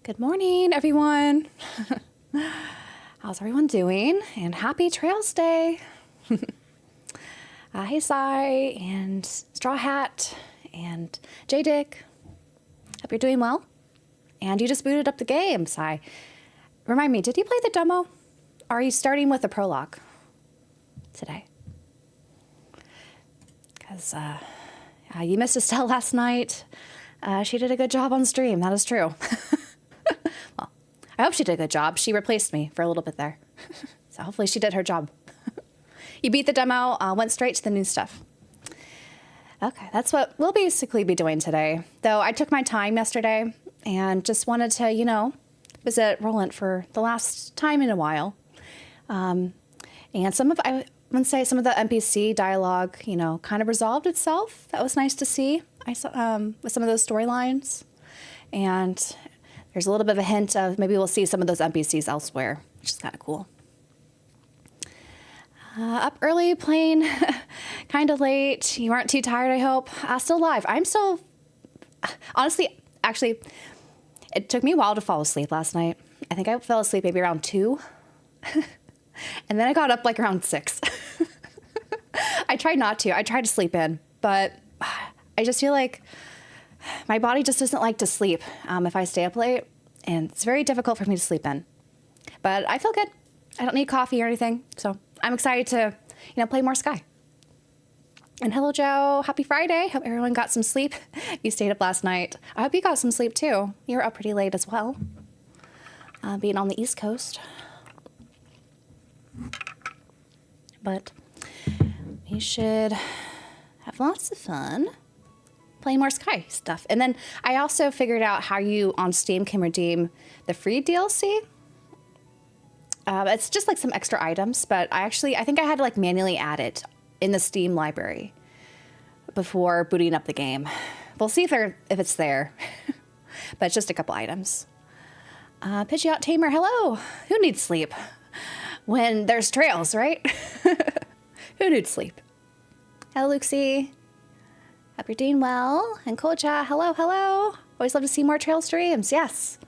Good morning, everyone. How's everyone doing? And happy Trails Day. Hey, Cy, and Straw Hat, and J-Dick. Hope you're doing well. And you just booted up the game, Cy. Remind me, did you play the demo? Or are you starting with the prologue today? Because you missed Estelle last night. She did a good job on stream, that is true. Well, I hope she did a good job. She replaced me for a little bit there. So hopefully she did her job. You beat the demo, went straight to the new stuff. Okay, that's what we'll basically be doing today. Though I took my time yesterday and just wanted to, visit Roland for the last time in a while. And I would say some of the NPC dialogue, kind of resolved itself. That was nice to see. I saw with some of those storylines. And there's a little bit of a hint of maybe we'll see some of those NPCs elsewhere, which is kind of cool. Up early, playing kind of late. You aren't too tired, I hope. Still live. I'm still, honestly, actually, it took me a while to fall asleep last night. I think I fell asleep maybe around 2. And then I got up like around 6. I tried not to. I tried to sleep in, but I just feel like my body just doesn't like to sleep if I stay up late, and it's very difficult for me to sleep in. But I feel good. I don't need coffee or anything, so I'm excited to, play more Sky. And hello, Joe. Happy Friday. Hope everyone got some sleep. You stayed up last night. I hope you got some sleep, too. You were up pretty late as well, being on the East Coast. But we should have lots of fun playing more Sky stuff. And then I also figured out how you on Steam can redeem the free DLC. It's just like some extra items, but I think I had to manually add it in the Steam library before booting up the game. We'll see if it's there, but it's just a couple items. Pidgeot Tamer, hello. Who needs sleep when there's trails, right? Who needs sleep? Hello, Luxie. Hope you're doing well. And Koja, hello. Always love to see more trail streams. Yes.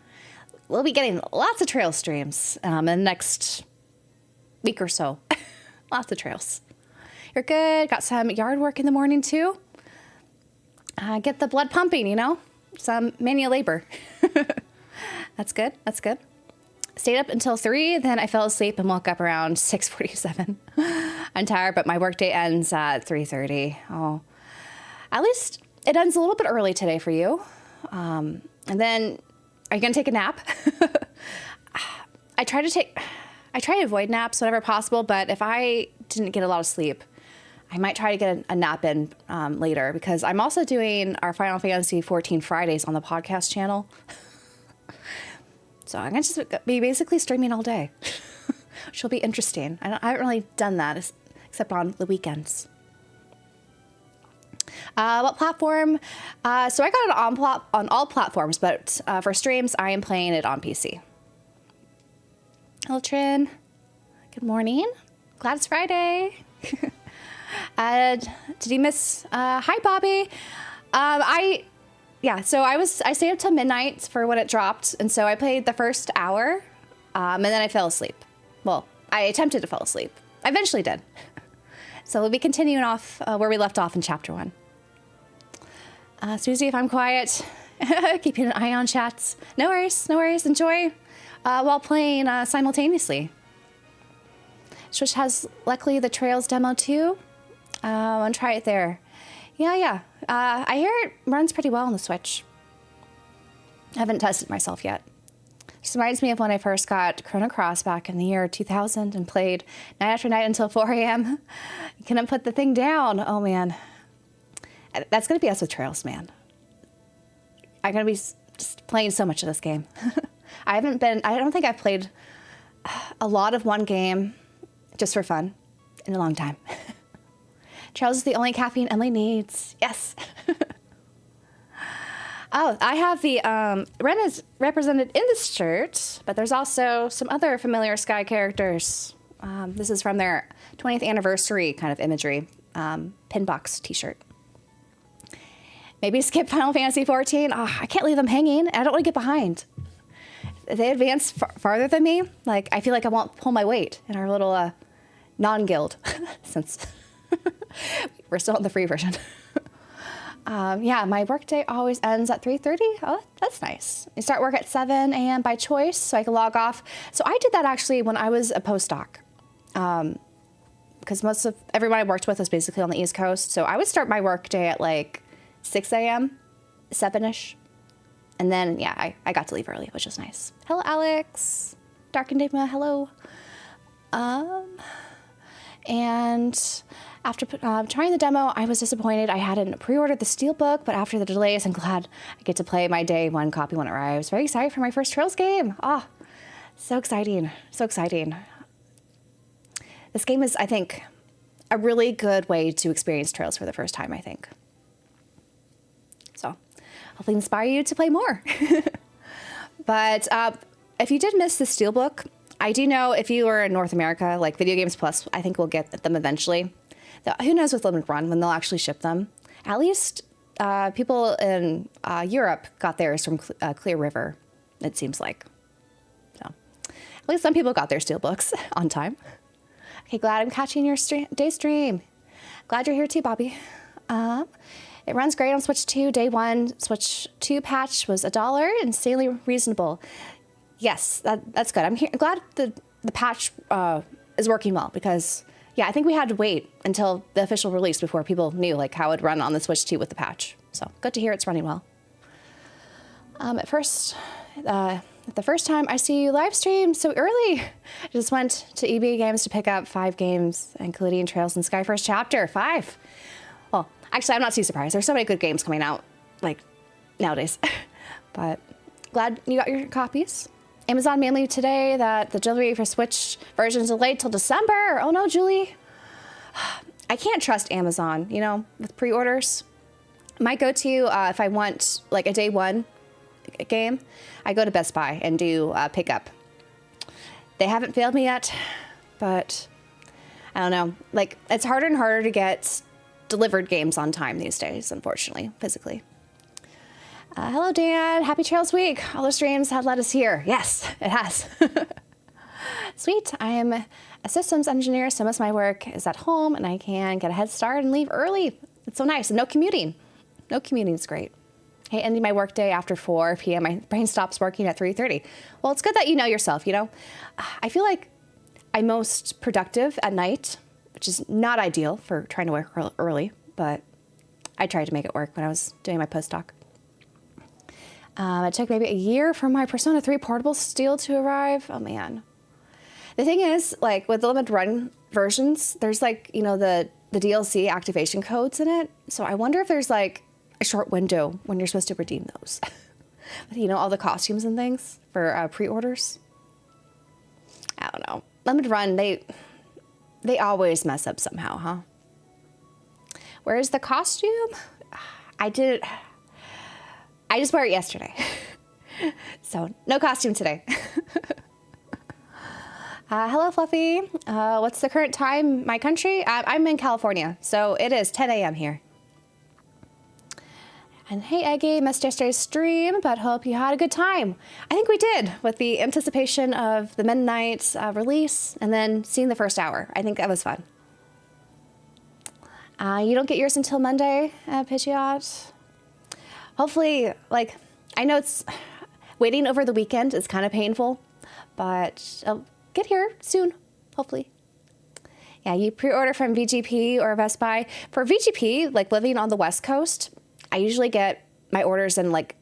We'll be getting lots of trail streams in the next week or so. Lots of trails. You're good. Got some yard work in the morning, too. Get the blood pumping, Some manual labor. That's good. Stayed up until 3, then I fell asleep and woke up around 6:47. I'm tired, but my workday ends at 3:30. Oh. At least it ends a little bit early today for you. And then, are you going to take a nap? I try to avoid naps whenever possible, but if I didn't get a lot of sleep, I might try to get a nap in later, because I'm also doing our Final Fantasy 14 Fridays on the podcast channel. So I'm going to just be basically streaming all day, which will be interesting. I haven't really done that except on the weekends. What platform? So I got it on all platforms, but for streams, I am playing it on PC. Hello, Trin. Good morning. Glad it's Friday. Did you miss? Hi, Bobby. So I stayed up till midnight for when it dropped, and so I played the first hour, and then I fell asleep. Well, I attempted to fall asleep. I eventually did. So we'll be continuing off where we left off in Chapter 1. Susie, if I'm quiet, keeping an eye on chats. No worries. Enjoy while playing simultaneously. Switch has, luckily, the Trails demo, too. I'll try it there. Yeah. I hear it runs pretty well on the Switch. I haven't tested myself yet. Just reminds me of when I first got Chrono Cross back in the year 2000 and played night after night until 4 a.m. Couldn't put the thing down. Oh, man. That's going to be us with Trails, man. I'm going to be just playing so much of this game. I don't think I've played a lot of one game just for fun in a long time. Trails is the only caffeine Emily needs. Yes. Oh, I have the, Ren is represented in this shirt, but there's also some other familiar Sky characters. This is from their 20th anniversary kind of imagery, pinbox t-shirt. Maybe skip Final Fantasy 14. Oh, I can't leave them hanging. I don't want to get behind. they advance farther than me. Like, I feel like I won't pull my weight in our little non-guild since we're still in the free version. Yeah, my workday always ends at 3:30. Oh, that's nice. I start work at 7 a.m. by choice, so I can log off. So I did that actually when I was a postdoc, because most of everyone I worked with was basically on the East Coast. So I would start my workday at like 6 a.m., 7-ish. And then, yeah, I got to leave early, which was nice. Hello, Alex. Dark Enigma, hello. And after trying the demo, I was disappointed I hadn't pre-ordered the Steelbook, but after the delays, I'm glad I get to play my day one copy when it arrives. Very excited for my first Trails game. Oh, so exciting. So exciting. This game is, I think, a really good way to experience Trails for the first time, I think. So hopefully inspire you to play more. But if you did miss the Steelbook, I do know if you are in North America, like Video Games Plus, I think we'll get them eventually. Who knows with Limited Run when they'll actually ship them. At least people in Europe got theirs from Clear River, it seems like. So at least some people got their Steelbooks on time. Okay, glad I'm catching your day stream. Glad you're here too, Bobby. It runs great on Switch 2. Day one, Switch 2 patch was $1, insanely reasonable. Yes, that's good. I'm glad the patch is working well because, yeah, I think we had to wait until the official release before people knew like how it would run on the Switch 2 with the patch. So good to hear it's running well. At first, the first time I see you live stream so early, I just went to EB Games to pick up 5 games, including Trails and Sky First Chapter 5. Well, actually, I'm not too surprised. There's so many good games coming out, like, nowadays. But glad you got your copies. Amazon mainly today that the delivery for Switch version is delayed till December. Oh no, Julie. I can't trust Amazon, you know, with pre-orders. My go-to, if I want like a day one game, I go to Best Buy and do pickup. They haven't failed me yet, but I don't know. Like, it's harder and harder to get delivered games on time these days, unfortunately, physically. Hello, Dan. Happy Trails Week. All the streams have led us here. Yes, it has. Sweet. I am a systems engineer, so most of my work is at home, and I can get a head start and leave early. It's so nice. And no commuting. No commuting is great. Hey, ending my workday after 4 p.m., my brain stops working at 3:30. Well, it's good that you know yourself, you know? I feel like I'm most productive at night, which is not ideal for trying to work early, but I tried to make it work when I was doing my postdoc. It took maybe a year for my Persona 3 Portable Steel to arrive. Oh, man. The thing is, like, with the limited run versions, there's, like, you know, the DLC activation codes in it. So I wonder if there's, like, a short window when you're supposed to redeem those. You know, all the costumes and things for pre-orders. I don't know. Limited run, they always mess up somehow, huh? Where's the costume? I just wore it yesterday. So, no costume today. Hello, Fluffy. What's the current time? My country? I'm in California, so it is 10 a.m. here. And hey, Eggy, missed yesterday's stream, but hope you had a good time. I think we did, with the anticipation of the midnight release and then seeing the first hour. I think that was fun. You don't get yours until Monday, Pidgeot. Hopefully, like, I know it's waiting over the weekend is kind of painful, but I'll get here soon, hopefully. Yeah, you pre-order from VGP or Best Buy. For VGP, like living on the West Coast, I usually get my orders in like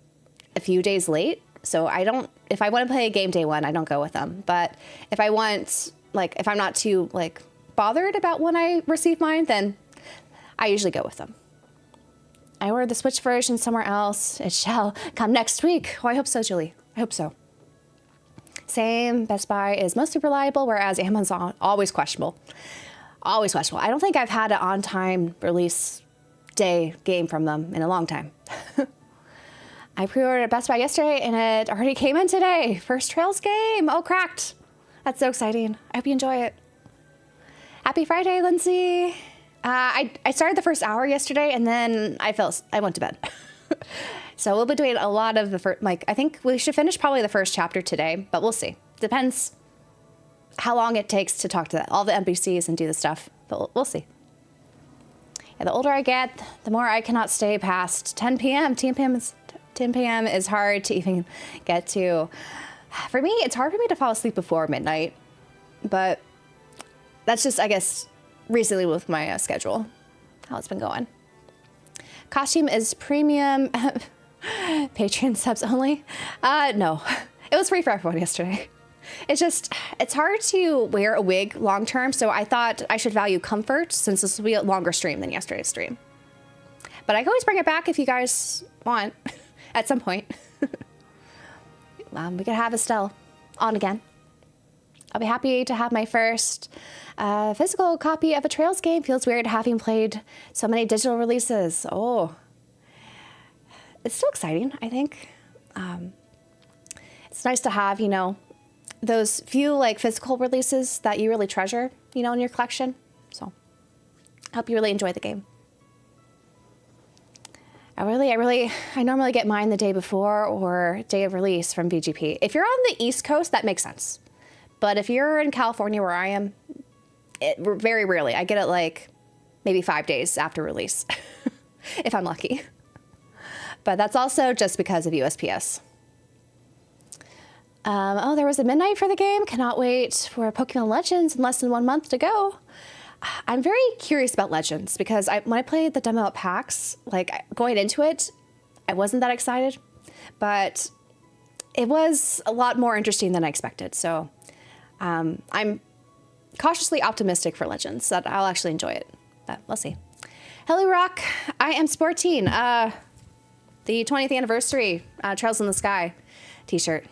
a few days late. So if I want to play a game day one, I don't go with them. But if I want, like, if I'm not too like bothered about when I receive mine, then I usually go with them. I ordered the Switch version somewhere else. It shall come next week. Oh, I hope so, Julie. I hope so. Same. Best Buy is mostly reliable, whereas Amazon, always questionable. Always questionable. I don't think I've had an on-time release day game from them in a long time. I pre-ordered at Best Buy yesterday, and it already came in today. First Trails game. Oh, cracked. That's so exciting. I hope you enjoy it. Happy Friday, Lindsay. I started the first hour yesterday, and then I went to bed. So we'll be doing a lot of the first, like, I think we should finish probably the first chapter today, but we'll see. Depends how long it takes to talk to all the NPCs and do the stuff, but we'll see. Yeah, the older I get, the more I cannot stay past 10 p.m. 10 p.m. is hard to even get to. For me, it's hard for me to fall asleep before midnight, but that's just, I guess, recently with my schedule, how it's been going. Costume is premium. Patreon subs only? No. It was free for everyone yesterday. It's hard to wear a wig long term, so I thought I should value comfort since this will be a longer stream than yesterday's stream. But I can always bring it back if you guys want at some point. We could have Estelle on again. I'll be happy to have my first physical copy of a Trails game. Feels weird having played so many digital releases. Oh. It's still exciting, I think. It's nice to have, you know, those few like physical releases that you really treasure, you know, in your collection. So I hope you really enjoy the game. I normally get mine the day before or day of release from VGP. If you're on the East Coast, that makes sense. But if you're in California where I am, very rarely. I get it like maybe 5 days after release, if I'm lucky. But that's also just because of USPS. Oh, there was a midnight for the game. Cannot wait for Pokemon Legends in less than 1 month to go. I'm very curious about Legends because when I played the demo at PAX, like going into it, I wasn't that excited, but it was a lot more interesting than I expected. So I'm cautiously optimistic for Legends that I'll actually enjoy it, but we'll see. Hello, Rock. I am sporting the 20th anniversary Trails in the Sky t-shirt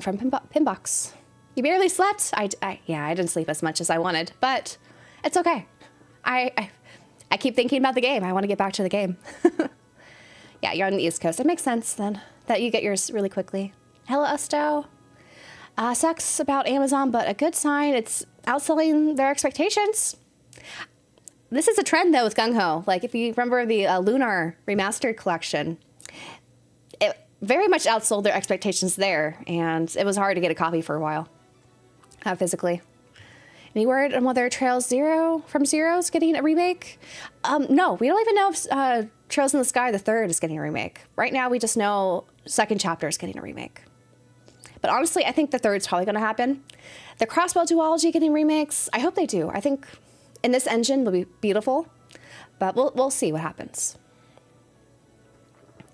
from Pinbox. You barely slept? Yeah, I didn't sleep as much as I wanted, but it's okay. I keep thinking about the game. I want to get back to the game. Yeah, you're on the East Coast. It makes sense then that you get yours really quickly. Hello, Usto. Sucks about Amazon, but a good sign. It's outselling their expectations. This is a trend, though, with Gung-Ho. Like, if you remember the Lunar Remastered Collection, it very much outsold their expectations there, and it was hard to get a copy for a while, physically. Any word on whether Trails from Zero is getting a remake? No, we don't even know if Trails in the Sky, the third, is getting a remake. Right now, we just know second chapter is getting a remake. But honestly, I think the third's probably going to happen. The Crossbow duology getting remakes, I hope they do. I think in this engine will be beautiful, but we'll see what happens.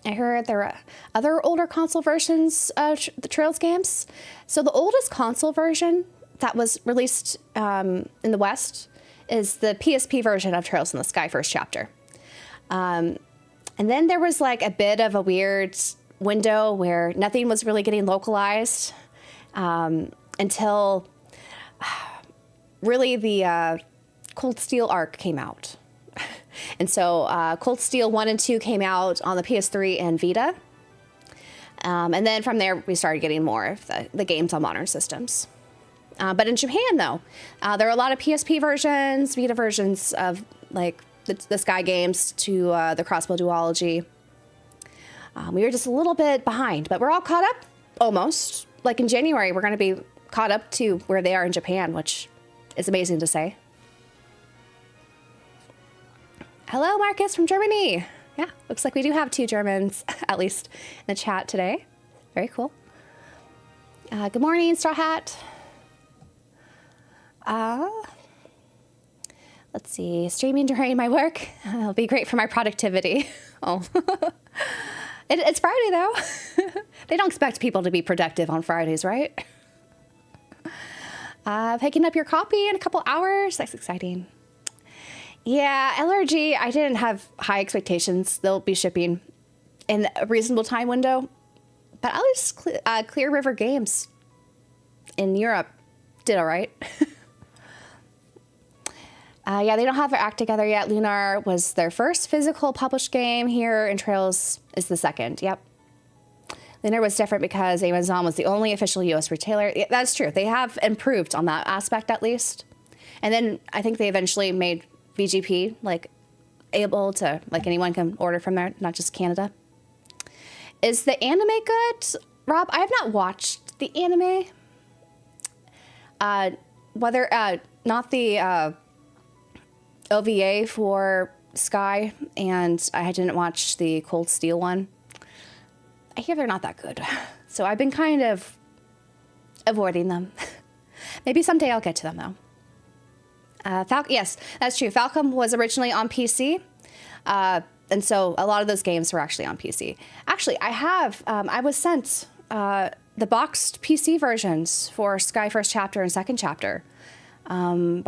I heard there are other older console versions of the Trails games. So the oldest console version that was released in the West is the PSP version of Trails in the Sky first chapter. And then there was like a bit of a weird window where nothing was really getting localized until really the Cold Steel arc came out. And so Cold Steel 1 and 2 came out on the PS3 and Vita. And then from there, we started getting more of the games on modern systems. But in Japan, though, there are a lot of PSP versions, Vita versions of like the Sky games to the Crossbow duology. We were just a little bit behind, but we're all caught up, almost. Like in January, we're going to be caught up to where they are in Japan, which is amazing to say. Hello, Marcus from Germany. Yeah, looks like we do have 2 Germans, at least, in the chat today. Very cool. Good morning, Straw Hat. Let's see, streaming during my work. It'll be great for my productivity. Oh, it's Friday, though. They don't expect people to be productive on Fridays, right? Picking up your copy in a couple hours. That's exciting. Yeah, LRG, I didn't have high expectations. They'll be shipping in a reasonable time window. But at least Clear River Games in Europe did all right. Yeah, they don't have their act together yet. Lunar was their first physical published game here, and Trails is the second. Yep. Lunar was different because Amazon was the only official U.S. retailer. Yeah, that's true. They have improved on that aspect, at least. And then I think they eventually made VGP, like, able to, like, anyone can order from there, not just Canada. Is the anime good? Rob, I have not watched the anime. Not the OVA for Sky, and I didn't watch the Cold Steel one. I hear they're not that good. So I've been kind of avoiding them. Maybe someday I'll get to them, though. Yes, that's true. Falcom was originally on PC. And so a lot of those games were actually on PC. Actually, I was sent the boxed PC versions for Sky First Chapter and Second Chapter from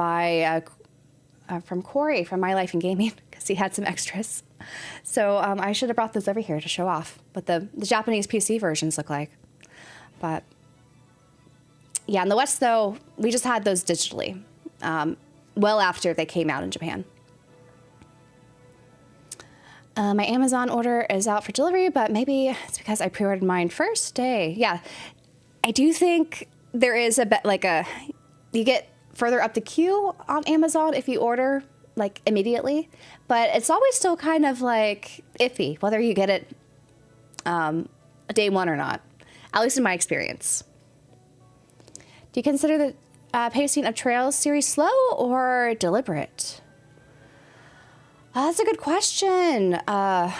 Corey from My Life in Gaming, because he had some extras. So I should have brought those over here to show off what the Japanese PC versions look like. But yeah, in the West, though, we just had those digitally well after they came out in Japan. My Amazon order is out for delivery, but maybe it's because I pre-ordered mine first day. Yeah, I do think there is you get further up the queue on Amazon if you order like immediately, but it's always still kind of like iffy whether you get it day one or not, at least in my experience. Do you consider the pacing of Trails series slow or deliberate? That's a good question. How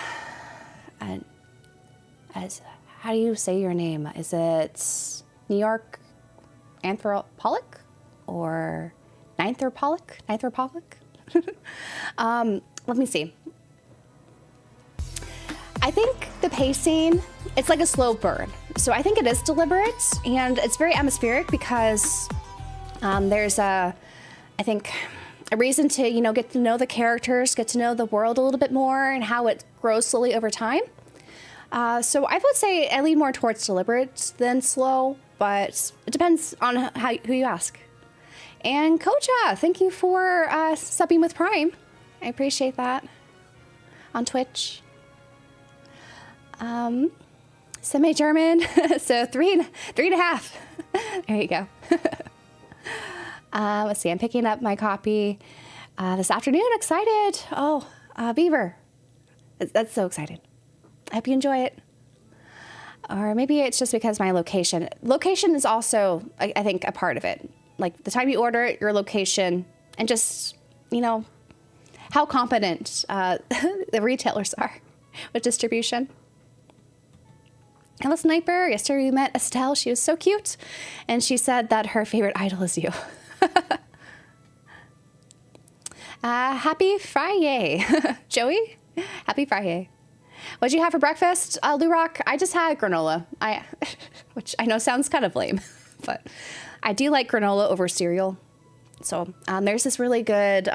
do you say your name? Is it New York Anthropolic or Ninthropolic? Let me see. I think the pacing, it's like a slow burn. So I think it is deliberate, and it's very atmospheric because there's a reason to, get to know the characters, get to know the world a little bit more and how it grows slowly over time. So I would say I lean more towards deliberate than slow, but it depends on who you ask. And Koja, thank you for subbing with Prime. I appreciate that. On Twitch. Semi-German, so three and a half. There you go. Let's see, I'm picking up my copy this afternoon. Excited. Oh, Beaver. That's so exciting. I hope you enjoy it. Or maybe it's just because my location. Location is also, I think, a part of it. Like the time you order it, your location, and just, how competent the retailers are with distribution. Hello, Sniper. Yesterday we met Estelle. She was so cute. And she said that her favorite idol is you. Happy Friday, Joey. Happy Friday. What'd you have for breakfast, Lurock? I just had granola. Which I know sounds kind of lame, but I do like granola over cereal. So there's this really good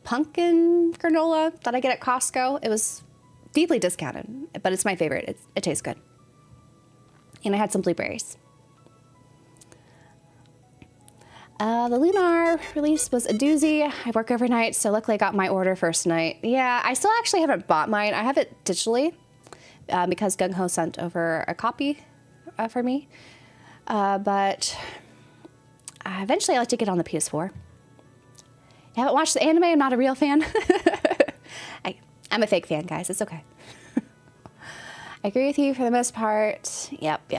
pumpkin granola that I get at Costco. It was deeply discounted, but it's my favorite. It tastes good. And I had some blueberries. The Lunar release was a doozy. I work overnight, so luckily I got my order first night. Yeah, I still actually haven't bought mine. I have it digitally because Gung Ho sent over a copy for me. But eventually I'd like to get on the PS4. You haven't watched the anime? I'm not a real fan. I'm a fake fan, guys. It's okay. I agree with you for the most part. Yep.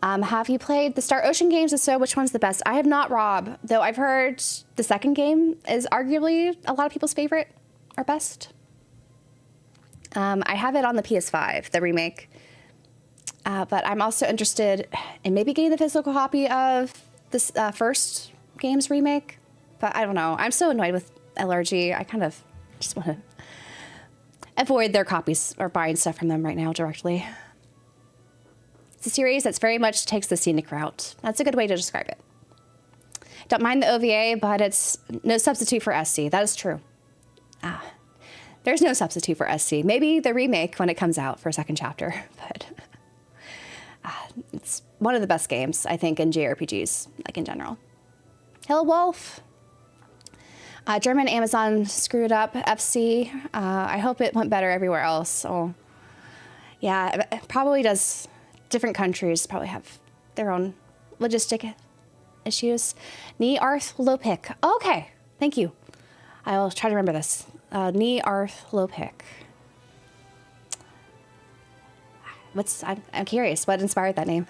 Have you played the Star Ocean games? If so, which one's the best? I have not, Rob, though I've heard the second game is arguably a lot of people's favorite or best. I have it on the PS5, the remake. But I'm also interested in maybe getting the physical copy of this first game's remake. But I don't know. I'm so annoyed with LRG. I kind of just want to avoid their copies or buying stuff from them right now directly. It's a series that's very much takes the scenic route. That's a good way to describe it. Don't mind the OVA, but it's no substitute for SC. That is true. There's no substitute for SC. Maybe the remake when it comes out for second chapter, but it's one of the best games, I think, in JRPGs, like in general. Hello, Wolf. German Amazon screwed up FC. I hope it went better everywhere else. So, yeah, it probably does. Different countries probably have their own logistic issues. Ni Arth Lopik. Okay, thank you. I'll try to remember this. Ni Arth Lopik. I'm curious. What inspired that name?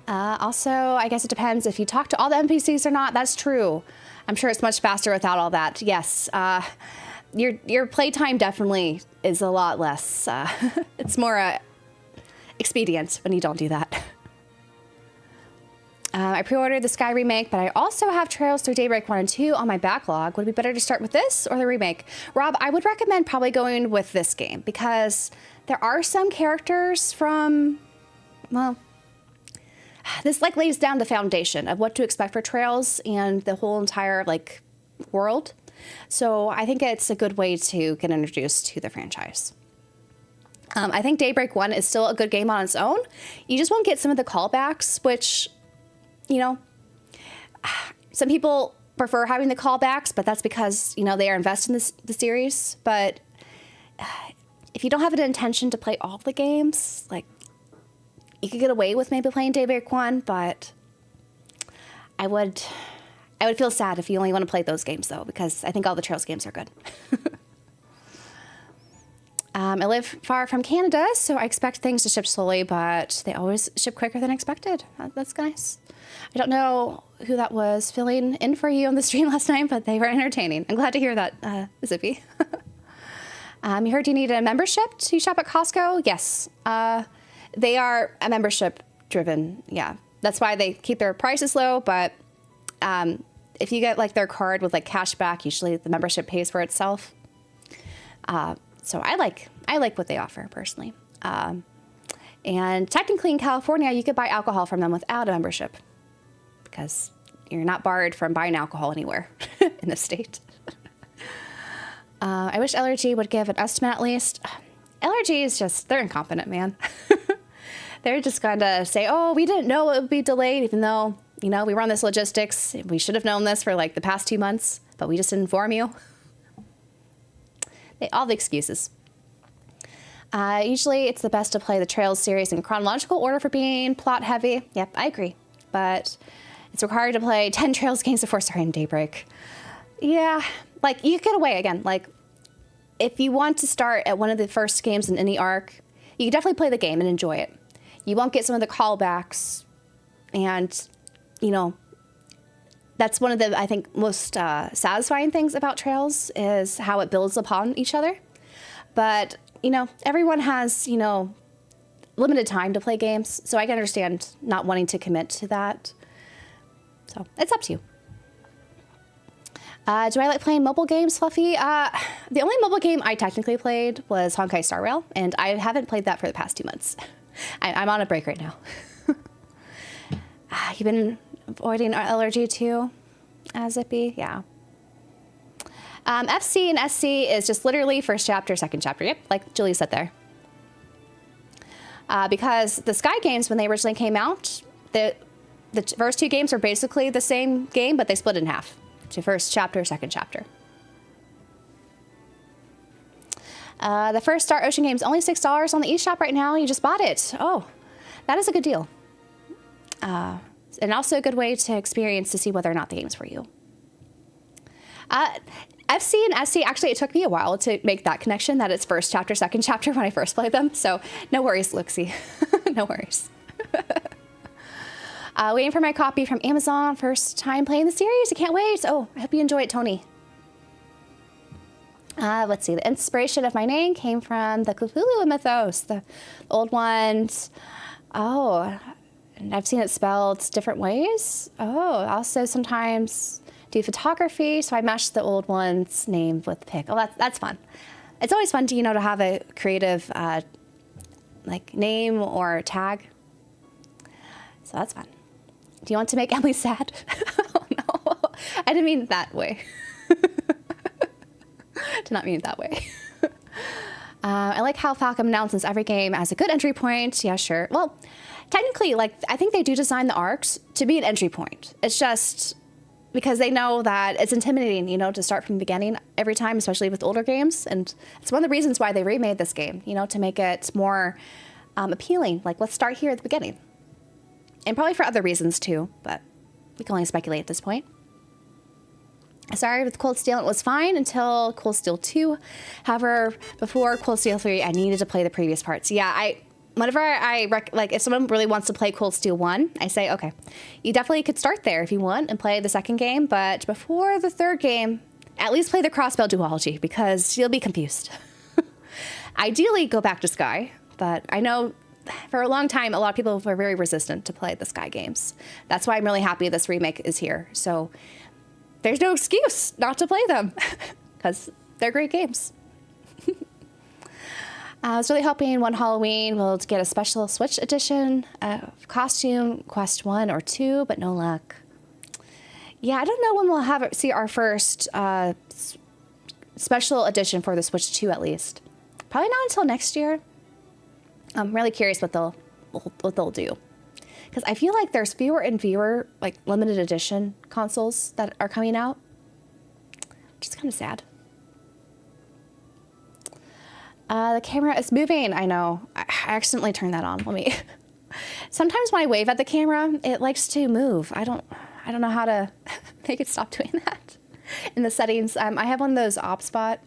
Also, I guess it depends if you talk to all the NPCs or not. That's true. I'm sure it's much faster without all that. Yes. Your playtime definitely is a lot less. It's more expedient when you don't do that. I pre-ordered the Sky remake, but I also have Trails through Daybreak 1 and 2 on my backlog. Would it be better to start with this or the remake? Rob, I would recommend probably going with this game because there are some characters from, well, this like lays down the foundation of what to expect for Trails and the whole entire like world. So I think it's a good way to get introduced to the franchise. I think Daybreak 1 is still a good game on its own. You just won't get some of the callbacks, which, you know, some people prefer having the callbacks, but that's because, you know, they are invested in the series. But if you don't have an intention to play all the games, like, you could get away with maybe playing Daybreak 1, but I would feel sad if you only want to play those games, though, because I think all the Trails games are good. I live far from Canada, so I expect things to ship slowly, but they always ship quicker than expected. That's nice. I don't know who that was filling in for you on the stream last night, but they were entertaining. I'm glad to hear that, Zippy. You heard you need a membership to shop at Costco? Yes. They are a membership-driven, yeah. That's why they keep their prices low, but if you get like their card with like cash back, usually the membership pays for itself. So I like what they offer personally. And technically in California, you could buy alcohol from them without a membership because you're not barred from buying alcohol anywhere in the state. I wish LRG would give an estimate at least. LRG is just, they're incompetent, man. They're just going to say, oh, we didn't know it would be delayed, even though, you know, we run this logistics. We should have known this for like the past 2 months, but we just didn't inform you. All the excuses. Usually it's the best to play the Trails series in chronological order for being plot heavy. Yep, I agree. But it's required to play 10 Trails games before starting Daybreak. Yeah, like you get away again. Like if you want to start at one of the first games in any arc, you can definitely play the game and enjoy it. You won't get some of the callbacks, and you know, that's one of the, I think, most satisfying things about Trails is how it builds upon each other. But, you know, everyone has, you know, limited time to play games, so I can understand not wanting to commit to that. So it's up to you. Do I like playing mobile games, Fluffy? The only mobile game I technically played was Honkai Star Rail, and I haven't played that for the past 2 months. I'm on a break right now. You've been avoiding LRG too, Zippy? Yeah. FC and SC is just literally first chapter, second chapter. Yep, like Julie said there. Because the Sky games, when they originally came out, the first 2 games are basically the same game, but they split in half to first chapter, second chapter. The first Star Ocean game is only $6 on the eShop right now. You just bought it. Oh, that is a good deal. And also a good way to experience to see whether or not the game's for you. FC and SC, actually, it took me a while to make that connection that it's first chapter, second chapter when I first played them. So no worries, Luxie. No worries. Waiting for my copy from Amazon. First time playing the series. I can't wait. Oh, I hope you enjoy it, Tony. Let's see. The inspiration of my name came from the Cthulhu mythos, the old ones. Oh, and I've seen it spelled different ways. Oh, also sometimes do photography, so I matched the old one's name with the pic. Oh, that's fun. It's always fun to, you know, to have a creative like name or tag. So that's fun. Do you want to make Emily sad? Oh no, I didn't mean it that way. Did not mean it that way. I like how Falcom announces every game as a good entry point. Yeah, sure. Well, technically, like, I think they do design the arcs to be an entry point. It's just because they know that it's intimidating, you know, to start from the beginning every time, especially with older games. And it's one of the reasons why they remade this game, you know, to make it more appealing. Like, let's start here at the beginning. And probably for other reasons, too. But we can only speculate at this point. Sorry with Cold Steel, it was fine until Cold Steel 2. However, before Cold Steel 3, I needed to play the previous parts. Yeah, whenever like if someone really wants to play Cold Steel 1, I say, okay, you definitely could start there if you want and play the second game, but before the third game, at least play the crossbow duology because you'll be confused. Ideally, go back to Sky, but I know for a long time, a lot of people were very resistant to play the Sky games. That's why I'm really happy this remake is here. So there's no excuse not to play them because they're great games. I was really hoping one Halloween we'll get a special Switch edition of Costume Quest 1 or 2, but no luck. Yeah, I don't know when we'll see our first special edition for the Switch 2 at least. Probably not until next year. I'm really curious what they'll do. Because I feel like there's fewer and fewer like limited edition consoles that are coming out, which is kind of sad. The camera is moving. I know. I accidentally turned that on. Let me. Sometimes when I wave at the camera, it likes to move. I don't know how to make it stop doing that. In the settings, I have one of those OpSpot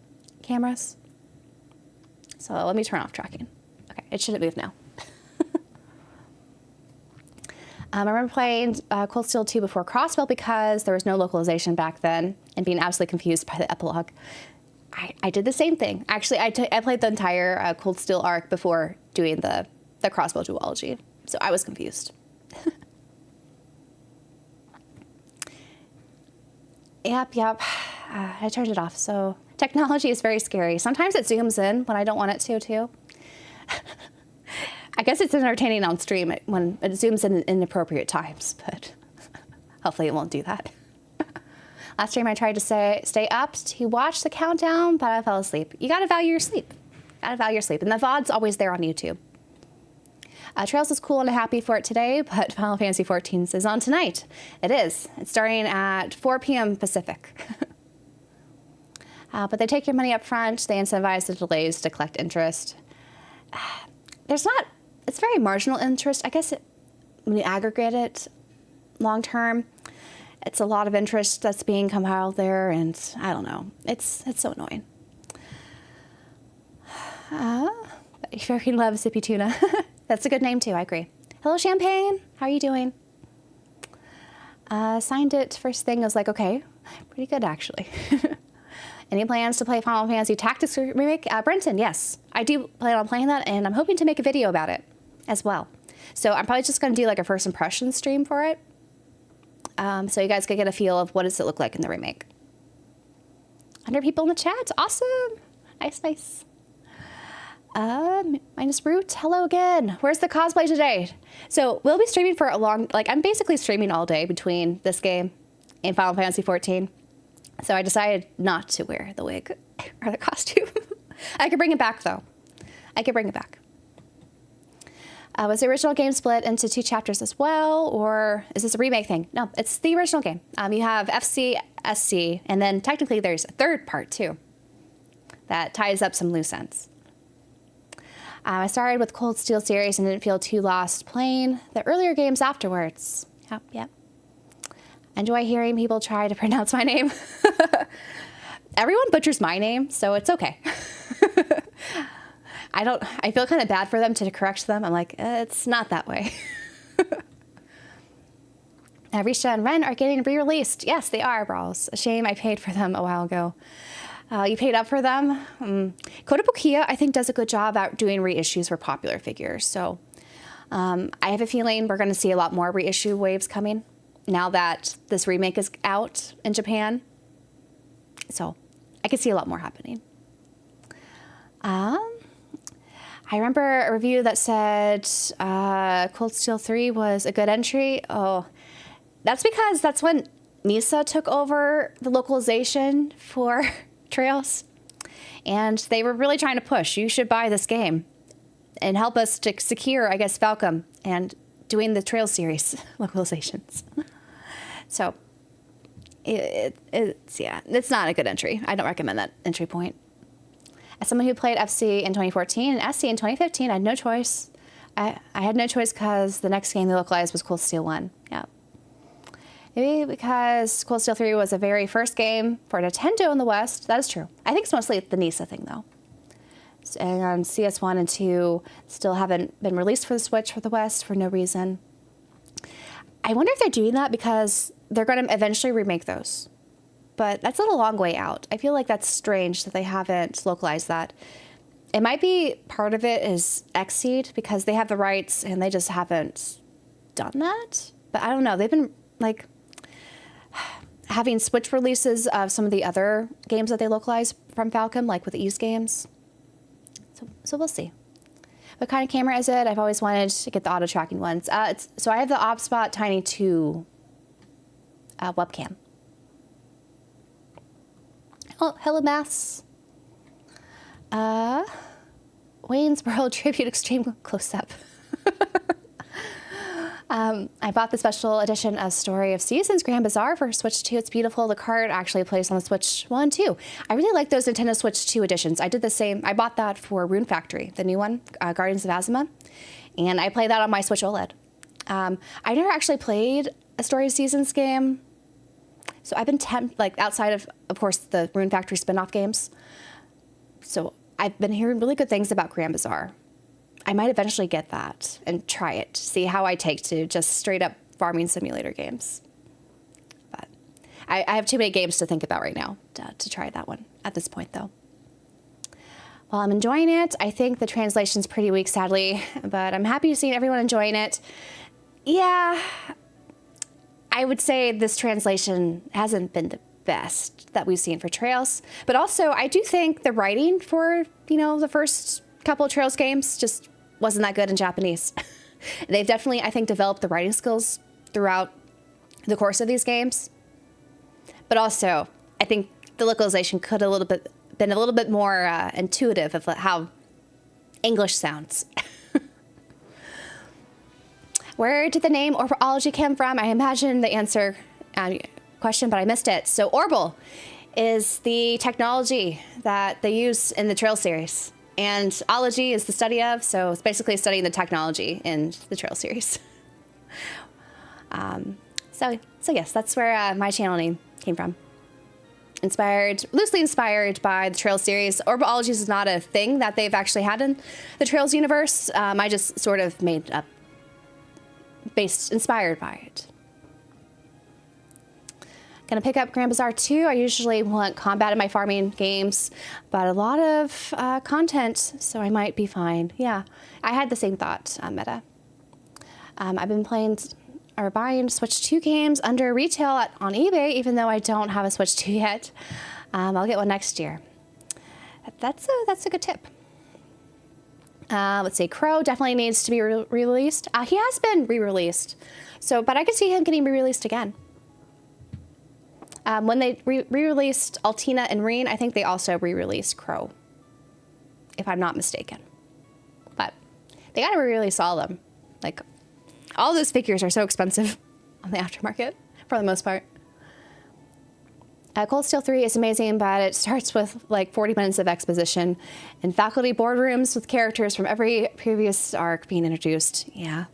cameras. So let me turn off tracking. Okay, it shouldn't move now. I remember playing Cold Steel 2 before Crossbell because there was no localization back then and being absolutely confused by the epilogue. I did the same thing. Actually, I played the entire Cold Steel arc before doing the Crossbow duology, so I was confused. Yep. I turned it off, so technology is very scary. Sometimes it zooms in when I don't want it to, too. I guess it's entertaining on stream when it zooms in inappropriate times, but hopefully it won't do that. Last stream I tried to stay up to watch the countdown, but I fell asleep. You gotta value your sleep. And the VOD's always there on YouTube. Trails is cool and happy for it today, but Final Fantasy XIV is on tonight. It is. It's starting at 4 p.m. Pacific. But they take your money up front. They incentivize the delays to collect interest. It's very marginal interest. I guess when you aggregate it long term, it's a lot of interest that's being compiled there, and I don't know. It's so annoying. You fucking love Sippy Tuna. That's a good name, too. I agree. Hello, Champagne. How are you doing? Signed it first thing. I was like, okay, pretty good, actually. Any plans to play Final Fantasy Tactics Remake? Brenton, yes. I do plan on playing that, and I'm hoping to make a video about it as well. So I'm probably just going to do like a first impression stream for it. So you guys can get a feel of what does it look like in the remake. 100 people in the chat. Awesome. Nice. Minus Root, hello again. Where's the cosplay today? So we'll be streaming for I'm basically streaming all day between this game and Final Fantasy XIV. So I decided not to wear the wig or the costume. I could bring it back, though. Was the original game split into 2 chapters as well, or is this a remake thing? No, it's the original game. You have FC, SC, and then technically there's a third part, too, that ties up some loose ends. I started with Cold Steel series and didn't feel too lost playing the earlier games afterwards. Yep. Enjoy hearing people try to pronounce my name. Everyone butchers my name, so it's okay. I feel kind of bad for them to correct them. I'm like, it's not that way. Risha and Ren are getting re-released. Yes, they are, brawls. A shame I paid for them a while ago. You paid up for them. Kotobukiya, I think, does a good job at doing reissues for popular figures. So I have a feeling we're going to see a lot more reissue waves coming now that this remake is out in Japan. So I could see a lot more happening. I remember a review that said Cold Steel 3 was a good entry. Oh, that's because that's when Misa took over the localization for Trails. And they were really trying to push, you should buy this game and help us to secure, I guess, Falcom and doing the Trails series localizations. So it's not a good entry. I don't recommend that entry point. As someone who played FC in 2014 and SC in 2015, I had no choice. I had no choice because the next game they localized was Cold Steel 1. Yeah. Maybe because Cold Steel 3 was the very first game for Nintendo in the West. That is true. I think it's mostly the NISA thing, though. And CS1 and 2 still haven't been released for the Switch for the West for no reason. I wonder if they're doing that because they're going to eventually remake those. But that's a long way out. I feel like that's strange that they haven't localized that. It might be part of it is Xseed because they have the rights and they just haven't done that. But I don't know. They've been like having Switch releases of some of the other games that they localize from Falcom, like with Ys games. So we'll see. What kind of camera is it? I've always wanted to get the auto tracking ones. So I have the OpSpot Tiny 2 webcam. Oh, hello, Maths. Wayne's World Tribute Extreme Close-Up. I bought the special edition of Story of Seasons Grand Bazaar for Switch 2. It's beautiful. The card actually plays on the Switch 1 too. I really like those Nintendo Switch 2 editions. I did the same. I bought that for Rune Factory, the new one, Guardians of Azuma, and I play that on my Switch OLED. I never actually played a Story of Seasons game, so I've been outside of course, the Rune Factory spin-off games. So I've been hearing really good things about Grand Bazaar. I might eventually get that and try it, see how I take to just straight up farming simulator games. But I have too many games to think about right now to try that one at this point, though. Well, I'm enjoying it. I think the translation's pretty weak, sadly, but I'm happy to see everyone enjoying it. Yeah, I would say this translation hasn't been the best that we've seen for Trails, but also I do think the writing for, the first couple of Trails games just wasn't that good in Japanese. They've definitely, I think, developed the writing skills throughout the course of these games. But also, I think the localization could been a little bit more intuitive of how English sounds. Where did the name orbalology come from? I imagine the answer question, but I missed it. So Orbal is the technology that they use in the Trail series. And ology is the study of, so it's basically studying the technology in the Trail series. So yes, that's where my channel name came from. Loosely inspired by the Trail series. Orbalology is not a thing that they've actually had in the Trails universe. I just sort of made up, inspired by it. Gonna pick up Grand Bazaar 2. I usually want combat in my farming games, but a lot of content, so I might be fine. Yeah, I had the same thought, Meta. I've been buying Switch 2 games under retail on eBay, even though I don't have a Switch 2 yet. I'll get one next year. That's a good tip. Let's see, Crow definitely needs to be re-released. He has been re-released, but I could see him getting re-released again. When they re-released Altina and Reen, I think they also re-released Crow, if I'm not mistaken. But they got to re-release all of them. Like, all those figures are so expensive on the aftermarket, for the most part. Cold Steel 3 is amazing, but it starts with like 40 minutes of exposition and faculty boardrooms with characters from every previous arc being introduced. Yeah.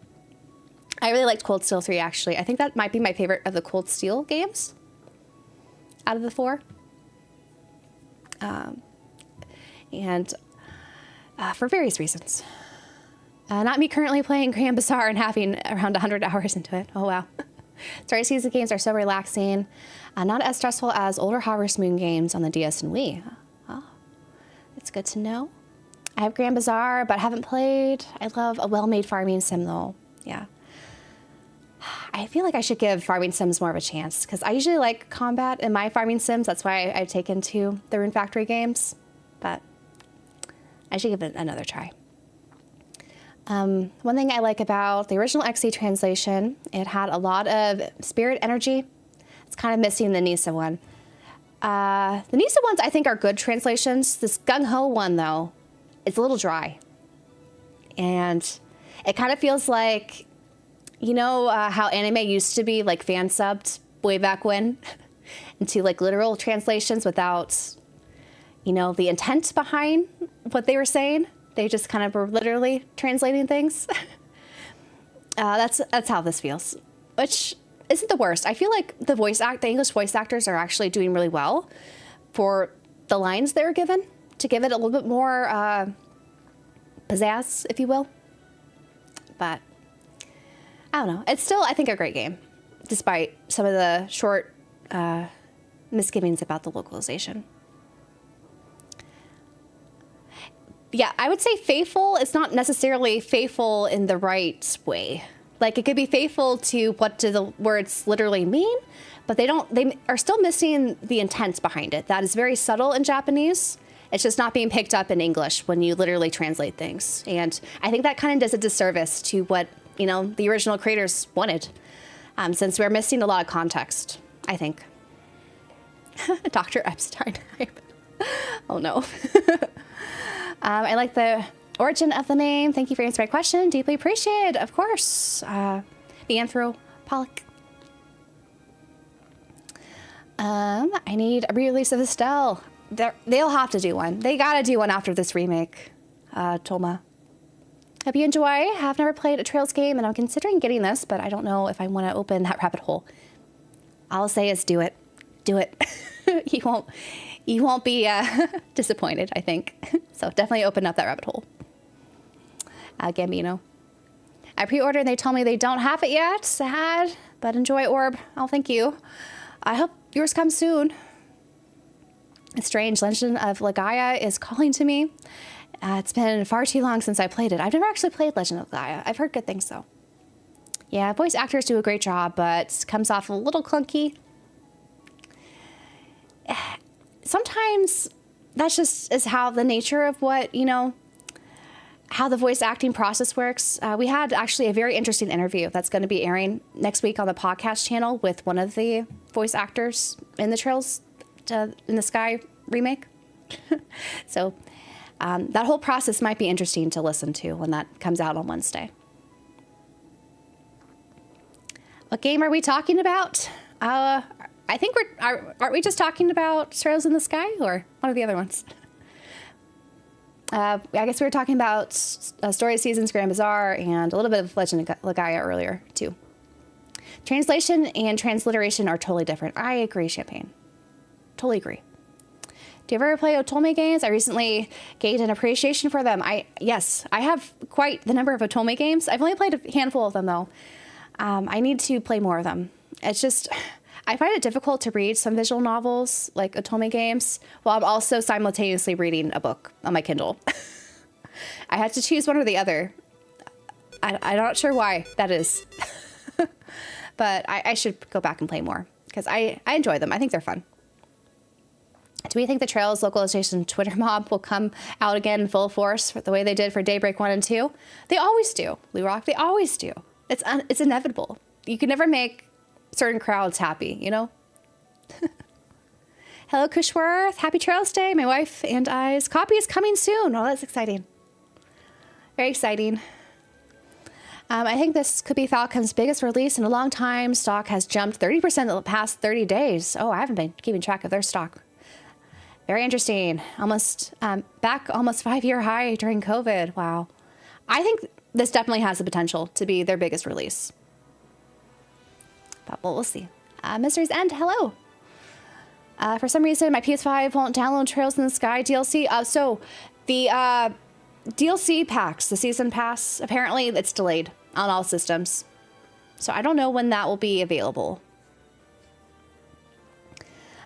I really liked Cold Steel 3, actually. I think that might be my favorite of the Cold Steel games out of the 4. For various reasons. Not me currently playing Grand Bazaar and having around 100 hours into it. Oh, wow. Story season games are so relaxing. Not as stressful as older Harvest Moon games on the DS and Wii. Oh, it's good to know. I have Grand Bazaar, but haven't played. I love a well-made farming sim, though. Yeah. I feel like I should give farming sims more of a chance, because I usually like combat in my farming sims. That's why I've taken to the Rune Factory games, but I should give it another try. One thing I like about the original XE translation, it had a lot of spirit energy. It's kind of missing the NISA one. The NISA ones I think are good translations. This gung-ho one, though, it's a little dry. And it kind of feels like, how anime used to be like fan subbed way back when into like literal translations without, the intent behind what they were saying. They just kind of were literally translating things. That's how this feels, which isn't the worst. I feel like the English voice actors are actually doing really well for the lines they're given to give it a little bit more pizzazz, if you will. But I don't know. It's still, I think, a great game, despite some of the short misgivings about the localization. Yeah, I would say faithful is not necessarily faithful in the right way. Like, it could be faithful to what do the words literally mean, but they are still missing the intent behind it. That is very subtle in Japanese. It's just not being picked up in English when you literally translate things. And I think that kind of does a disservice to what, the original creators wanted, since we're missing a lot of context, I think. Dr. Epstein hype. Oh, no. I like the origin of the name. Thank you for answering my question. Deeply appreciated, of course. The anthropologic. I need a re-release of Estelle. They'll have to do one. They gotta do one after this remake. Tolma. Hope you enjoy. I've never played a Trails game, and I'm considering getting this, but I don't know if I want to open that rabbit hole. All I'll say is do it. Do it. You won't be disappointed, I think. So definitely open up that rabbit hole. Gambino. I pre-ordered and they told me they don't have it yet. Sad, but enjoy Orb. Oh, thank you. I hope yours comes soon. It's strange. Legend of Legaia is calling to me. It's been far too long since I played it. I've never actually played Legend of Legaia. I've heard good things, though. Yeah, voice actors do a great job, but comes off a little clunky. Sometimes that's just is how the nature of what, how the voice acting process works. We had actually a very interesting interview that's going to be airing next week on the podcast channel with one of the voice actors in the Trails in the Sky remake. So that whole process might be interesting to listen to when that comes out on Wednesday. What game are we talking about? I think aren't we just talking about Trails in the Sky or one of the other ones? I guess we were talking about Story Seasons, Grand Bazaar, and a little bit of Legend of Legaia earlier, too. Translation and transliteration are totally different. I agree, Champagne. Totally agree. Do you ever play Otome games? I recently gained an appreciation for them. Yes, I have quite the number of Otome games. I've only played a handful of them, though. I need to play more of them. It's just... I find it difficult to read some visual novels, like Otome games, while I'm also simultaneously reading a book on my Kindle. I had to choose one or the other. I'm not sure why that is. But I should go back and play more, because I enjoy them. I think they're fun. Do we think the Trails localization Twitter mob will come out again in full force the way they did for Daybreak 1 and 2? They always do, Blue Rock. They always do. It's inevitable. You can never make certain crowds happy, Hello, Cushworth. Happy Trails Day. My wife and I's copy is coming soon. Oh, that's exciting. Very exciting. I think this could be Falcom's biggest release in a long time. Stock has jumped 30% in the past 30 days. Oh, I haven't been keeping track of their stock. Very interesting. Almost 5-year high during COVID. Wow. I think this definitely has the potential to be their biggest release. But we'll see. Mystery's End, hello. For some reason, my PS5 won't download Trails in the Sky DLC. So the DLC packs, the season pass, apparently it's delayed on all systems. So I don't know when that will be available.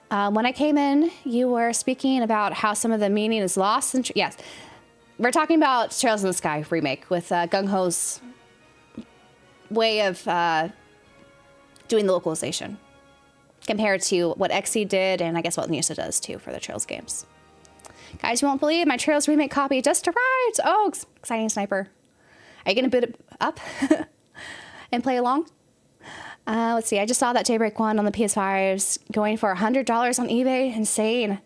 When I came in, you were speaking about how some of the meaning is lost. Yes, we're talking about Trails in the Sky remake with Gung Ho's way of doing the localization compared to what XE did, and I guess what Nisa does too for the Trails games. Guys, you won't believe my Trails remake copy just arrived. Oh, exciting, Sniper. Are you going to boot it up and play along? Let's see. I just saw that Daybreak 1 on the PS5s going for $100 on eBay. Insane.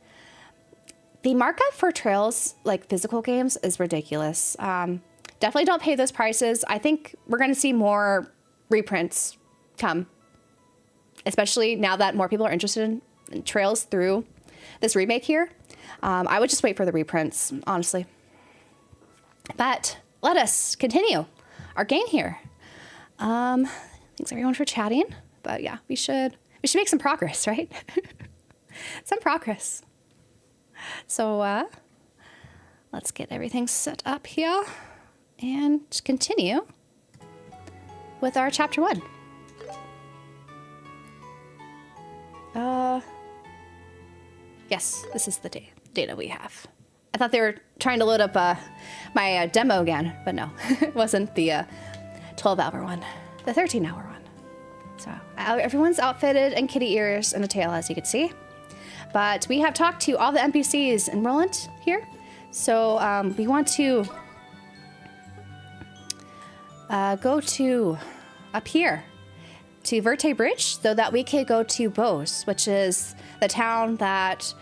The markup for Trails, like physical games, is ridiculous. Definitely don't pay those prices. I think we're going to see more reprints come, especially now that more people are interested in Trails through this remake here. I would just wait for the reprints, honestly. But let us continue our game here. Thanks everyone for chatting. But yeah, we should make some progress, right? Some progress. So let's get everything set up here and continue with our chapter 1. Yes, this is the data we have. I thought they were trying to load up my demo again, but no, it wasn't the 12-hour one, the 13-hour one. So everyone's outfitted in kitty ears and a tail, as you can see. But we have talked to all the NPCs in Roland here. So we want to go to up here to Verte Bridge so that we can go to Bose, which is the town that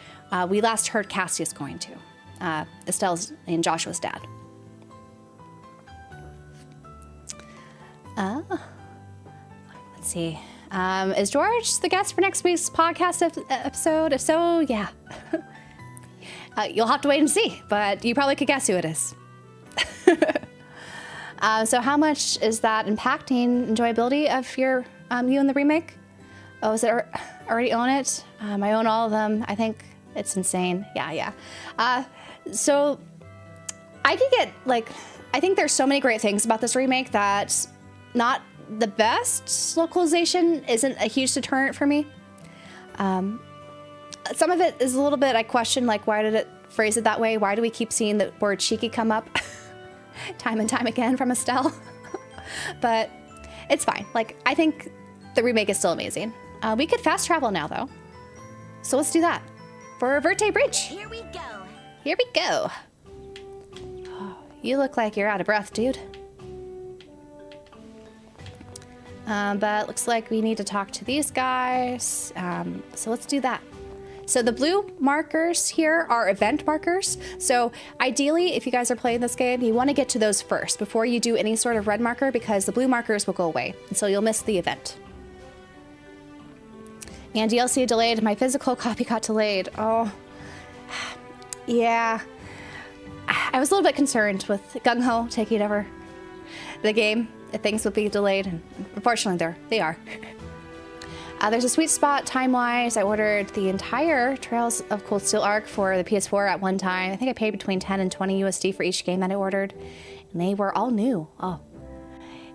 we last heard Cassius going to. Estelle's and Joshua's dad. Let's see. Is George the guest for next week's podcast episode? If so, yeah. You'll have to wait and see, but you probably could guess who it is. So how much is that impacting enjoyability of your you in the remake? Oh, is it already own it? I own all of them. I think it's insane. Yeah. So I could get I think there's so many great things about this remake that not the best localization isn't a huge deterrent for me. Some of it is a little bit, I question, why did it phrase it that way? Why do we keep seeing the word cheeky come up time and time again from Estelle? But it's fine. I think the remake is still amazing. We could fast travel now, though. So let's do that. For Verte Bridge. Here we go. Here we go. Oh, you look like you're out of breath, dude. But looks like we need to talk to these guys. So let's do that. So the blue markers here are event markers. So ideally, if you guys are playing this game, you want to get to those first before you do any sort of red marker, because the blue markers will go away. And so you'll miss the event. And DLC delayed. My physical copy got delayed. Oh, yeah. I was a little bit concerned with Gung Ho taking over the game. If things would be delayed, and unfortunately they are. There's a sweet spot time-wise. I ordered the entire Trails of Cold Steel arc for the PS4 at one time. I think I paid between 10 and 20 USD for each game that I ordered, and they were all new. Oh,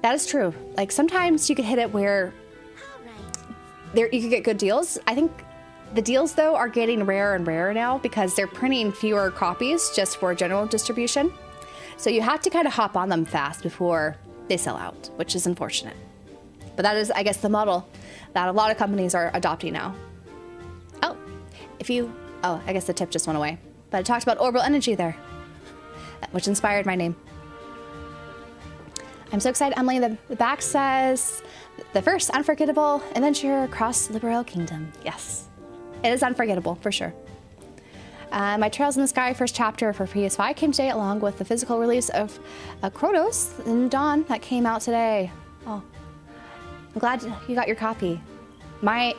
that is true. Sometimes you could hit it where you could get good deals. I think the deals, though, are getting rarer and rarer now because they're printing fewer copies just for general distribution. So you have to kind of hop on them fast before they sell out, which is unfortunate. But that is, I guess, the model that a lot of companies are adopting now. Oh, I guess the tip just went away. But I talked about orbital energy there, which inspired my name. I'm so excited, Emily. The back says, the first unforgettable adventure across the Liberl Kingdom. Yes, it is unforgettable, for sure. My Trails in the Sky first chapter for PS5 came today, along with the physical release of Kronos and Dawn that came out today. Oh, I'm glad you got your copy. My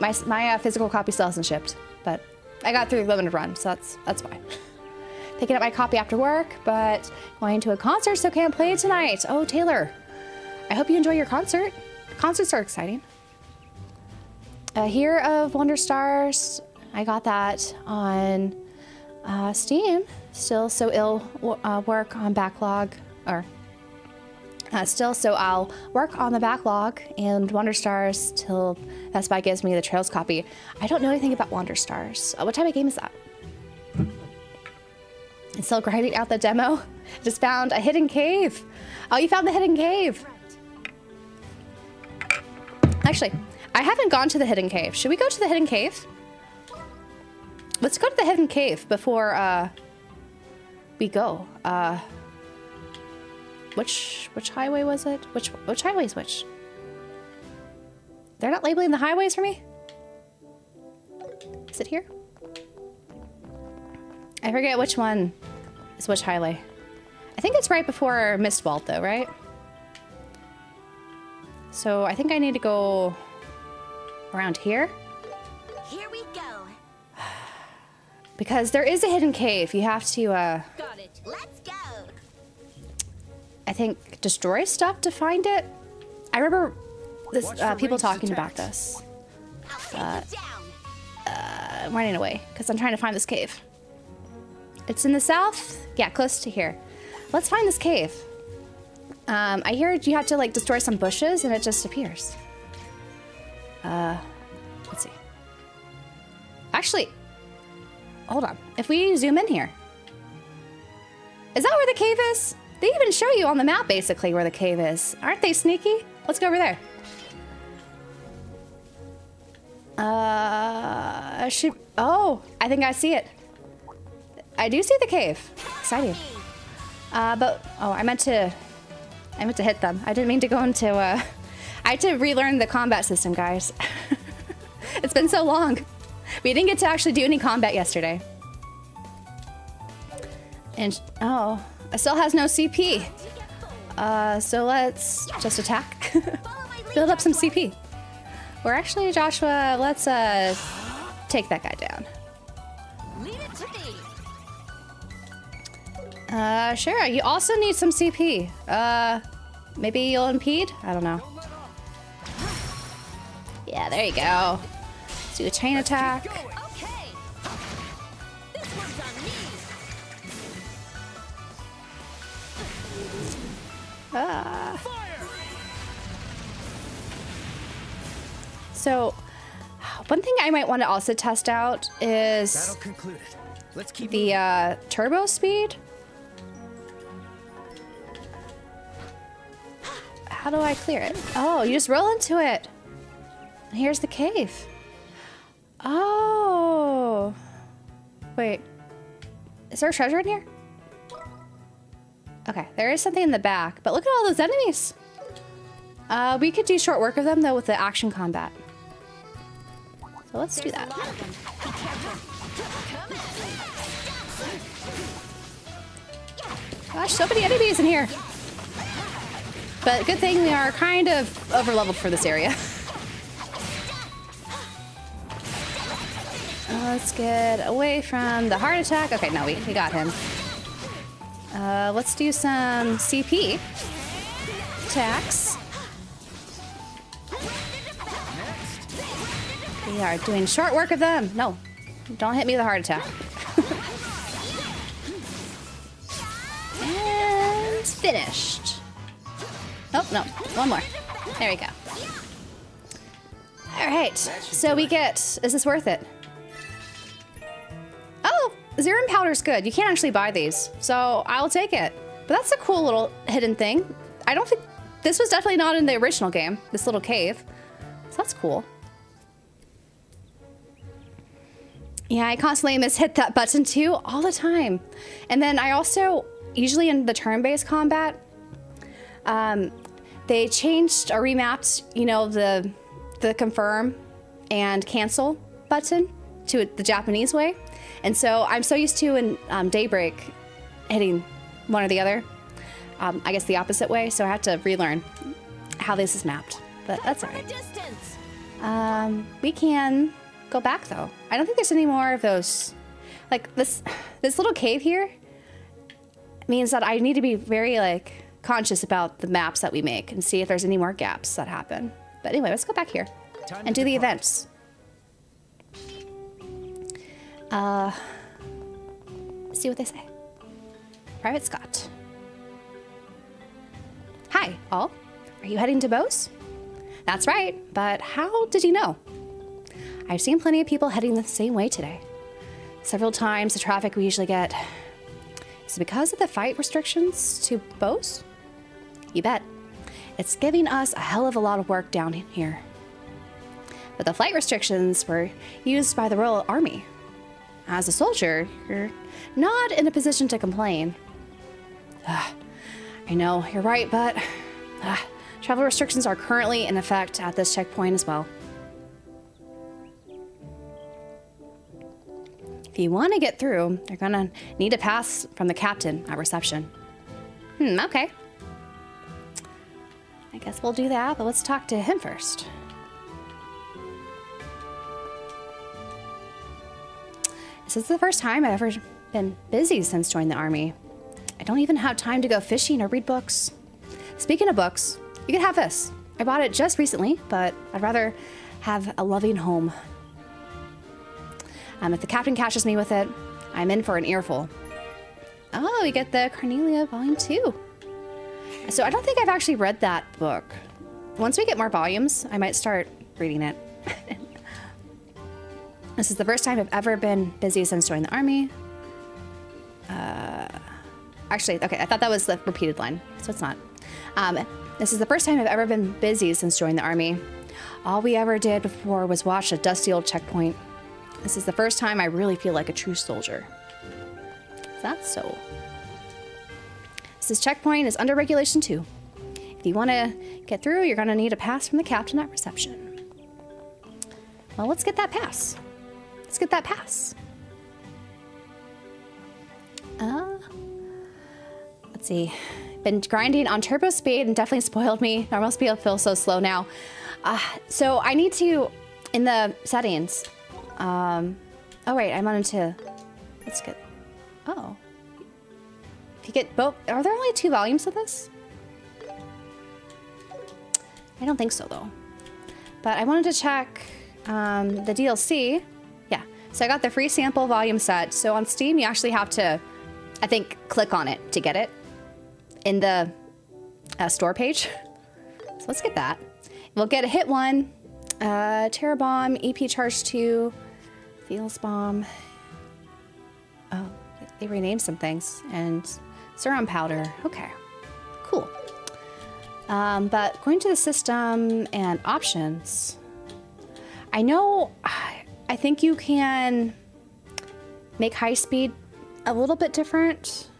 physical copy still hasn't shipped, but I got through the limited run, so that's fine. Picking up my copy after work, but going to a concert, so can't play tonight. Oh, Taylor, I hope you enjoy your concert. Concerts are exciting. Here of Wonder Stars, I got that on Steam. Still so ill work on backlog, or still so I'll work on the backlog and Wonder Stars till Best Buy gives me the Trails copy. I don't know anything about Wonder Stars. What type of game is that? I'm still grinding out the demo. Just found a hidden cave. Oh, you found the hidden cave. Actually, I haven't gone to the hidden cave. Should we go to the hidden cave? Let's go to the hidden cave before we go. Which highway was it? Which highway is which? They're not labeling the highways for me? Is it here? I forget which one is which highway. I think it's right before Mistwald, though, right? So I think I need to go around here. Here we go. Because there is a hidden cave. You have to, Got it. Let's go. I think, destroy stuff to find it. I remember this people talking about this. I'll take you down. I'm running away because I'm trying to find this cave. It's in the south? Yeah, close to here. Let's find this cave. I hear you have to like destroy some bushes and it just appears. Let's see. Actually, hold on. If we zoom in here. Is that where the cave is? They even show you on the map basically where the cave is. Aren't they sneaky? Let's go over there. Oh, I think I see it. I do see the cave. Exciting. But oh, I meant to hit them. I didn't mean to go into I had to relearn the combat system, guys. It's been so long. We didn't get to actually do any combat yesterday. And oh, it still has no CP. So let's just attack. Build up some CP. Or actually, Joshua, let's take that guy down. Leave it to me. Sure. You also need some CP. Maybe you'll impede? I don't know. Yeah, there you go. Let's do a chain attack. Okay. This one's on me. So, one thing I might want to also test out is That'll conclude it. Let's keep the turbo speed. How do I clear it? Oh, you just roll into it. Here's the cave. Oh. Wait. Is there a treasure in here? Okay, there is something in the back, but look at all those enemies. We could do short work of them, though, with the action combat. So let's do that. Gosh, so many enemies in here. But good thing we are kind of over-leveled for this area. Let's get away from the heart attack. Okay, no, we got him. Let's do some CP attacks. We are doing short work of them. No, don't hit me with a heart attack. And finished. Oh, no, one more. There we go. All right, so we get, is this worth it? Oh, Zerum powder's good. You can't actually buy these, so I'll take it. But that's a cool little hidden thing. I don't think, this was definitely not in the original game, this little cave. So that's cool. Yeah, I constantly hit that button too, all the time. And then I also, usually in the turn-based combat, they changed or remapped, you know, the confirm and cancel button to the Japanese way. And so I'm so used to in Daybreak hitting one or the other, I guess the opposite way. So I had to relearn how this is mapped, but that's all right. We can go back though. I don't think there's any more of those. Like this little cave here means that I need to be very like conscious about the maps that we make and see if there's any more gaps that happen. But anyway, let's go back here and do the events. See what they say. Private Scott. Hi, all. Are you heading to Bose? That's right, but how did you know? I've seen plenty of people heading the same way today. Several times the traffic we usually get. Is it because of the fight restrictions to Bose? You bet. It's giving us a hell of a lot of work down here. But the flight restrictions were used by the Royal Army. As a soldier, you're not in a position to complain. I know, you're right, but travel restrictions are currently in effect at this checkpoint as well. If you want to get through, you're gonna need to pass from the captain at reception. Okay. I guess we'll do that, but let's talk to him first. This is the first time I've ever been busy since joining the army. I don't even have time to go fishing or read books. Speaking of books, you can have this. I bought it just recently, but I'd rather have a loving home. If the captain catches me with it, I'm in for an earful. Oh, we get the Cornelia Volume 2. So I don't think I've actually read that book. Once we get more volumes, I might start reading it. This is the first time I've ever been busy since joining the army. Actually, okay, I thought that was the repeated line, so it's not. This is the first time I've ever been busy since joining the army. All we ever did before was watch a dusty old checkpoint. This is the first time I really feel like a true soldier. That's so. This checkpoint is under Regulation 2. If you want to get through, you're going to need a pass from the captain at reception. Well, let's get that pass. Let's get that pass. Let's see. Been grinding on turbo speed and definitely spoiled me. Normal speed feels so slow now. So I need to, in the settings. Oh wait, I wanted to. Let's get. Oh. If you get both, are there only 2 volumes of this? I don't think so though. But I wanted to check the DLC. Yeah, so I got the free sample volume set. So on Steam, you actually have to, I think, click on it to get it in the store page. So let's get that. We'll get a hit 1, Terror Bomb, EP Charge 2, Feels Bomb. Oh, they renamed some things. And Serum Powder. Okay, cool. But going to the system and options, I know, I think you can make high speed a little bit different.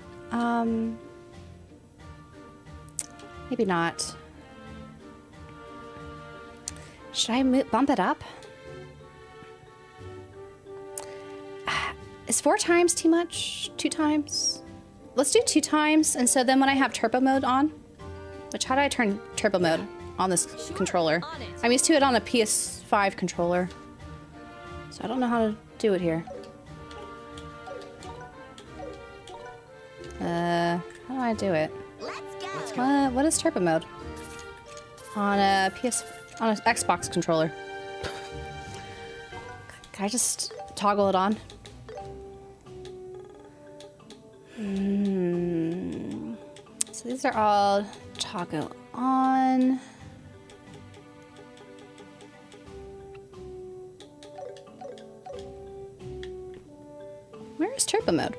Maybe not. Should I bump it up? Is 4 times too much? 2 times? Let's do 2 times. And so then when I have turbo mode on, which how do I turn turbo mode on this controller? I'm used to it on a PS5 controller. So I don't know how to do it here. How do I do it? Let's go. What is turbo mode? On a on an Xbox controller. Can I just toggle it on? So these are all toggle on. Where is turbo mode?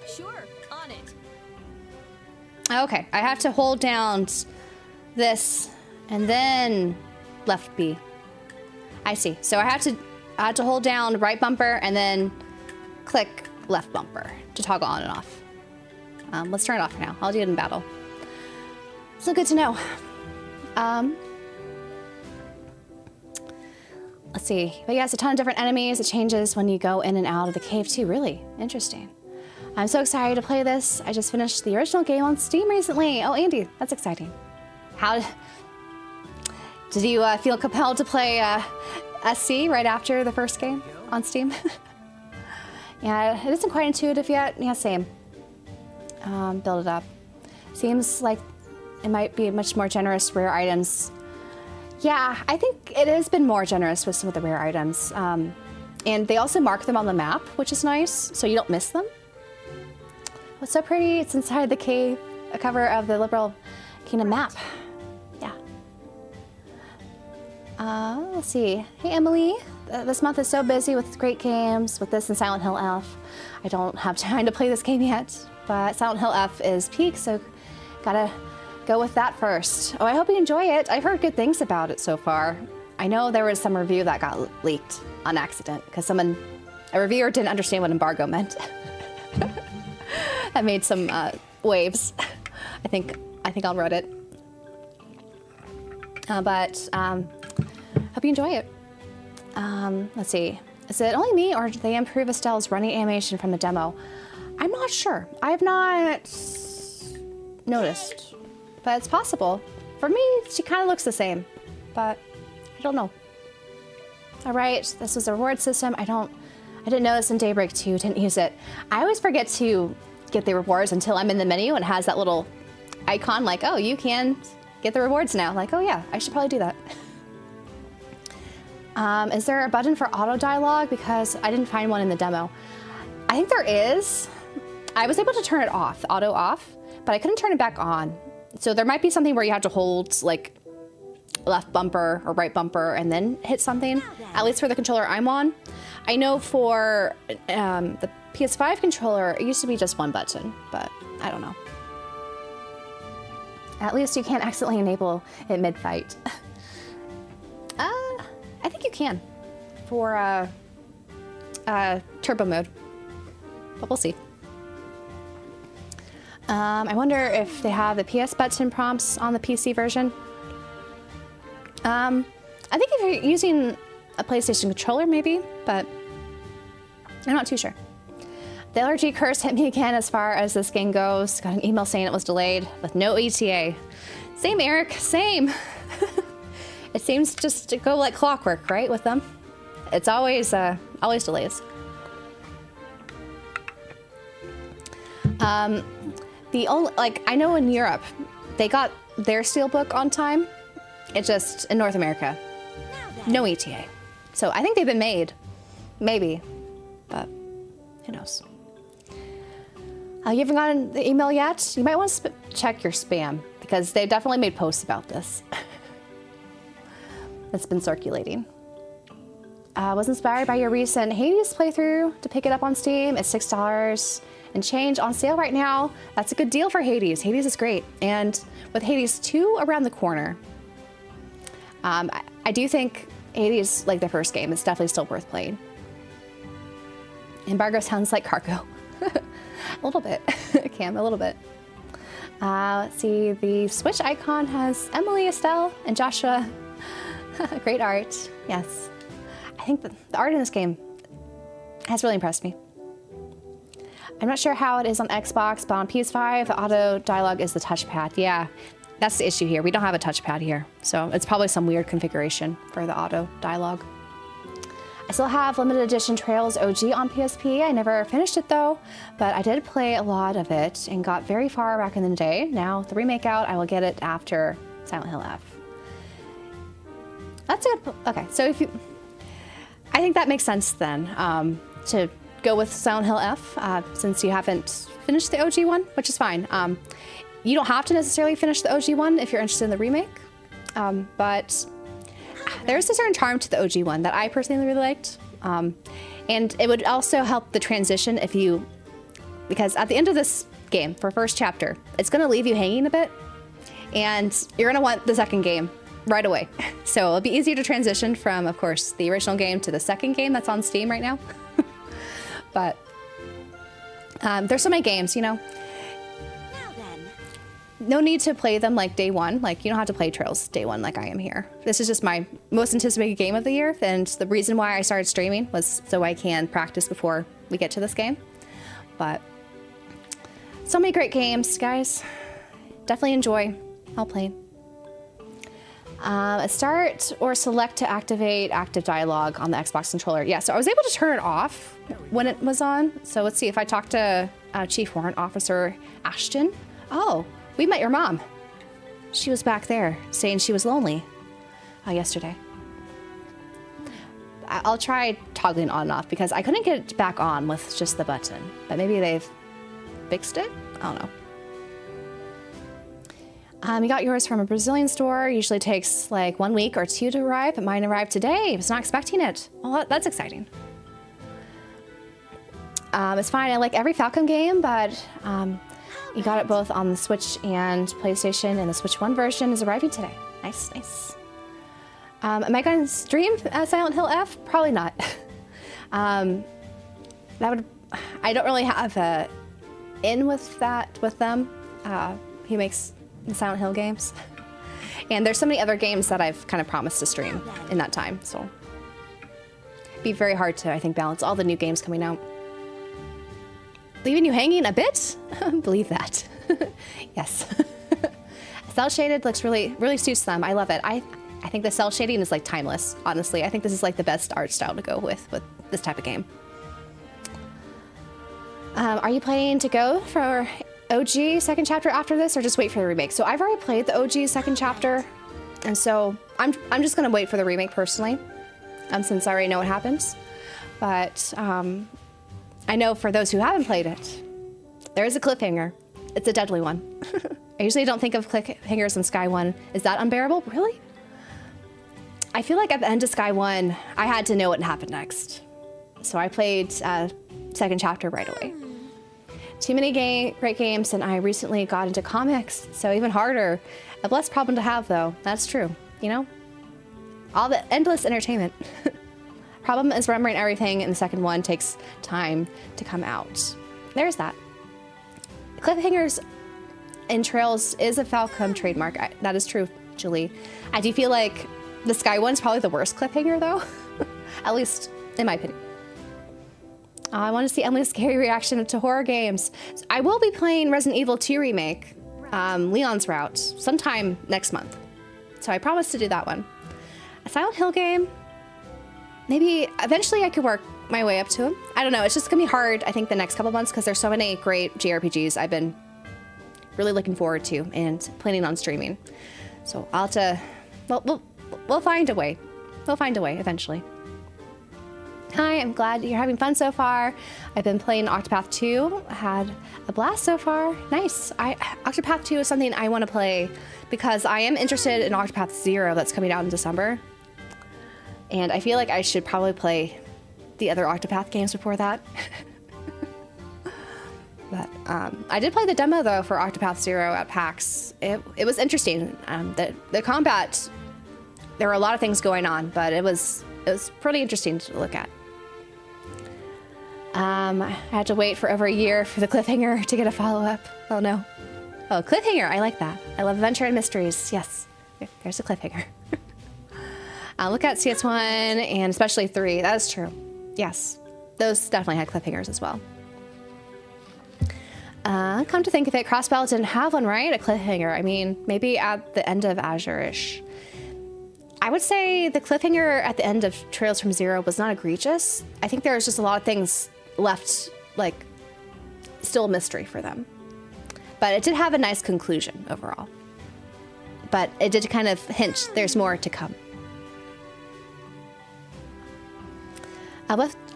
Sure, on it. Okay, I have to hold down this and then left B. I see. So I had to hold down right bumper and then click left bumper to toggle on and off. Let's turn it off for now. I'll do it in battle. So good to know. Let's see. But yes, a ton of different enemies. It changes when you go in and out of the cave too. Really interesting. I'm so excited to play this. I just finished the original game on Steam recently. Oh, Andy, that's exciting. How did you feel compelled to play SC right after the first game on Steam? Yeah, it isn't quite intuitive yet. Yeah, same. Build it up. Seems like it might be much more generous rare items. Yeah, I think it has been more generous with some of the rare items. And they also mark them on the map, which is nice, so you don't miss them. What's so pretty? It's inside the cave, a cover of the Liberl Kingdom map. Yeah. Let's see. Hey, Emily. This month is so busy with great games, with this and Silent Hill F. I don't have time to play this game yet, but Silent Hill F is peak, so gotta go with that first. Oh, I hope you enjoy it. I've heard good things about it so far. I know there was some review that got leaked on accident because a reviewer didn't understand what embargo meant. That made some waves. I think I'll read it. But hope you enjoy it. Let's see. Is it only me, or did they improve Estelle's running animation from the demo? I'm not sure. I have not noticed, but it's possible. For me, she kind of looks the same, but I don't know. All right, this was a reward system. I didn't notice in Daybreak 2, didn't use it. I always forget to get the rewards until I'm in the menu and it has that little icon like, oh, you can get the rewards now. Like, oh yeah, I should probably do that. Is there a button for auto dialogue? Because I didn't find one in the demo. I think there is. I was able to turn it off, the auto off, but I couldn't turn it back on. So there might be something where you have to hold like left bumper or right bumper and then hit something, at least for the controller I'm on. I know for the PS5 controller, it used to be just one button, but I don't know. At least you can't accidentally enable it mid-fight. I think you can for turbo mode, but we'll see. I wonder if they have the PS button prompts on the PC version. I think if you're using a PlayStation controller, maybe, but I'm not too sure. The allergy curse hit me again as far as this game goes. Got an email saying it was delayed with no ETA. Same, Eric, same. It seems just to go like clockwork, right, with them? It's always delays. The only, like, I know in Europe, they got their Steelbook on time. It's just in North America, no ETA. So I think they've been made, maybe, but who knows? You haven't gotten the email yet? You might want to check your spam because they definitely made posts about this. It's been circulating. Was inspired by your recent Hades playthrough to pick it up on Steam. It's $6 and change on sale right now. That's a good deal for Hades. Hades is great. And with Hades 2 around the corner, I do think Hades, like the first game, is definitely still worth playing. Embargo sounds like cargo. A little bit, Cam, a little bit. Let's see, the Switch icon has Emily, Estelle, and Joshua. Great art, yes. I think the art in this game has really impressed me. I'm not sure how it is on Xbox, but on PS5, the auto dialogue is the touchpad. Yeah, that's the issue here. We don't have a touchpad here, so it's probably some weird configuration for the auto dialogue. I still have limited edition Trails OG on PSP. I never finished it though, but I did play a lot of it and got very far back in the day. Now the remake out, I will get it after Silent Hill F. That's a good, okay, so if you, I think that makes sense then, to go with Silent Hill F, since you haven't finished the OG one, which is fine. You don't have to necessarily finish the OG one if you're interested in the remake, but there's a certain charm to the OG one that I personally really liked. And it would also help the transition if you, because at the end of this game, for first chapter, it's gonna leave you hanging a bit, and you're gonna want the second game right away. So it'll be easier to transition from, of course, the original game to the second game that's on Steam right now. But there's so many games, you know. No need to play them like day one. Like, you don't have to play Trails day one like I am here. This is just my most anticipated game of the year, and the reason why I started streaming was so I can practice before we get to this game. But so many great games, guys. Definitely enjoy while playing. Start or select to activate active dialogue on the Xbox controller. Yeah, so I was able to turn it off when it was on. So let's see if I talk to Chief Warrant Officer Ashton. Oh, we met your mom. She was back there saying she was lonely yesterday. I'll try toggling on and off because I couldn't get it back on with just the button, but maybe they've fixed it? I don't know. You got yours from a Brazilian store. Usually takes like 1 week or 2 to arrive, but mine arrived today. I was not expecting it. Well, that's exciting. It's fine. I like every Falcom game, but you got it both on the Switch and PlayStation, and the Switch 1 version is arriving today. Nice, nice. Am I going to stream Silent Hill F? Probably not. I don't really have a in with that with them. He makes the Silent Hill games, and there's so many other games that I've kind of promised to stream in that time. So it'd be very hard to, I think, balance all the new games coming out. Leaving you hanging a bit? Believe that. Yes. Cell shaded looks really suits them. I love it. I think the cell shading is like timeless, honestly. I think this is like the best art style to go with this type of game. Are you planning to go for OG second chapter after this, or just wait for the remake? So I've already played the OG second chapter, and so I'm just gonna wait for the remake personally, since I already know what happens. But I know for those who haven't played it, there is a cliffhanger. It's a deadly one. I usually don't think of cliffhangers in Sky 1. Is that unbearable? Really? I feel like at the end of Sky 1, I had to know what happened next. So I played second chapter right away. Too many great games, and I recently got into comics, so even harder. A blessed problem to have, though. That's true, you know? All the endless entertainment. Problem is remembering everything, and the second one takes time to come out. There's that. Cliffhangers in Trails is a Falcom trademark. That is true, Julie. I do feel like the Sky one's probably the worst cliffhanger, though. At least, in my opinion. I want to see Emily's scary reaction to horror games. So I will be playing Resident Evil 2 Remake, Leon's Route, sometime next month. So I promise to do that one. A Silent Hill game, maybe eventually I could work my way up to them. I don't know, it's just gonna be hard, I think, the next couple months, because there's so many great JRPGs I've been really looking forward to and planning on streaming. So I'll have to, well, we'll find a way. We'll find a way eventually. Hi, I'm glad you're having fun so far. I've been playing Octopath 2. I had a blast so far. Nice. Octopath 2 is something I want to play because I am interested in Octopath 0 that's coming out in December. And I feel like I should probably play the other Octopath games before that. But I did play the demo, though, for Octopath 0 at PAX. It was interesting. The combat, there were a lot of things going on, but it was pretty interesting to look at. I had to wait for over a year for the cliffhanger to get a follow-up. Oh, no. Oh, cliffhanger. I like that. I love adventure and mysteries. Yes. There's a cliffhanger. Look at CS1 and especially 3. That is true. Yes. Those definitely had cliffhangers as well. Come to think of it, Crossbell didn't have one, right? A cliffhanger. I mean, maybe at the end of Azure-ish. I would say the cliffhanger at the end of Trails from Zero was not egregious. I think there was just a lot of things left, like, still a mystery for them. But it did have a nice conclusion overall. But it did kind of hint there's more to come.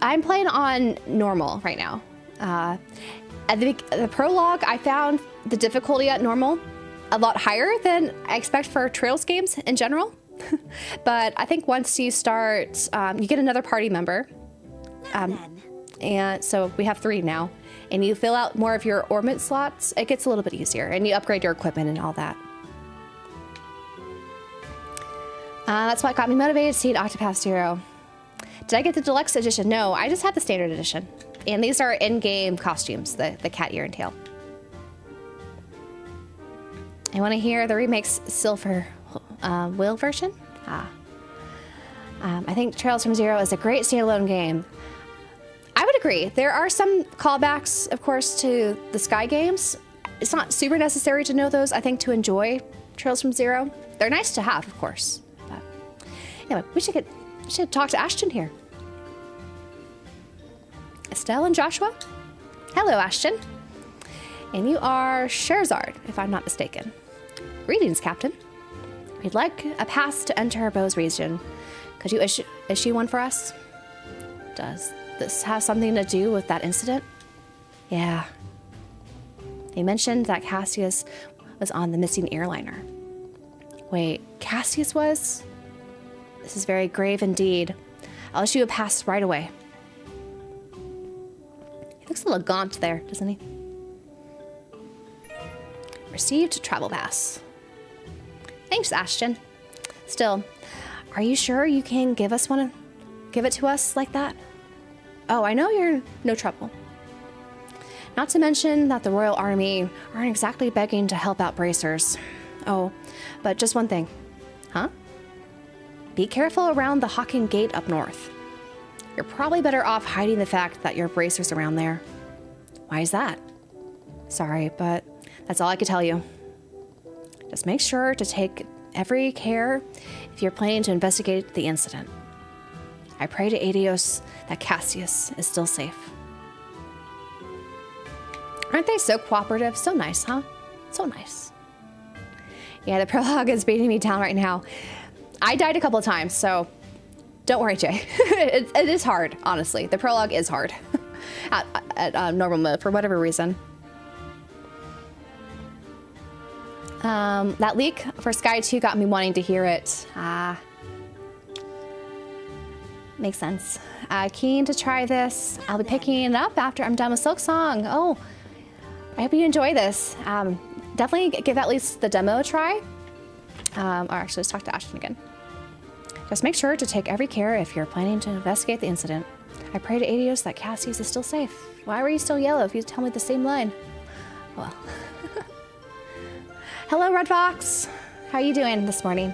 I'm playing on normal right now. At the prologue, I found the difficulty at normal a lot higher than I expect for Trails games in general. But I think once you start, you get another party member. And so we have 3 now. And you fill out more of your ornament slots, it gets a little bit easier. And you upgrade your equipment and all that. That's what got me motivated to see Octopath 0. Did I get the deluxe edition? No, I just had the standard edition. And these are in-game costumes, the cat ear and tail. I want to hear the remake's Silver Will version. I think Trails from Zero is a great standalone game. I would agree. There are some callbacks, of course, to the Sky games. It's not super necessary to know those, I think, to enjoy Trails from Zero. They're nice to have, of course. But anyway, we should talk to Ashton here. Estelle and Joshua? Hello, Ashton. And you are Sherzard, if I'm not mistaken. Greetings, Captain. We'd like a pass to enter Bose region. Could you issue one for us? Does this have something to do with that incident? Yeah. They mentioned that Cassius was on the missing airliner. Wait, Cassius was? This is very grave indeed. I'll issue a pass right away. He looks a little gaunt there, doesn't he? Received travel pass. Thanks, Ashton. Still, are you sure you can give us one? Give it to us like that? Oh, I know you're no trouble. Not to mention that the Royal Army aren't exactly begging to help out bracers. Oh, but just one thing. Huh? Be careful around the Hawking Gate up north. You're probably better off hiding the fact that your bracers around there. Why is that? Sorry, but that's all I could tell you. Just make sure to take every care if you're planning to investigate the incident. I pray to Adios that Cassius is still safe. All Aren't they so cooperative? So nice, huh? So nice. Yeah, the prologue is beating me down right now. I died a couple of times, so don't worry, Jay. It is hard, honestly. The prologue is hard at normal mode for whatever reason. That leak for Sky 2 got me wanting to hear it. Makes sense. Keen to try this. I'll be picking it up after I'm done with Silksong. Oh, I hope you enjoy this. Definitely give at least the demo a try. Or actually, let's talk to Ashton again. Just make sure to take every care if you're planning to investigate the incident. I pray to Adios that Cassie's is still safe. Why were you still yellow if you tell me the same line? Well. Hello, Red Fox. How are you doing this morning?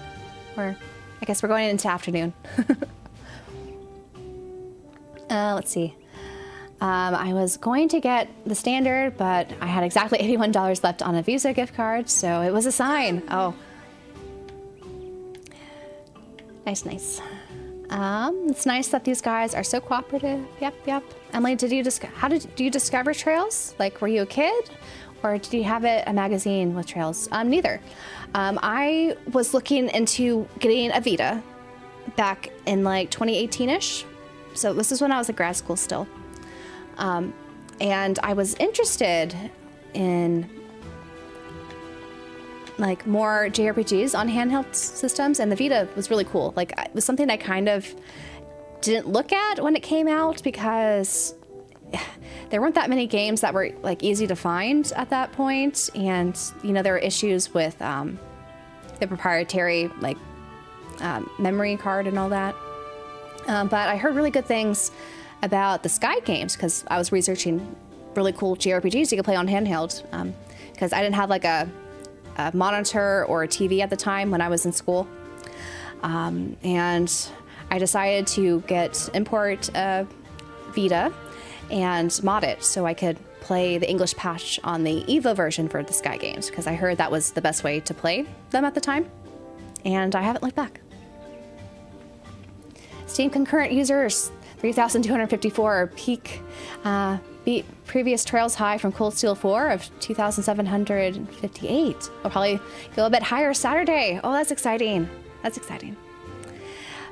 Or I guess we're going into afternoon. Let's see. I was going to get the standard, but I had exactly $81 left on a Visa gift card, so it was a sign. Oh. Nice. It's nice that these guys are so cooperative. Yep. Emily, how did you discover Trails? Like, were you a kid? Or did you have a magazine with Trails? Neither. I was looking into getting a Vita back in like 2018-ish. So this is when I was at grad school still. And I was interested in like more JRPGs on handheld systems, and the Vita was really cool. Like, it was something I kind of didn't look at when it came out because there weren't that many games that were like easy to find at that point, and you know, there were issues with the proprietary like memory card and all that. But I heard really good things about the Sky games because I was researching really cool JRPGs you could play on handheld, because I didn't have like a monitor or a TV at the time when I was in school. And I decided to import a Vita and mod it so I could play the English patch on the Evo version for the Sky games, because I heard that was the best way to play them at the time, and I haven't looked back. Steam concurrent users 3,254 beat previous Trails high from Cold Steel 4 of 2,758. We'll probably go a bit higher Saturday. Oh, that's exciting. That's exciting.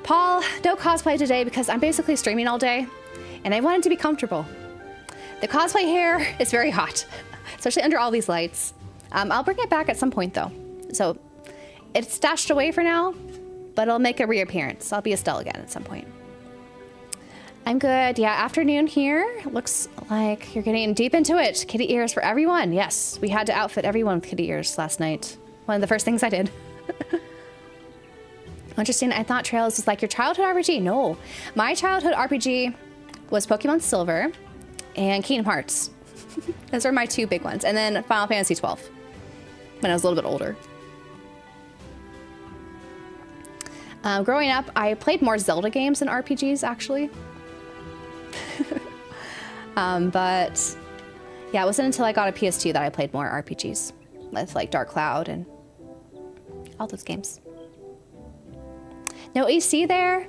Paul, no cosplay today because I'm basically streaming all day and I wanted to be comfortable. The cosplay hair is very hot, especially under all these lights. I'll bring it back at some point though. So it's stashed away for now, but it'll make a reappearance. I'll be Estelle again at some point. I'm good. Yeah, afternoon here. Looks like you're getting deep into it. Kitty ears for everyone. Yes, we had to outfit everyone with kitty ears last night. One of the first things I did. Interesting. I thought Trails was like your childhood RPG. No, my childhood RPG was Pokemon Silver and Kingdom Hearts. Those are my two big ones. And then Final Fantasy 12 when I was a little bit older. Growing up, I played more Zelda games than RPGs, actually. But yeah, it wasn't until I got a PS2 that I played more RPGs with like Dark Cloud and all those games. No AC there.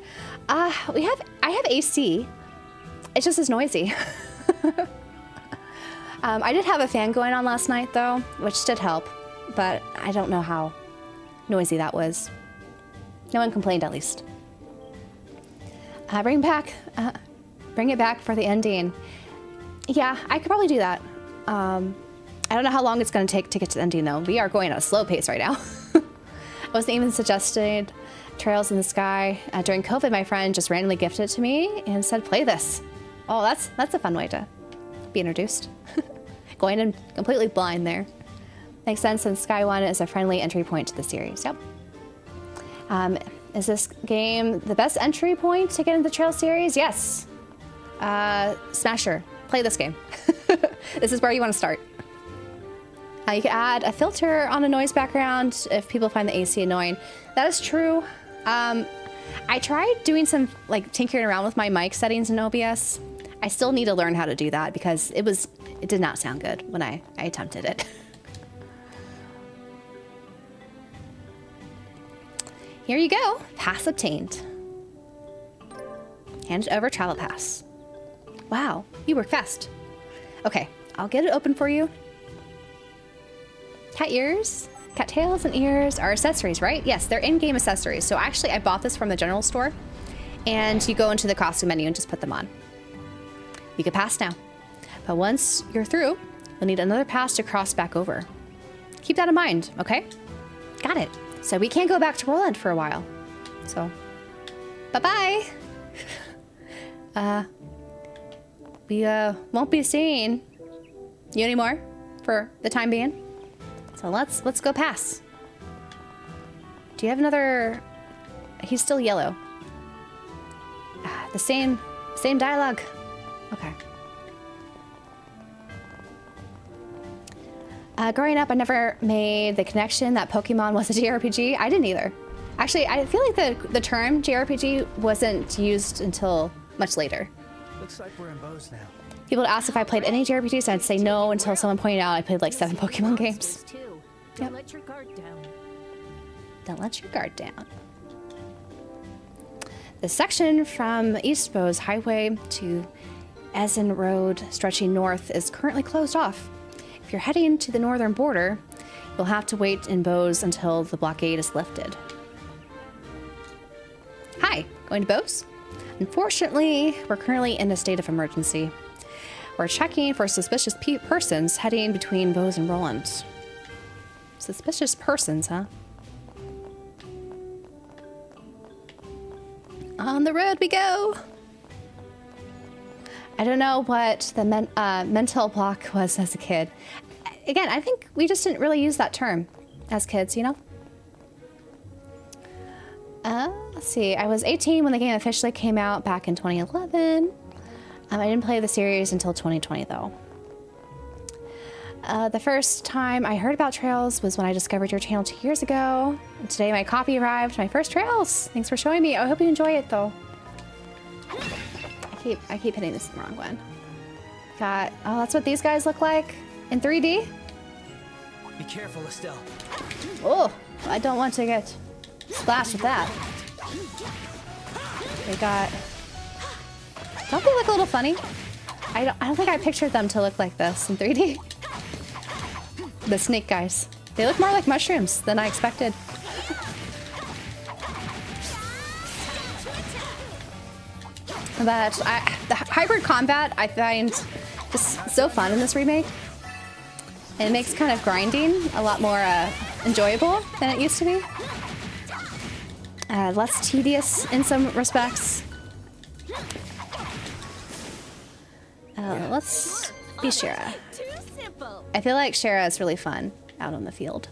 I have AC. It's just as noisy. I did have a fan going on last night though, which did help, but I don't know how noisy that was. No one complained, at least. Bring it back for the ending. Yeah, I could probably do that. I don't know how long it's going to take to get to the ending, though. We are going at a slow pace right now. I wasn't even suggested Trails in the Sky. During COVID, my friend just randomly gifted it to me and said, play this. Oh, that's a fun way to be introduced. Going in completely blind there. Makes sense, since Sky 1 is a friendly entry point to the series. Yep. Is this game the best entry point to get into the Trail series? Yes. Smasher, play this game. This is where you want to start. You can add a filter on a noise background if people find the AC annoying. That is true. I tried doing some like tinkering around with my mic settings in OBS. I still need to learn how to do that because it did not sound good when I attempted it. Here you go. Pass obtained. Hand it over, travel pass. Wow, you work fast. Okay, I'll get it open for you. Cat ears, cat tails and ears are accessories, right? Yes, they're in-game accessories. So actually I bought this from the general store, and you go into the costume menu and just put them on. You can pass now, but once you're through, you'll need another pass to cross back over. Keep that in mind, okay? Got it. So we can't go back to Roland for a while. So, bye-bye. We won't be seeing you anymore for the time being. So let's go pass. Do you have another? He's still yellow. The same dialogue. Okay. Growing up, I never made the connection that Pokemon was a JRPG. I didn't either. Actually, I feel like the term JRPG wasn't used until much later. Looks like we're in Bose now. People would ask if I played any JRPGs, and I'd say no until someone pointed out I played like 7 Pokemon games. Don't let your guard down. Don't let your guard down. The section from East Bose Highway to Essen Road stretching north is currently closed off. If you're heading to the northern border, you'll have to wait in Bose until the blockade is lifted. Hi, going to Bose? Unfortunately, we're currently in a state of emergency. We're checking for suspicious persons heading between Bose and Roland. Suspicious persons, huh? On the road we go! I don't know what the mental block was as a kid. Again, I think we just didn't really use that term as kids, you know? Let's see. I was 18 when the game officially came out back in 2011. I didn't play the series until 2020, though. The first time I heard about Trails was when I discovered your channel 2 years ago. And today my copy arrived, my first Trails. Thanks for showing me. I hope you enjoy it, though. I keep hitting this wrong one. Oh, that's what these guys look like in 3D? Be careful, Estelle. Oh, I don't want to get splashed with that. They got... Don't they look a little funny? I don't think I pictured them to look like this in 3D. The snake guys. They look more like mushrooms than I expected. But the hybrid combat I find just so fun in this remake. And it makes kind of grinding a lot more enjoyable than it used to be. Less tedious in some respects. Let's be Shara. I feel like Shara is really fun out on the field.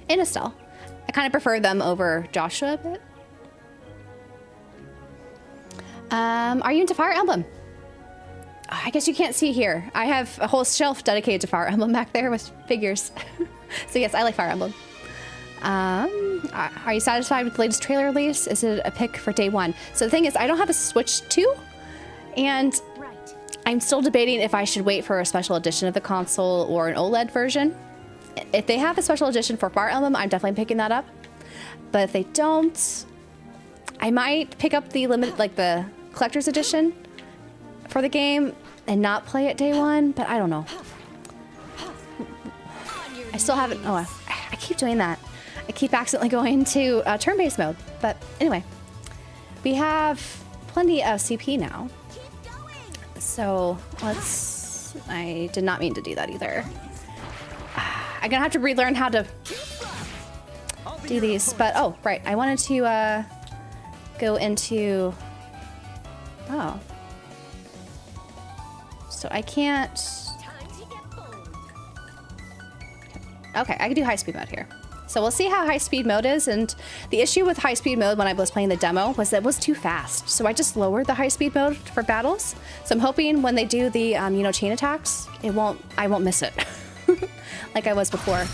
And Estelle. I kind of prefer them over Joshua a bit. Are you into Fire Emblem? I guess you can't see here. I have a whole shelf dedicated to Fire Emblem back there with figures. So yes, I like Fire Emblem. Are you satisfied with the latest trailer release? Is it a pick for day one? So the thing is, I don't have a Switch 2, and I'm still debating if I should wait for a special edition of the console or an OLED version. If they have a special edition for Fire Emblem, I'm definitely picking that up. But if they don't, I might pick up the the collector's edition for the game and not play it day one, but I don't know. I still haven't. Oh, I keep doing that. I keep accidentally going to turn-based mode. But anyway, we have plenty of CP now. So let's... I did not mean to do that either. I'm gonna have to relearn how to do these. But, oh, right. I wanted to go into... Oh. So I can't... Okay, I can do high-speed mode here. So we'll see how high-speed mode is, and the issue with high-speed mode when I was playing the demo was that it was too fast. So I just lowered the high-speed mode for battles. So I'm hoping when they do the, chain attacks, I won't miss it. Like I was before.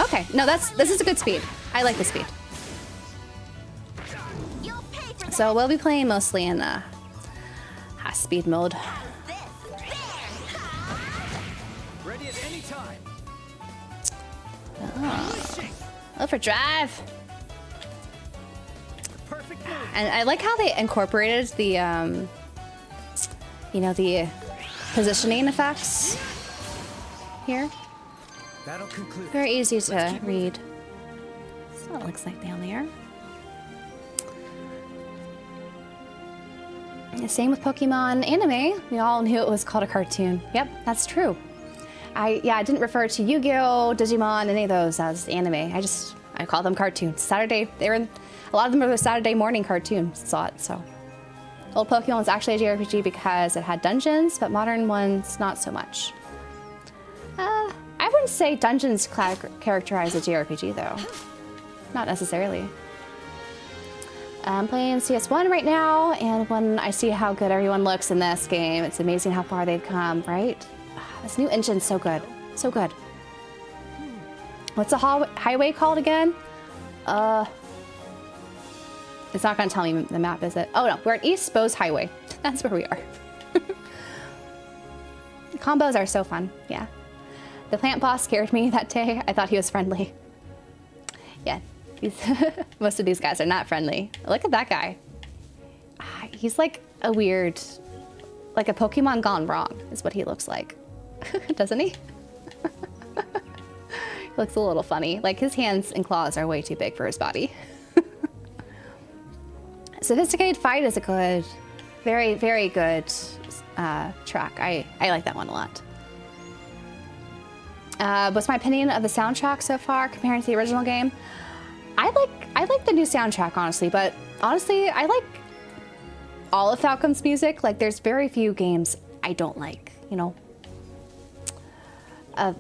Okay, no, this is a good speed. I like the speed. So we'll be playing mostly in high-speed mode. Ready at any time. Overdrive. Perfect move. And I like how they incorporated the, the positioning effects here. That'll conclude. Very easy to Let's keep read. So it looks like down there. Same with Pokemon anime. We all knew it was called a cartoon. Yep, that's true. I didn't refer to Yu-Gi-Oh, Digimon, any of those as anime. I call them cartoons. Saturday, a lot of them are the Saturday morning cartoons. Saw it, so. Old Pokemon was actually a JRPG because it had dungeons, but modern ones not so much. I wouldn't say dungeons characterize a JRPG though. Not necessarily. I'm playing CS1 right now, and when I see how good everyone looks in this game, it's amazing how far they've come, right? This new engine's so good. So good. What's the highway called again? It's not going to tell me the map, is it? Oh no, we're at East Bose Highway. That's where we are. Combos are so fun, yeah. The plant boss scared me that day. I thought he was friendly. Yeah, most of these guys are not friendly. Look at that guy. He's like a weird, like a Pokemon gone wrong is what he looks like. Doesn't he? He looks a little funny. Like his hands and claws are way too big for his body. Sophisticated Fight is a good, very, very good track. I like that one a lot. What's my opinion of the soundtrack so far compared to the original game? I like the new soundtrack, honestly, but honestly, I like all of Falcom's music. Like, there's very few games I don't like, you know,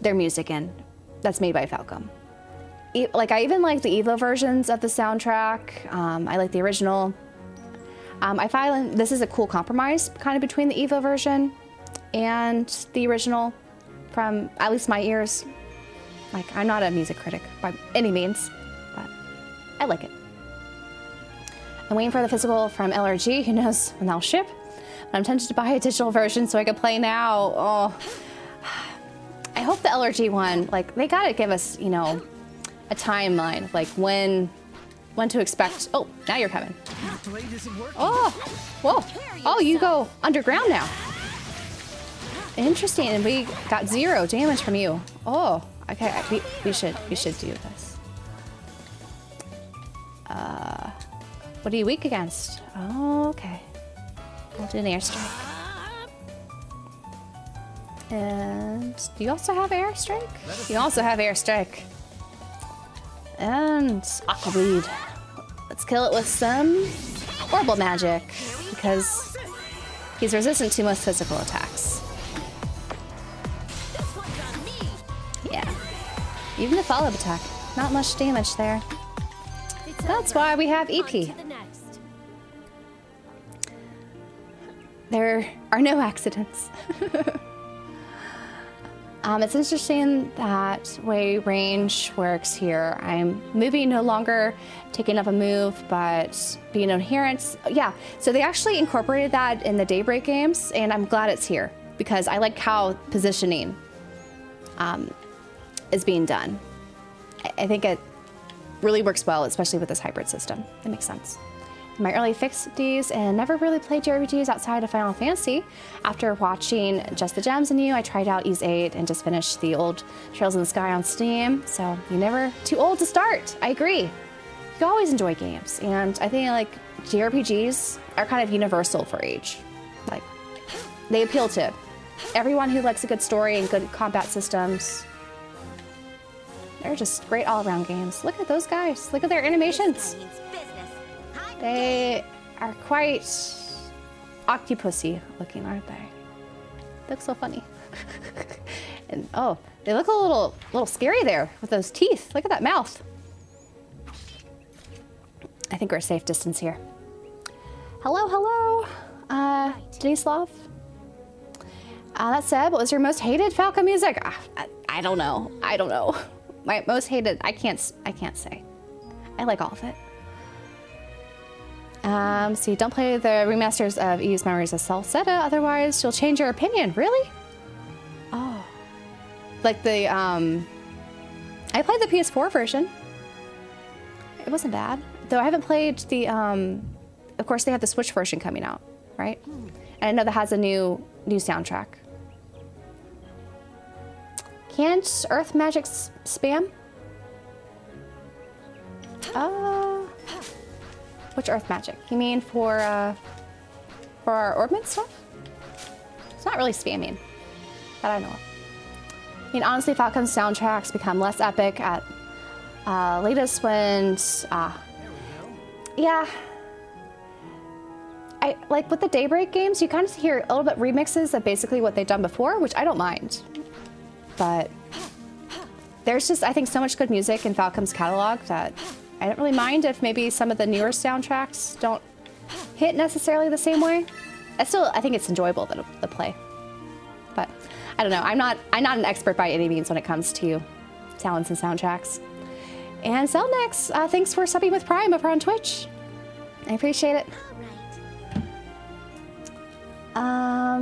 their music in that's made by Falcom. Like, I even like the Evo versions of the soundtrack. I like the original. I find this is a cool compromise kind of between the Evo version and the original from at least my ears. Like, I'm not a music critic by any means, but I like it. I'm waiting for the physical from LRG. Who knows when they'll ship? But I'm tempted to buy a digital version so I can play now. Oh, I hope the LRG one, like, they gotta give us, you know, a timeline of like when to expect. Oh, now you're coming. Oh, whoa. Oh, you go underground now. Interesting, and we got 0 damage from you. Oh, okay, we should do this. What are you weak against? Oh, okay. We'll do an airstrike. And do you also have airstrike? You also have airstrike. And Aqua Bleed. Let's kill it with some Orbital Magic, because he's resistant to most physical attacks. Yeah. Even the follow-up attack. Not much damage there. That's why we have EP. There are no accidents. It's interesting that way range works here. I'm moving, no longer taking up a move, but being adherence. Yeah, so they actually incorporated that in the Daybreak games, and I'm glad it's here because I like how positioning is being done. I think it really works well, especially with this hybrid system. It makes sense. In my early 50s and never really played JRPGs outside of Final Fantasy. After watching Just the Gems and You, I tried out Ys 8 and just finished the old Trails in the Sky on Steam. So you're never too old to start. I agree. You can always enjoy games. And I think like JRPGs are kind of universal for age. Like they appeal to everyone who likes a good story and good combat systems. They're just great all-around games. Look at those guys. Look at their animations. They are quite octopusy looking, aren't they? They look so funny. And oh, they look a little scary there with those teeth. Look at that mouth. I think we're a safe distance here. Hello, hello, Denislav. That said, what was your most hated Falcom music? I don't know. I don't know. My most hated, I can't say. I like all of it. So you don't play the remasters of Eve's Memories of Salsetta, otherwise you'll change your opinion. Really? Oh. Like the, I played the PS4 version. It wasn't bad. Though I haven't played the, of course they have the Switch version coming out, right? And I know that has a new soundtrack. Can't Earth magic spam? Which Earth magic? You mean for our orbment stuff? It's not really spamming, that I know of. I mean, honestly, Falcon's soundtracks become less epic at latest when, yeah. I like with the Daybreak games, you kind of hear a little bit remixes of basically what they've done before, which I don't mind. But there's just, I think, so much good music in Falcom's catalog that I don't really mind if maybe some of the newer soundtracks don't hit necessarily the same way. I think it's enjoyable to play. But I don't know. I'm not an expert by any means when it comes to talents and soundtracks. And Zelnex, thanks for subbing with Prime over on Twitch. I appreciate it.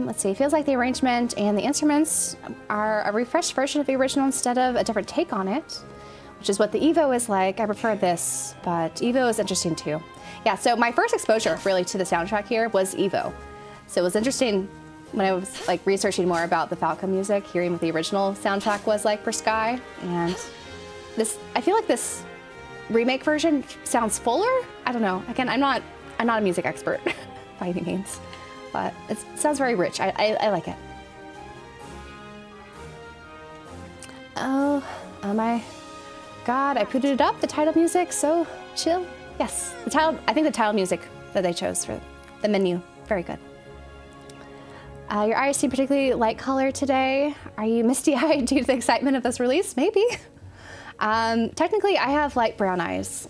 Let's see. It feels like the arrangement and the instruments are a refreshed version of the original instead of a different take on it, which is what the Evo is like. I prefer this, but Evo is interesting too. Yeah, so my first exposure really to the soundtrack here was Evo. So it was interesting when I was like researching more about the Falcom music, hearing what the original soundtrack was like for Sky. And this, I feel like this remake version sounds fuller. I don't know. Again, I'm not a music expert by any means, but it sounds very rich. I like it. Oh my God, I pooted it up. The title music, so chill. Yes, I think the title music that they chose for the menu, very good. Your eyes seem particularly light colored today. Are you misty-eyed due to the excitement of this release? Maybe. Technically, I have light brown eyes.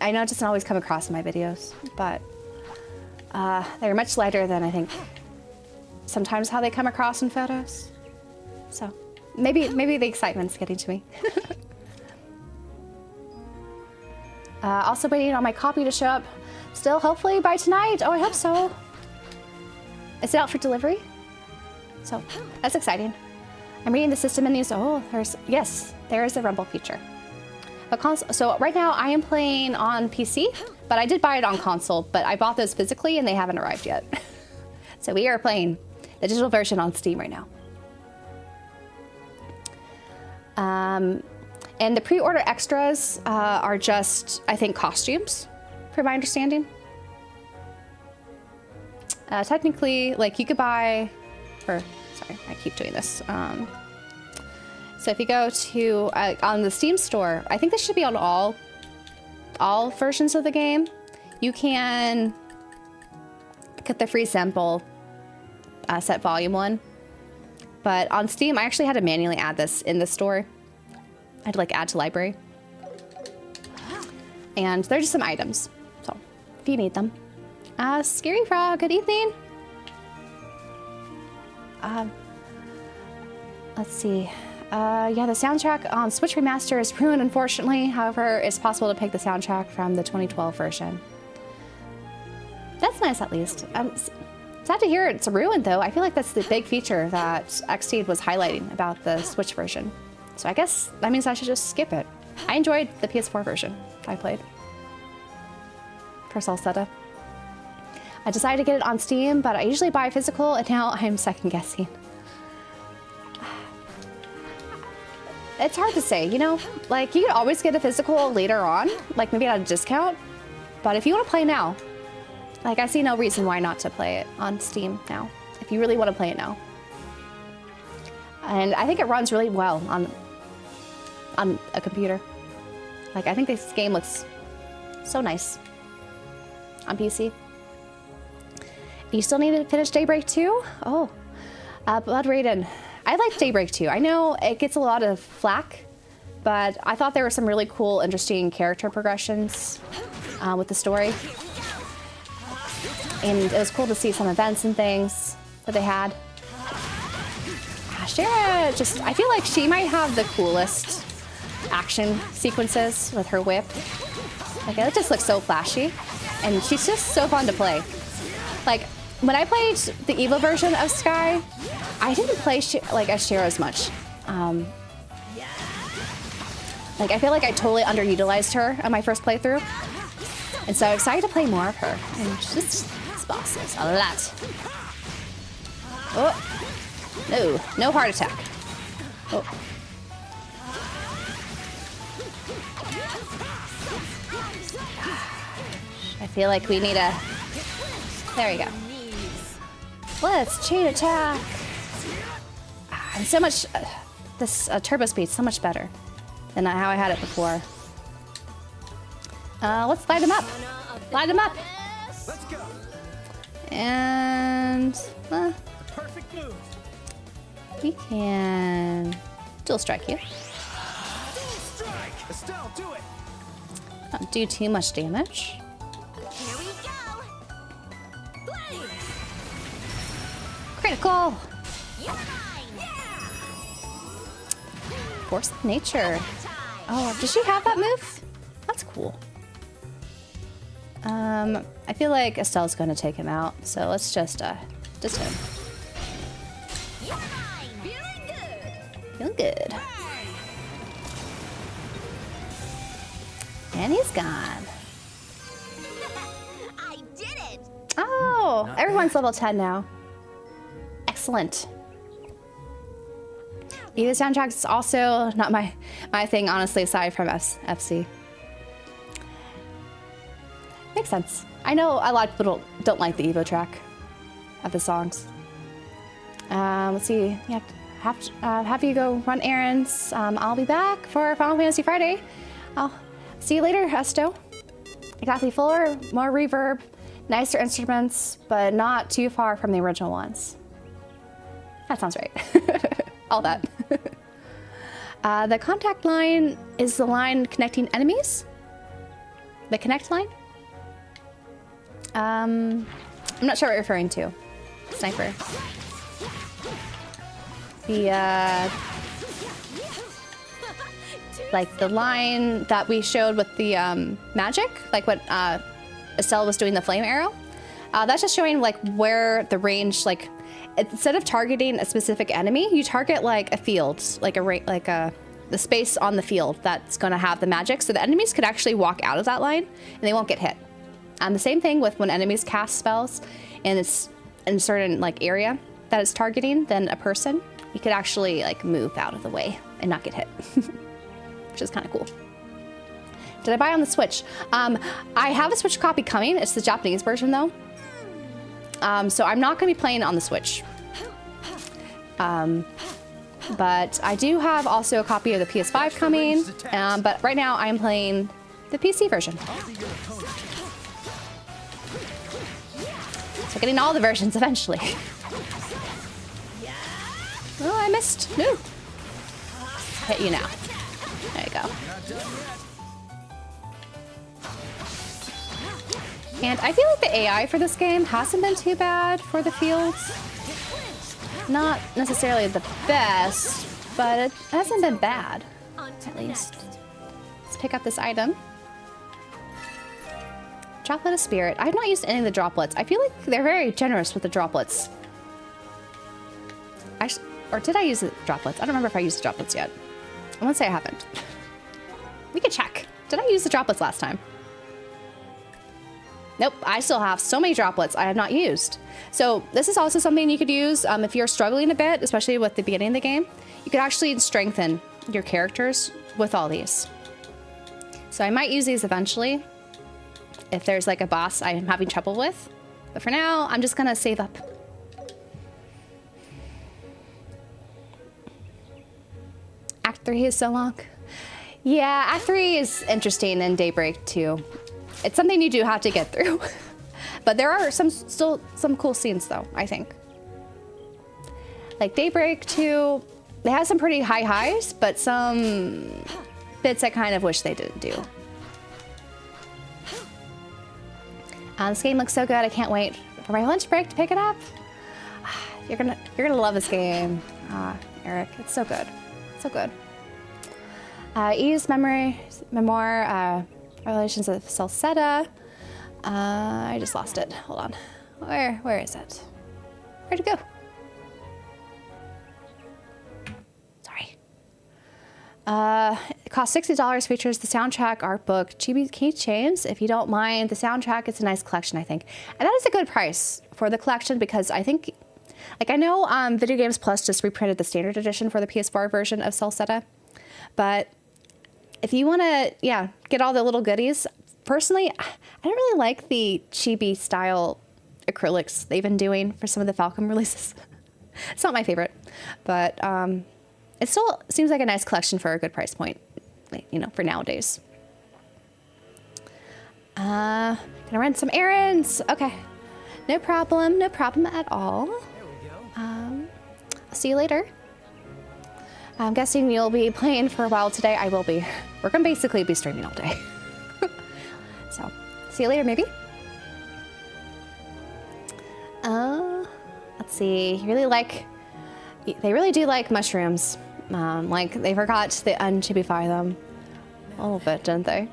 I know it doesn't always come across in my videos, but they're much lighter than I think sometimes how they come across in photos. So maybe the excitement's getting to me. Also waiting on my copy to show up. Still, hopefully by tonight. Oh, I hope so. Is it out for delivery? So that's exciting. I'm reading the system menus. Oh, there is a Rumble feature. So right now I am playing on PC, but I did buy it on console, but I bought those physically and they haven't arrived yet. So we are playing the digital version on Steam right now. And the pre-order extras are just, I think, costumes, from my understanding. Technically, like you could buy, sorry, I keep doing this. So if you go to, on the Steam store, I think this should be on all versions of the game. You can get the free sample set volume 1. But on Steam, I actually had to manually add this in the store. I had to like add to library. And they're just some items, so if you need them. Scary Frog, good evening. Let's see. Yeah, the soundtrack on Switch Remaster is ruined, unfortunately. However, it's possible to pick the soundtrack from the 2012 version. That's nice, at least. Sad to hear it's ruined, though. I feel like that's the big feature that Xseed was highlighting about the Switch version. So I guess that means I should just skip it. I enjoyed the PS4 version I played for Salsetta. I decided to get it on Steam, but I usually buy physical, and now I'm second guessing. It's hard to say, you know? Like, you could always get a physical later on, like maybe at a discount. But if you want to play now, like, I see no reason why not to play it on Steam now, if you really want to play it now. And I think it runs really well on a computer. Like, I think this game looks so nice on PC. You still need to finish Daybreak 2? Oh, Blood Raiden. I like Daybreak 2. I know it gets a lot of flack, but I thought there were some really cool, interesting character progressions with the story. And it was cool to see some events and things that they had. Shira, I feel like she might have the coolest action sequences with her whip. Like, it just looks so flashy, and she's just so fun to play. Like, when I played the Evo version of Sky, I didn't play as Shira as much. Like, I feel like I totally underutilized her on my first playthrough, and so I'm excited to play more of her. And this boss is a lot. Oh, no heart attack. Oh, I feel like we need a... There we go. Let's chain attack. And so much... this turbo speed's so much better than how I had it before. Let's light him up. Light him up. Let's go. And... Perfect move. we can... dual strike you. Strike. Estelle, do it. Not do too much damage. Here we go. Blaze. Critical! You're mine. Yeah. Force of nature. Time. Oh, does she have that move? That's cool. I feel like Estelle's going to take him out, so let's just him. You're mine. Feeling good. Feeling good. And he's gone. I did it. Oh, Not everyone's bad. level 10 now. Excellent. Yeah, the soundtrack is also not my thing, honestly, aside from FC. Makes sense. I know a lot of people don't like the Evo track of the songs. Let's see. Yeah, have you go run errands. I'll be back for Final Fantasy Friday. I'll see you later, Esto. Exactly, fuller, more reverb, nicer instruments, but not too far from the original ones. That sounds right. All that. The contact line is the line connecting enemies. The connect line. I'm not sure what you're referring to. Sniper. The like the line that we showed with the magic, like what Estelle was doing the flame arrow. That's just showing like where the range, like instead of targeting a specific enemy, you target like a field, like the space on the field that's going to have the magic, so the enemies could actually walk out of that line and they won't get hit. The same thing with when enemies cast spells and it's in a certain like area that it's targeting, then a person, you could actually like move out of the way and not get hit, which is kind of cool. Did I buy on the Switch? I have a Switch copy coming. It's the Japanese version though. So I'm not going to be playing on the Switch. But I do have also a copy of the PS5 coming. But right now I'm playing the PC version. So getting all the versions eventually. Oh, I missed. No. Hit you now. There you go. And I feel like the AI for this game hasn't been too bad for the fields. Not necessarily the best, but it hasn't been bad, at least. Let's pick up this item. Droplet of Spirit. I have not used any of the droplets. I feel like they're very generous with the droplets. Or did I use the droplets? I don't remember if I used the droplets yet. I won't say I haven't. We could check. Did I use the droplets last time? Nope, I still have so many droplets I have not used. So this is also something you could use if you're struggling a bit, especially with the beginning of the game. You could actually strengthen your characters with all these. So I might use these eventually if there's like a boss I'm having trouble with. But for now, I'm just gonna save up. Act 3 is so long. Yeah, Act 3 is interesting in Daybreak too. It's something you do have to get through. But there are still some cool scenes though, I think. Like Daybreak 2, they have some pretty high highs, but some bits I kind of wish they didn't do. This game looks so good. I can't wait for my lunch break to pick it up. You're gonna love this game, Eric. It's so good, so good. Ease memoir, Revelations of Salsetta. I just lost it. Hold on. Where is it? Where'd it go? Sorry. It costs $60. Features the soundtrack, art book, chibi keychains. If you don't mind the soundtrack, it's a nice collection, I think. And that is a good price for the collection because I think, like I know Video Games Plus just reprinted the standard edition for the PS4 version of Salsetta, but if you want to, yeah, get all the little goodies, personally, I don't really like the chibi style acrylics they've been doing for some of the Falcom releases. It's not my favorite, but it still seems like a nice collection for a good price point, you know, for nowadays. Gonna run some errands. Okay, no problem at all. There we go. I'll see you later. I'm guessing you'll be playing for a while today. I will be. We're gonna basically be streaming all day. So, see you later, maybe. Let's see. They really do like mushrooms. Like they forgot to unchibify them a little bit, didn't they?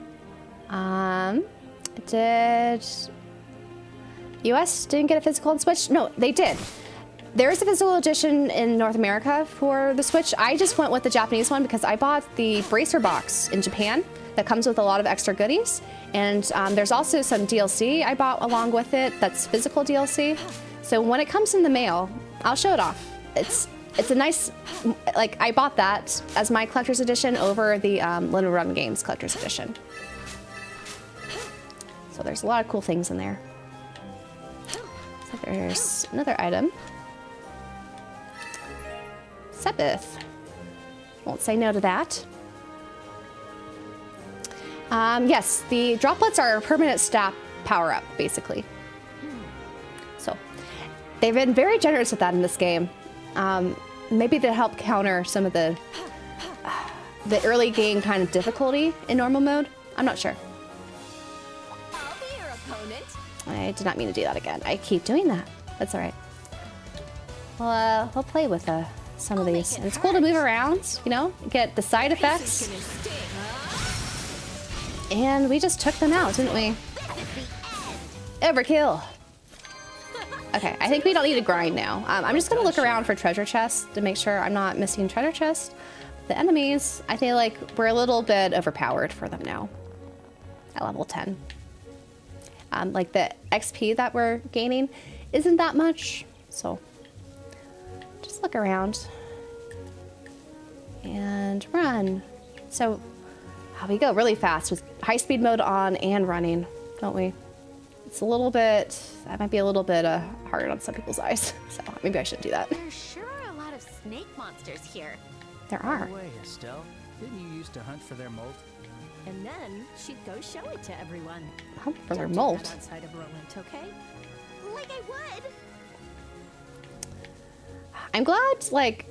Did US didn't get a physical on Switch? No, they did. There is a physical edition in North America for the Switch. I just went with the Japanese one because I bought the bracer box in Japan that comes with a lot of extra goodies. And there's also some DLC I bought along with it that's physical DLC. So when it comes in the mail, I'll show it off. It's a nice, like I bought that as my collector's edition over the Limited Run Games collector's edition. So there's a lot of cool things in there. So there's another item. Sepith. Won't say no to that. Yes, the droplets are a permanent stat power-up, basically. So they've been very generous with that in this game. Maybe to help counter some of the early game kind of difficulty in normal mode. I'm not sure. I'll be your opponent. I did not mean to do that again. I keep doing that. That's all right. Well, we'll play with some of these. And it's cool to move around, you know, get the side effects. Gonna sting, huh? And we just took them out, didn't we? Overkill. Okay, I think we don't need to grind now. I'm just gonna look around for treasure chests to make sure I'm not missing treasure chests. The enemies, I feel like we're a little bit overpowered for them now at level 10. Like the XP that we're gaining isn't that much, so just look around and run. So we go really fast with high speed mode on and running, don't we? It's a little bit, that might be a little bit hard on some people's eyes, so maybe I shouldn't do that. There sure are a lot of snake monsters here. There By are. the way, Estelle, didn't you used to hunt for their molt? And then she'd go show it to everyone. Oh, for their Don't do molt. that outside of Roland, okay? Like I would. I'm glad, like,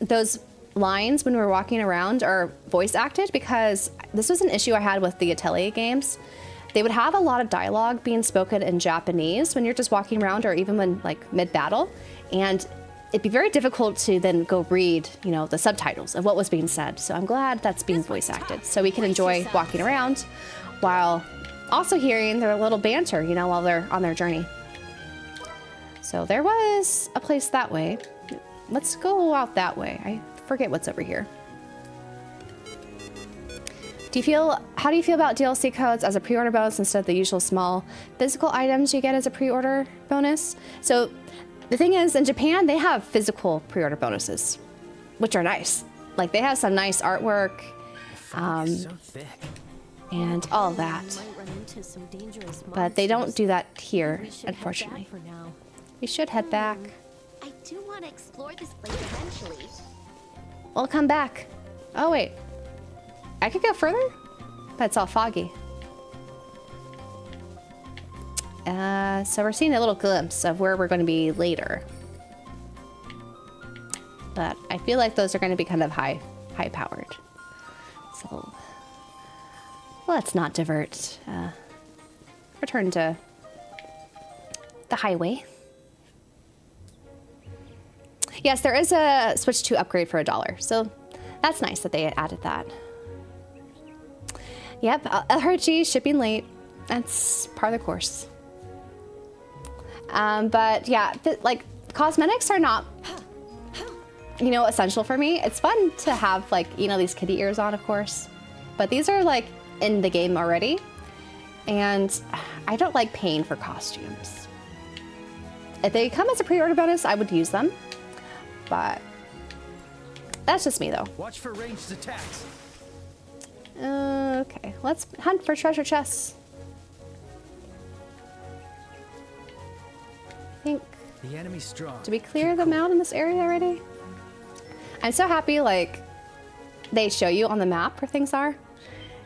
those lines when we were walking around are voice acted, because this was an issue I had with the Atelier games. They would have a lot of dialogue being spoken in Japanese when you're just walking around, or even when like mid-battle, and it'd be very difficult to then go read, you know, the subtitles of what was being said. So I'm glad that's being voice acted, so we can enjoy walking around while also hearing their little banter, you know, while they're on their journey. So there was a place that way. Let's go out that way. I forget what's over here. How do you feel about DLC codes as a pre-order bonus instead of the usual small physical items you get as a pre-order bonus? So the thing is, in Japan, they have physical pre-order bonuses, which are nice. Like, they have some nice artwork, It's so thick. and all of that. Might run into some dangerous But they don't monsters. do that here, We should head unfortunately. back for now. We should head back. I do want to explore this place eventually. We'll come back. Oh, wait. I could go further? But it's all foggy. So we're seeing a little glimpse of where we're going to be later. But I feel like those are going to be kind of high-powered. So let's not divert. Return to the highway. Yes, there is a Switch 2 upgrade for $1, so that's nice that they added that. Yep, LRG shipping late. That's part of the course. But yeah, like, cosmetics are not, you know, essential for me. It's fun to have, like, you know, these kitty ears on, of course. But these are, like, in the game already. And I don't like paying for costumes. If they come as a pre-order bonus, I would use them. But that's just me, though. Watch for ranged attacks. Okay, let's hunt for treasure chests. I think, The enemy's strong. did we clear them out in this area already? I'm so happy, like, they show you on the map where things are.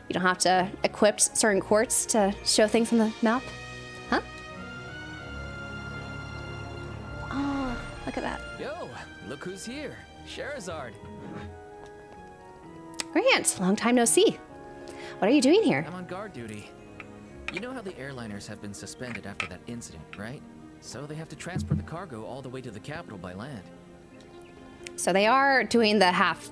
You don't have to equip certain quartz to show things on the map. Huh? Oh, look at that. Yo, look who's here. Sherazard. Grant, long time no see. What are you doing here? I'm on guard duty. You know how the airliners have been suspended after that incident, right? So they have to transport the cargo all the way to the capital by land. So they are doing the half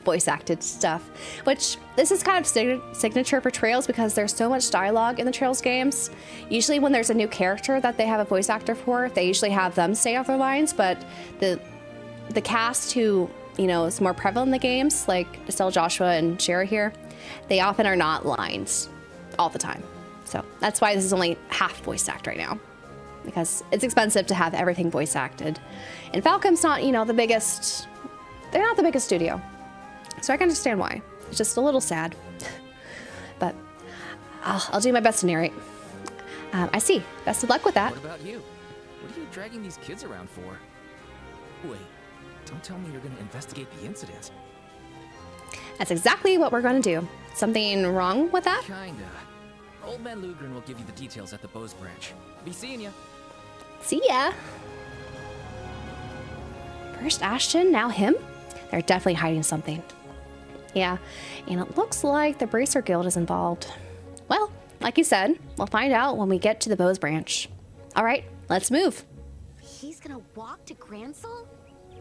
voice acted stuff, which this is kind of signature for Trails because there's so much dialogue in the Trails games. Usually when there's a new character that they have a voice actor for, they usually have them say out their lines, but the cast who, you know, is more prevalent in the games, like Estelle Joshua and Shara here, they often are not lines all the time. So that's why this is only half voice act right now, because it's expensive to have everything voice acted. And Falcom's not, you know, the biggest, they're not the biggest studio. So I can understand why. It's just a little sad. But I'll do my best to narrate. I see. Best of luck with that. What about you? What are you dragging these kids around for? Wait, don't tell me you're gonna investigate the incident. That's exactly what we're going to do. Something wrong with that? Kinda. Old man Lugren will give you the details at the Bose branch. Be seeing ya. See ya. First Ashton, now him? They're definitely hiding something. Yeah, and it looks like the Bracer Guild is involved. Well, like you said, we'll find out when we get to the Bose branch. All right, let's move. He's gonna walk to Gransel?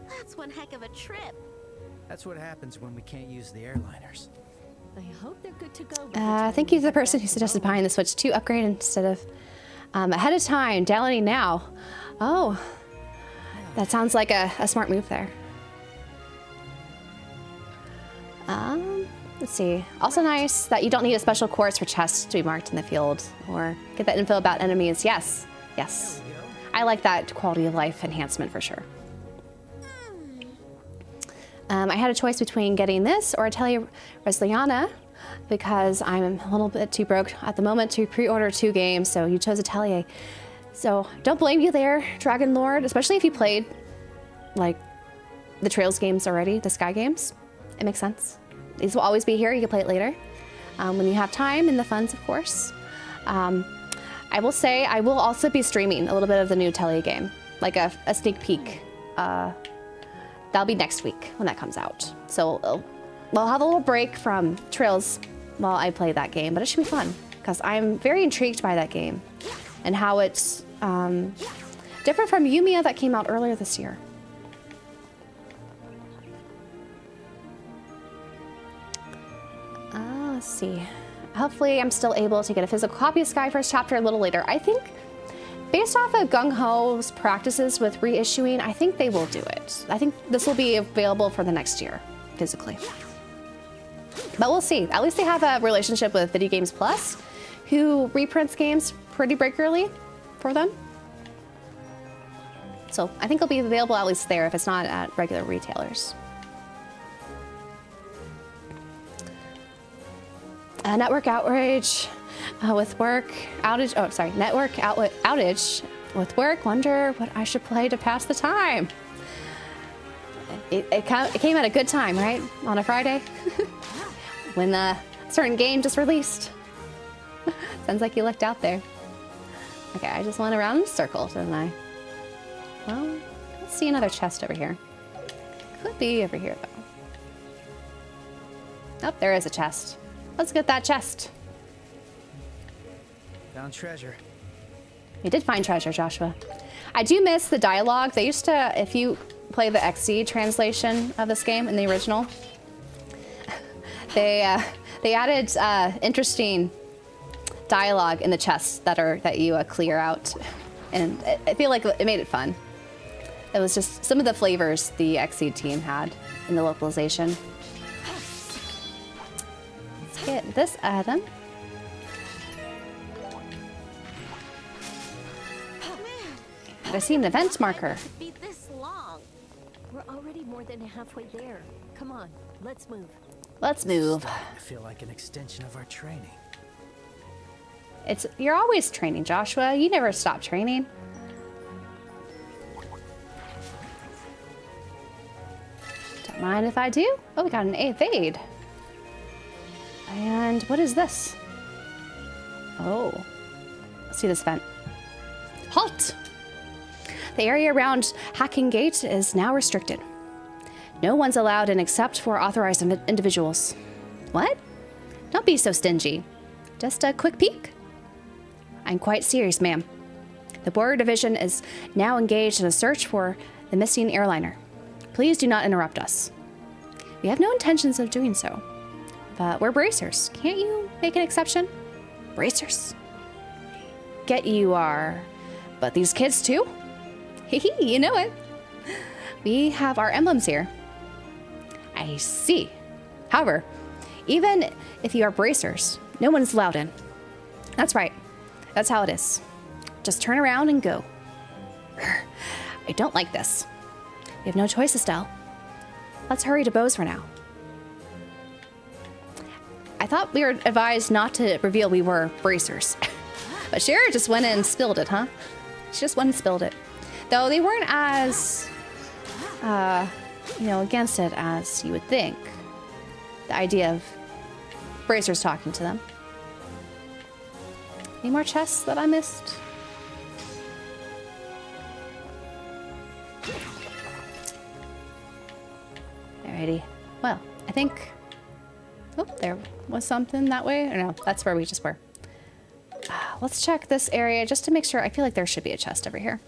That's one heck of a trip. That's what happens when we can't use the airliners. I hope they're good to go. I think he's the person who suggested buying the Switch 2 upgrade instead of ahead of time, downloading now. Oh, that sounds like a smart move there. Let's see. Also nice that you don't need a special course for chests to be marked in the field or get that info about enemies. Yes, yes. I like that quality of life enhancement for sure. I had a choice between getting this or Atelier Resliana because I'm a little bit too broke at the moment to pre-order 2 games, so you chose Atelier. So don't blame you there, Dragon Lord, especially if you played like the Trails games already, the Sky games. It makes sense. These will always be here. You can play it later when you have time and the funds, of course. I will say I will also be streaming a little bit of the new Atelier game, like a sneak peek. That'll be next week when that comes out. So we'll have a little break from Trails while I play that game, but it should be fun because I'm very intrigued by that game and how it's different from Yumiya that came out earlier this year. Let's see. Hopefully I'm still able to get a physical copy of Sky First Chapter a little later. I think based off of Gung Ho's practices with reissuing, I think they will do it. I think this will be available for the next year, physically. But we'll see. At least they have a relationship with Video Games Plus, who reprints games pretty regularly for them. So I think it'll be available at least there if it's not at regular retailers. Network outrage with work outage. Oh, sorry. Network outage with work. Wonder what I should play to pass the time. It came at a good time, right? On a Friday when a certain game just released. Sounds like you looked out there. Okay, I just went around in a circle, didn't I? Well, let's see another chest over here. Could be over here though. Oh, there is a chest. Let's get that chest. Found treasure. You did find treasure, Joshua. I do miss the dialogue. They used to, if you play the XC translation of this game in the original, they added interesting dialogue in the chests that you clear out, and I feel like it made it fun. It was just some of the flavors the XC team had in the localization. Let's get this item. I see an event marker. Be this long. We're already more than halfway there. Come on, let's move. Let's move. I feel like an extension of our training. You're always training, Joshua. You never stop training. Don't mind if I do. Oh, we got an evade. And what is this? Oh. Let's see this vent. Halt! The area around Hacking Gate is now restricted. No one's allowed in except for authorized individuals. What? Don't be so stingy. Just a quick peek. I'm quite serious, ma'am. The border division is now engaged in a search for the missing airliner. Please do not interrupt us. We have no intentions of doing so. But we're bracers. Can't you make an exception? Bracers. Get you are. But these kids too? Hee, you know it. We have our emblems here. I see. However, even if you are bracers, no one's allowed in. That's right. That's how it is. Just turn around and go. I don't like this. We have no choice, Estelle. Let's hurry to Bose for now. I thought we were advised not to reveal we were bracers. But Shara just went and spilled it, huh? She just went and spilled it. Though they weren't as, against it as you would think. The idea of bracers talking to them. Any more chests that I missed? Alrighty. Well, I think... Oh, there was something that way. Or no, that's where we just were. Let's check this area just to make sure. I feel like there should be a chest over here.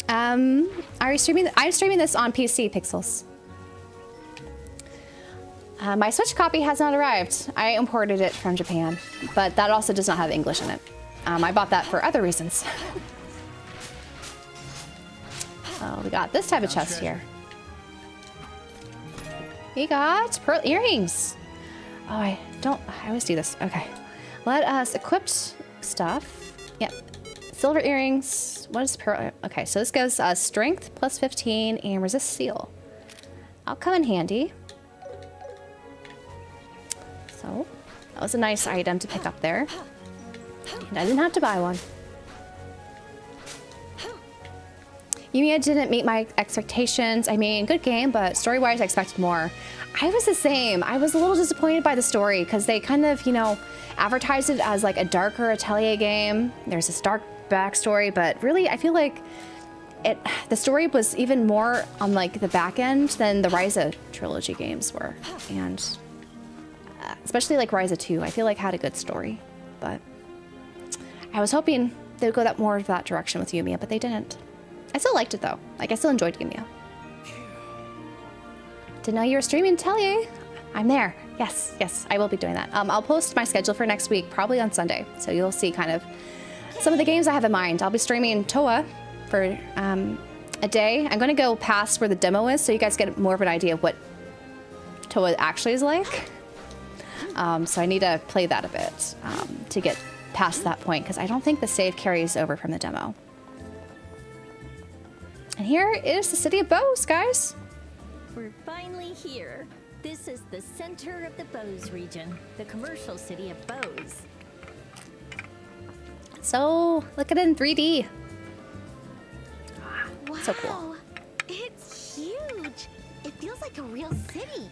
Are you streaming? I'm streaming this on PC, Pixels. My Switch copy has not arrived. I imported it from Japan, but that also does not have English in it. I bought that for other reasons. Oh, we got this type of chest here. We got pearl earrings. Oh, I always do this. Okay. Let us equip stuff. Yep. Silver earrings. What is pearl? Okay, so this gives us strength plus 15 and resist seal. I'll come in handy. So, that was a nice item to pick up there. And I didn't have to buy one. Yumiya didn't meet my expectations. I mean, good game, but story-wise, I expected more. I was the same. I was a little disappointed by the story because they kind of, advertised it as like a darker Atelier game. There's this dark backstory, but really, I feel like the story was even more on like the back end than the Ryza trilogy games were. And especially like Ryza 2, I feel like had a good story, but I was hoping they'd go more that direction with Yumiya, but they didn't. I still liked it though. Like I still enjoyed Yumiya. Didn't know you were streaming Atelier. I'm there. Yes, I will be doing that. I'll post my schedule for next week, probably on Sunday. So you'll see kind of some of the games I have in mind. I'll be streaming Toa for a day. I'm going to go past where the demo is so you guys get more of an idea of what Toa actually is like. So I need to play that a bit to get past that point because I don't think the save carries over from the demo. And here is the city of Bose, guys. We're finally here. This is the center of the Bose region, the commercial city of Bose. So, look at it in 3D. Wow. So cool. It's huge. It feels like a real city.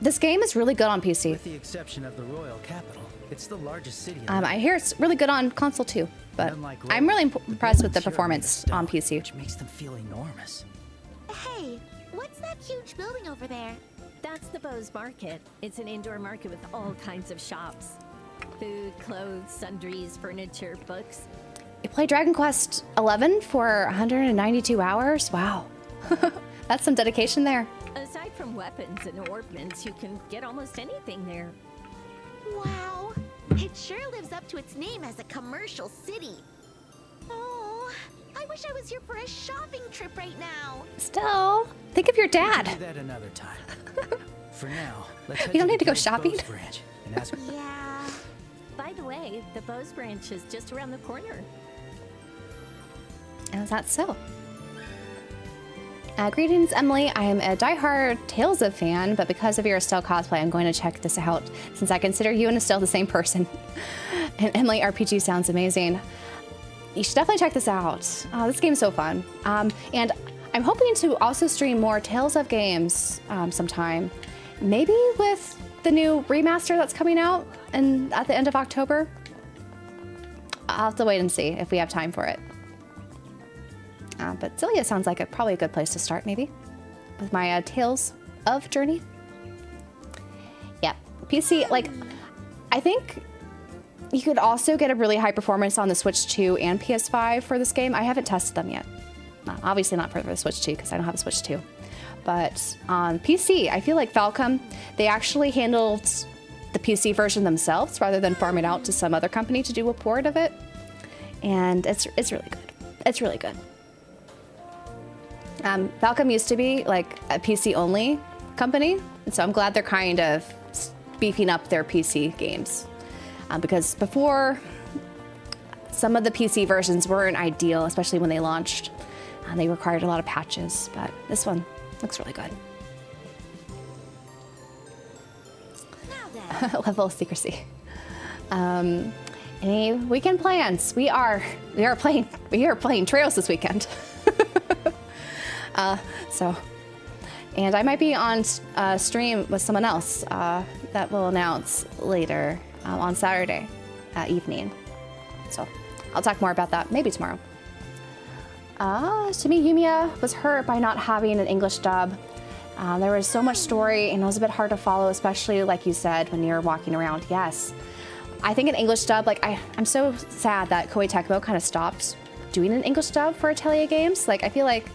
This game is really good on PC. With the exception of the royal capital, it's the largest city. I hear it's really good on console too, but I'm really impressed with the performance on PC. Which makes them feel enormous. Hey, what's that huge building over there? That's the Bose Market. It's an indoor market with all kinds of shops. Food, clothes, sundries, furniture, books. You play Dragon Quest 11 for 192 hours? Wow. That's some dedication there. Aside from weapons and ornaments, you can get almost anything there. Wow. It sure lives up to its name as a commercial city. Oh, I wish I was here for a shopping trip right now. Still, think of your We can dad. do that another time. For now, let's head You don't to need to the go shopping. Bose branch and ask. Yeah. By the way, the Bose branch is just around the corner. Is that so? Greetings, Emily. I am a diehard Tales of fan, but because of your Estelle cosplay, I'm going to check this out since I consider you and Estelle the same person. And Emily RPG sounds amazing. You should definitely check this out. This game is so fun. And I'm hoping to also stream more Tales of games sometime. Maybe with the new remaster that's coming out at the end of October. I'll have to wait and see if we have time for it. But Cilia sounds like probably a good place to start, maybe, with my Tales of journey. Yeah, PC, like, I think you could also get a really high performance on the Switch 2 and PS5 for this game. I haven't tested them yet. Obviously not for the Switch 2 because I don't have a Switch 2. But on PC, I feel like Falcom, they actually handled the PC version themselves rather than farm it out to some other company to do a port of it. And it's really good. It's really good. Falcom used to be like a PC only company, and so I'm glad they're kind of beefing up their PC games. Because before, some of the PC versions weren't ideal, especially when they launched. They required a lot of patches, but this one looks really good. Level of secrecy. Any weekend plans? We are playing Trails this weekend. And I might be on stream with someone else that we'll announce later on Saturday evening. So I'll talk more about that maybe tomorrow. To me, Yumiya was hurt by not having an English dub. There was so much story and it was a bit hard to follow, especially like you said, when you're walking around. Yes. I think an English dub, like I'm so sad that Koei Tecmo kind of stopped doing an English dub for Atelier games. Like I feel like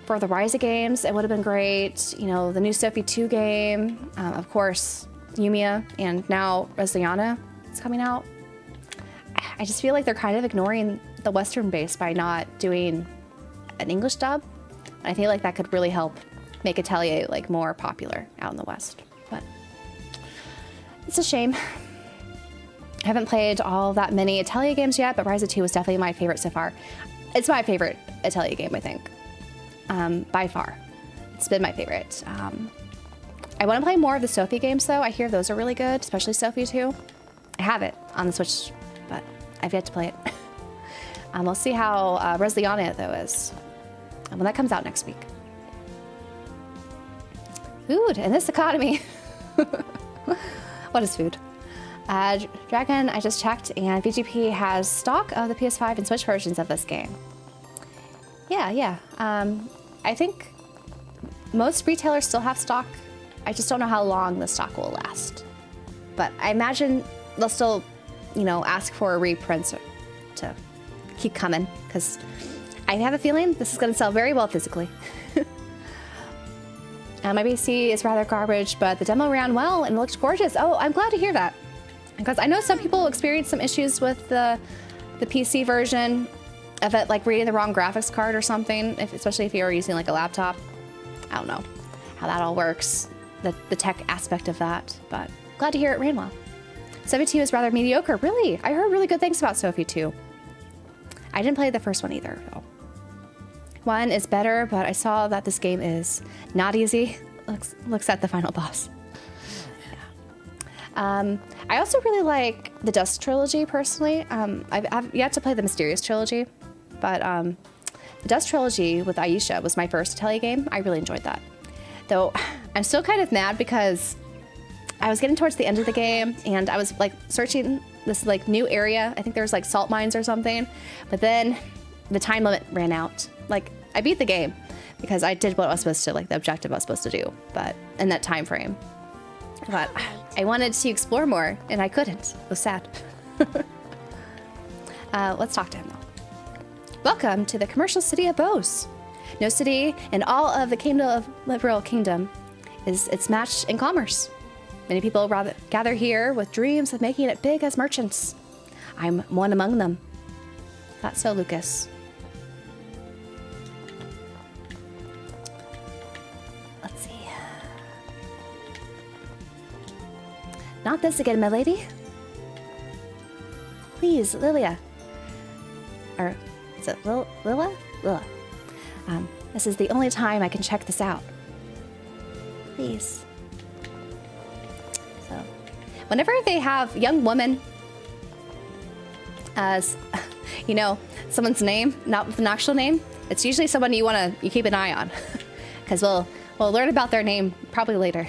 for the Ryza games, it would have been great. You know, the new Sophie 2 game, of course, Yumiya, and now Resliana is coming out. I just feel like they're kind of ignoring the Western base by not doing an English dub. I feel like that could really help make Atelier like more popular out in the West. But it's a shame. I haven't played all that many Atelier games yet, but Ryza 2 was definitely my favorite so far. It's my favorite Atelier game, I think. By far. It's been my favorite. I want to play more of the Sophie games, though. I hear those are really good, especially Sophie 2. I have it on the Switch, but I've yet to play it. We'll see how Resliana, though, is when that comes out next week. Food in this economy. What is food? Dragon, I just checked, and VGP has stock of the PS5 and Switch versions of this game. Yeah. I think most retailers still have stock. I just don't know how long the stock will last. But I imagine they'll still, ask for a reprint to keep coming, because I have a feeling this is going to sell very well physically. My PC is rather garbage, but the demo ran well and looked gorgeous. Oh, I'm glad to hear that. Because I know some people experience some issues with the PC version of it, like reading the wrong graphics card or something, especially if you're using like a laptop. I don't know how that all works, the tech aspect of that, but glad to hear it ran well. Sophie 2 is rather mediocre. Really? I heard really good things about Sophie 2. I didn't play the first one either, though. 1 is better, but I saw that this game is not easy. Looks at the final boss. Yeah. I also really like the Dusk trilogy, personally. I've yet to play the Mysterious trilogy, but the Dusk trilogy with Aisha was my first Atelier game. I really enjoyed that. Though I'm still kind of mad because I was getting towards the end of the game and I was like searching this like new area. I think there was like salt mines or something, but then the time limit ran out. Like I beat the game because I did what I was supposed to, like the objective I was supposed to do, but in that time frame. But I wanted to explore more and I couldn't. It was sad. Let's talk to him though. Welcome to the commercial city of Bose. No city in all of the kingdom of Liberl Kingdom is its match in commerce. Many people rather gather here with dreams of making it big as merchants. I'm one among them. That's so, Lucas. Let's see. Not this again, my lady. Please, Lilia. Or is it Lila? Lila. This is the only time I can check this out. Please. So, whenever they have young women as, you know, someone's name, not with an actual name, it's usually someone you keep an eye on, because we'll learn about their name probably later.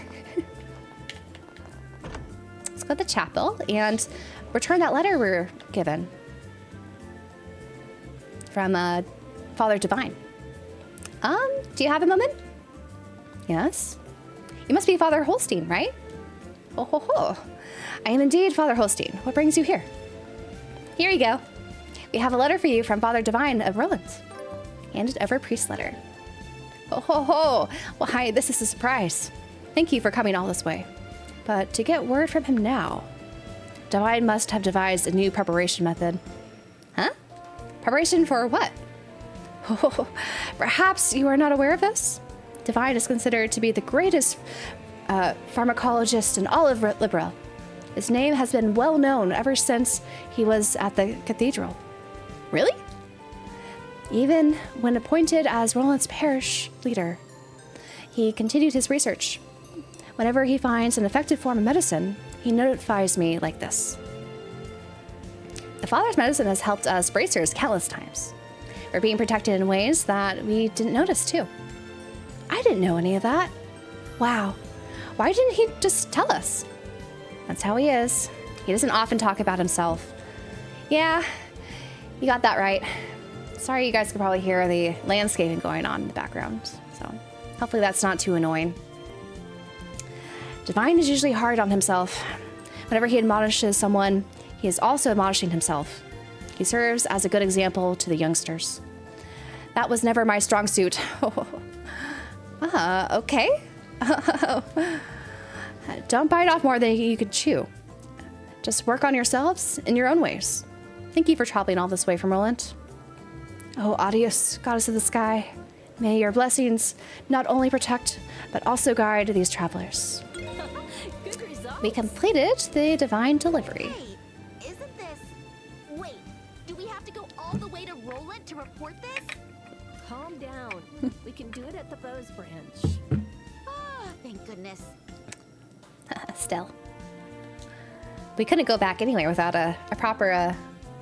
Let's go to the chapel and return that letter we were given from Father Divine. Do you have a moment? Yes. You must be Father Holstein, right? Oh ho ho. I am indeed Father Holstein. What brings you here? Here you go. We have a letter for you from Father Divine of Roland. Handed over priest letter. Oh ho ho. Well, hi, this is a surprise. Thank you for coming all this way. But to get word from him now, Divine must have devised a new preparation method. Huh? Preparation for what? Oh, perhaps you are not aware of this? Divine is considered to be the greatest pharmacologist in all of Liberl. His name has been well known ever since he was at the cathedral. Really? Even when appointed as Roland's parish leader, he continued his research. Whenever he finds an effective form of medicine, he notifies me like this. The Father's medicine has helped us bracers countless times. We're being protected in ways that we didn't notice, too. I didn't know any of that. Wow. Why didn't he just tell us? That's how he is. He doesn't often talk about himself. Yeah, you got that right. Sorry, you guys could probably hear the landscaping going on in the background. So hopefully that's not too annoying. Divine is usually hard on himself. Whenever he admonishes someone, he is also admonishing himself. He serves as a good example to the youngsters. That was never my strong suit. Okay. Don't bite off more than you could chew. Just work on yourselves in your own ways. Thank you for traveling all this way from Roland. Oh, Adios, goddess of the sky. May your blessings not only protect, but also guide these travelers. Good results. We completed the divine delivery. Hey, isn't this... Wait, do we have to go all the way to Roland to report this? Calm down. We can do it at the Bose branch. Oh, thank goodness. Still. We couldn't go back anywhere without a proper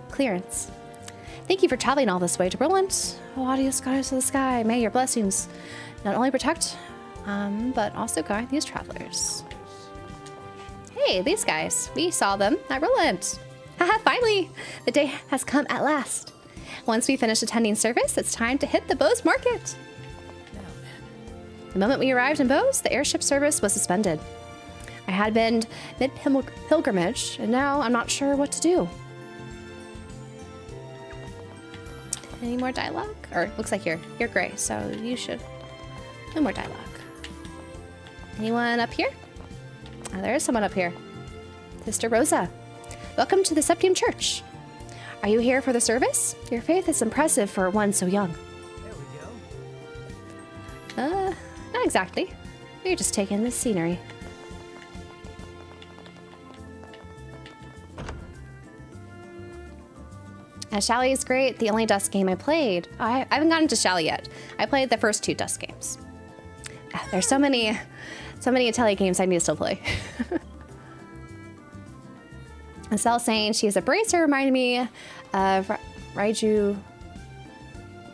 clearance. Thank you for traveling all this way to Roland. Oh, adios, goddess of the sky. May your blessings not only protect, but also guide these travelers. Hey, these guys. We saw them at Roland. Haha, finally! The day has come at last. Once we finish attending service, it's time to hit the Bose market. The moment we arrived in Bose, the airship service was suspended. I had been mid-pilgrimage, and now I'm not sure what to do. Any more dialogue? Or looks like you're gray, so you should. No more dialogue. Anyone up here? Oh, there is someone up here. Sister Rosa. Welcome to the Septium Church. Are you here for the service? Your faith is impressive for one so young. There we go. Not exactly. We're just taking the scenery. Shally is great. The only Dust game I played. I haven't gotten to Shally yet. I played the first 2 Dust games. There's so many Atelier games I need to still play. Estelle saying she is a bracer reminded me of Raiju.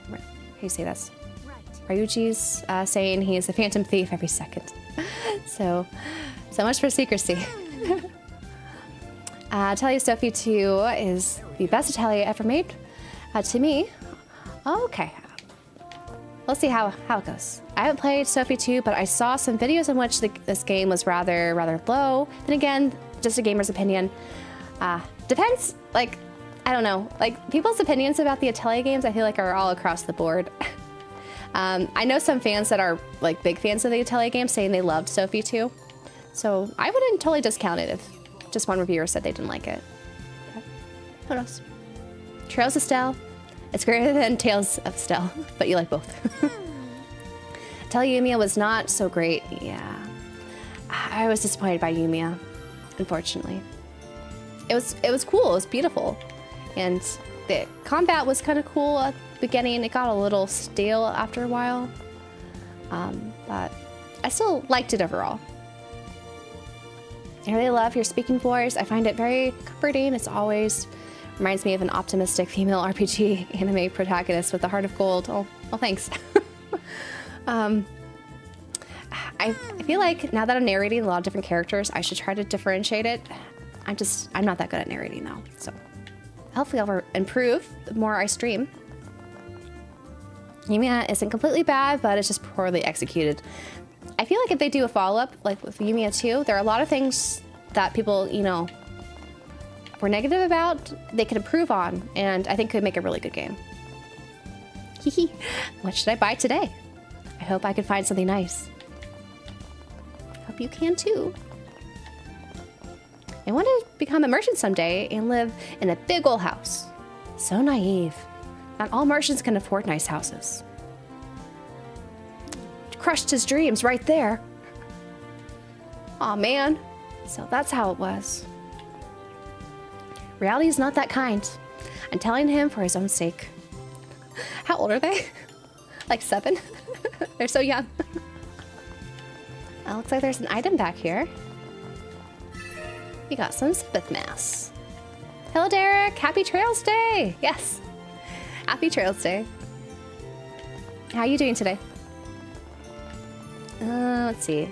How do you say this? Right. Ryuji's saying he is a phantom thief every second. So much for secrecy. Atelier Sophie 2 is the best Atelier ever made. To me. Okay. We'll see how it goes. I haven't played Sophie 2, but I saw some videos in which this game was rather low. Then again, just a gamer's opinion. Depends, like, I don't know. Like, people's opinions about the Atelier games, I feel like are all across the board. I know some fans that are, like, big fans of the Atelier games saying they loved Sophie 2. So I wouldn't totally discount it if just one reviewer said they didn't like it. Okay. Who knows? Trails of Stell. It's greater than Tales of Stell, but you like both. Atelier Yumiya was not so great. Yeah. I was disappointed by Yumiya, unfortunately. It was cool. It was beautiful. And the combat was kind of cool at the beginning. It got a little stale after a while. But I still liked it overall. I really love your speaking voice. I find it very comforting. It's always reminds me of an optimistic female RPG anime protagonist with a heart of gold. Oh, well, thanks. I feel like now that I'm narrating a lot of different characters, I should try to differentiate it. I'm not that good at narrating though. So hopefully I'll improve the more I stream. Yumiya isn't completely bad, but it's just poorly executed. I feel like if they do a follow-up, like with Yumiya 2, there are a lot of things that people, you know, were negative about, they could improve on, and I think could make a really good game. Hehe. What should I buy today? I hope I can find something nice. Hope you can too. I want to become a merchant someday and live in a big old house. So naive. Not all merchants can afford nice houses. Crushed his dreams right there. Aw, man. So that's how it was. Reality is not that kind. I'm telling him for his own sake. How old are they? Like 7? They're so young. Looks like there's an item back here. We got some Sabbath Mass. Hello, Derek. Happy Trails Day. Yes. Happy Trails Day. How are you doing today? Let's see.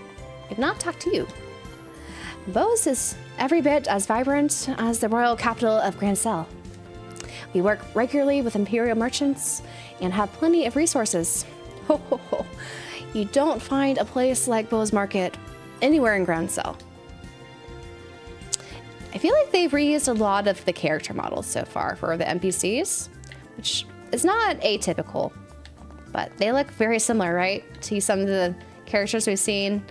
I've not talked to you. Bose is every bit as vibrant as the royal capital of Grancel. We work regularly with imperial merchants and have plenty of resources. Ho ho ho. You don't find a place like Bose Market anywhere in Grancel. I feel like they've reused a lot of the character models so far for the NPCs, which is not atypical, but they look very similar, right? To some of the characters we've seen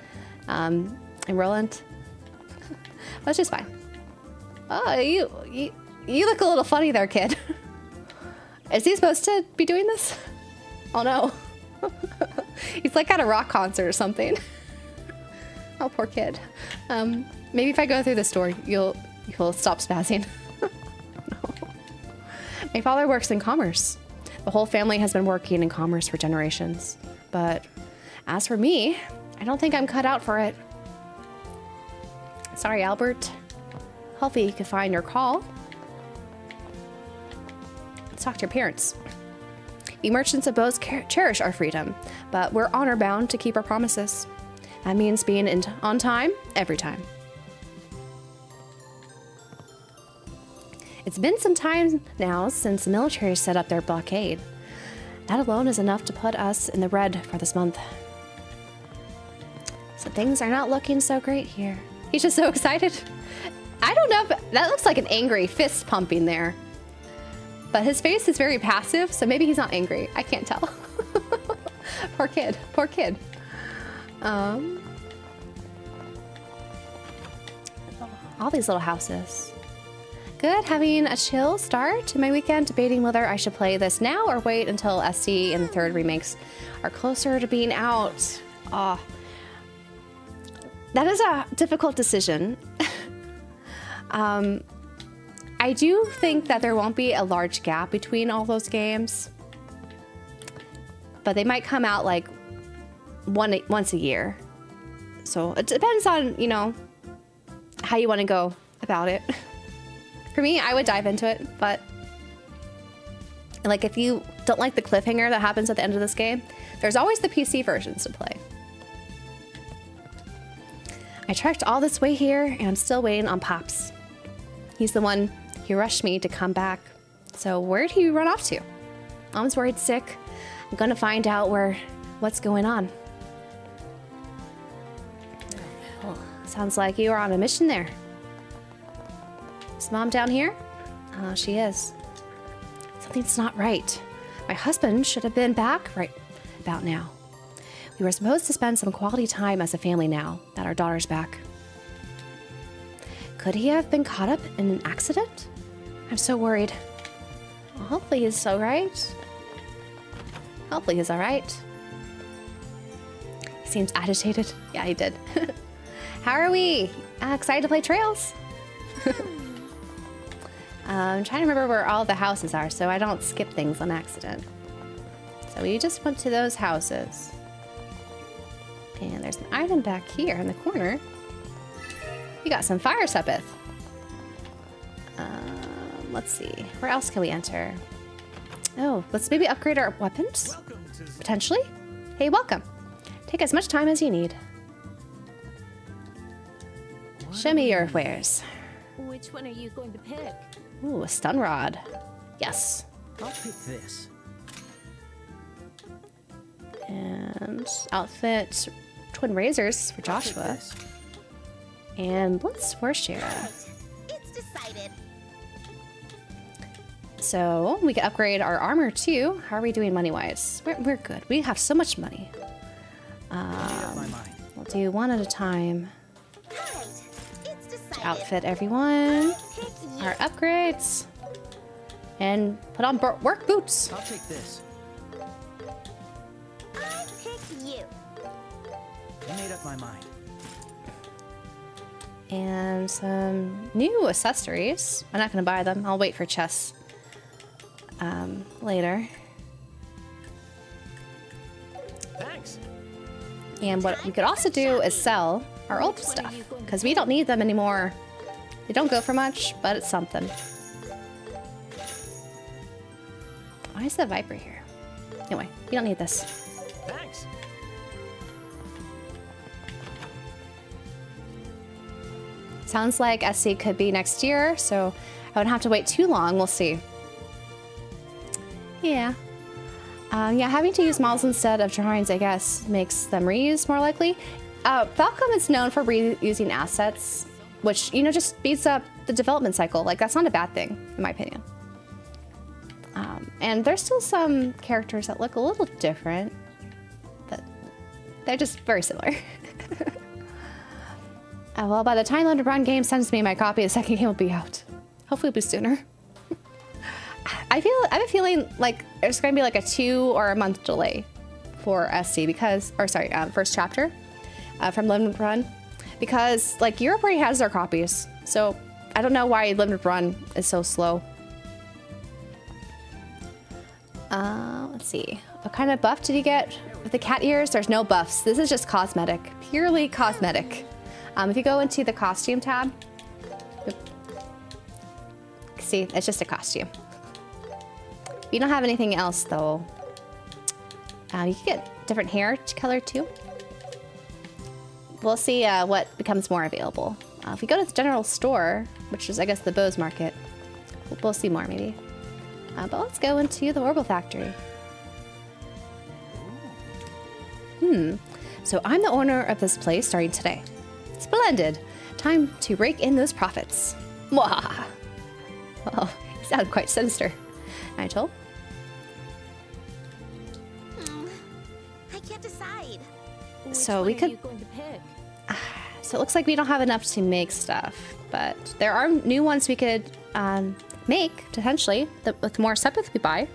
in Roland. That's just fine. Oh, you look a little funny there, kid. Is he supposed to be doing this? Oh no. He's like at a rock concert or something. Oh, poor kid. Maybe if I go through this door, you'll stop spazzing. No. My father works in commerce. The whole family has been working in commerce for generations. But as for me, I don't think I'm cut out for it. Sorry, Albert. Hopefully you can find your call. Let's talk to your parents. The merchants of Bose cherish our freedom, but we're honor-bound to keep our promises. That means being on time, every time. It's been some time now since the military set up their blockade. That alone is enough to put us in the red for this month. So things are not looking so great here. He's just so excited. I don't know if that looks like an angry fist pumping there. But his face is very passive, so maybe he's not angry. I can't tell. Poor kid. Poor kid. All these little houses. Good, having a chill start to my weekend, debating whether I should play this now or wait until SC and the 3rd remakes are closer to being out. That is a difficult decision. I do think that there won't be a large gap between all those games, but they might come out like once a year. So it depends on, you know, how you want to go about it. For me, I would dive into it, but like if you don't like the cliffhanger that happens at the end of this game, there's always the PC versions to play. I trekked all this way here and I'm still waiting on Pops. He's the one who rushed me to come back. So where'd he run off to? Mom's worried sick. I'm gonna find out what's going on. Oh, sounds like you are on a mission there. Is Mom down here? Oh, she is. Something's not right. My husband should have been back right about now. We were supposed to spend some quality time as a family now that our daughter's back. Could he have been caught up in an accident? I'm so worried. Well, hopefully he's all right. Hopefully he's all right. He seems agitated. Yeah, he did. How are we? Excited to play Trails? I'm trying to remember where all the houses are so I don't skip things on accident. So we just went to those houses. And there's an item back here in the corner. We got some fire sepith. Let's see. Where else can we enter? Oh, let's maybe upgrade our weapons? Potentially? Hey, welcome. Take as much time as you need. Show me your wares. Which one are you going to pick? Ooh, a stun rod. Yes. I'll pick this. And outfit twin razors for I'll pick Joshua. this. And blitz for Shira. Right. It's decided. So we can upgrade our armor too. How are we doing money-wise? We're good. We have so much money. Made up my mind. We'll do one at a time. Right. It's decided. Outfit everyone. Pick you. Our upgrades. And put on work boots. I'll take this. I pick you. Made up my mind. And some new accessories. I'm not going to buy them. I'll wait for chests later. Thanks. And what we could also do is sell our old stuff, because we don't need them anymore. They don't go for much, but it's something. Why is the Viper here? Anyway, we don't need this. Thanks. Sounds like SC could be next year, so I wouldn't have to wait too long. We'll see. Yeah. Yeah, having to use models instead of drawings, I guess, makes them reuse more likely. Falcom is known for reusing assets, which, you know, just speeds up the development cycle. Like, that's not a bad thing, in my opinion. And there's still some characters that look a little different, but they're just very similar. Well, by the time the LeBron game sends me my copy, the second game will be out. Hopefully it'll be sooner. I have a feeling like there's going to be like a 2 or a month delay for SC because, or sorry, first chapter from Limited Run, because like Europe already has their copies. So I don't know why Limited Run is so slow. Let's see. What kind of buff did you get with the cat ears? There's no buffs. This is just cosmetic, purely cosmetic. If you go into the costume tab, see, it's just a costume. We don't have anything else though. You can get different hair color too. We'll see what becomes more available. If we go to the general store, which is I guess the Bose market, we'll see more maybe. But let's go into the Orbital Factory. So I'm the owner of this place starting today. Splendid. Time to rake in those profits. Mwah! Well, you sound quite sinister. Nigel? I can't decide. So Which we one are could- you going to pick? So it looks like we don't have enough to make stuff, but there are new ones we could make, potentially, with more sepith we buy.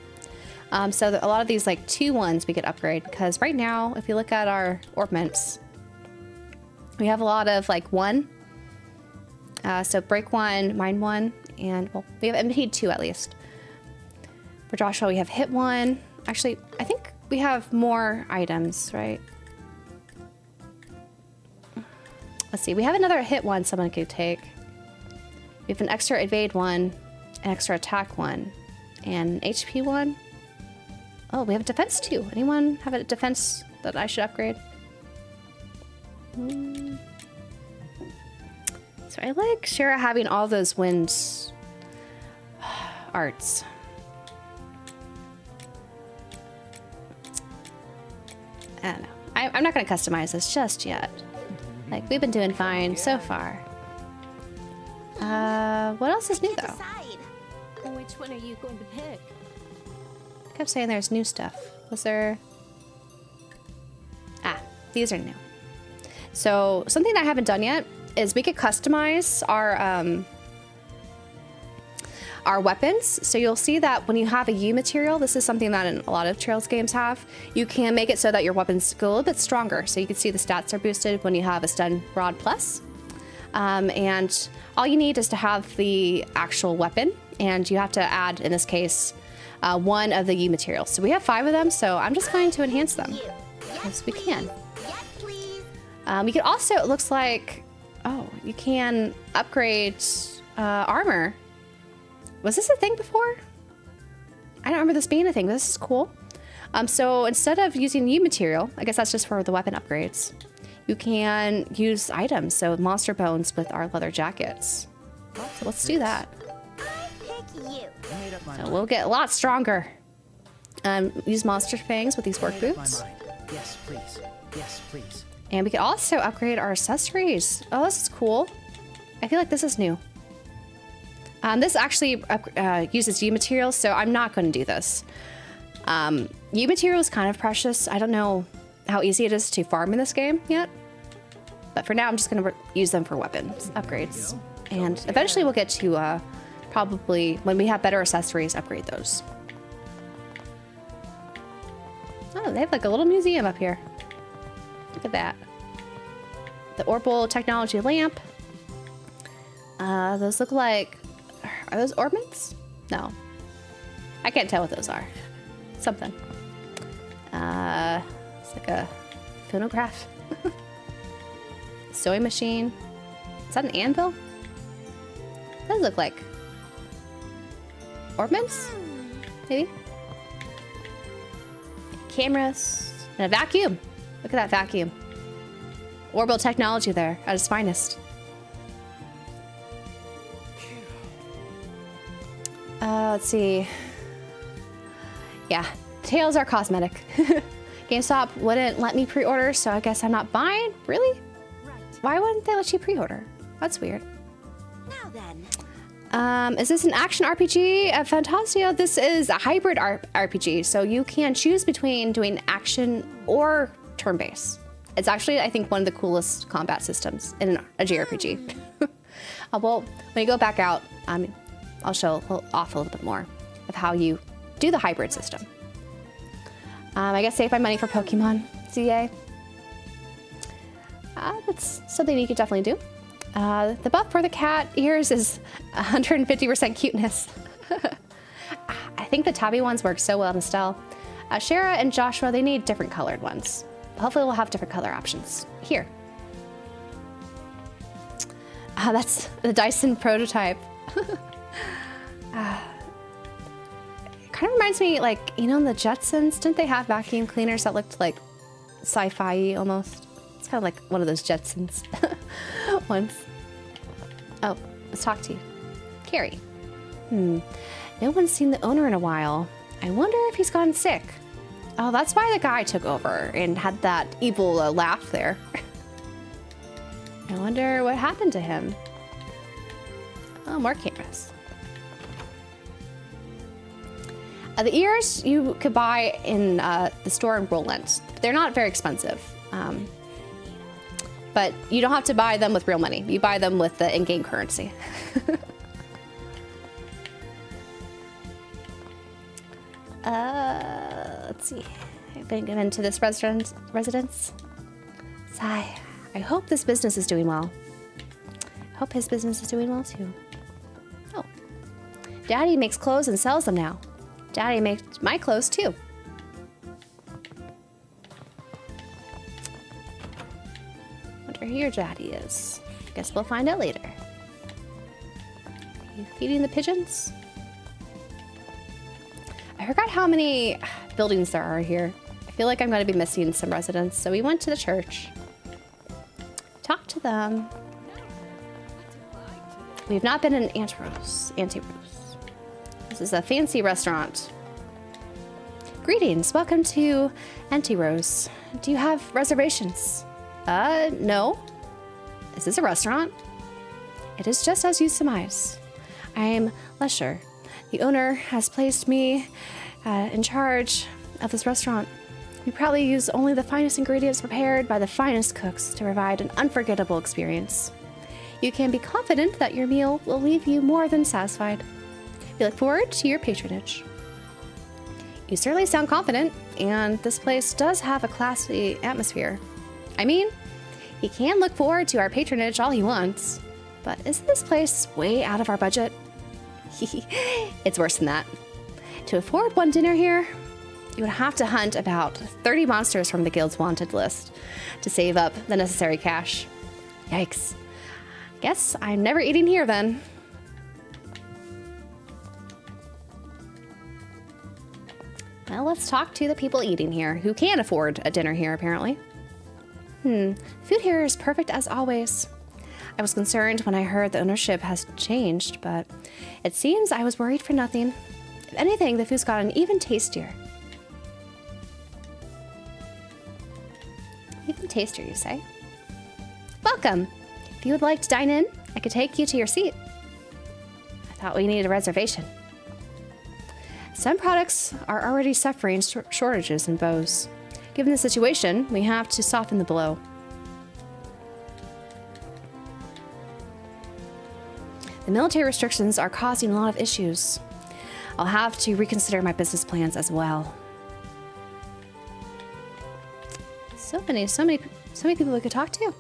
So a lot of these, like, 2 ones we could upgrade, because right now, if you look at our ornaments, we have a lot of, like, 1. So break 1, mine 1, and, well, we have MP 2 at least. For Joshua, we have hit 1. Actually, I think we have more items, right? Let's see, we have another hit 1 someone could take. We have an extra evade 1, an extra attack 1, and an HP 1. Oh, we have a defense 2. Anyone have a defense that I should upgrade? So I like Shira having all those wind arts. I don't know. I'm not going to customize this just yet. Like, we've been doing fine so far. What else is new, Can't though? decide. Which one are you going to pick? I kept saying there's new stuff. Was there... Ah, these are new. So, something I haven't done yet is we could customize our weapons. So you'll see that when you have a U material, this is something that in a lot of Trails games have, you can make it so that your weapons go a little bit stronger. So you can see the stats are boosted when you have a stun rod plus. And all you need is to have the actual weapon and you have to add, in this case, one of the U materials. So we have 5 of them, so I'm just going to enhance them as we can. Yes, please. You can also, it looks like, oh, you can upgrade armor. Was this a thing before? I don't remember this being a thing. This is cool. So instead of using U material, I guess that's just for the weapon upgrades, you can use items. So monster bones with our leather jackets. So let's do that. I pick you. I made up my So mind. we'll get a lot stronger. Use monster fangs with these work I made up my boots. mind. Yes, please. Yes, please. And we can also upgrade our accessories. Oh, this is cool. I feel like this is new. This actually uses U material, so I'm not going to do this. U material is kind of precious. I don't know how easy it is to farm in this game yet. But for now, I'm just going to use them for weapons upgrades. And eventually we'll get to probably, when we have better accessories, upgrade those. Oh, they have like a little museum up here. Look at that. The Orbital technology lamp. Those look like... Are those ornaments? No. I can't tell what those are. Something. It's like a phonograph. Sewing machine. Is that an anvil? Those look like ornaments? Maybe? Cameras. And a vacuum. Look at that vacuum. Orbital technology there at its finest. Let's see. Yeah, tails are cosmetic. GameStop wouldn't let me pre-order, so I guess I'm not buying. Really? Why wouldn't they let you pre-order? That's weird. Now then. Is this an action RPG at Fantasia? This is a hybrid RPG, so you can choose between doing action or turn-based. It's actually, I think, one of the coolest combat systems in a JRPG. Well, when you go back out, I'll show off a little bit more of how you do the hybrid system. I guess save my money for Pokemon CA. That's something you could definitely do. The buff for the cat ears is 150% cuteness. I think the tabby ones work so well in Estelle. Shara and Joshua, they need different colored ones. Hopefully we'll have different color options. Here. That's the Dyson prototype. Kind of reminds me, like, you know, in the Jetsons, didn't they have vacuum cleaners that looked like sci-fi almost? It's kind of like one of those Jetsons ones. Oh, let's talk to you. Carrie. No one's seen the owner in a while. I wonder if he's gotten sick. Oh, that's why the guy took over and had that evil laugh there. I wonder what happened to him. Oh, more cameras. The ears you could buy in the store in Roland. They're not very expensive. But you don't have to buy them with real money. You buy them with the in-game currency. Let's see. I've been given to this residence. Sigh. I hope this business is doing well. I hope his business is doing well too. Oh. Daddy makes clothes and sells them now. Daddy makes my clothes too. Wonder who your daddy is. Guess we'll find out later. Are you feeding the pigeons? I forgot how many buildings there are here. I feel like I'm going to be missing some residents, so we went to the church. Talked to them. We've not been in Antirose. This is a fancy restaurant. Greetings, welcome to Antirose. Do you have reservations? No. Is this a restaurant? It is just as you surmise. I am Lesher. The owner has placed me in charge of this restaurant. We proudly use only the finest ingredients prepared by the finest cooks to provide an unforgettable experience. You can be confident that your meal will leave you more than satisfied. We look forward to your patronage. You certainly sound confident, and this place does have a classy atmosphere. I mean, he can look forward to our patronage all he wants, but isn't this place way out of our budget? It's worse than that. To afford one dinner here, you would have to hunt about 30 monsters from the guild's wanted list to save up the necessary cash. Yikes. Guess I'm never eating here then. Well, let's talk to the people eating here, who can afford a dinner here, apparently. Food here is perfect as always. I was concerned when I heard the ownership has changed, but it seems I was worried for nothing. If anything, the food's gotten even tastier. Even tastier, you say? Welcome! If you would like to dine in, I could take you to your seat. I thought we needed a reservation. Some products are already suffering shortages in Bose. Given the situation, we have to soften the blow. The military restrictions are causing a lot of issues. I'll have to reconsider my business plans as well. So many people we could talk to.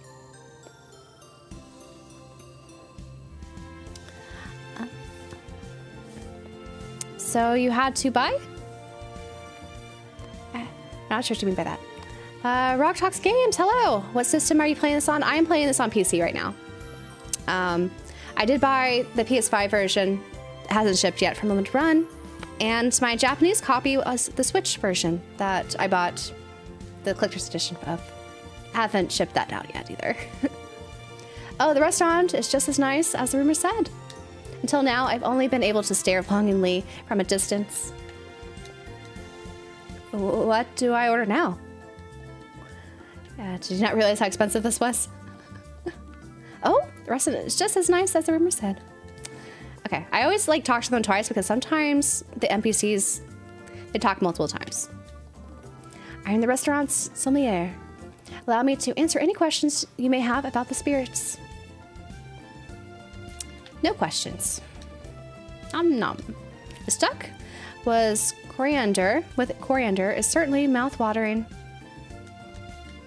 So you had to buy? Not sure what you mean by that. Rock Talks Games, hello. What system are you playing this on? I am playing this on PC right now. I did buy the PS5 version. It hasn't shipped yet from Limited Run. And my Japanese copy was the Switch version that I bought the collector's edition of. I haven't shipped that out yet either. Oh, the restaurant is just as nice as the rumor said. Until now, I've only been able to stare longingly from a distance. What do I order now? Did you not realize how expensive this was? Oh, the restaurant is just as nice as the rumor said. Okay, I always like talk to them twice because sometimes the NPCs, they talk multiple times. I'm the restaurant's sommelier. Allow me to answer any questions you may have about the spirits. No questions. Nom. The stock was coriander. With coriander is certainly mouth-watering.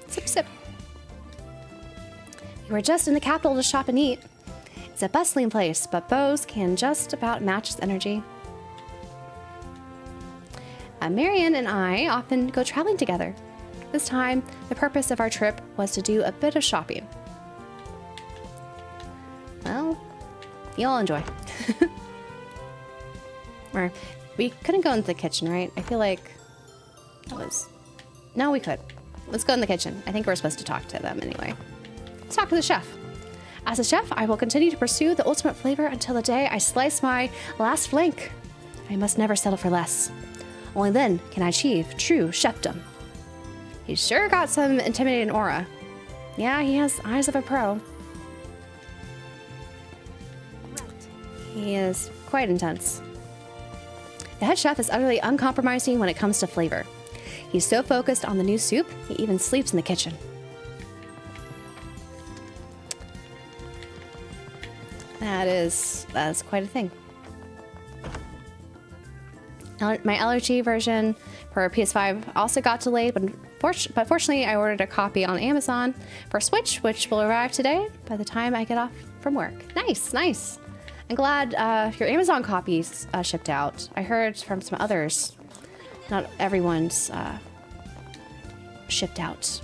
Sip, sip. You were just in the capital to shop and eat. It's a bustling place, but Bose can just about match its energy. Marion and I often go traveling together. This time, the purpose of our trip was to do a bit of shopping. Well, you'll enjoy. Or we couldn't go into the kitchen, right? I feel like that was... No, we could. Let's go in the kitchen. I think we're supposed to talk to them anyway. Let's talk to the chef. As a chef, I will continue to pursue the ultimate flavor until the day I slice my last flank. I must never settle for less. Only then can I achieve true chefdom. He's sure got some intimidating aura. Yeah, he has eyes of a pro. He is quite intense. The head chef is utterly uncompromising when it comes to flavor. He's so focused on the new soup, he even sleeps in the kitchen. That is quite a thing. My allergy version for PS5 also got delayed, but fortunately I ordered a copy on Amazon for Switch, which will arrive today by the time I get off from work. Nice, nice. I'm glad your Amazon copy's shipped out. I heard from some others, not everyone's shipped out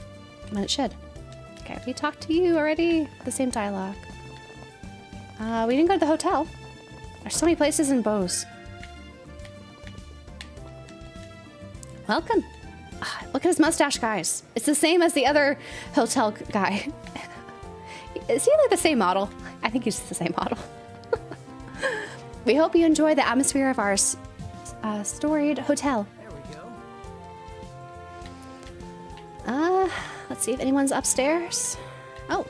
when it should. Okay, we talked to you already. The same dialogue. We didn't go to the hotel. There's so many places in Bose. Welcome. Look at his mustache, guys. It's the same as the other hotel guy. Is he like the same model? I think he's the same model. We hope you enjoy the atmosphere of our storied hotel. There we go. Let's see if anyone's upstairs. Oh.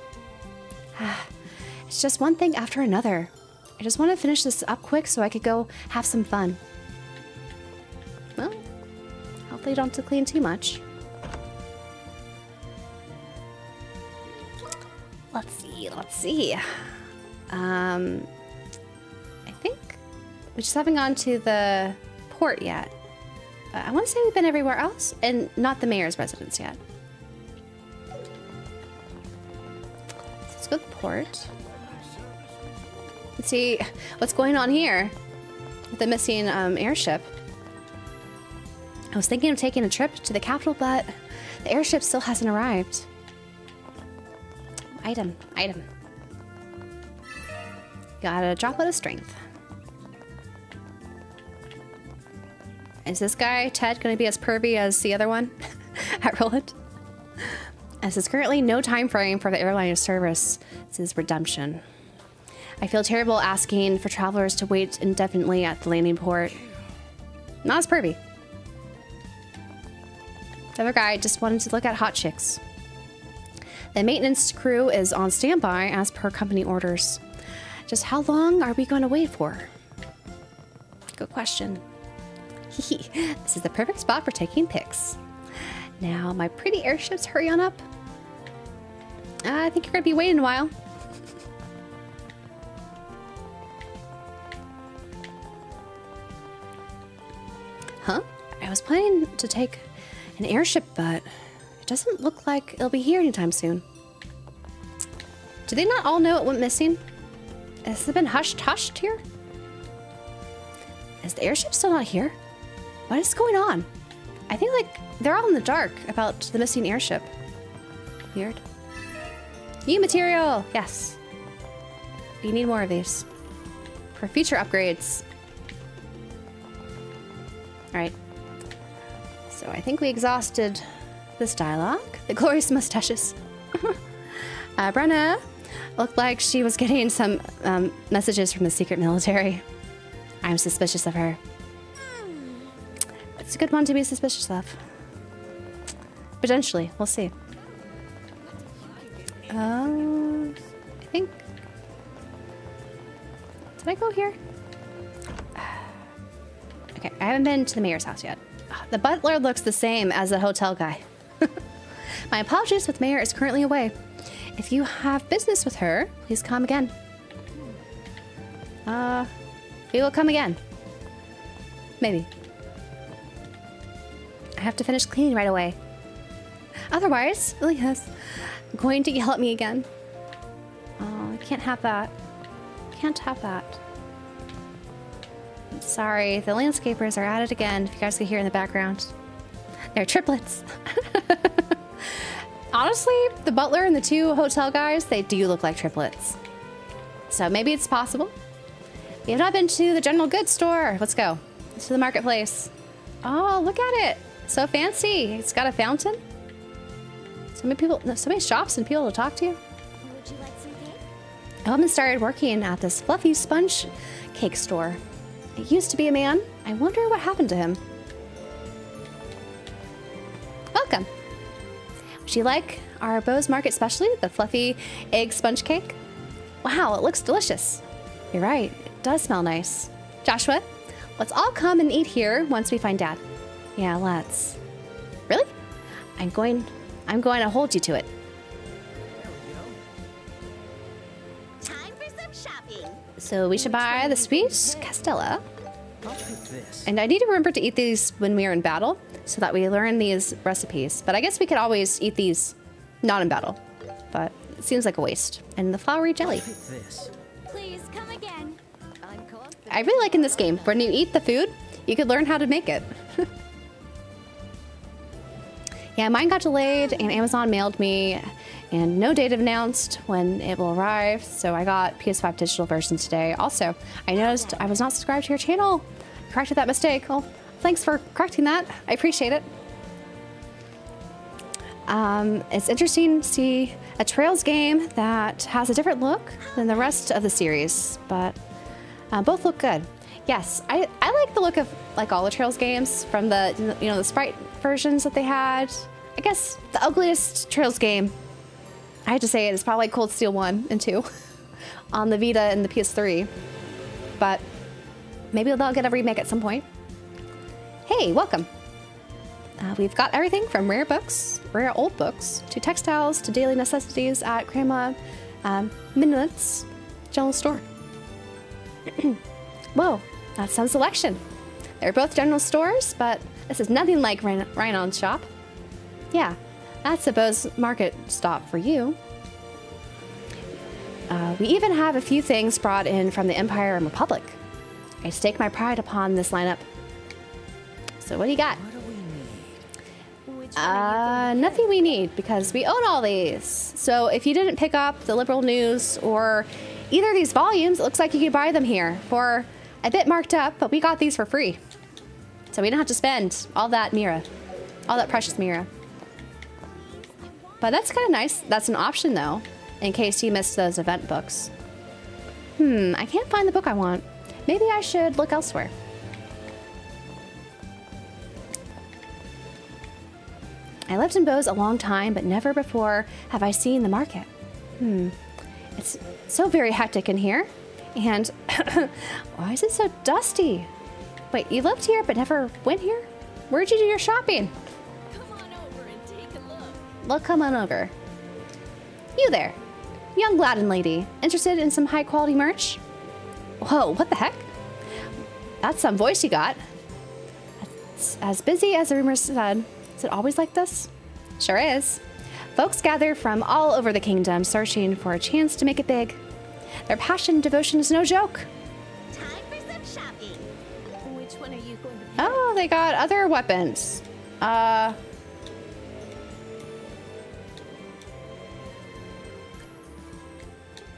It's just one thing after another. I just want to finish this up quick so I could go have some fun. Well, hopefully you don't have to clean too much. Let's see. I think we just haven't gone to the port yet. I want to say we've been everywhere else and not the mayor's residence yet. So let's go to the port. Let's see what's going on here. with the missing airship. I was thinking of taking a trip to the capital, but the airship still hasn't arrived. Item. Got a droplet of strength. Is this guy, Ted, going to be as pervy as the other one at Roland? As there's currently no time frame for the airline service, this is redemption. I feel terrible asking for travelers to wait indefinitely at the landing port. Not as pervy. The other guy just wanted to look at hot chicks. The maintenance crew is on standby as per company orders. Just how long are we going to wait for? Good question. This is the perfect spot for taking pics. Now, my pretty airships, hurry on up. I think you're going to be waiting a while. Huh? I was planning to take an airship, but it doesn't look like it'll be here anytime soon. Do they not all know it went missing? Has it been hushed here? Is the airship still not here? What is going on? I think like they're all in the dark about the missing airship. Weird. New material! Yes. We need more of these. For future upgrades. Alright. So I think we exhausted this dialogue. The glorious mustaches. Brenna looked like she was getting some messages from the secret military. I'm suspicious of her. It's a good one to be suspicious of. Potentially. We'll see. I think... Did I go here? Okay, I haven't been to the mayor's house yet. The butler looks the same as the hotel guy. My apologies, but the mayor is currently away. If you have business with her, please come again. We will come again. Maybe. I have to finish cleaning right away. Otherwise, Ilia's going to yell at me again. Oh, I can't have that. Can't have that. I'm sorry, the landscapers are at it again, if you guys can hear in the background. They're triplets. Honestly, the butler and the two hotel guys, they do look like triplets. So maybe it's possible. We have not been to the general goods store. Let's go. To the marketplace. Oh, look at it. So fancy. It's got a fountain. So many people, so many shops and people to talk to. Would you like some cake? Elman started working at this fluffy sponge cake store. It used to be a man. I wonder what happened to him. Welcome. Would you like our Bose Market specialty, the fluffy egg sponge cake? Wow, it looks delicious. You're right, it does smell nice. Joshua, let's all come and eat here once we find Dad. Yeah, let's. Really? I'm going to hold you to it. Time for some shopping. So we should buy the sweet Castella. I'll pick this. And I need to remember to eat these when we are in battle so that we learn these recipes. But I guess we could always eat these not in battle. But it seems like a waste. And the flowery jelly. Pick this. Please come again. I'm cold. I really like in this game, when you eat the food, you could learn how to make it. Yeah, mine got delayed and Amazon mailed me and no date announced when it will arrive. So I got PS5 digital version today. Also, I noticed I was not subscribed to your channel. I corrected that mistake. Oh, thanks for correcting that. I appreciate it. It's interesting to see a Trails game that has a different look than the rest of the series, but both look good. Yes, I like the look of like all the Trails games from the, you know, the sprite versions that they had. I guess the ugliest Trails game, I had to say it, is probably Cold Steel 1 and 2 on the Vita and the PS3. But maybe they'll get a remake at some point. Hey, welcome. We've got everything from rare books, rare old books, to textiles, to daily necessities at Grandma Minut's general store. Whoa, that's some selection. They're both general stores, but this is nothing like Rhinon's shop. Yeah, that's a Bose Market stop for you. We even have a few things brought in from the Empire and Republic. I stake my pride upon this lineup. So what do you got? What do we need? Which one are you Nothing we need because we own all these. So if you didn't pick up the Liberl news or either of these volumes, it looks like you could buy them here for a bit marked up, but we got these for free. So we don't have to spend all that Mira, all that precious Mira. But that's kind of nice. That's an option though, in case you missed those event books. I can't find the book I want. Maybe I should look elsewhere. I lived in Bose a long time, but never before have I seen the market. It's so very hectic in here. And why is it so dusty? Wait, you lived here but never went here? Where'd you do your shopping? Come on over and take a look. Well, come on over. You there, young Latin lady, interested in some high quality merch? Whoa, what the heck? That's some voice you got. It's as busy as the rumors said. Is it always like this? Sure is. Folks gather from all over the kingdom searching for a chance to make it big. Their passion and devotion is no joke. Time for some shopping. Which one are you going to pick? Oh, they got other weapons.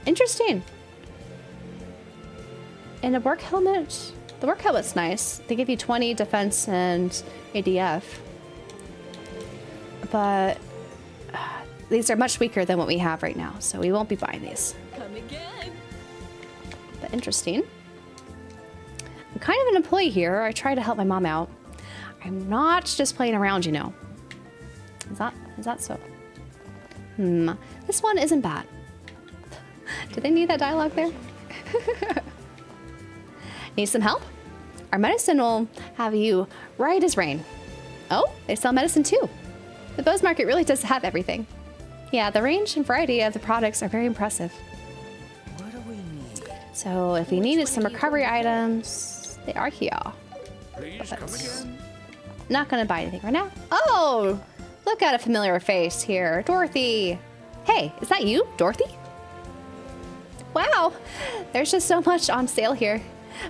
Interesting. And a work helmet. The work helmet's nice. They give you 20 defense and ADF. But these are much weaker than what we have right now, so we won't be buying these. Come again. But interesting. I'm kind of an employee here. I try to help my mom out. I'm not just playing around, you know. Is that so? This one isn't bad. Did they need that dialogue there? Need some help? Our medicine will have you right as rain. Oh, they sell medicine too. The Bose market really does have everything. Yeah, the range and variety of the products are very impressive. What do we need? So if we needed some recovery items, they are here. Please come again. Not gonna buy anything right now. Oh, look at a familiar face here. Dorothy. Hey, is that you, Dorothy? Wow, there's just so much on sale here.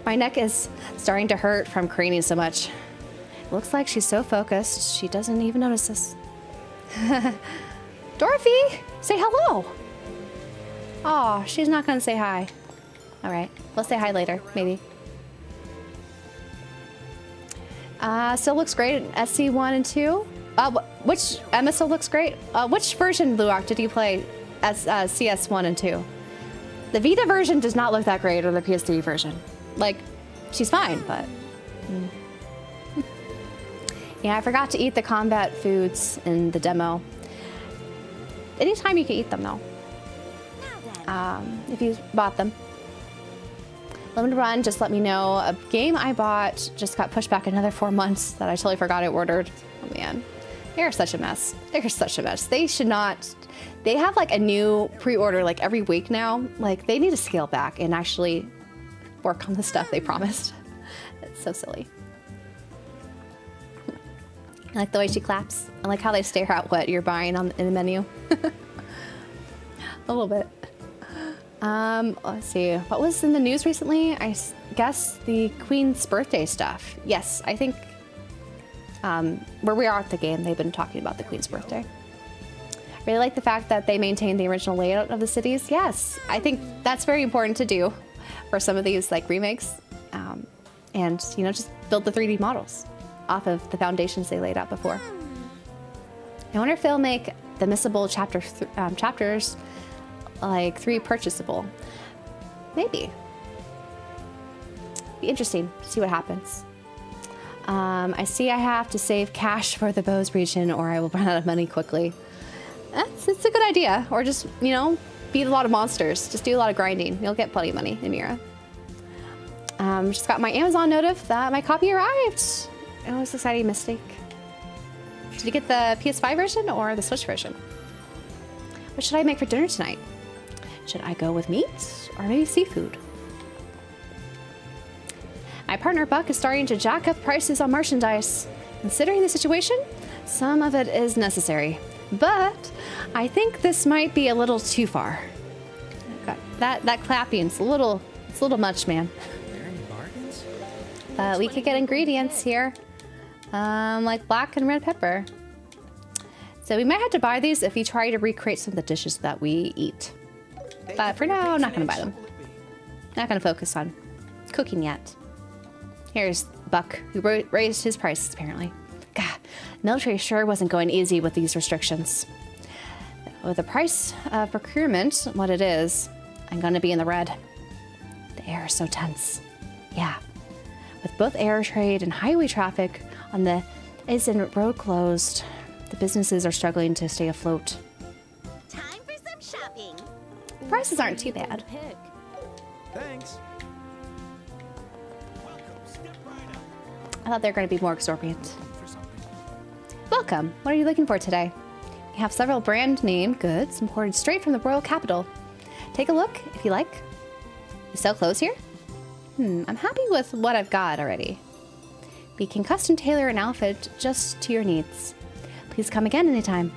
My neck is starting to hurt from craning so much. Looks like she's so focused, she doesn't even notice us. Dorothy, say hello. Oh, she's not gonna say hi. All right, we'll say hi later, maybe. Still looks great in SC1 and 2. Which Emma still looks great? Which version, Luak, did you play as CS1 and 2? The Vita version does not look that great, or the PS3 version. Like, she's fine, but... Yeah, I forgot to eat the combat foods in the demo. Anytime you can eat them, though. If you bought them. Limited run, just let me know. A game I bought just got pushed back another 4 months that I totally forgot I ordered. Oh, man. They're such a mess. They're such a mess. They should not... They have, like, a new pre-order, like, every week now. Like, they need to scale back and actually work on the stuff they promised. It's so silly. I like the way she claps. I like how they stare at what you're buying in the menu. A little bit. Let's see. What was in the news recently? I guess the Queen's birthday stuff. Yes, I think where we are at the game, they've been talking about the Queen's birthday. I really like the fact that they maintained the original layout of the cities. Yes, I think that's very important to do for some of these like remakes. And, you know, just build the 3D models off of the foundations they laid out before. I wonder if they'll make the missable chapters like 3 purchasable. Maybe. Be interesting to see what happens. I see I have to save cash for the Bose region or I will run out of money quickly. It's a good idea. Or just, you know, beat a lot of monsters. Just do a lot of grinding. You'll get plenty of money in Mira. Just got my Amazon notif that my copy arrived. It was an exciting mistake. Did you get the PS5 version or the Switch version? What should I make for dinner tonight? Should I go with meat or maybe seafood? My partner Buck is starting to jack up prices on merchandise. Considering the situation, some of it is necessary. But I think this might be a little too far. That clapping's it's a little much, man. Are there any bargains? But we could get ingredients here, like black and red pepper. So we might have to buy these if we try to recreate some of the dishes that we eat. But for now, I'm not going to buy them. Not going to focus on cooking yet. Here's Buck, who raised his prices, apparently. God, military sure wasn't going easy with these restrictions. With the price of procurement, what it is, I'm going to be in the red. The air is so tense. Yeah. With both air trade and highway traffic on the road closed, the businesses are struggling to stay afloat. Time for some shopping. Prices aren't too bad. Pick. Thanks. I thought they were going to be more exorbitant. Welcome. What are you looking for today? We have several brand name goods imported straight from the royal capital. Take a look if you like. You sell clothes here? I'm happy with what I've got already. We can custom tailor an outfit just to your needs. Please come again anytime.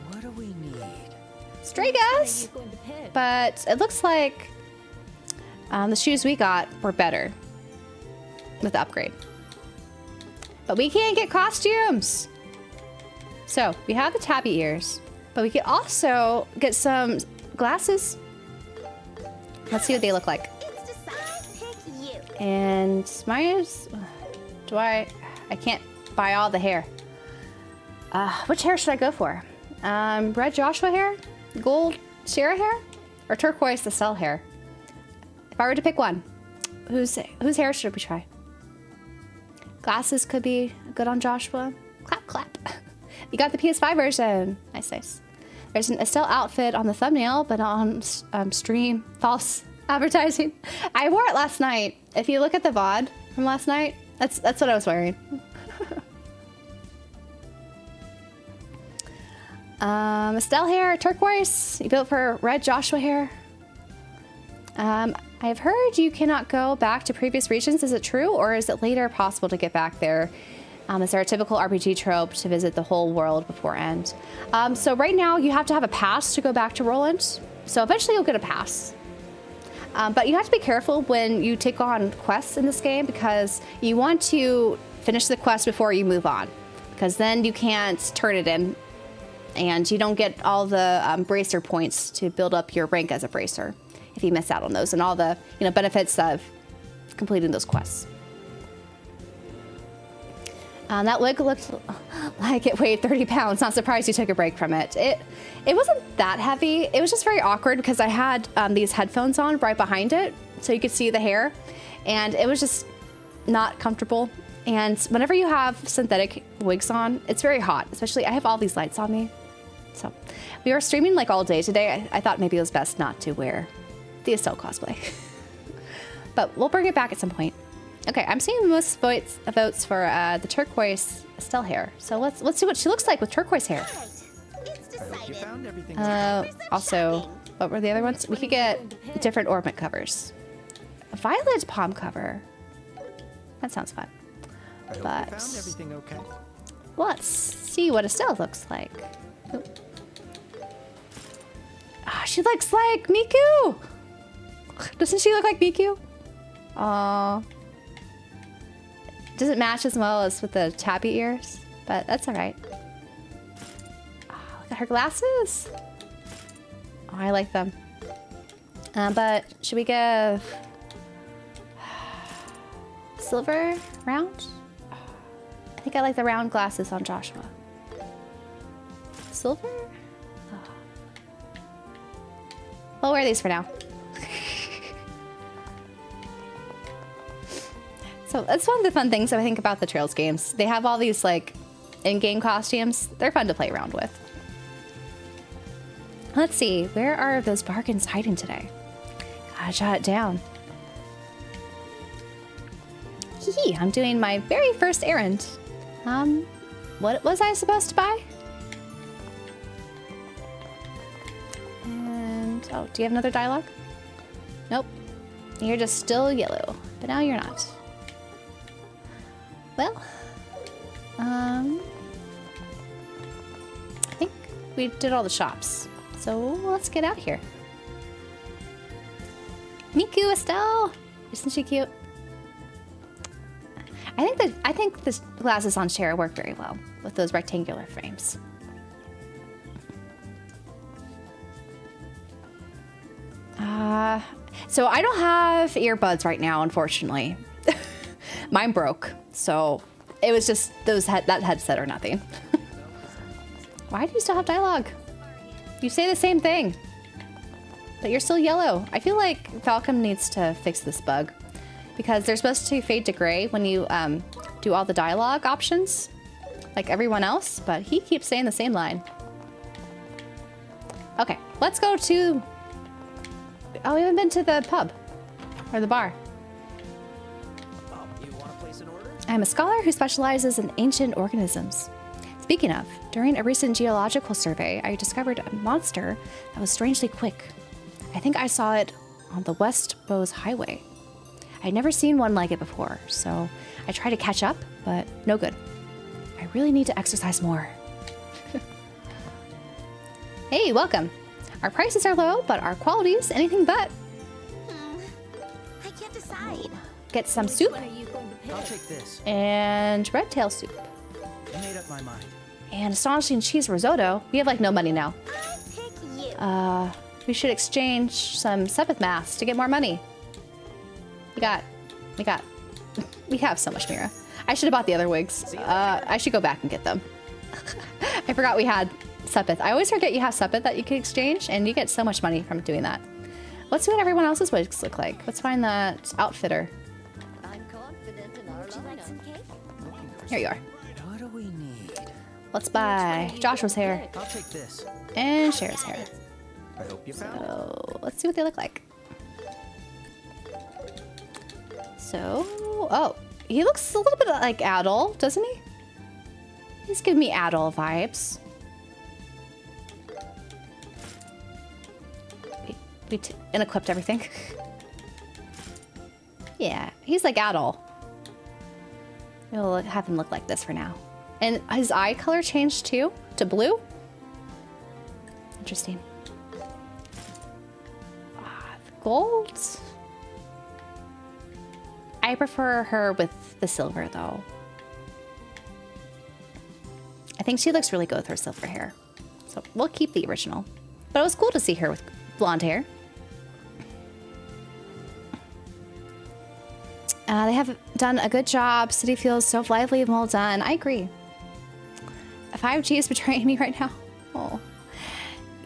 What do we need? Stray Which one are guys! you going to pick? But it looks like the shoes we got were better with the upgrade. But we can't get costumes! So, we have the tabby ears, but we could also get some glasses. Let's see what they look like. It's decided. Pick you. And mine is... I can't buy all the hair. Which hair should I go for? Red Joshua hair? Gold Shira hair? Or turquoise Estelle hair? If I were to pick one, whose hair should we try? Glasses could be good on Joshua. Clap, clap. You got the PS5 version. Nice, nice. There's an Estelle outfit on the thumbnail, but on stream, false advertising. I wore it last night. If you look at the VOD from last night, that's what I was wearing. Estelle hair, turquoise. You built for red Joshua hair. I've heard you cannot go back to previous regions. Is it true, or is it later possible to get back there? Is there a typical RPG trope to visit the whole world before end? So right now you have to have a pass to go back to Roland. So eventually you'll get a pass. But you have to be careful when you take on quests in this game, because you want to finish the quest before you move on, because then you can't turn it in and you don't get all the bracer points to build up your rank as a bracer if you miss out on those and all the benefits of completing those quests. That wig looked like it weighed 30 pounds. Not surprised you took a break from it. It wasn't that heavy. It was just very awkward because I had these headphones on right behind it, so you could see the hair, and it was just not comfortable. And whenever you have synthetic wigs on, it's very hot. Especially, I have all these lights on me. So we were streaming like all day today. I thought maybe it was best not to wear the Estelle cosplay. But we'll bring it back at some point. Okay, I'm seeing most votes for the turquoise Estelle hair. So let's see what she looks like with turquoise hair. Right. It's I hope you decided. found everything. Also, what were the other ones? We could get different ornament covers. A violet palm cover. That sounds fun. I hope but- you found everything okay. Let's see what Estelle looks like. Ah, she looks like Miku! Doesn't she look like Miku? Aww. Doesn't match as well as with the tabby ears, but that's alright. Oh, look at her glasses! Oh, I like them. But should we give silver round? I think I like the round glasses on Joshua. Silver? Oh. We'll wear these for now. So that's one of the fun things I think about the Trails games. They have all these like in-game costumes. They're fun to play around with. Let's see, where are those bargains hiding today? Gotta jot it down. Hee, I'm doing my very first errand. What was I supposed to buy? And, oh, do you have another dialogue? Nope. You're just still yellow, but now you're not. Well, I think we did all the shops. So let's get out here. Miku, Estelle! Isn't she cute? I think the glasses on Shara work very well with those rectangular frames. So I don't have earbuds right now, unfortunately. Mine broke, so it was just that headset or nothing. Why do you still have dialogue? You say the same thing, but you're still yellow. I feel like Falcom needs to fix this bug because they're supposed to fade to gray when you do all the dialogue options, like everyone else, but he keeps saying the same line. Okay, let's go to... Oh, we haven't been to the pub or the bar. You want to place an order? I'm a scholar who specializes in ancient organisms. Speaking of, during a recent geological survey, I discovered a monster that was strangely quick. I think I saw it on the West Bose Highway. I'd never seen one like it before, so I tried to catch up, but no good. I really need to exercise more. Hey, welcome. Our prices are low, but our quality is anything but. I can't decide. Get some soup What are you going to pick? I'll take this. and red tail soup. Made up my mind. And astonishing cheese risotto. We have like no money now. I'll pick you. We should exchange some Sepith masks to get more money. We have so much Mira. I should have bought the other wigs. I should go back and get them. I forgot we had Sepith. I always forget you have Sepith that you can exchange, and you get so much money from doing that. Let's see what everyone else's wigs look like. Let's find that outfitter. I'm confident in our Would you like some cake? Here you are. What do we need? Let's buy Joshua's hair I'll take this. and Cher's hair. I hope you found it. So let's see what they look like. So, oh, he looks a little bit like Adol, doesn't he? He's giving me Adol vibes. We unequipped everything. Yeah, he's like Adol. We'll have him look like this for now. And his eye color changed too, to blue. Interesting. Gold. I prefer her with the silver though. I think she looks really good with her silver hair. So we'll keep the original. But it was cool to see her with blonde hair. They have done a good job. City feels so lively and well done. I agree. 5G is betraying me right now. Oh.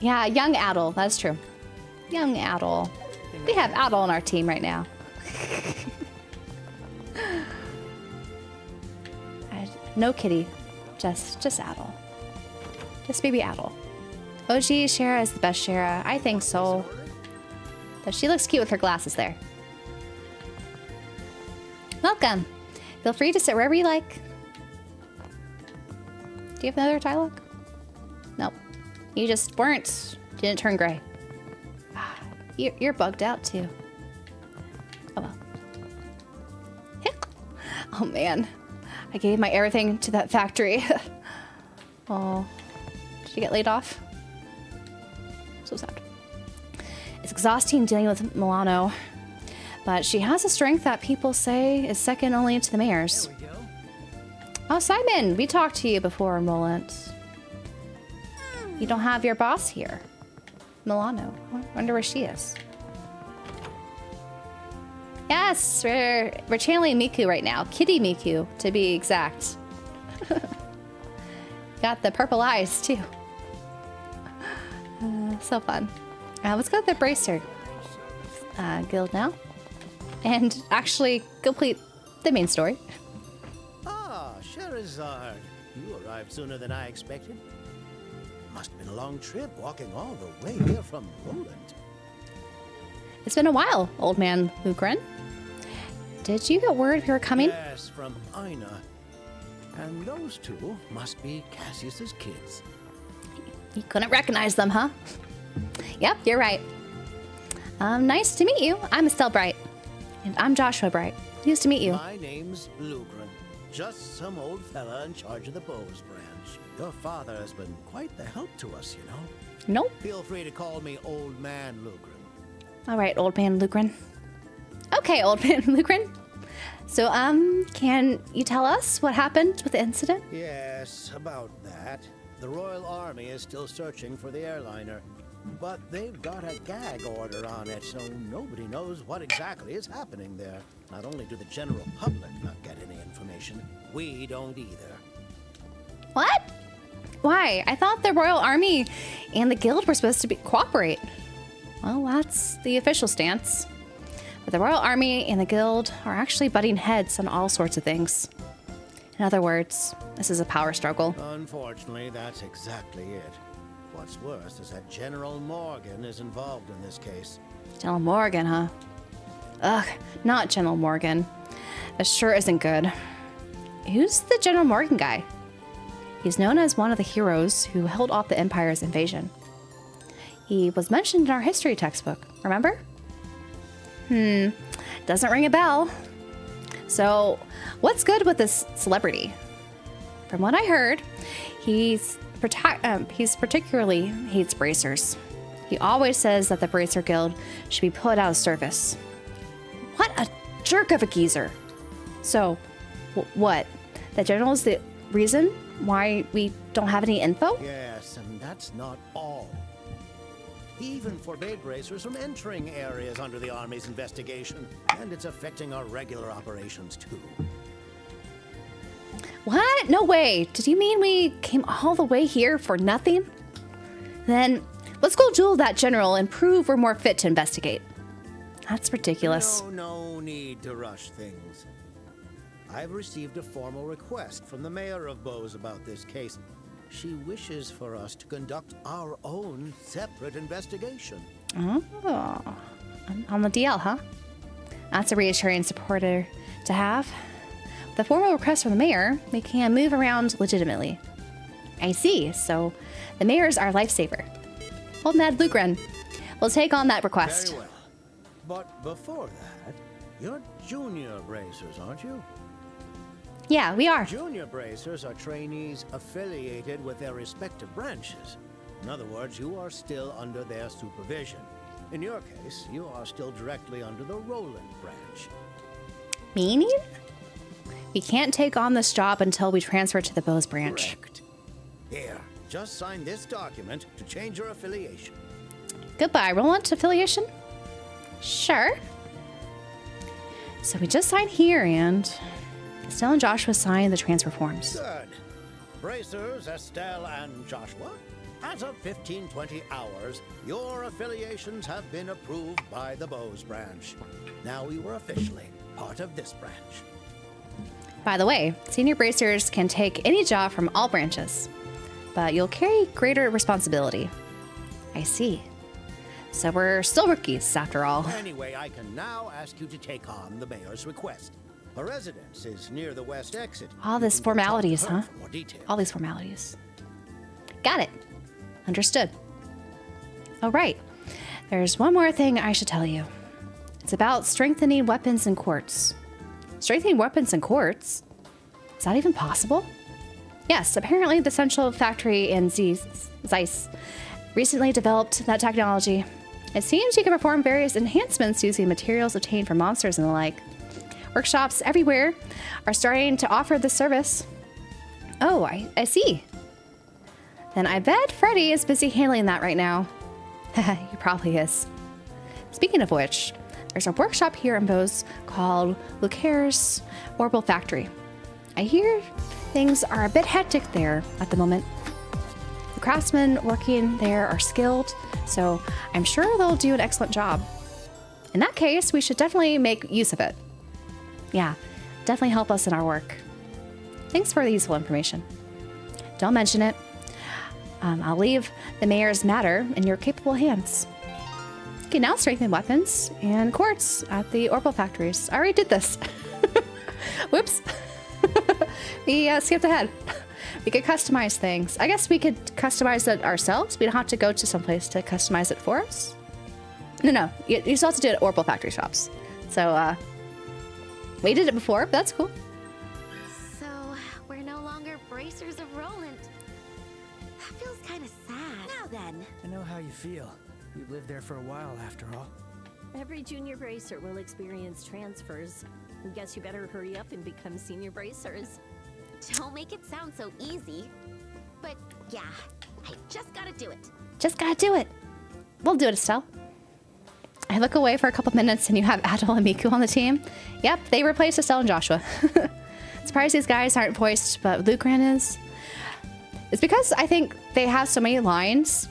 Yeah, young Adol. That's true. Young Adol. We have Adol on our team right now. No kitty. Just Adol. Just baby Adol. OG Shara is the best Shara. I think so. But she looks cute with her glasses there. Welcome. Feel free to sit wherever you like. Do you have another dialogue? Nope. You just didn't turn gray. You're bugged out too. Oh well. Oh man. I gave my everything to that factory. Oh. Did she get laid off? So sad. It's exhausting dealing with Milano. But she has a strength that people say is second only to the mayor's. There we go. Oh, Simon, we talked to you before, Roland. You don't have your boss here. Milano. I wonder where she is. Yes, we're channeling Miku right now. Kitty Miku, to be exact. Got the purple eyes, too. So fun. Let's go to the Bracer guild now. And actually complete the main story. Ah, Sherazard. You arrived sooner than I expected. Must have been a long trip walking all the way here from Roland. It's been a while, old man Lugren. Did you get word we were coming? Yes, from Aina. And those two must be Cassius's kids. You couldn't recognize them, huh? Yep, you're right. Nice to meet you. I'm Estelle Bright. And I'm Joshua Bright. Nice to meet you. My name's Lugren. Just some old fella in charge of the Bose branch. Your father has been quite the help to us, you know. Nope. Feel free to call me Old Man Lugren. All right, old man Lugren. Okay, old man Lugren. So, can you tell us what happened with the incident? Yes, about that. The Royal Army is still searching for the airliner. But they've got a gag order on it, so nobody knows what exactly is happening there. Not only do the general public not get any information, we don't either. What? Why? I thought the Royal Army and the Guild were supposed to cooperate. Well, that's the official stance. But the Royal Army and the Guild are actually butting heads on all sorts of things. In other words, this is a power struggle. Unfortunately, that's exactly it. What's worse is that General Morgan is involved in this case. General Morgan, huh? Ugh, not General Morgan. That sure isn't good. Who's the General Morgan guy? He's known as one of the heroes who held off the Empire's invasion. He was mentioned in our history textbook, remember? Doesn't ring a bell. So, what's good with this celebrity? From what I heard, he particularly hates bracers. He always says that the Bracer Guild should be put out of service. What a jerk of a geezer. So, what? The general is the reason why we don't have any info? Yes, and that's not all. He even forbade bracers from entering areas under the Army's investigation, and it's affecting our regular operations too. What? No way. Did you mean we came all the way here for nothing? Then let's go duel that general and prove we're more fit to investigate. That's ridiculous. No need to rush things. I've received a formal request from the mayor of Bose about this case. She wishes for us to conduct our own separate investigation. Oh, on the DL, huh? That's a reassuring supporter to have. With a formal request from the mayor, we can move around legitimately. I see, so the mayor's our lifesaver. Old Mad Lugren will take on that request. Very well. But before that, you're junior bracers, aren't you? Yeah, we are. Junior bracers are trainees affiliated with their respective branches. In other words, you are still under their supervision. In your case, you are still directly under the Roland branch. Meaning? We can't take on this job until we transfer to the Bose branch. Correct. Here, just sign this document to change your affiliation. Goodbye, Roland affiliation? Sure. So we just signed here and Estelle and Joshua signed the transfer forms. Good. Bracers, Estelle, and Joshua, as of 1520 hours, your affiliations have been approved by the Bose branch. Now you are officially part of this branch. By the way, senior bracers can take any job from all branches, but you'll carry greater responsibility. I see. So we're still rookies, after all. Anyway, I can now ask you to take on the mayor's request. Her residence is near the west exit. All this You can talk to formalities, her huh? for more details. All these formalities. Got it. Understood. Oh, right. There's one more thing I should tell you. It's about strengthening weapons in courts. Strengthening weapons in courts? Is that even possible? Yes, apparently the Central Factory in Zeiss recently developed that technology. It seems you can perform various enhancements using materials obtained from monsters and the like. Workshops everywhere are starting to offer this service. Oh, I see. Then I bet Freddy is busy handling that right now. He probably is. Speaking of which, there's a workshop here in Bose called Lucare's Orbital Factory. I hear things are a bit hectic there at the moment. The craftsmen working there are skilled, so I'm sure they'll do an excellent job. In that case, we should definitely make use of it. Yeah, definitely help us in our work. Thanks for the useful information. Don't mention it. I'll leave the mayor's matter in your capable hands. You can now strengthen weapons and quartz at the orbital factories. I already did this. Whoops. We skipped ahead. We could customize things. I guess we could customize it ourselves. We don't have to go to someplace to customize it for us. No. You still have to do it at orbital factory shops. So, we did it before, but that's cool. So, we're no longer bracers of Roland. That feels kind of sad. Now then. I know how you feel. You've lived there for a while, after all. Every junior bracer will experience transfers. Guess you better hurry up and become senior bracers. Don't make it sound so easy. But yeah, I just gotta do it. Just gotta do it. We'll do it, Estelle. I look away for a couple minutes and you have Adol and Miku on the team. Yep, they replaced Estelle and Joshua. Surprised these guys aren't voiced, but Lucran is. It's because I think they have so many lines.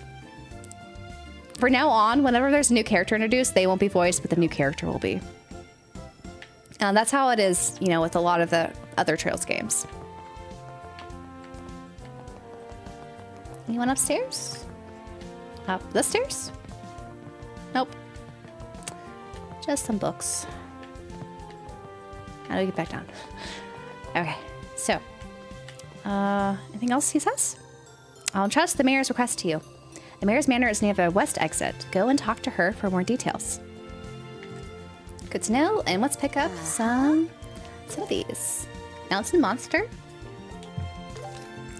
For now on, whenever there's a new character introduced, they won't be voiced, but the new character will be. That's how it is, you know, with a lot of the other Trails games. Anyone upstairs? Up the stairs? Nope. Just some books. How do we get back down? Okay, so. Anything else he says? I'll entrust the mayor's request to you. The mayor's manor is near the west exit. Go and talk to her for more details. Good to know. And let's pick up some of these. Mountain Monster.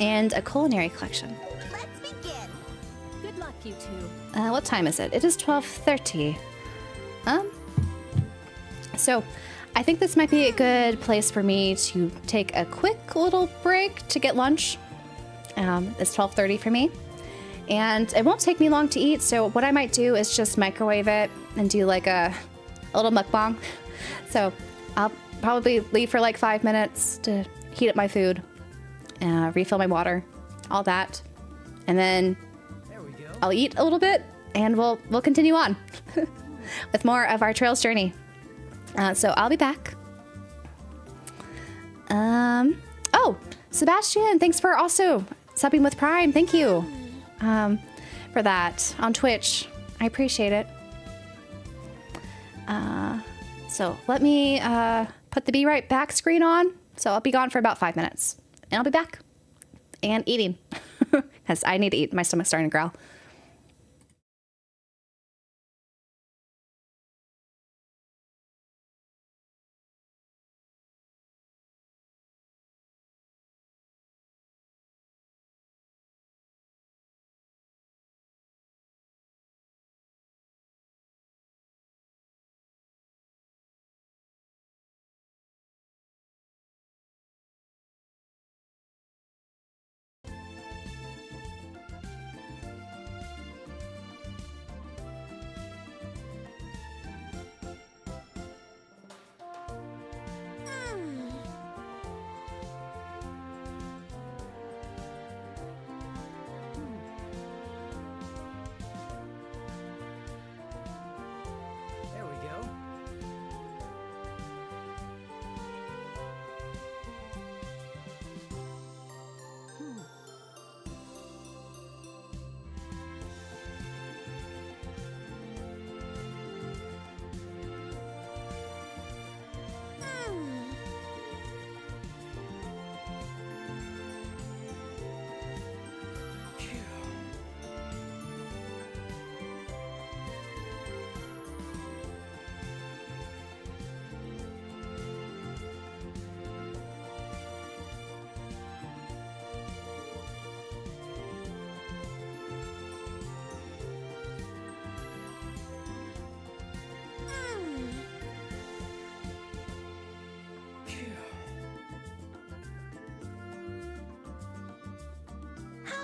And a culinary collection. Let's begin. Good luck, you two. What time is it? It is 12:30. So I think this might be a good place for me to take a quick little break to get lunch. It's 12:30 for me. And it won't take me long to eat, so what I might do is just microwave it and do like a little mukbang. So I'll probably leave for like 5 minutes to heat up my food, refill my water, all that. And then There we go. I'll eat a little bit and we'll continue on with more of our Trails journey. So I'll be back. Oh, Sebastian, thanks for also subbing with Prime. Thank you for that on Twitch. I appreciate it. So let me put the Be Right Back screen on. So I'll be gone for about 5 minutes. And I'll be back. And eating. Because I need to eat. My stomach's starting to growl. There we go.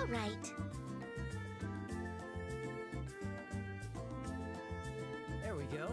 All right. There we go.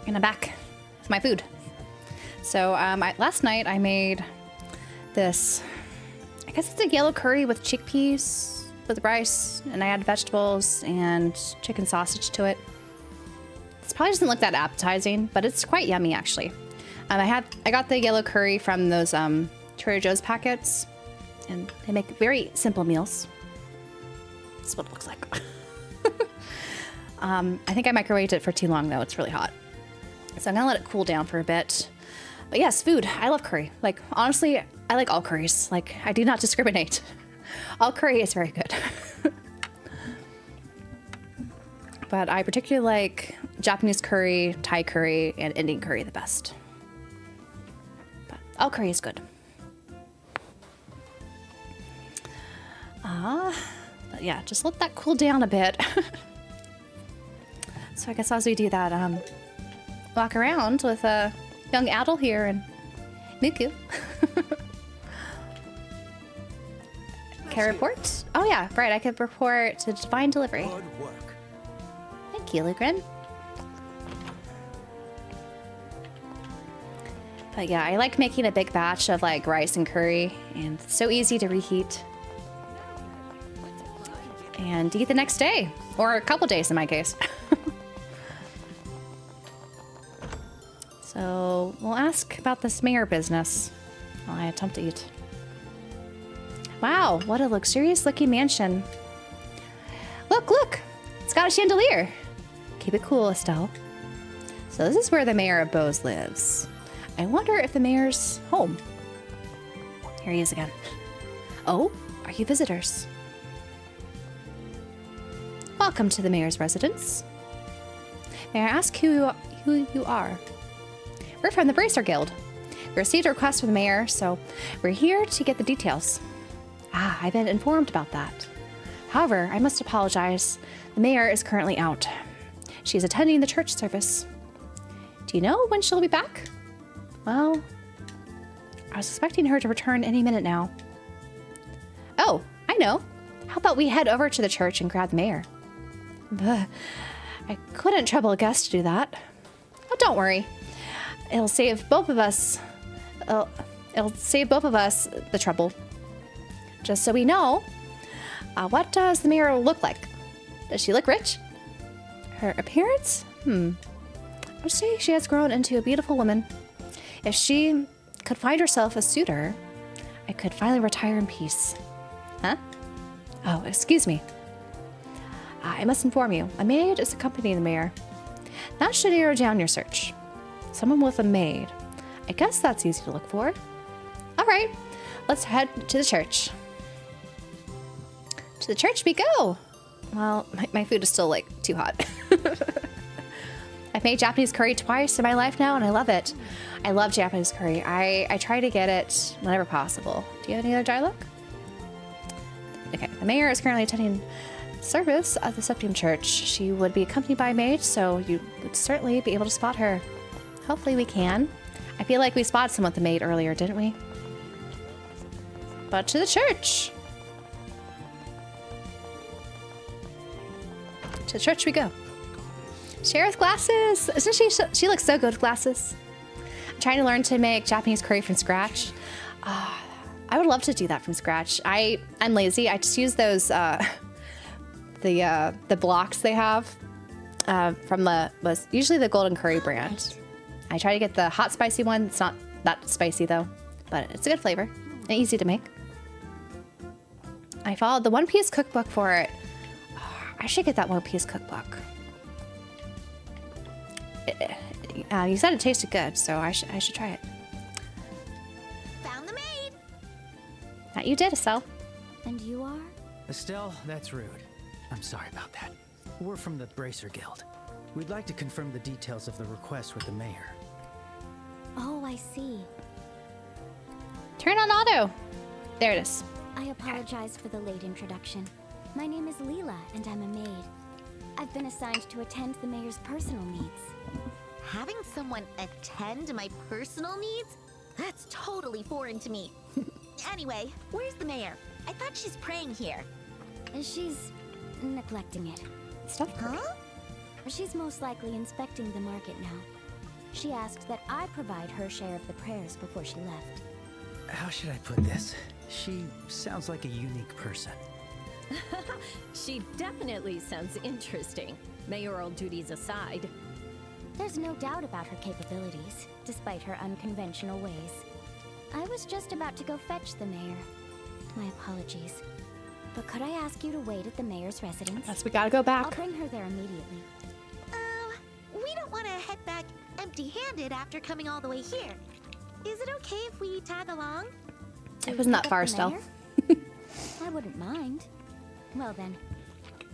And I'm back with my food. So last night I made this, I guess it's a yellow curry with chickpeas with rice, and I add vegetables and chicken sausage to it. This probably doesn't look that appetizing, but it's quite yummy actually. I got the yellow curry from those Trader Joe's packets, and they make very simple meals. That's what it looks like. I think I microwaved it for too long though. It's really hot. So I'm gonna let it cool down for a bit. But yes, food. I love curry. Like, honestly, I like all curries. Like, I do not discriminate. All curry is very good. But I particularly like Japanese curry, Thai curry, and Indian curry the best. But all curry is good. But yeah, just let that cool down a bit. So I guess as we do that, walk around with a young Adel here and Nuku. Can I report? Oh yeah, right. I could report to Divine Delivery. Good work. Thank you, Lugren. But yeah, I like making a big batch of like rice and curry, and it's so easy to reheat and eat the next day, or a couple days in my case. So we'll ask about this mayor business while I attempt to eat. Wow, what a luxurious looking mansion. Look, look, it's got a chandelier. Keep it cool, Estelle. So this is where the mayor of Bose lives. I wonder if the mayor's home. Here he is again. Oh, are you visitors? Welcome to the mayor's residence. May I ask who you are? We're from the Bracer Guild. We received a request from the mayor, so we're here to get the details. Ah, I've been informed about that. However, I must apologize. The mayor is currently out. She's attending the church service. Do you know when she'll be back? Well, I was expecting her to return any minute now. Oh, I know. How about we head over to the church and grab the mayor? But I couldn't trouble a guest to do that. Oh, don't worry. It'll save both of us. It'll save both of us the trouble. Just so we know, what does the mayor look like? Does she look rich? Her appearance? I would say she has grown into a beautiful woman. If she could find herself a suitor, I could finally retire in peace. Huh? Oh, excuse me. I must inform you, a maid is accompanying the mayor. That should narrow down your search. Someone with a maid. I guess that's easy to look for. All right, let's head to the church. To the church we go. Well, my food is still like too hot. I've made Japanese curry twice in my life now, and I love it. I love Japanese curry. I try to get it whenever possible. Do you have any other dialogue? Okay, the mayor is currently attending service at the Septium Church. She would be accompanied by a maid, so you would certainly be able to spot her. Hopefully we can. I feel like we spotted someone with the maid earlier, didn't we? But to the church. To the church we go. Share with glasses. Isn't she looks so good with glasses. I'm trying to learn to make Japanese curry from scratch. I would love to do that from scratch. I'm lazy. I just use those the blocks they have from usually the Golden Curry brand. I try to get the hot spicy one. It's not that spicy though, but it's a good flavor and easy to make. I followed the One Piece cookbook for it. I should get that One Piece cookbook. You said it tasted good, so I should try it. Found the maid. That you did, Estelle. And you are? Estelle, that's rude. I'm sorry about that. We're from the Bracer Guild. We'd like to confirm the details of the request with the mayor. Oh, I see. Turn on auto. There it is. I apologize for the late introduction. My name is Leela, and I'm a maid. I've been assigned to attend the mayor's personal needs. Having someone attend to my personal needs? That's totally foreign to me. Anyway, where's the mayor? I thought she's praying here. She's neglecting it. Stuff. Huh? She's most likely inspecting the market now. She asked that I provide her share of the prayers before she left. How should I put this? She sounds like a unique person. She definitely sounds interesting, mayoral duties aside. There's no doubt about her capabilities, despite her unconventional ways. I was just about to go fetch the mayor. My apologies. But could I ask you to wait at the mayor's residence? Yes, we gotta go I'll back. bring her there immediately. We don't want to head back empty-handed after coming all the way here. Is it okay if we tag along? It wasn't that Pick up far the still. mayor? I wouldn't mind. Well then,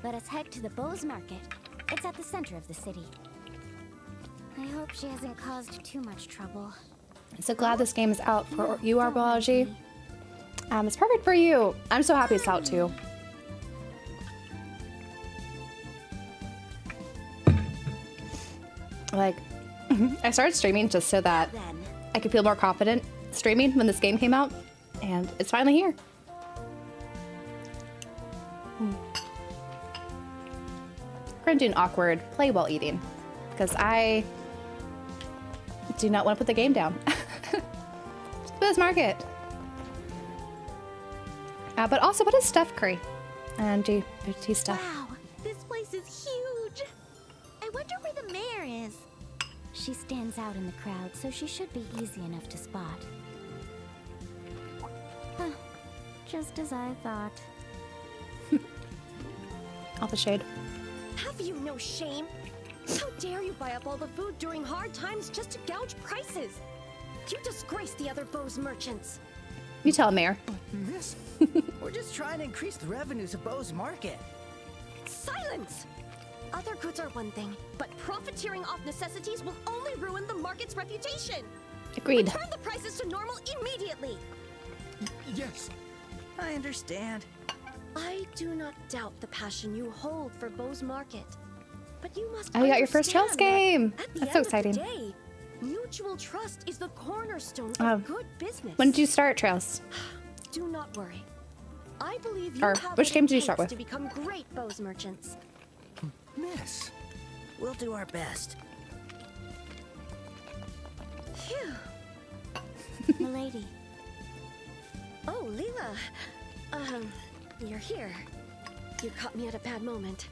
let us head to the Bose Market. It's at the center of the city. I hope she hasn't caused too much trouble. I'm so glad this game is out for you, Don't mind orbalology. me. It's perfect for you. I'm so happy it's out too. Like, I started streaming just so that Then, I could feel more confident streaming when this game came out, and it's finally here. We're gonna do an awkward play while eating, because I do not want to put the game down. Bose Market. But also, what is Steph Curry? And GT stuff. wow, this place is huge. I wonder where the mayor is. She stands out in the crowd, so she should be easy enough to spot. Huh. Just as I thought. All the shade. Have you no shame? How dare you buy up all the food during hard times just to gouge prices? You disgrace the other Bose merchants. You tell him, Mayor. Miss, we're just trying to increase the revenues of Bose Market. Silence! Other goods are one thing, but profiteering off necessities will only ruin the market's reputation. Agreed. Return the prices to normal immediately. Yes. I understand. I do not doubt the passion you hold for Bose Market, but you must. Oh, you got your first Trails understand game. that at the That's so end exciting. Of the day, mutual trust is the cornerstone Oh. of good business. When did you start Trails? Do not worry. I believe you Or have which what game it did you start takes with? to become great Bose merchants. Miss, we'll do our best. Phew. Milady, Oh, Leela. You're here. You caught me at a bad moment.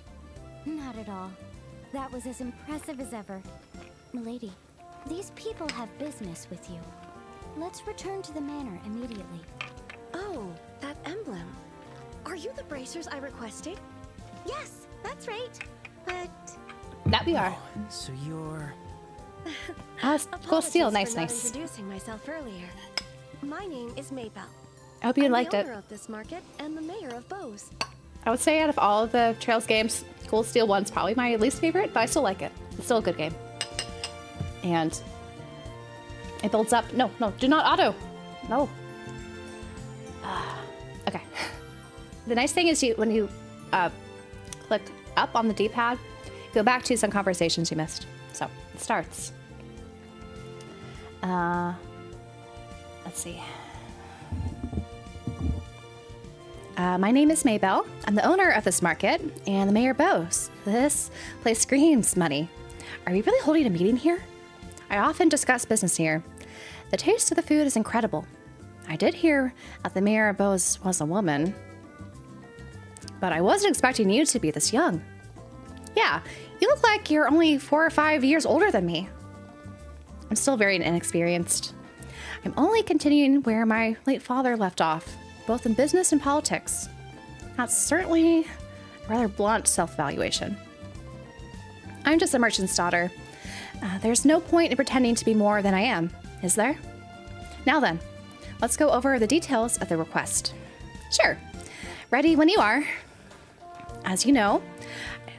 not at all. That was as impressive as ever. Milady, these people have business with you. Let's return to the manor immediately. Oh, that emblem. Are you the bracers I requested? Yes, that's right. But That we are. So you're... Cool steel. Apologies Nice, for not nice. introducing myself earlier. My name is Maybell. I hope you I'm liked the it. owner of this market and the mayor of Bose. I would say out of all of the Trails games, Cool Steel 1's probably my least favorite, but I still like it. It's still a good game. And it builds up. No, do not auto. No. Okay. The nice thing is when you click up on the D-pad, go back to some conversations you missed. So it starts. Let's see. My name is Maybell. I'm the owner of this market and the mayor Bose. This place screams money. Are we really holding a meeting here? I often discuss business here. The taste of the food is incredible. I did hear that the mayor of Bose was a woman, but I wasn't expecting you to be this young. Yeah, you look like you're only 4 or 5 years older than me. I'm still very inexperienced. I'm only continuing where my late father left off, both in business and politics. That's certainly a rather blunt self-evaluation. I'm just a merchant's daughter. There's no point in pretending to be more than I am, is there? Now then, let's go over the details of the request. Sure. Ready when you are. As you know,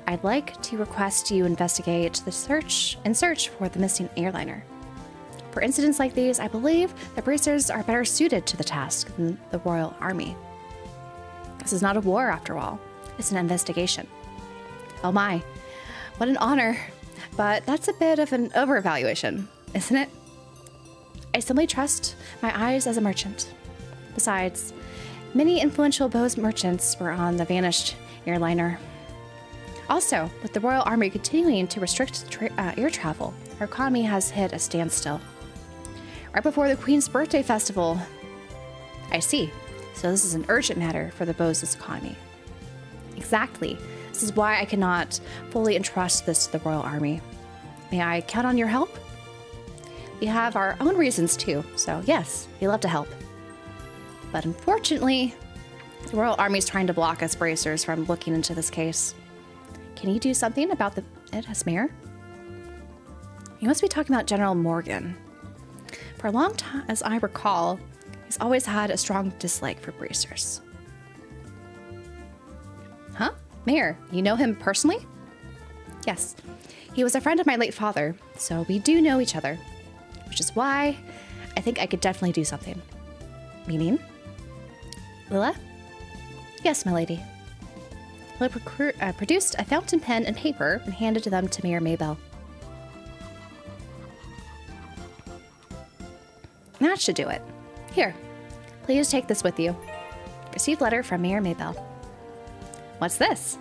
I'd like to request you investigate the search for the missing airliner. For incidents like these, I believe the bracers are better suited to the task than the Royal Army. This is not a war, after all. It's an investigation. Oh my, what an honor. But that's a bit of an overvaluation, isn't it? I simply trust my eyes as a merchant. Besides, many influential Bose merchants were on the vanished airliner. Also, with the Royal Army continuing to restrict air travel, our economy has hit a standstill. Right before the Queen's birthday festival. I see. So this is an urgent matter for the Bose's economy. Exactly. This is why I cannot fully entrust this to the Royal Army. May I count on your help? We have our own reasons too, so yes, we love to help. But unfortunately, the Royal Army is trying to block us bracers from looking into this case. Can you do something about it as mayor? You must be talking about General Morgan. For a long time, as I recall, he's always had a strong dislike for bracers. Huh? Mayor, you know him personally? Yes. He was a friend of my late father, so we do know each other. Which is why I think I could definitely do something. Meaning? Lila? Yes, my lady. Lila produced a fountain pen and paper and handed them to Mayor Maybell. That should do it. Here, please take this with you. Received letter from Mayor Maybell. What's this?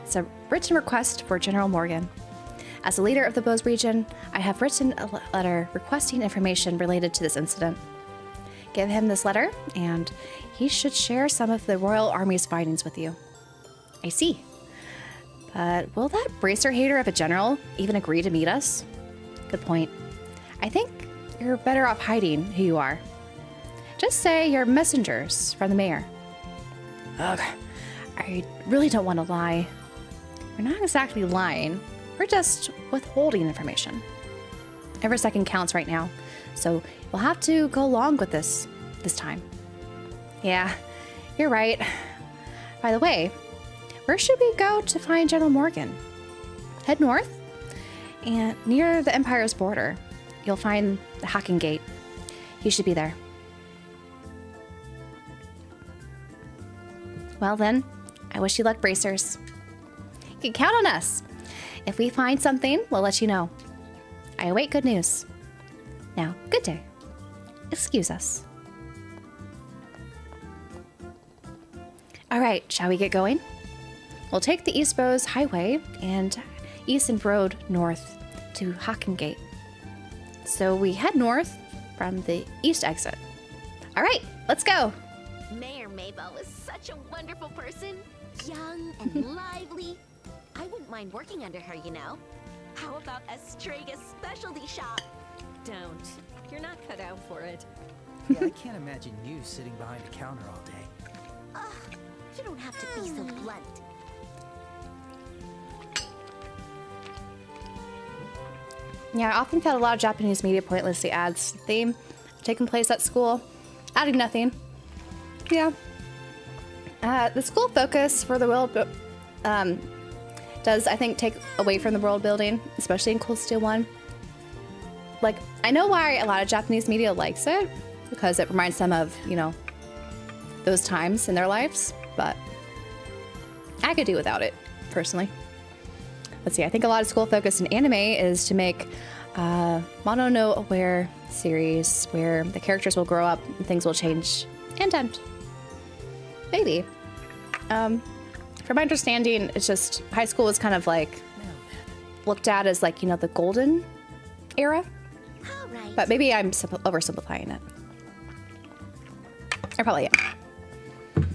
It's a written request for General Morgan. As the leader of the Bose region, I have written a letter requesting information related to this incident. Give him this letter, and he should share some of the Royal Army's findings with you. I see. But will that bracer hater of a general even agree to meet us? Good point. I think you're better off hiding who you are. Just say you're messengers from the mayor. Ugh, I really don't want to lie. We're not exactly lying. We're just withholding information. Every second counts right now, so we'll have to go along with this time. Yeah, you're right. By the way, where should we go to find General Morgan? Head north, and near the Empire's border, you'll find the Hacking Gate. He should be there. Well then, I wish you luck, bracers. You can count on us. If we find something, we'll let you know. I await good news. Now, good day. Excuse us. All right, shall we get going? We'll take the East Bose Highway and Easton Road north to Hacking Gate. So we head north from the east exit. All right, let's go. Mayor Maybell is such a wonderful person. Young and lively. I wouldn't mind working under her, you know. How about a Strega specialty shop? Don't. You're not cut out for it. Yeah, I can't imagine you sitting behind a counter all day. Ugh, you don't have to be so blunt. Yeah, I often found a lot of Japanese media pointlessly adds theme taking place at school, adding nothing. Yeah. The school focus for the world does, I think, take away from the world building, especially in Cold Steel 1. Like, I know why a lot of Japanese media likes it, because it reminds them of, you know, those times in their lives, but I could do without it, personally. Let's see, I think a lot of school focus in anime is to make mono-aware series where the characters will grow up and things will change and end. Maybe. From my understanding, it's just high school is kind of like looked at as like, you know, the golden era. All right. But maybe I'm oversimplifying it. I probably am.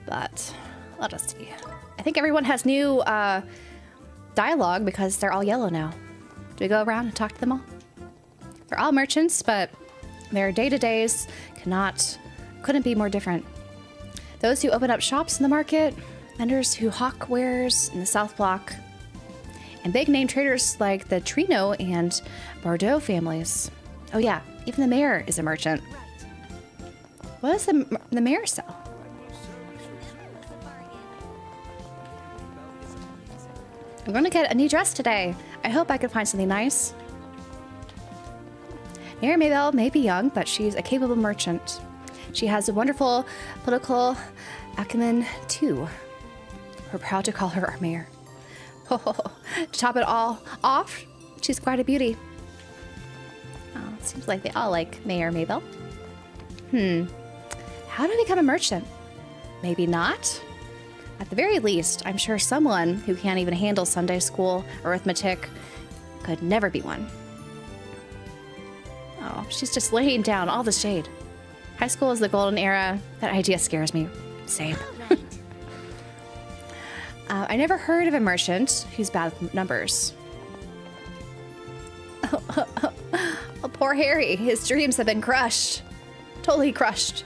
But let us see. I think everyone has new dialogue because they're all yellow now. Do we go around and talk to them all? They're all merchants, but their day-to-days couldn't be more different. Those who open up shops in the market, vendors who hawk wares in the South Block, and big-name traders like the Trino and Bordeaux families. Oh yeah, even the mayor is a merchant. What does the mayor sell? I'm going to get a new dress today. I hope I can find something nice. Mayor Maybell may be young, but she's a capable merchant. She has a wonderful political acumen, too. We're proud to call her our mayor. To top it all off, she's quite a beauty. Oh, seems like they all like Mayor Maybell. How do I become a merchant? Maybe not. At the very least, I'm sure someone who can't even handle Sunday school arithmetic could never be one. Oh, she's just laying down all the shade. High school is the golden era. That idea scares me. Same. I never heard of a merchant who's bad with numbers. Oh, poor Harry. His dreams have been crushed. Totally crushed.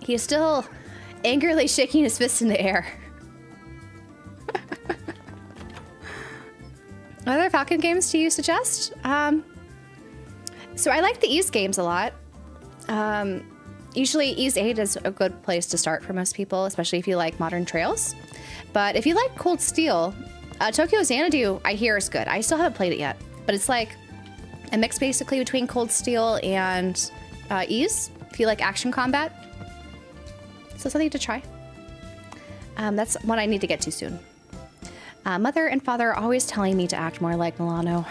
He is still angrily shaking his fist in the air. Other Falcon games do you suggest? So I like the Ys games a lot. Usually Ys 8 is a good place to start for most people, especially if you like modern trails. But if you like Cold Steel, Tokyo Xanadu I hear is good. I still haven't played it yet, but it's like a mix basically between Cold Steel and Ys, if you like action combat. So something to try. That's one I need to get to soon. Mother and father are always telling me to act more like Milano.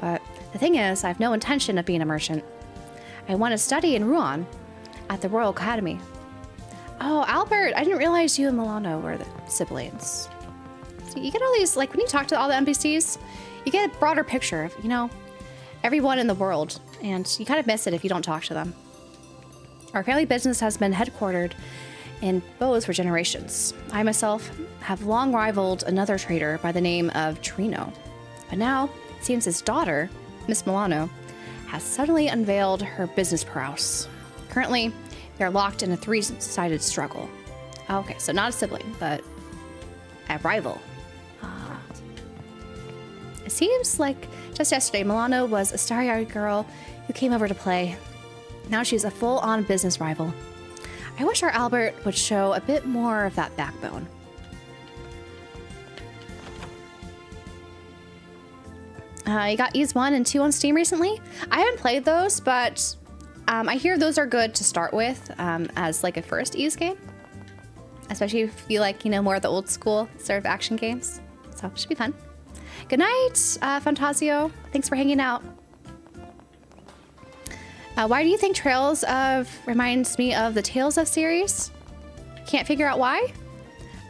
But the thing is, I have no intention of being a merchant. I want to study in Rouen at the Royal Academy. Oh, Albert, I didn't realize you and Milano were the siblings. So you get all these, like when you talk to all the NPCs, you get a broader picture of, you know, everyone in the world. And you kind of miss it if you don't talk to them. Our family business has been headquartered in Bose for generations. I myself have long rivaled another trader by the name of Trino. But now, it seems his daughter, Miss Milano, has suddenly unveiled her business prowess. Currently, they are locked in a three-sided struggle. Okay, so not a sibling, but a rival. It seems like just yesterday, Milano was a starry-eyed girl who came over to play. Now she's a full-on business rival. I wish our Albert would show a bit more of that backbone. You got Ys 1 and 2 on Steam recently? I haven't played those, but I hear those are good to start with as like a first Ys game. Especially if you like, you know, more of the old school sort of action games. So it should be fun. Good night, Fantasio. Thanks for hanging out. Why do you think Trails of reminds me of the Tales of series? Can't figure out why.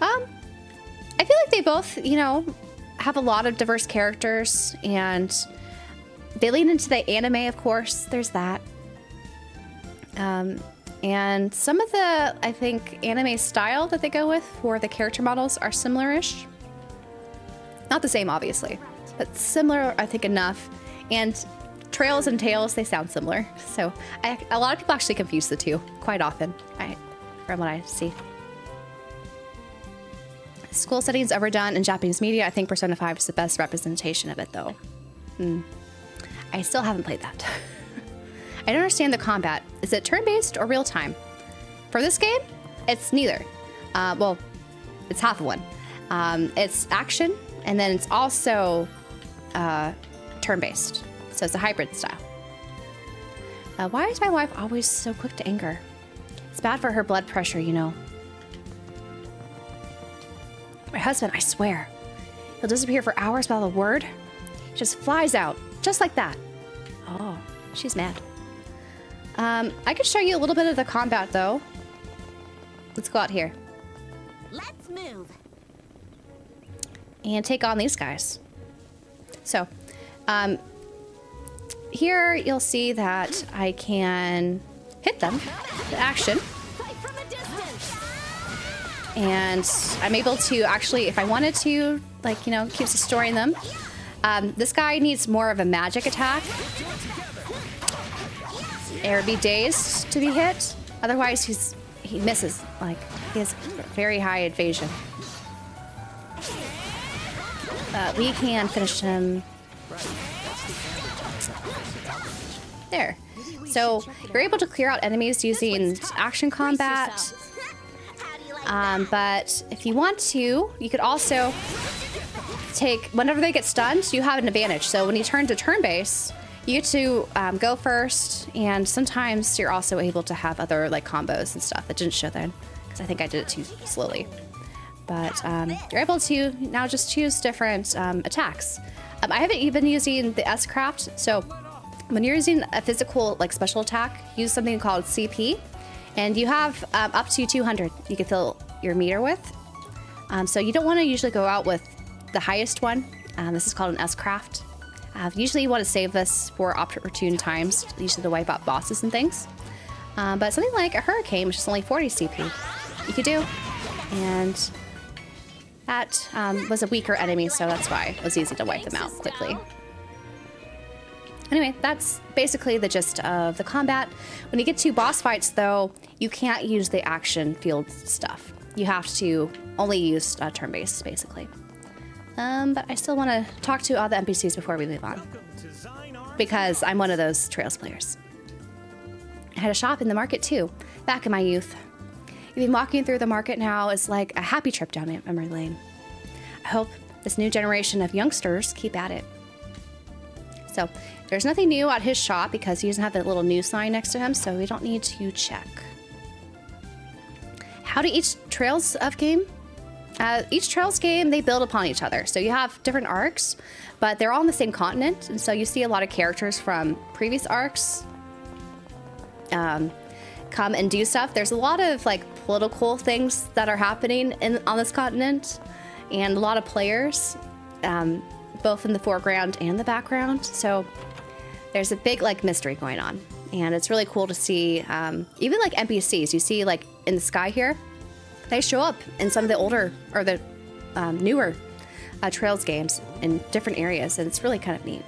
I feel like they both, you know, have a lot of diverse characters and they lean into the anime, of course. There's that. And some of the, I think, anime style that they go with for the character models are similar-ish. Not the same, obviously, but similar, I think, enough. And Trails and Tales, they sound similar. So a lot of people actually confuse the two quite often, from what I see. School settings overdone in Japanese media. I think Persona 5 is the best representation of it, though. I still haven't played that. I don't understand the combat. Is it turn-based or real-time? For this game, it's neither. Well, it's half of one. It's action, and then it's also turn-based. So it's a hybrid style. Why is my wife always so quick to anger? It's bad for her blood pressure, you know. My husband, I swear, he'll disappear for hours without a word. He just flies out, just like that. Oh, she's mad. I could show you a little bit of the combat, though. Let's go out here. Let's move. And take on these guys. So, here you'll see that I can hit them, the action. And I'm able to actually, if I wanted to, like, you know, keeps destroying them. This guy needs more of a magic attack. Or be dazed to be hit. Otherwise, he misses. Like, he has very high evasion. We can finish him. There. So you're able to clear out enemies using action combat. But if you want to, you could also take, whenever they get stunned, you have an advantage. So when you turn to turn-based, you get to go first, and sometimes you're also able to have other like combos and stuff that didn't show then, because I think I did it too slowly. But you're able to now just choose different attacks. I haven't even using the S-Craft, so when you're using a physical like special attack, use something called CP, and you have up to 200 you can fill your meter with. So you don't want to usually go out with the highest one. This is called an S-Craft. Usually you want to save this for opportune times, usually to wipe out bosses and things. But something like a hurricane, which is only 40 CP, you could do. And that was a weaker enemy, so that's why it was easy to wipe them out quickly. Anyway, that's basically the gist of the combat. When you get to boss fights, though, you can't use the action field stuff. You have to only use turn-based, basically. But I still want to talk to all the NPCs before we move on, because I'm one of those Trails players. I had a shop in the market, too, back in my youth. Even walking through the market now is like a happy trip down memory lane. I hope this new generation of youngsters keep at it. So, there's nothing new at his shop because he doesn't have that little new sign next to him, so we don't need to check. How do each Trails game, they build upon each other. So you have different arcs, but they're all on the same continent, and so you see a lot of characters from previous arcs come and do stuff. There's a lot of like political things that are happening on this continent, and a lot of players, both in the foreground and the background. So there's a big like mystery going on, and it's really cool to see. Even like NPCs, you see like in the sky here, they show up in some of the older or the newer Trails games in different areas, and it's really kind of neat.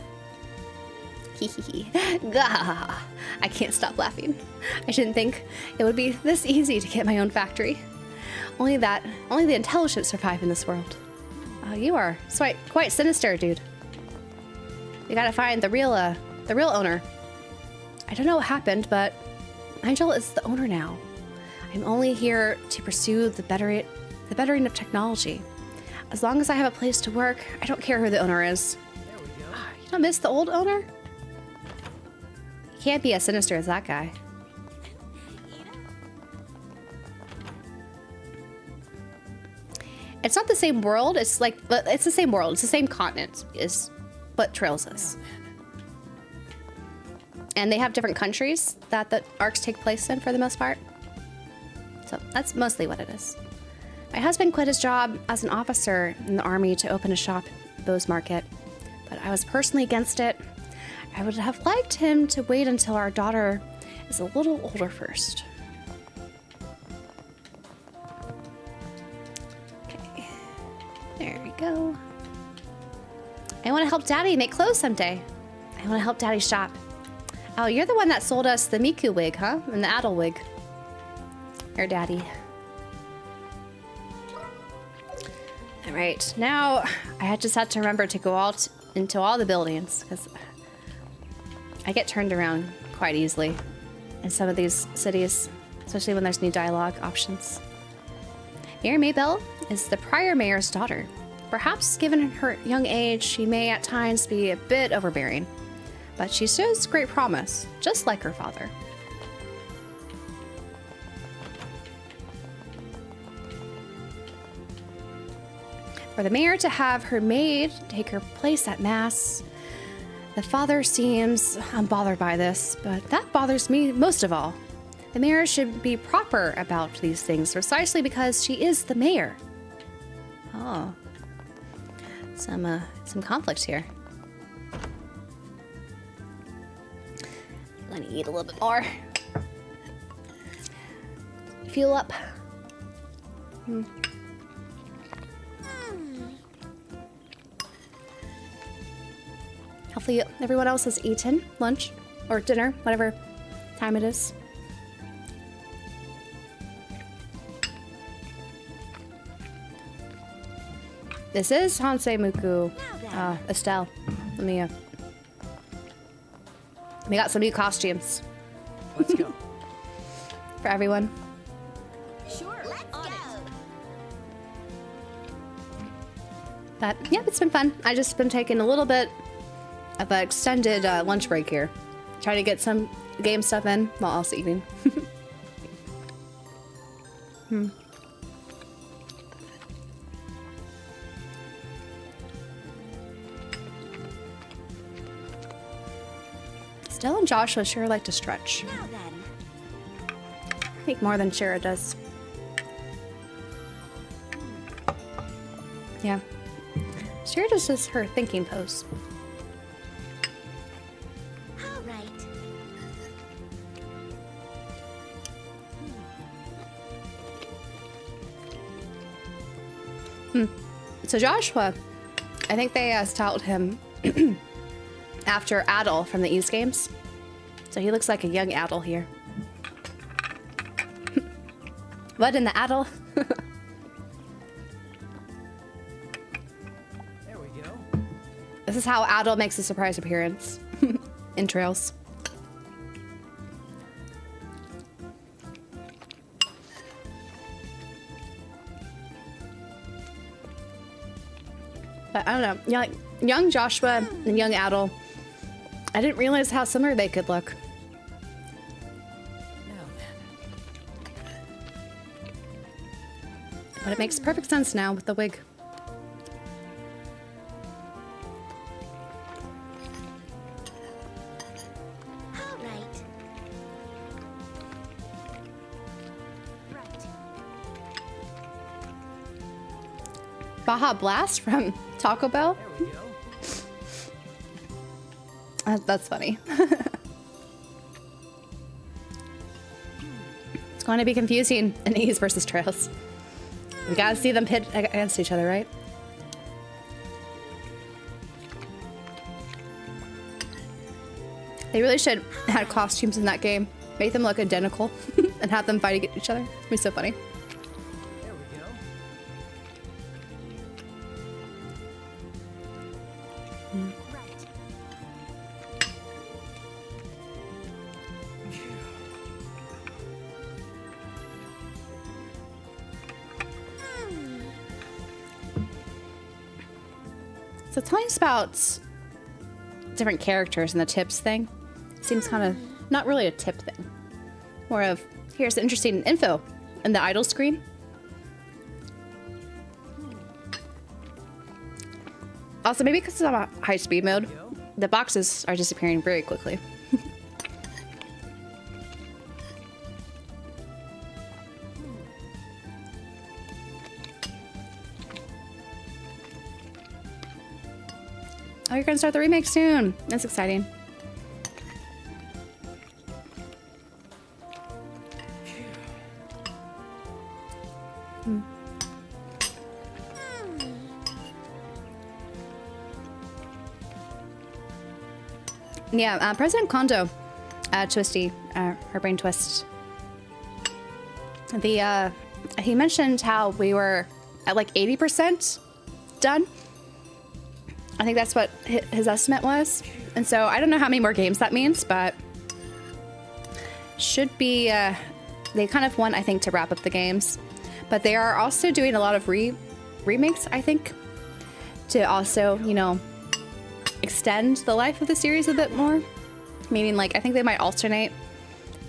Gah! I can't stop laughing. I shouldn't think it would be this easy to get my own factory. Only the intelligent survive in this world. You are quite sinister, dude. You gotta find the real owner. I don't know what happened, but Angel is the owner now. I'm only here to pursue the bettering of technology. As long as I have a place to work, I don't care who the owner is. There we go. You don't miss the old owner? He can't be as sinister as that guy. It's not the same world. It's the same world. It's the same continent is what Trails is. And they have different countries that the arcs take place in for the most part. So that's mostly what it is. My husband quit his job as an officer in the army to open a shop at Bose Market, but I was personally against it. I would have liked him to wait until our daughter is a little older first. Okay, there we go. I want to help Daddy make clothes someday. I want to help Daddy shop. Oh, you're the one that sold us the Miku wig, huh? And the Adel wig. Your Daddy. All right, now I just had to remember to go out into all the buildings because I get turned around quite easily in some of these cities, especially when there's new dialogue options. Mayor Maybell is the prior mayor's daughter. Perhaps given her young age, she may at times be a bit overbearing, but she shows great promise, just like her father. For the mayor to have her maid take her place at Mass, the father seems unbothered by this, but that bothers me most of all. The mayor should be proper about these things precisely because she is the mayor. Oh. Some conflict here. Let me eat a little bit more. Fuel up. Hopefully everyone else has eaten lunch or dinner, whatever time it is. This is Hansei Muku. Estelle. Let me we got some new costumes. Let's go. For everyone. Sure, let's go. But yeah, it's been fun. I just been taking a little bit of an extended lunch break here. Try to get some game stuff in while also eating. Stella and Joshua sure like to stretch. Now then. I think more than Shira does. Yeah. Shira does just her thinking pose. So Joshua, I think they styled him after Adel from the Ys games. So he looks like a young Adel here. What in the Adel? There we go. This is how Adel makes a surprise appearance in Trails. But I don't know, yeah, like young Joshua and young Adel, I didn't realize how similar they could look. Now then. But it makes perfect sense now with the wig. All right. Right. Baja Blast from Taco Bell. There we go. That's funny. It's going to be confusing in Ys versus Trails. We gotta see them pit against each other, right? They really should add costumes in that game. Make them look identical and have them fight against each other. It'd be so funny. There we go. Right. So tell us about different characters and the tips thing. Seems kind of not really a tip thing. More of, here's interesting info in the idle screen. Also, maybe because it's on a high speed mode, the boxes are disappearing very quickly. Oh, you're gonna start the remake soon. That's exciting. Yeah, President Kondo, Twisty, her brain twist. He mentioned how we were at like 80% done. I think that's what his estimate was. And so I don't know how many more games that means, but should be, they kind of want, I think, to wrap up the games. But they are also doing a lot of remakes, I think, to also, you know, extend the life of the series a bit more. Meaning, like, I think they might alternate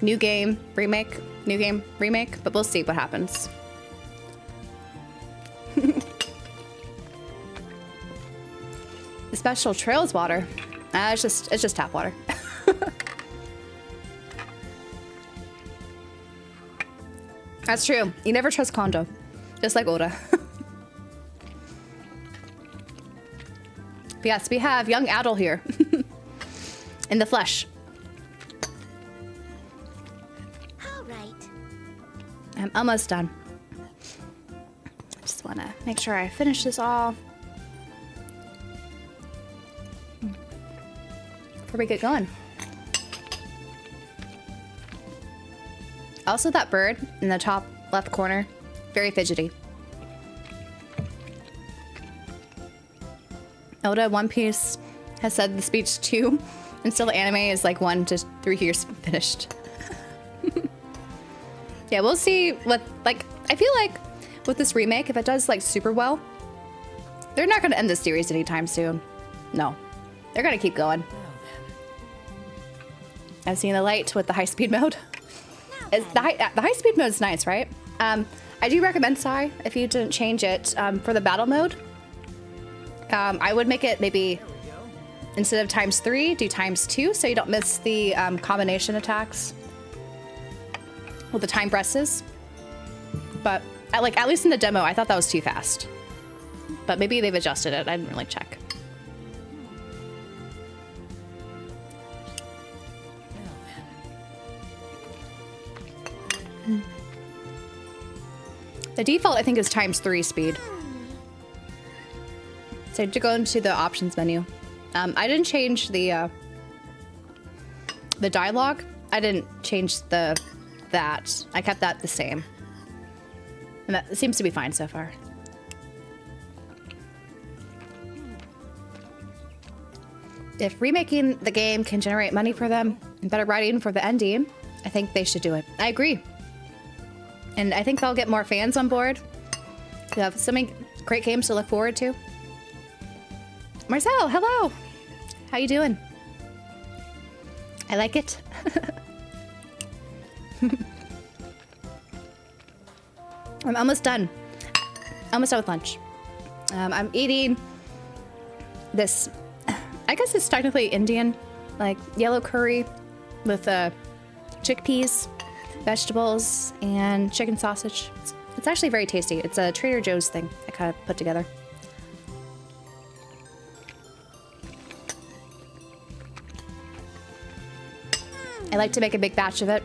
new game, remake, new game, remake, but we'll see what happens. The special Trails water. It's just tap water. That's true. You never trust Kondo. Just like Oda. But yes, we have young Adel here. In the flesh. All right. I'm almost done. Just want to make sure I finish this all before we get going. Also, that bird in the top left corner, very fidgety. Oda, One Piece, has said the speech 2, and still the anime is like 1 to 3 years finished. Yeah, we'll see what, like, I feel like with this remake, if it does like super well, they're not going to end the series anytime soon. No, they're going to keep going. I've seen the light with the high speed mode. The high speed mode is nice, right? I do recommend, Sai, if you didn't change it, for the battle mode. I would make it maybe instead of ×3, do ×2, so you don't miss the combination attacks with the time presses. But at least in the demo, I thought that was too fast. But maybe they've adjusted it. I didn't really check. The default, I think, is ×3 speed. So to go into the options menu, I didn't change the dialogue. I didn't change that. I kept that the same. And that seems to be fine so far. If remaking the game can generate money for them and better writing for the ending, I think they should do it. I agree. And I think they'll get more fans on board. They have so many great games to look forward to. Marcel, hello. How you doing? I like it. I'm almost done. Almost done with lunch. I'm eating this, I guess it's technically Indian, like yellow curry with chickpeas, vegetables, and chicken sausage. It's actually very tasty. It's a Trader Joe's thing I kind of put together. I like to make a big batch of it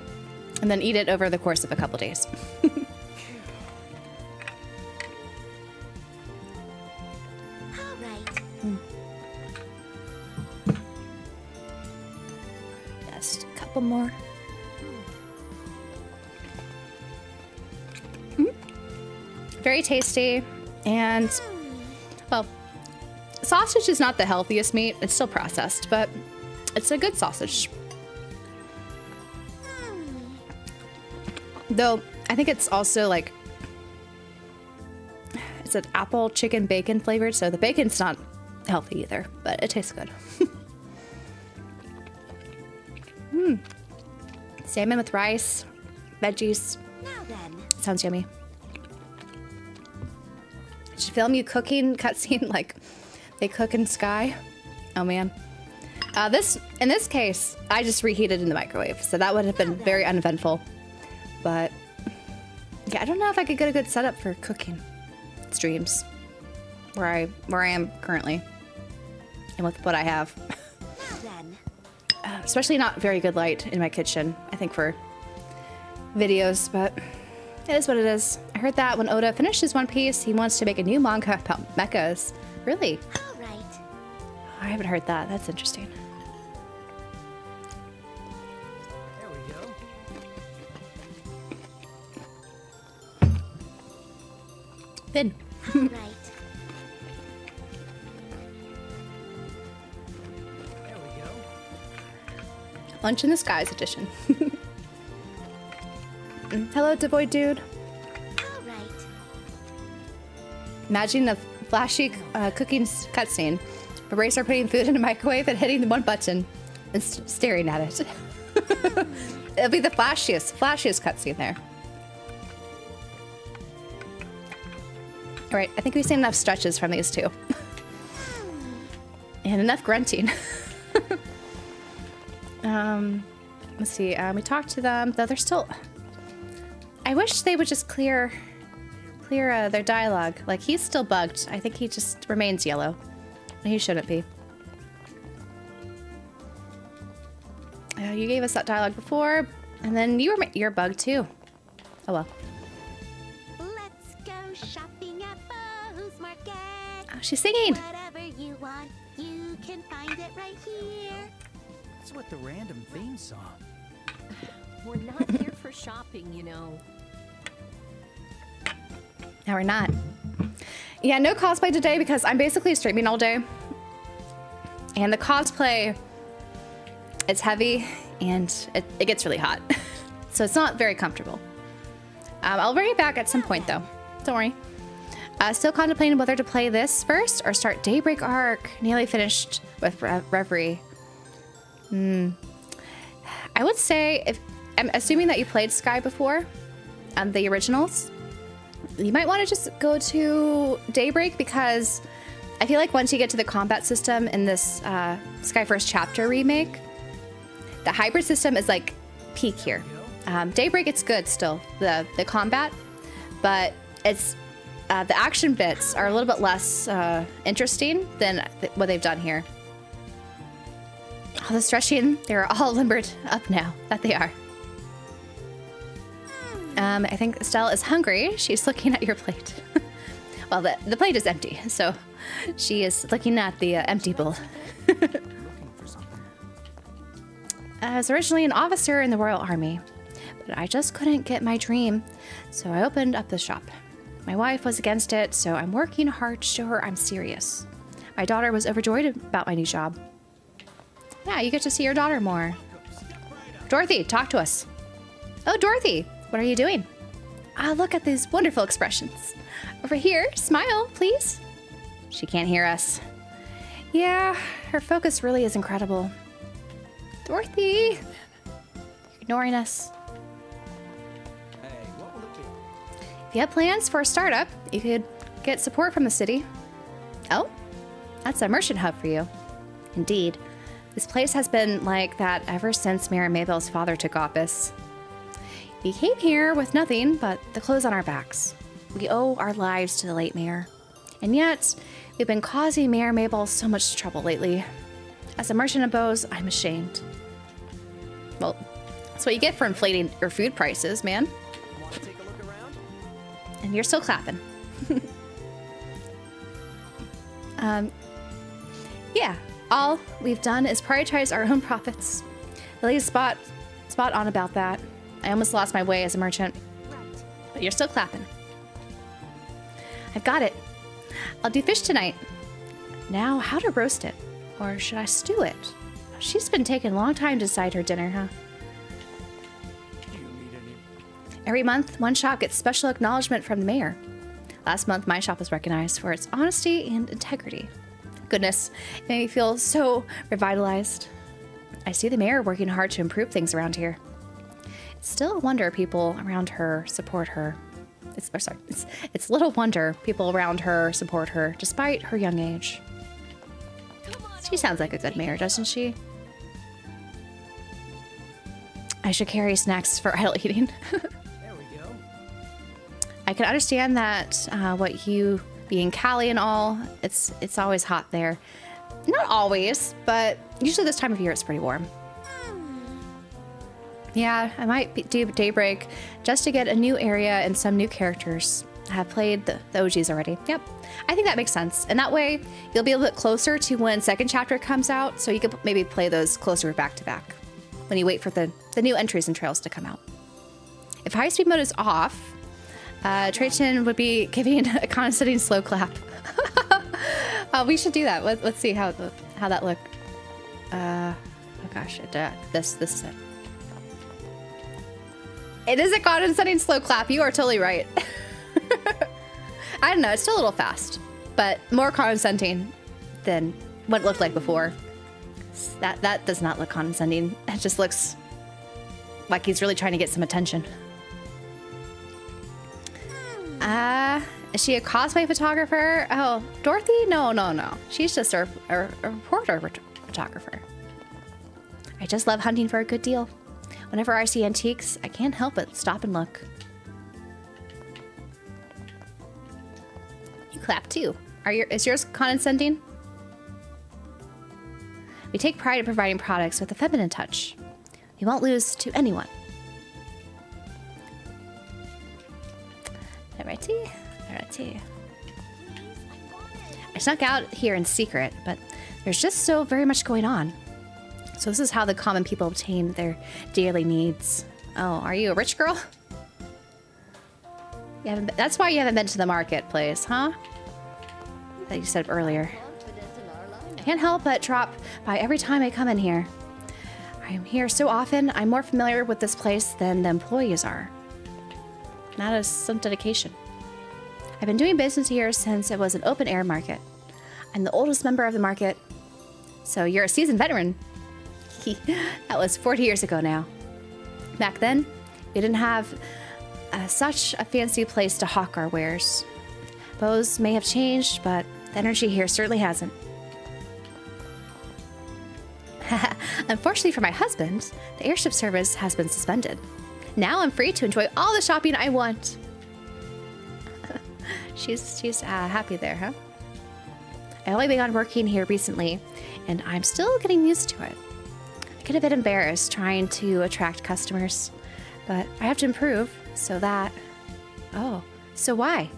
and then eat it over the course of a couple days. All right. Just a couple more. Very tasty, and well, sausage is not the healthiest meat. It's still processed, but it's a good sausage. Though I think it's also like it's an apple chicken bacon flavored, so the bacon's not healthy either, but it tastes good. Salmon with rice, veggies. Now then. Sounds yummy. Should film you cooking cutscene like they cook in Sky. Oh man. In this case, I just reheated in the microwave, so that would have been very uneventful. But yeah, I don't know if I could get a good setup for cooking streams where I am currently and with what I have. Now then. Especially not very good light in my kitchen, I think, for videos, but it is what it is. I heard that when Oda finishes One Piece, he wants to make a new manga about mechas. Really? All right. I haven't heard that. That's interesting. There we go. Finn. All right. There we go. Lunch in the Skies edition. Hello, Devoid Dude. All right. Imagine a flashy cooking cutscene. A racer putting food in a microwave and hitting the one button and staring at it. It'll be the flashiest cutscene there. All right, I think we've seen enough stretches from these two. And enough grunting. Let's see, we talked to them, though they're still... I wish they would just clear their dialogue. Like, he's still bugged. I think he just remains yellow. And he shouldn't be. You gave us that dialogue before, and then you're bugged too. Oh well. Let's go shopping at Bose Market. Oh, she's singing. Whatever you want, you can find it right here. What's with the random theme song? We're not here for shopping, you know. No, we're not. Yeah, no cosplay today because I'm basically streaming all day. And the cosplay, it's heavy and it gets really hot. So it's not very comfortable. I'll bring it back at some point though. Don't worry. Still contemplating whether to play this first or start Daybreak Arc. Nearly finished with Reverie. I would say, if I'm assuming that you played Sky before, the originals, you might want to just go to Daybreak because I feel like once you get to the combat system in this Sky First Chapter remake, the hybrid system is like peak here. Daybreak, it's good still, the combat, but it's the action bits are a little bit less interesting than what they've done here. All the stretching, they're all limbered up now. That they are. I think Estelle is hungry. She's looking at your plate. Well, the plate is empty, so She is looking at the empty bowl. I was originally an officer in the Royal Army, but I just couldn't get my dream, so I opened up the shop. My wife was against it, so I'm working hard to show her I'm serious. My daughter was overjoyed about my new job. Yeah, you get to see your daughter more. Dorothy, talk to us. Oh, Dorothy, what are you doing? Ah, look at these wonderful expressions. Over here, smile, please. She can't hear us. Yeah, her focus really is incredible. Dorothy! You're ignoring us. If you have plans for a startup, you could get support from the city. Oh, that's a merchant hub for you. Indeed. This place has been like that ever since Mayor Maybell's father took office. We came here with nothing but the clothes on our backs. We owe our lives to the late mayor. And yet, we've been causing Mayor Maybell so much trouble lately. As a merchant of Bose, I'm ashamed. Well, that's what you get for inflating your food prices, man. Want to take a look around? And you're still clapping. Yeah, all we've done is prioritize our own profits. The lady's spot on about that. I almost lost my way as a merchant. But you're still clapping. I've got it. I'll do fish tonight. Now, how to roast it? Or should I stew it? She's been taking a long time to decide her dinner, huh? Every month, one shop gets special acknowledgement from the mayor. Last month, my shop was recognized for its honesty and integrity. Goodness, it made me feel so revitalized. I see the mayor working hard to improve things around here. It's still a wonder people around her support her. It's little wonder people around her support her, despite her young age. She sounds like a good mayor, doesn't she? I should carry snacks for idle eating. There we go. I can understand that what you being Cali and all, it's always hot there. Not always, but usually this time of year it's pretty warm. Yeah, I might do Daybreak just to get a new area and some new characters. I have played the OGs already. Yep, I think that makes sense. And that way you'll be a little bit closer to when second chapter comes out, so you could maybe play those closer back to back when you wait for the new entries and trails to come out. If high speed mode is off, Trayton would be giving a condescending slow clap. We should do that. Let's see how that look. Oh gosh, this is it. It is a condescending slow clap. You are totally right. I don't know. It's still a little fast, but more condescending than what it looked like before. That does not look condescending. It just looks like he's really trying to get some attention. Is she a cosplay photographer? Oh, Dorothy? No. She's just a reporter photographer. I just love hunting for a good deal. Whenever I see antiques, I can't help but stop and look. You clap too. Is yours condescending? We take pride in providing products with a feminine touch. We won't lose to anyone. Alrighty. I snuck out here in secret, but there's just so very much going on. So this is how the common people obtain their daily needs. Oh, are you a rich girl? That's why you haven't been to the marketplace, huh? That you said earlier. I can't help but drop by every time I come in here. I'm here so often, I'm more familiar with this place than the employees are. That is some dedication. I've been doing business here since it was an open-air market. I'm the oldest member of the market. So you're a seasoned veteran. That was 40 years ago now. Back then, we didn't have such a fancy place to hawk our wares. Bose may have changed, but the energy here certainly hasn't. Unfortunately for my husband, the airship service has been suspended. Now I'm free to enjoy all the shopping I want. She's happy there, huh? I only began working here recently, and I'm still getting used to it. I get a bit embarrassed trying to attract customers, but I have to improve so that... Oh, so why?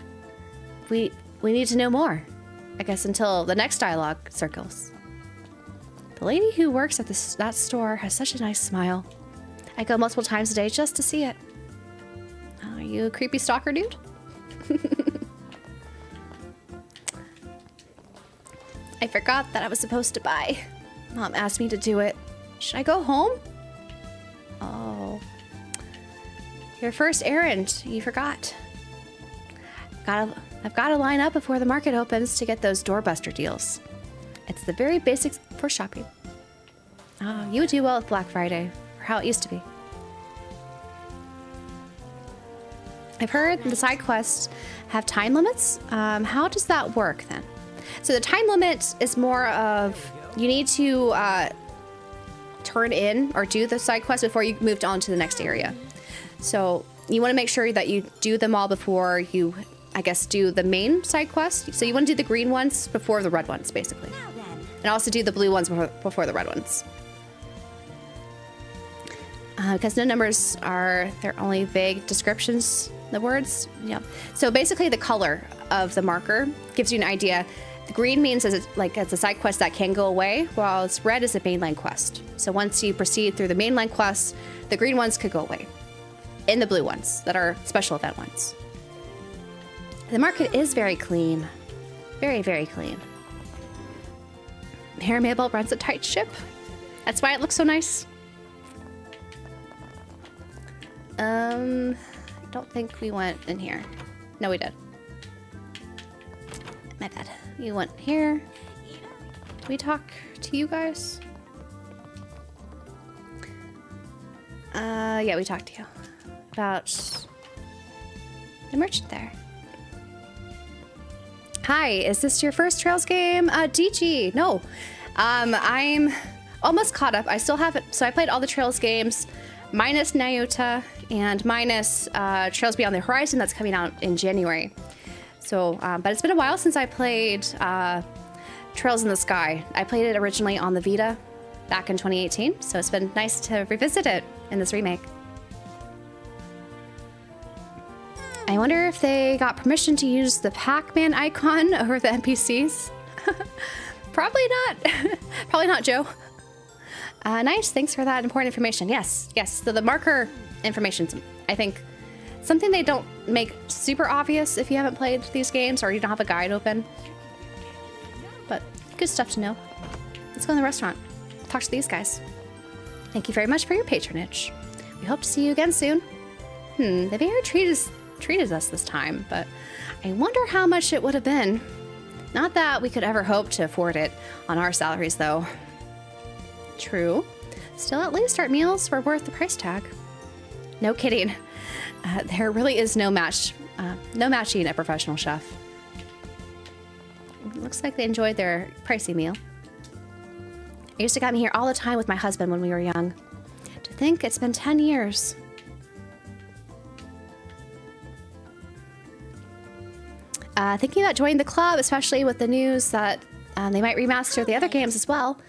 We need to know more. I guess until the next dialogue circles. The lady who works at that store has such a nice smile. I go multiple times a day just to see it. Are you a creepy stalker dude? I forgot that I was supposed to buy. Mom asked me to do it. Should I go home? Oh. Your first errand. You forgot. I've got to line up before the market opens to get those doorbuster deals. It's the very basics for shopping. Oh, you would do well with Black Friday, for how it used to be. I've heard the side quests have time limits. How does that work then? So the time limit is more of you need to turn in or do the side quest before you moved on to the next area. So you want to make sure that you do them all before you, I guess, do the main side quest. So you want to do the green ones before the red ones, basically. And also do the blue ones before the red ones. Because no numbers they're only vague descriptions, the words. Yeah. So basically the color of the marker gives you an idea. The green means it's a side quest that can go away, while it's red is a mainline quest. So once you proceed through the mainline quests, the green ones could go away. And the blue ones that are special event ones. The market is very clean. Very, very clean. Mayor Mabel runs a tight ship. That's why it looks so nice. I don't think we went in here. No, we did. My bad. You went here. Did we talk to you guys? Yeah, we talked to you about the merchant there. Hi, is this your first Trails game? DG, no. I'm almost caught up. I still haven't, so I played all the Trails games, minus Nyota and minus Trails Beyond the Horizon that's coming out in January. So, but it's been a while since I played Trails in the Sky. I played it originally on the Vita back in 2018, so it's been nice to revisit it in this remake. I wonder if they got permission to use the Pac-Man icon over the NPCs. Probably not. Probably not, Joe. Nice, thanks for that important information. Yes. So the marker information's, I think, something they don't make super obvious if you haven't played these games or you don't have a guide open. But good stuff to know. Let's go in the restaurant. Talk to these guys. Thank you very much for your patronage. We hope to see you again soon. The mayor treated us this time, but I wonder how much it would have been. Not that we could ever hope to afford it on our salaries, though. True. Still, at least our meals were worth the price tag. No kidding. There really is no matching a professional chef. Looks like they enjoyed their pricey meal. I used to come here all the time with my husband when we were young. To think it's been 10 years. Thinking about joining the club, especially with the news that they might remaster the other games as well.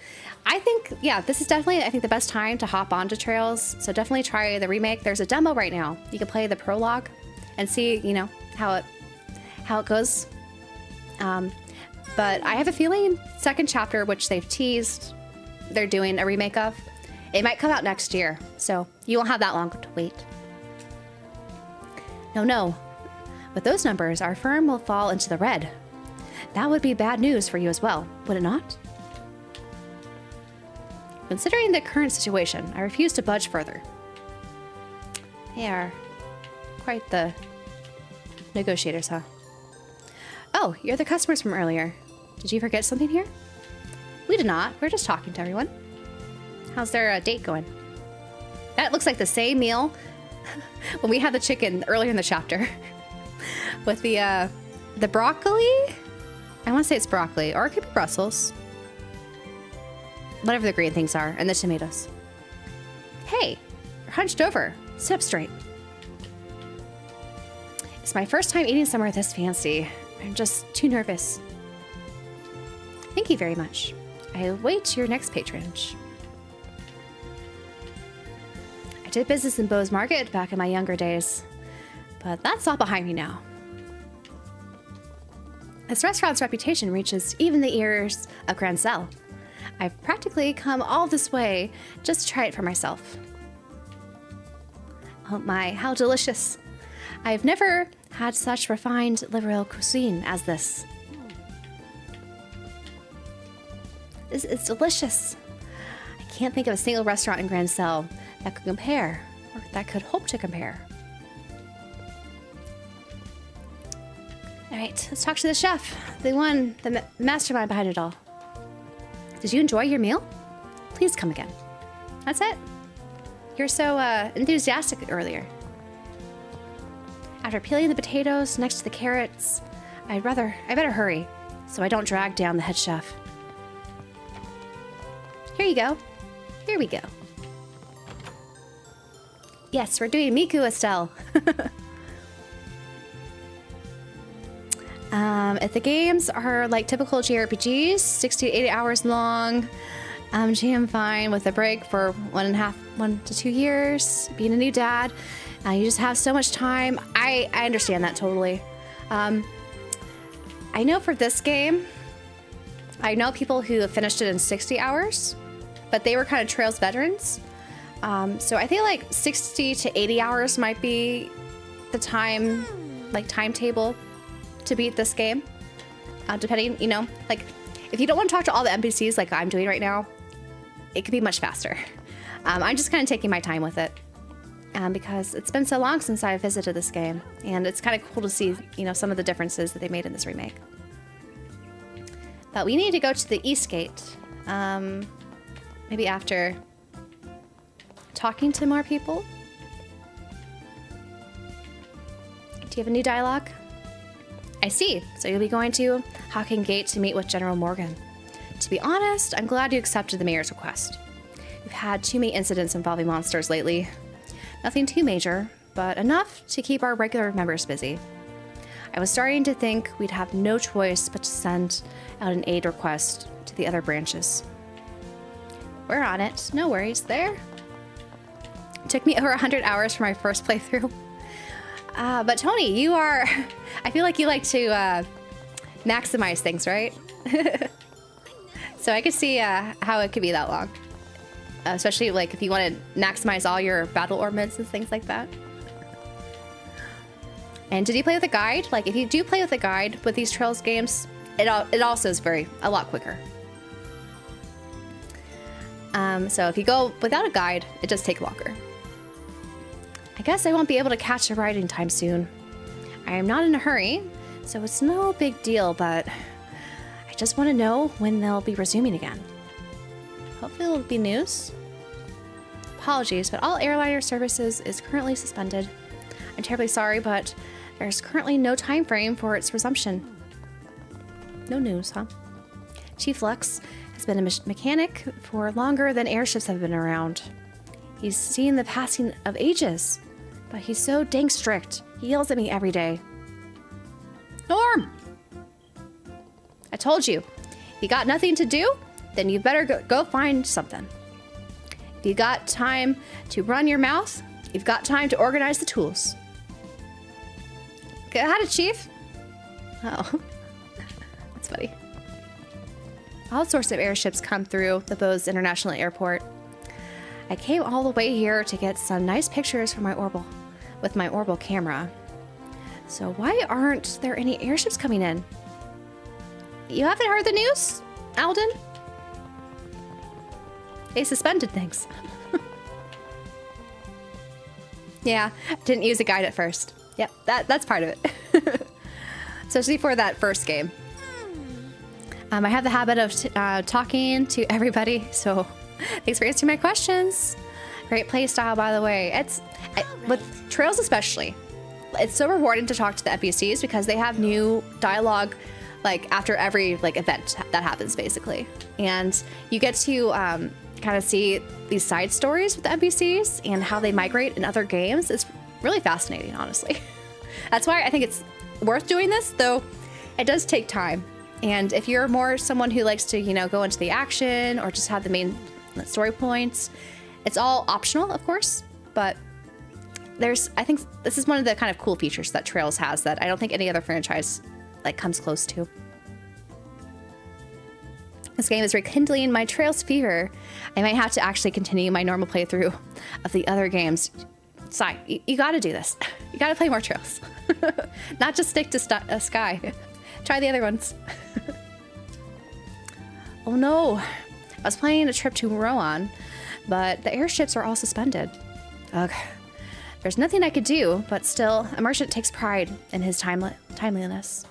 I think, yeah, this is definitely, I think, the best time to hop onto Trails. So definitely try the remake. There's a demo right now. You can play the prologue and see, you know, how it goes. But I have a feeling second chapter, which they've teased, they're doing a remake of. It might come out next year, so you won't have that long to wait. No. With those numbers, our firm will fall into the red. That would be bad news for you as well, would it not? Considering the current situation, I refuse to budge further. They are quite the negotiators, huh? Oh, you're the customers from earlier. Did you forget something here? We did not. We're just talking to everyone. How's their date going? That looks like the same meal when we had the chicken earlier in the chapter. With the broccoli? I want to say it's broccoli, or it could be Brussels. Whatever the green things are, and the tomatoes. Hey, you're hunched over. Sit up straight. It's my first time eating somewhere this fancy. I'm just too nervous. Thank you very much. I await your next patronage. I did business in Bose Market back in my younger days, but that's all behind me now. This restaurant's reputation reaches even the ears of Grancel. I've practically come all this way just to try it for myself. Oh my, how delicious. I've never had such refined Liberl cuisine as this. This is delicious. I can't think of a single restaurant in Grancel that could compare, or that could hope to compare. All right, let's talk to the chef, the mastermind behind it all. Did you enjoy your meal? Please come again. That's it. You're so enthusiastic earlier. After peeling the potatoes next to the carrots, I better hurry so I don't drag down the head chef. Here you go. Here we go. Yes, we're doing Miku Estelle. If the games are like typical JRPGs, 60 to 80 hours long, I'm fine with a break for 1 to 2 years, being a new dad. You just have so much time. I understand that totally. I know for this game, I know people who have finished it in 60 hours, but they were kind of Trails veterans. So I think like 60 to 80 hours might be the timetable to beat this game. Depending, like if you don't want to talk to all the NPCs like I'm doing right now, it could be much faster. I'm just kind of taking my time with it because it's been so long since I visited this game, and it's kind of cool to see, some of the differences that they made in this remake. But we need to go to the East Gate, maybe after talking to more people. Do you have a new dialogue? I see. So you'll be going to Hawking Gate to meet with General Morgan. To be honest, I'm glad you accepted the mayor's request. We've had too many incidents involving monsters lately. Nothing too major, but enough to keep our regular members busy. I was starting to think we'd have no choice but to send out an aid request to the other branches. We're on it. No worries there. It took me over 100 hours for my first playthrough. But Tony, you are... I feel like you like to maximize things, right? So I could see how it could be that long. Especially like if you want to maximize all your battle ornaments and things like that. And did you play with a guide? Like if you do play with a guide with these Trails games, it also is a lot quicker. So if you go without a guide, it does take longer. I guess I won't be able to catch a ride anytime soon. I am not in a hurry, so it's no big deal, but I just want to know when they'll be resuming again. Hopefully it'll be news. Apologies, but all airliner services is currently suspended. I'm terribly sorry, but there's currently no time frame for its resumption. No news, huh? Chief Lux has been a mechanic for longer than airships have been around. He's seen the passing of ages, but he's so dang strict. He yells at me every day. Norm! I told you, if you got nothing to do, then you better go find something. If you got time to run your mouth, you've got time to organize the tools. Got it, Chief? Oh, that's funny. All sorts of airships come through the Bose International Airport. I came all the way here to get some nice pictures for with my orbital camera. So why aren't there any airships coming in? You haven't heard the news, Alden? They suspended things. Yeah, didn't use a guide at first. Yep, that's part of it. Especially for that first game. I have the habit of talking to everybody, so thanks for answering my questions. Great play style, by the way. With Trails especially, it's so rewarding to talk to the NPCs because they have new dialogue like after every event that happens, basically. And you get to kind of see these side stories with the NPCs and how they migrate in other games. It's really fascinating, honestly. That's why I think it's worth doing this, though it does take time. And if you're more someone who likes to, go into the action or just have the main story points, it's all optional, of course. But I think this is one of the kind of cool features that Trails has that I don't think any other franchise like comes close to. This game is rekindling my Trails fever. I might have to actually continue my normal playthrough of the other games. Sai, you gotta do this. You gotta play more Trails. Not just stick to Sky. Try the other ones. Oh no. I was planning a trip to Rohan, but the airships are all suspended. Ugh. There's nothing I could do, but still, a merchant takes pride in his timeliness.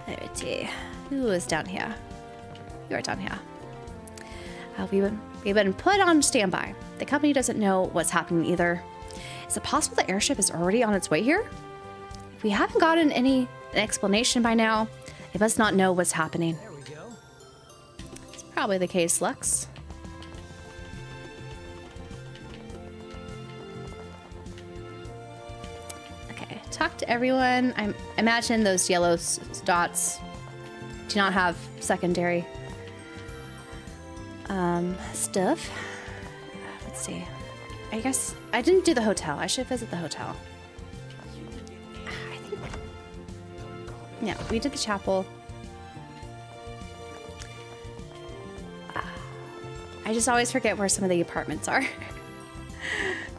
Alrighty. Who is down here? You are down here. We've been put on standby. The company doesn't know what's happening either. Is it possible the airship is already on its way here? If we haven't gotten an explanation by now, it must not know what's happening. There we go. It's probably the case, Lux. Okay, talk to everyone. I imagine those yellow dots do not have secondary stuff. Let's see. I guess I didn't do the hotel. I should visit the hotel. I think. Yeah, we did the chapel. I just always forget where some of the apartments are.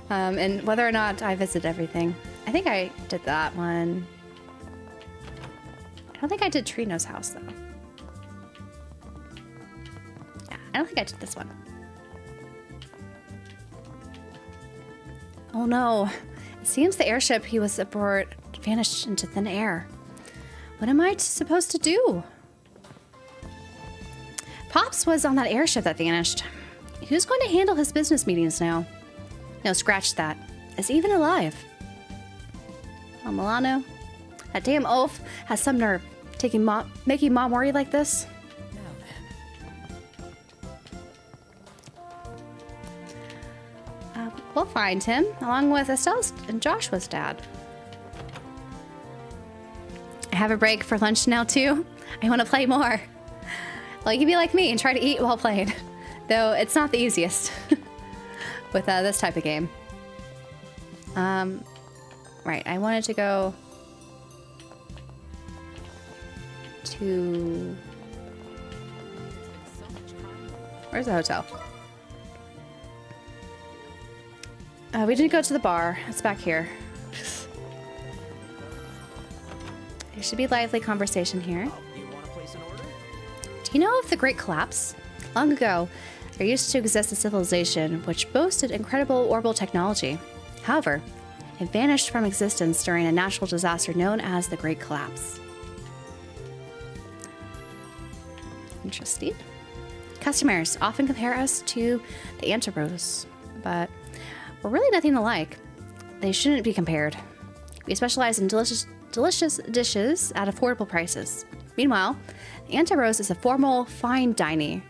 And whether or not I visit everything. I think I did that one. I don't think I did Trino's house, though. Yeah, I don't think I did this one. Oh no. It seems the airship he was aboard vanished into thin air. What am I supposed to do? Pops was on that airship that vanished. Who's going to handle his business meetings now? No, scratch that. Is he even alive? Oh, Milano. That damn oaf has some nerve making Mom worry like this. We'll find him, along with Estelle's and Joshua's dad. I have a break for lunch now, too. I want to play more. Well, you can be like me and try to eat while playing. Though it's not the easiest with this type of game. Right, I wanted to go to... Where's the hotel? We didn't go to the bar. It's back here. There should be lively conversation here. Do you know of the Great Collapse? Long ago, there used to exist a civilization which boasted incredible orbital technology. However, it vanished from existence during a natural disaster known as the Great Collapse. Interesting. Customers often compare us to the Antaros, but we're really nothing alike. They shouldn't be compared. We specialize in delicious dishes at affordable prices. Meanwhile, the Antaros is a formal, fine diner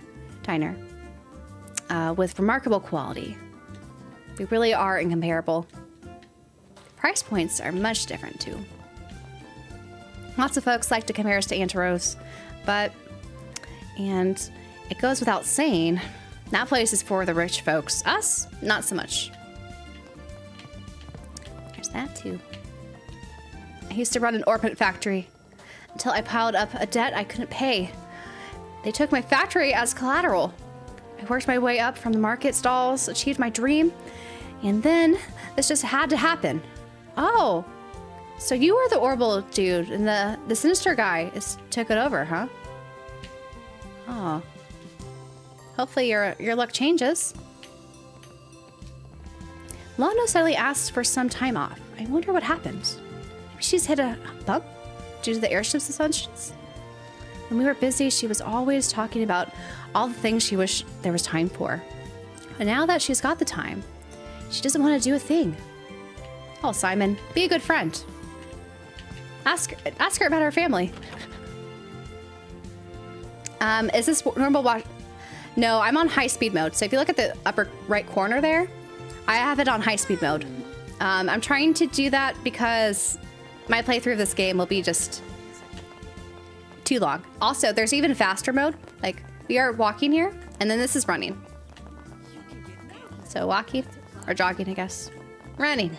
with remarkable quality. We really are incomparable. Price points are much different too. Lots of folks like to compare us to Antaros, and it goes without saying, that place is for the rich folks. Us, not so much. There's that too. I used to run an orpiment factory until I piled up a debt I couldn't pay. They took my factory as collateral. I worked my way up from the market stalls, achieved my dream, and then this just had to happen. Oh, so you were the orbital dude, and the sinister guy took it over, huh? Oh. Hopefully your luck changes. Lano suddenly asked for some time off. I wonder what happened. Maybe she's hit a bump due to the airship suspensions? When we were busy, she was always talking about all the things she wished there was time for. And now that she's got the time, she doesn't want to do a thing. Oh, Simon, be a good friend. Ask her about her family. Is this normal watch? No, I'm on high speed mode. So if you look at the upper right corner there, I have it on high speed mode. I'm trying to do that because my playthrough of this game will be just too long. Also, there's even faster mode. Like, we are walking here, and then this is running. So walking, or jogging, I guess. Running.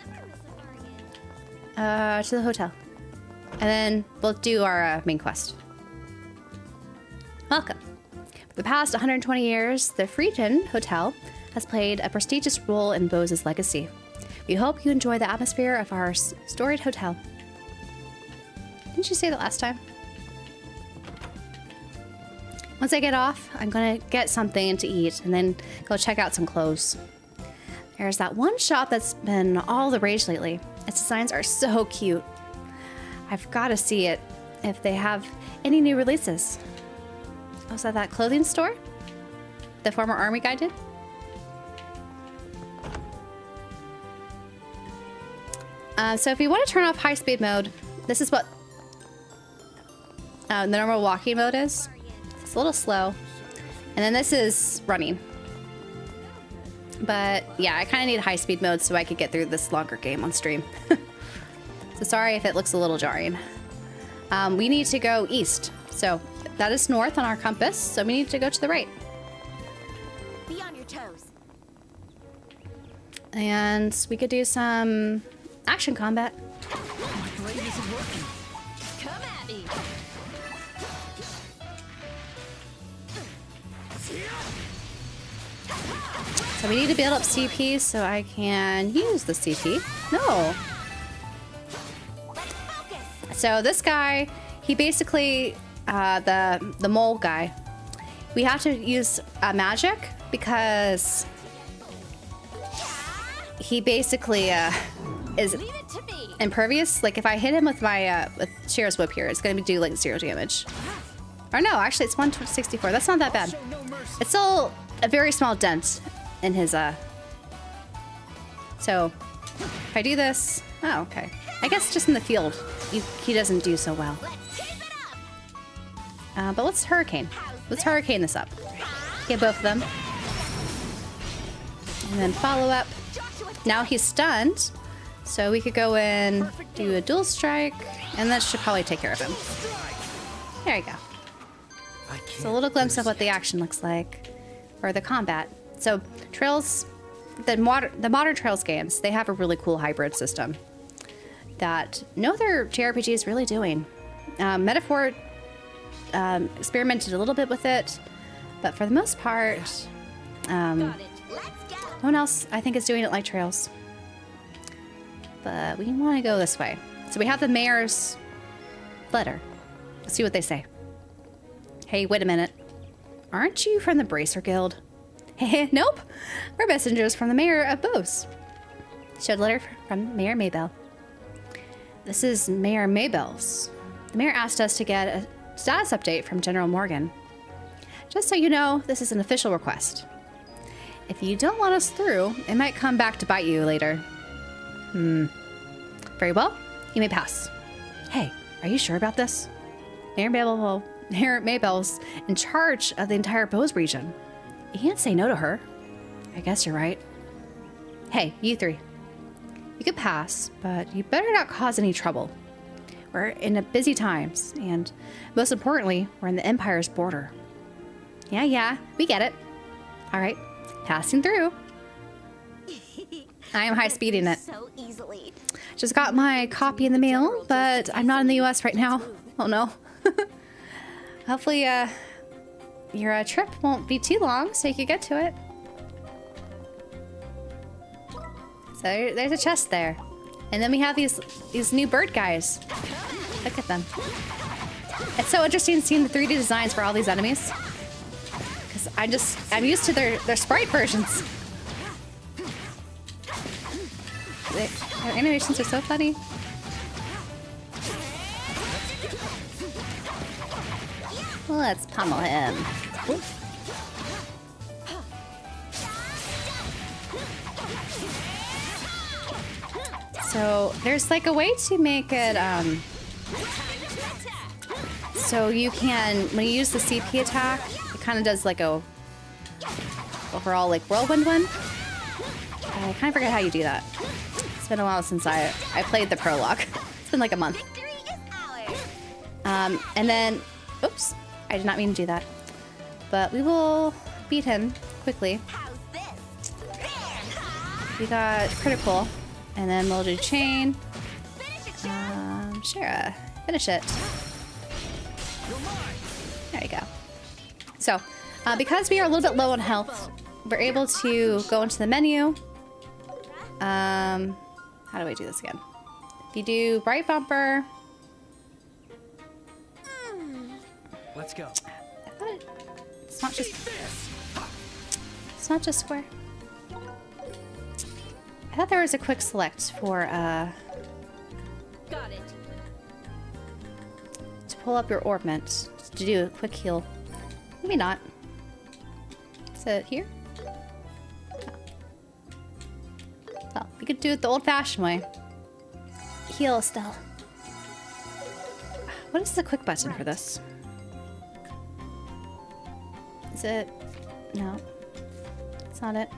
To the hotel. And then we'll do our main quest. Welcome. For the past 120 years, the Freeton Hotel has played a prestigious role in Bose's legacy. We hope you enjoy the atmosphere of our storied hotel. Didn't you say that last time? Once I get off, I'm gonna get something to eat and then go check out some clothes. There's that one shop that's been all the rage lately. Its designs are so cute. I've got to see it if they have any new releases. Oh, is that clothing store? The former army guy did? So if you want to turn off high-speed mode, this is what the normal walking mode is. It's a little slow. And then this is running. But yeah, I kind of need high-speed mode so I could get through this longer game on stream. So sorry if it looks a little jarring. We need to go east. So that is north on our compass. So we need to go to the right. Be on your toes. And we could do some action combat. Come at me. So we need to build up CP so I can use the CP. No. So this guy, he basically, the mole guy, we have to use magic because he basically is impervious. Like if I hit him with my with Shira's whip here, it's gonna do like 0 damage. Or no, actually it's 164. That's not that bad. It's still a very small dent in his So if I do this, oh okay. I guess just in the field, he doesn't do so well. But let's hurricane. Let's hurricane this up. Get both of them. And then follow up. Now he's stunned, so we could go in, do a dual strike, and that should probably take care of him. There you go. So a little glimpse of what the action looks like, or the combat. So Trails, the modern Trails games, they have a really cool hybrid system that no other JRPG is really doing. Metaphor experimented a little bit with it, but for the most part, no one else, I think, is doing it like Trails. But we want to go this way. So we have the mayor's letter. Let's see what they say. Hey, wait a minute. Aren't you from the Bracer Guild? Nope. We're messengers from the mayor of Bose. Showed a letter from Mayor Maybell. This is Mayor Maybell's. The mayor asked us to get a status update from General Morgan. Just so you know, this is an official request. If you don't want us through, it might come back to bite you later. Very well. You may pass. Hey, are you sure about this? Mayor Maybell's in charge of the entire Bose region. You can't say no to her. I guess you're right. Hey, you three. You could pass, but you better not cause any trouble. We're in a busy times, and most importantly, we're in the Empire's border. Yeah, we get it. All right, passing through. I am high-speeding it. So easily. Just got my copy in the mail, but I'm not in the US right now. Oh no. Hopefully, your trip won't be too long, so you can get to it. So there's a chest there. And then we have these new bird guys. Look at them. It's so interesting seeing the 3D designs for all these enemies. Because I'm used to their sprite versions. Their animations are so funny. Let's pummel him. Ooh. So there's like a way to make it so you can, when you use the CP attack, it kind of does like a overall like whirlwind one. I kind of forget how you do that. It's been a while since I played the prologue. It's been like a month. And then, oops, I did not mean to do that. But we will beat him quickly. We got critical, and then we'll do chain. Shara, finish it. There you go. So, because we are a little bit low on health, we're able to go into the menu. How do I do this again? If you do right bumper. Let's go. I thought it's not just. It's not just square. I thought there was a quick select for Got it. to pull up your orbment to do a quick heal. Maybe not. Is it here? No. Well, we could do it the old-fashioned way. Heal Estelle. What is the quick button for this? Is it? No. It's not it.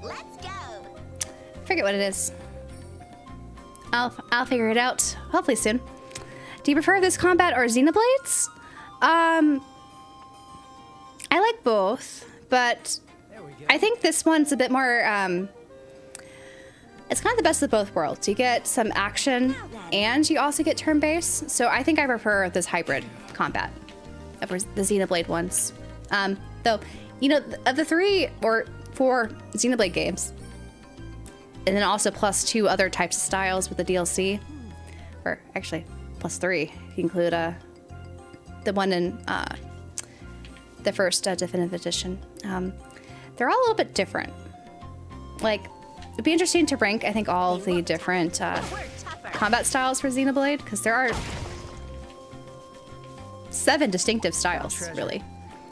Let's go. Forget what it is. I'll figure it out. Hopefully soon. Do you prefer this combat or Xenoblades? I like both, but I think this one's a bit more. It's kind of the best of both worlds. You get some action, and you also get turn-based. So I think I prefer this hybrid combat over the Xenoblade ones. Though, you know, of the 3 or 4 Xenoblade games, and then also plus 2 other types of styles with the DLC, or actually plus 3 if you include the one in the first definitive edition. They're all a little bit different. Like, it'd be interesting to rank, I think, all of the different combat styles for Xenoblade, because there are 7 distinctive styles, really.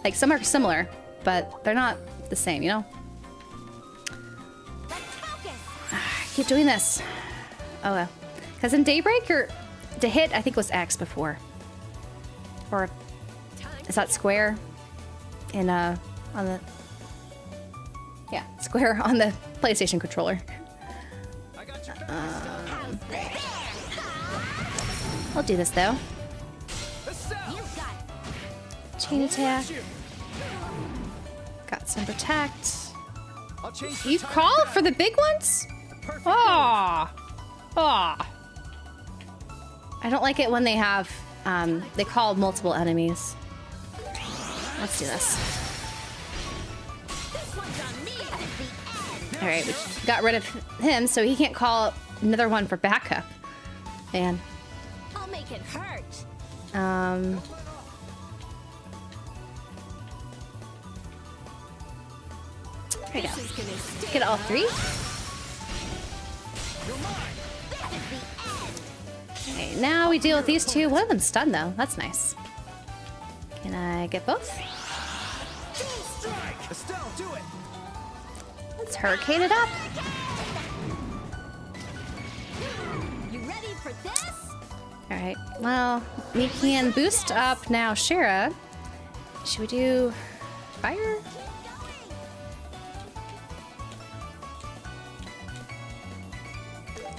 Like, some are similar, but they're not the same, you know? I keep doing this. Oh, well. Because in Daybreak, to hit, I think, was X before. Or is that square? In, on the... Yeah, square on the PlayStation controller. I'll do this, though. Chain attack. Got some protect. You call for the big ones? Oh, oh. I don't like it when they have, they call multiple enemies. Let's do this. All right, we got rid of him, so he can't call another one for backup. Man. I'll make it hurt. There we go. Get all 3. Okay, now we deal with these 2. One of them's stunned, though. That's nice. Can I get both? Let's hurricane it up. You ready for this? All right. Well, we can boost up now Shara. Should we do fire?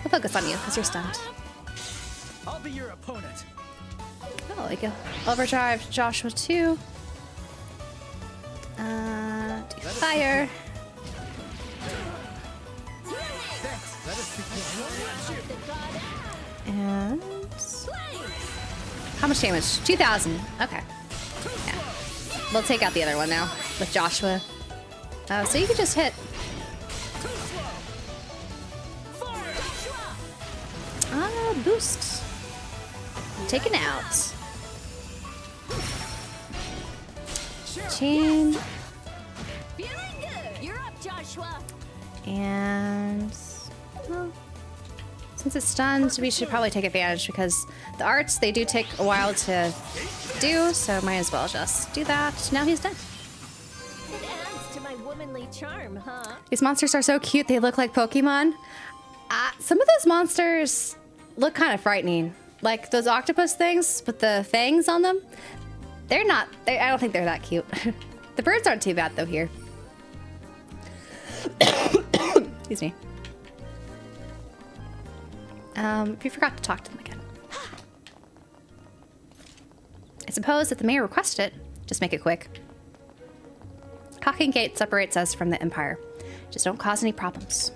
We'll focus on you because you're stunned. I'll be your opponent. Oh, we go. Overdrive Joshua 2. Do fire. And how much damage? 2,000. Okay. Yeah. We'll take out the other one now with Joshua. So you can just hit. Boost. Taken out. Chain. Feeling good. You're up, Joshua. And well, since it's stunned, we should probably take advantage because the arts, they do take a while to do, so might as well just do that. Now he's dead. It adds to my womanly charm, huh? These monsters are so cute. They look like Pokemon. Some of those monsters look kind of frightening. Like those octopus things with the fangs on them. They're not, I don't think they're that cute. The birds aren't too bad though here. Excuse me. We forgot to talk to them again. I suppose if the mayor requested it, just make it quick. Cocking Gate separates us from the Empire. Just don't cause any problems.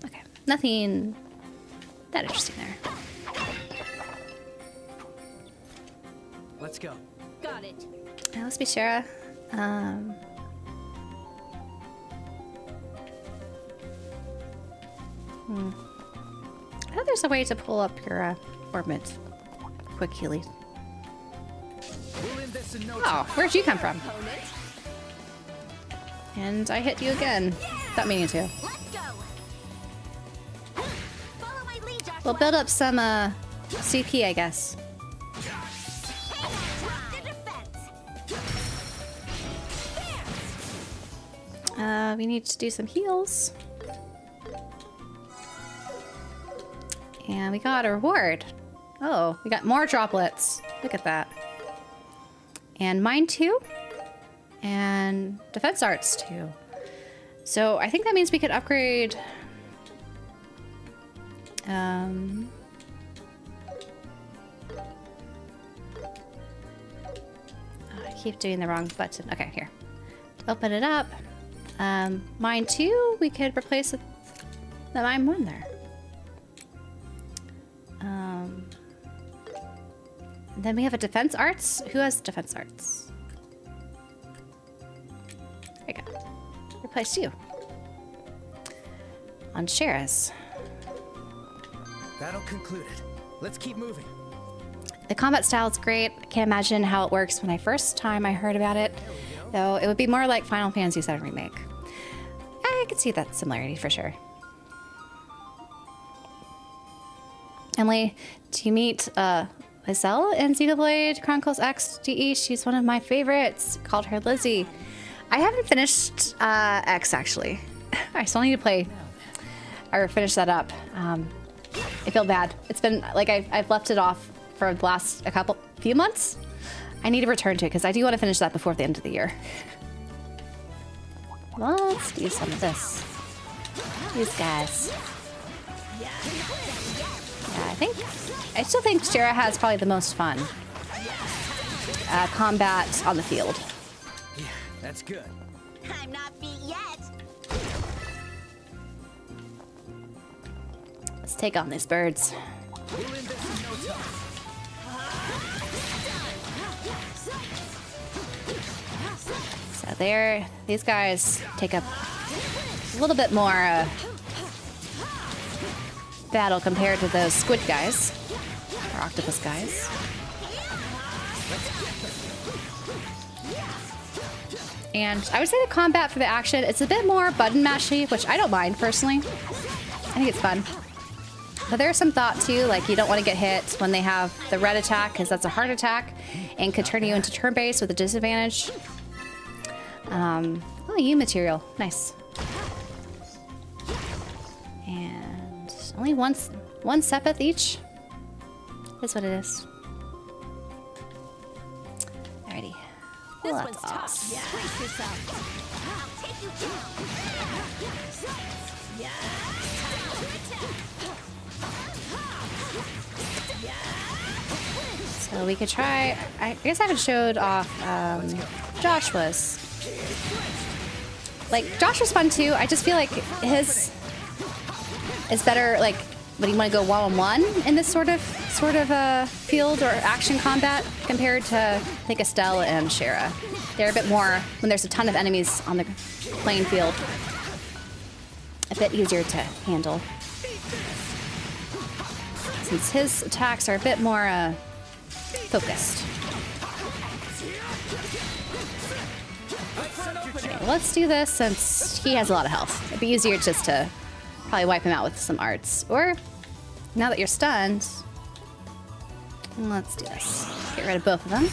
Okay, nothing that interesting there. Let's go. Got it. Let's be Shara. I thought there's a way to pull up your orbit quick, Healy. We'll end this in no Oh, time. where'd you come from? And I hit you again. Without meaning to. Let's go. Follow my lead, Joshua. We'll build up some CP, I guess. Drop the defense. We need to do some heals. And we got a reward. Oh, we got more droplets. Look at that. And mine too. And defense arts too. So I think that means we could upgrade. I keep doing the wrong button. Okay, here. Open it up. Mine two, we could replace with the mine one there. Then we have a defense arts. Who has defense arts? There you go. Replace you. On Shara's. That'll conclude it. Let's keep moving. The combat style is great. I can't imagine how it works when I first time I heard about it. Though it would be more like Final Fantasy VII Remake. I could see that similarity for sure. Emily, do you meet Lizelle in Xenoblade Chronicles X DE? She's one of my favorites. Called her Lizzie. I haven't finished X actually. I still need to play or finish that up. I feel bad. It's been like I've left it off for the last few months. I need to return to it because I do want to finish that before the end of the year. Let's do some of this. These guys. Yeah, I still think Shara has probably the most fun combat on the field. Yeah, that's good. I'm not beat yet. Let's take on these birds. We'll end this in no time. So there, these guys take up a little bit more battle compared to those squid guys, or octopus guys. And I would say the combat for the action, it's a bit more button mashy, which I don't mind personally. I think it's fun. But there's some thought too, like you don't want to get hit when they have the red attack, because that's a hard attack and could turn you into turn-based with a disadvantage. Oh, U material, nice. And only one sepith each. Is what it is. Alrighty. This Well, one's that's tough. awesome. Brace yourself. I'll take you So we could try. I guess I haven't showed off Joshua's. Like Joshua's fun too. I just feel like his is better. Like when you want to go one-on-one in this sort of field or action combat compared to I think Estelle and Shara. They're a bit more when there's a ton of enemies on the playing field. A bit easier to handle. Since his attacks are a bit more focused. Okay, let's do this since he has a lot of health. It'd be easier just to probably wipe him out with some arts. Or, now that you're stunned, let's do this. Get rid of both of them.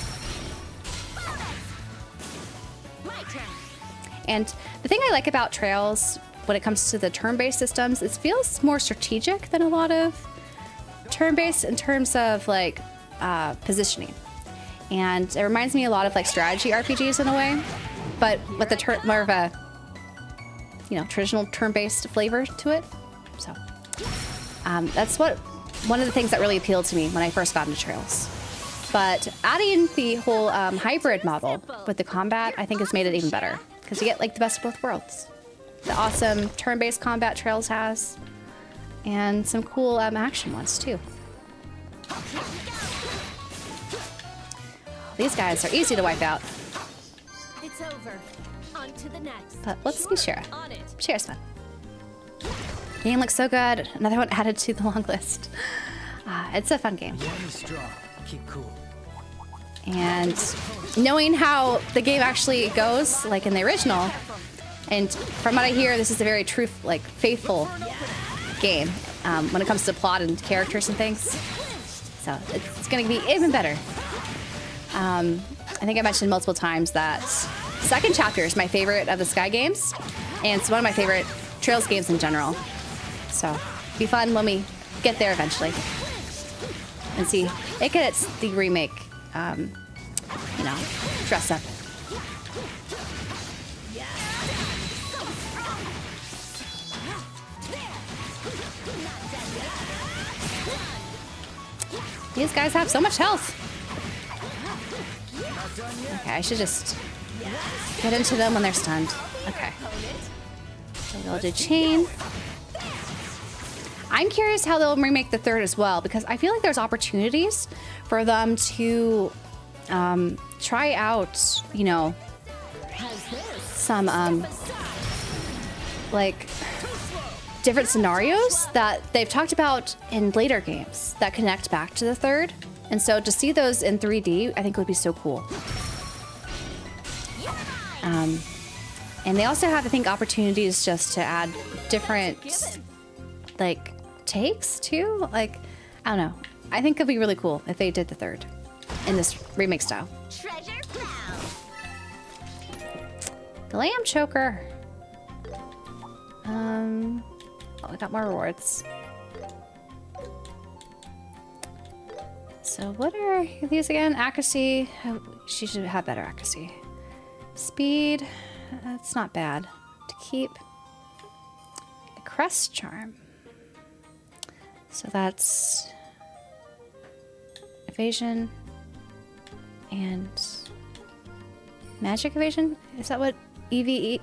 And the thing I like about Trails when it comes to the turn-based systems, it feels more strategic than a lot of turn-based in terms of like positioning. And it reminds me a lot of like strategy RPGs in a way, but with the more of a traditional turn-based flavor to it. So that's one of the things that really appealed to me when I first got into Trails. But adding the whole hybrid model with the combat, I think has made it even better because you get like the best of both worlds. the awesome turn-based combat Trails has, and some cool action ones too. These guys are easy to wipe out. It's over. On to the next. But let's see Shara. On it. Shara's fun. Game looks so good. Another one added to the long list. It's a fun game. One is strong. Keep cool. And knowing how the game actually goes, like in the original, and from what I hear, this is a very faithful game when it comes to plot and characters and things. So it's going to be even better. I think I mentioned multiple times that second chapter is my favorite of the Sky games, and it's one of my favorite Trails games in general. So it'll be fun when we get there eventually. And see, it gets the remake, dress up. These guys have so much health. Okay, I should just get into them when they're stunned. Okay. So they'll do chain. I'm curious how they'll remake the third as well, because I feel like there's opportunities for them to try out, some different scenarios that they've talked about in later games that connect back to the third. And so to see those in 3D, I think would be so cool. And they also have, I think, opportunities just to add different, takes too. I don't know. I think it'd be really cool if they did the third in this remake style. Treasure found. Glam choker. I got more rewards. So what are these again? Accuracy. Oh, she should have better accuracy. Speed. That's not bad to keep. The crest charm. So that's evasion and magic evasion. Is that what AEV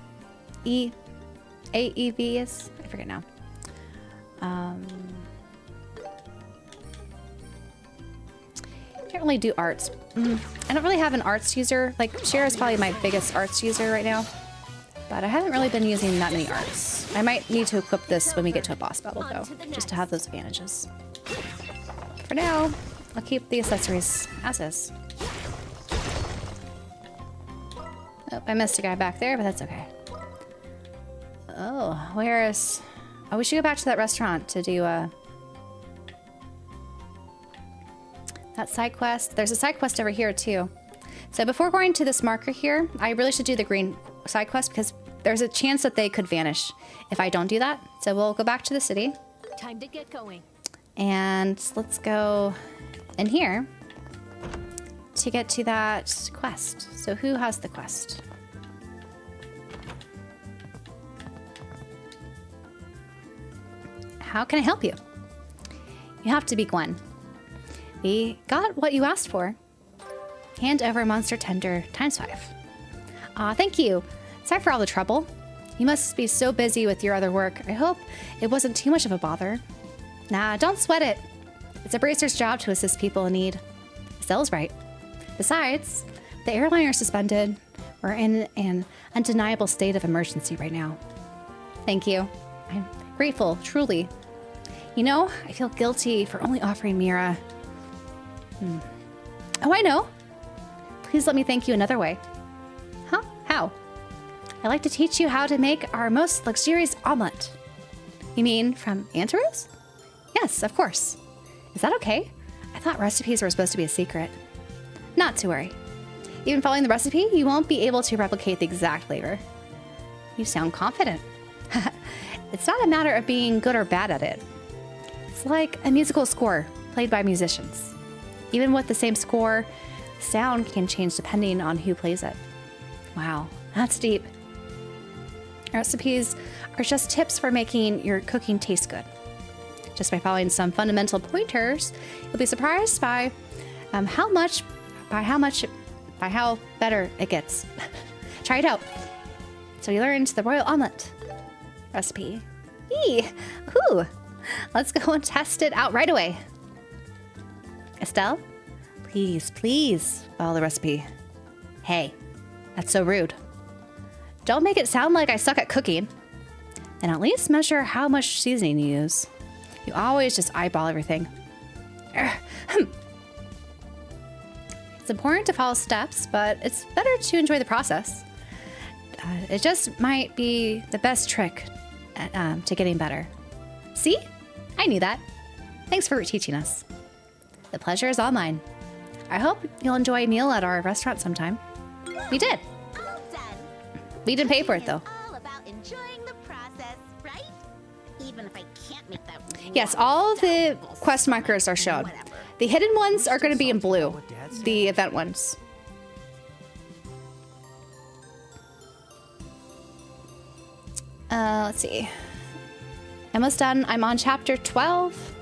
is? I forget now. Can't really do arts. I don't really have an arts user. Shara is probably my biggest arts user right now, but I haven't really been using that many arts. I might need to equip this when we get to a boss battle though, just to have those advantages. For now, I'll keep the accessories as is. Oh, I missed a guy back there, but that's okay. Oh, where is... Oh, we should go back to that restaurant to do that side quest. There's a side quest over here too. So before going to this marker here, I really should do the green side quest because there's a chance that they could vanish if I don't do that. So we'll go back to the city. Time to get going. And let's go in here to get to that quest. So who has the quest? How can I help you? You have to be Gwen. We got what you asked for. Hand over monster tender ×5. Aw, thank you. Sorry for all the trouble. You must be so busy with your other work. I hope it wasn't too much of a bother. Nah, don't sweat it. It's a bracer's job to assist people in need. Estelle's right. Besides, the airliner is suspended. We're in an undeniable state of emergency right now. Thank you. I'm grateful, truly. You know, I feel guilty for only offering Mira. Oh, I know. Please let me thank you another way. Huh? How? I'd like to teach you how to make our most luxurious omelet. You mean from Antaros? Yes, of course. Is that okay? I thought recipes were supposed to be a secret. Not to worry. Even following the recipe, you won't be able to replicate the exact flavor. You sound confident. It's not a matter of being good or bad at it. It's like a musical score played by musicians. Even with the same score, sound can change depending on who plays it. Wow, that's deep. Recipes are just tips for making your cooking taste good. Just by following some fundamental pointers, you'll be surprised by how better it gets. Try it out. So you learned the royal omelet. recipe. Eee! Ooh! Let's go and test it out right away. Estelle, please, please follow the recipe. Hey, that's so rude. Don't make it sound like I suck at cooking. And at least measure how much seasoning you use. You always just eyeball everything. It's important to follow steps, but it's better to enjoy the process. It just might be the best trick to getting better. See? I knew that. Thanks for teaching us. The pleasure is all mine. I hope you'll enjoy a meal at our restaurant sometime. We did. All done. We didn't pay for it, though. It's all about enjoying the process, right? Even if I can't make that. Yes, all the quest markers are shown. The hidden ones are going to be in blue. The event ones. Let's see. Almost done. I'm on chapter 12.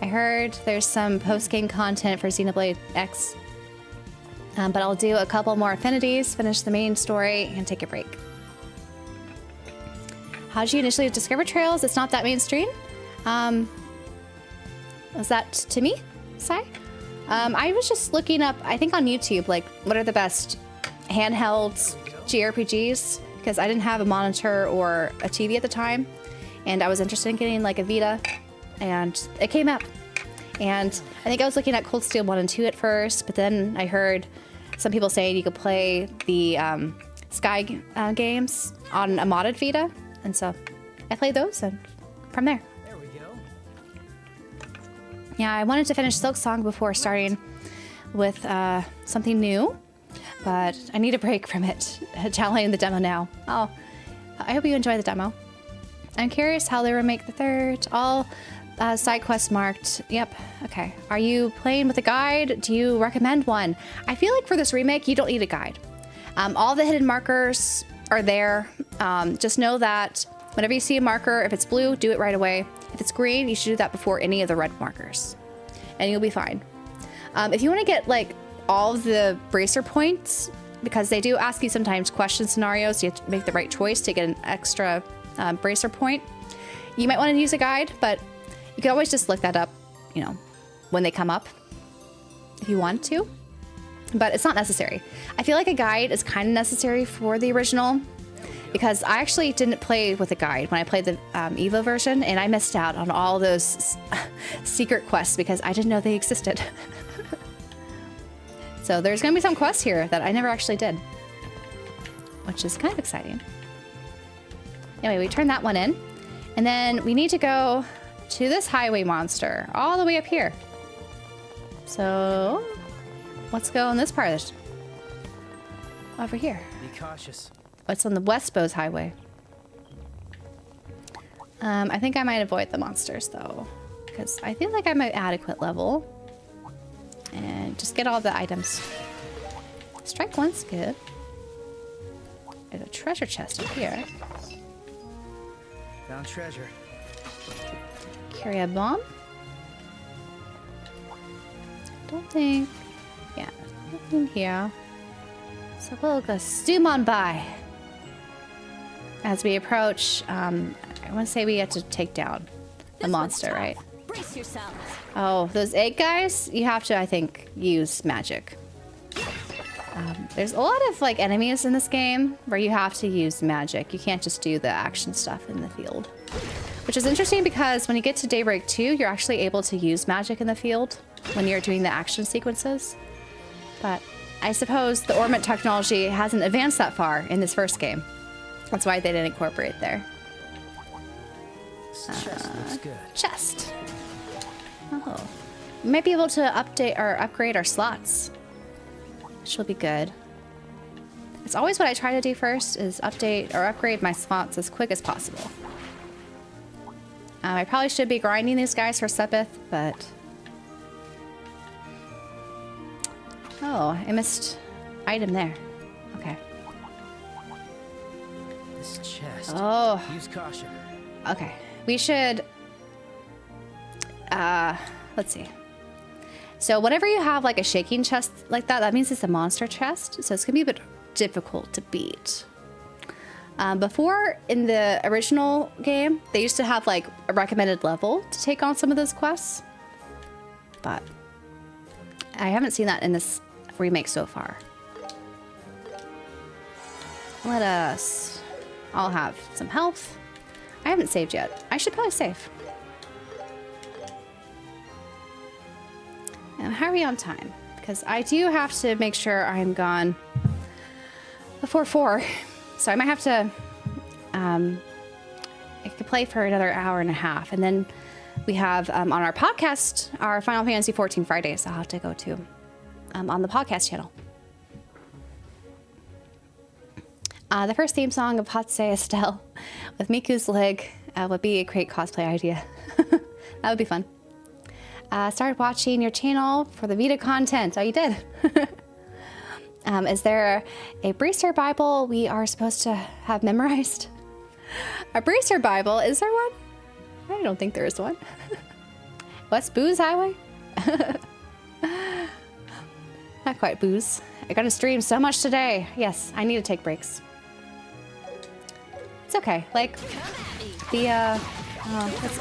I heard there's some post-game content for Xenoblade X. But I'll do a couple more affinities, finish the main story, and take a break. How did you initially discover Trails? It's not that mainstream. Was that to me, Sai? I was just looking up, I think on YouTube, like, what are the best handheld JRPGs? Because I didn't have a monitor or a TV at the time. And I was interested in getting, like, a Vita. And it came up. And I think I was looking at Cold Steel 1 and 2 at first, but then I heard some people saying you could play the Sky games on a modded Vita. And so I played those, and from there. There we go. Yeah, I wanted to finish Silk Song before starting with something new, but I need a break from it. Downloading the demo now. Oh, I hope you enjoy the demo. I'm curious how they remake the third. All side quests marked. Yep. Okay. Are you playing with a guide? Do you recommend one? I feel like for this remake, you don't need a guide. All the hidden markers are there. Just know that whenever you see a marker, if it's blue, do it right away. If it's green, you should do that before any of the red markers, and you'll be fine. If you want to get like all of the bracer points, because they do ask you sometimes question scenarios, you have to make the right choice to get an extra bracer point. You might want to use a guide, but you can always just look that up, you know, when they come up, if you want to. But it's not necessary. I feel like a guide is kind of necessary for the original, because I actually didn't play with a guide when I played the Evo version, and I missed out on all those secret quests because I didn't know they existed. So there's going to be some quests here that I never actually did, which is kind of exciting. Anyway, we turn that one in, and then we need to go to this highway monster all the way up here. So let's go on this part of this. Over here. Be cautious. It's on the West Bose Highway. I think I might avoid the monsters though, because I feel like I'm at adequate level. And just get all the items. Strike one's good. There's a treasure chest up here. Found treasure. Carry a bomb. Don't think. Yeah, nothing here. So we'll go zoom on by. As we approach, I want to say we have to take down the monster, right? Brace yourselves. Oh, those egg guys? You have to, I think, use magic. There's a lot of like enemies in this game where you have to use magic. You can't just do the action stuff in the field. Which is interesting because when you get to Daybreak 2, you're actually able to use magic in the field when you're doing the action sequences. But I suppose the ornament technology hasn't advanced that far in this first game. That's why they didn't incorporate it there. This chest looks good. Chest. Oh. We might be able to update or upgrade our slots. Which will be good. It's always what I try to do first, is update or upgrade my slots as quick as possible. I probably should be grinding these guys for Sepith, but... Oh, I missed item there. Okay. This chest. Oh. Use caution. Okay. We should... let's see. So whenever you have like a shaking chest like that, that means it's a monster chest. So it's going to be a bit difficult to beat. Before, in the original game, they used to have like a recommended level to take on some of those quests. But I haven't seen that in this remake so far. Let us all have some health. I haven't saved yet. I should probably save. And how are we on time? Because I do have to make sure I'm gone before 4. So I might have to, I could play for another hour and a half. And then we have on our podcast, our Final Fantasy 14 Fridays I'll have to go to on the podcast channel. The first theme song of Hatsue Estelle with Miku's leg would be a great cosplay idea. That would be fun. Started watching your channel for the Vita content. Oh, you did. Is there a Bracer Bible we are supposed to have memorized? A Bracer Bible? Is there one? I don't think there is one. What's Booze Highway? Not quite booze. I gotta stream so much today. Yes, I need to take breaks. It's okay. Like, the,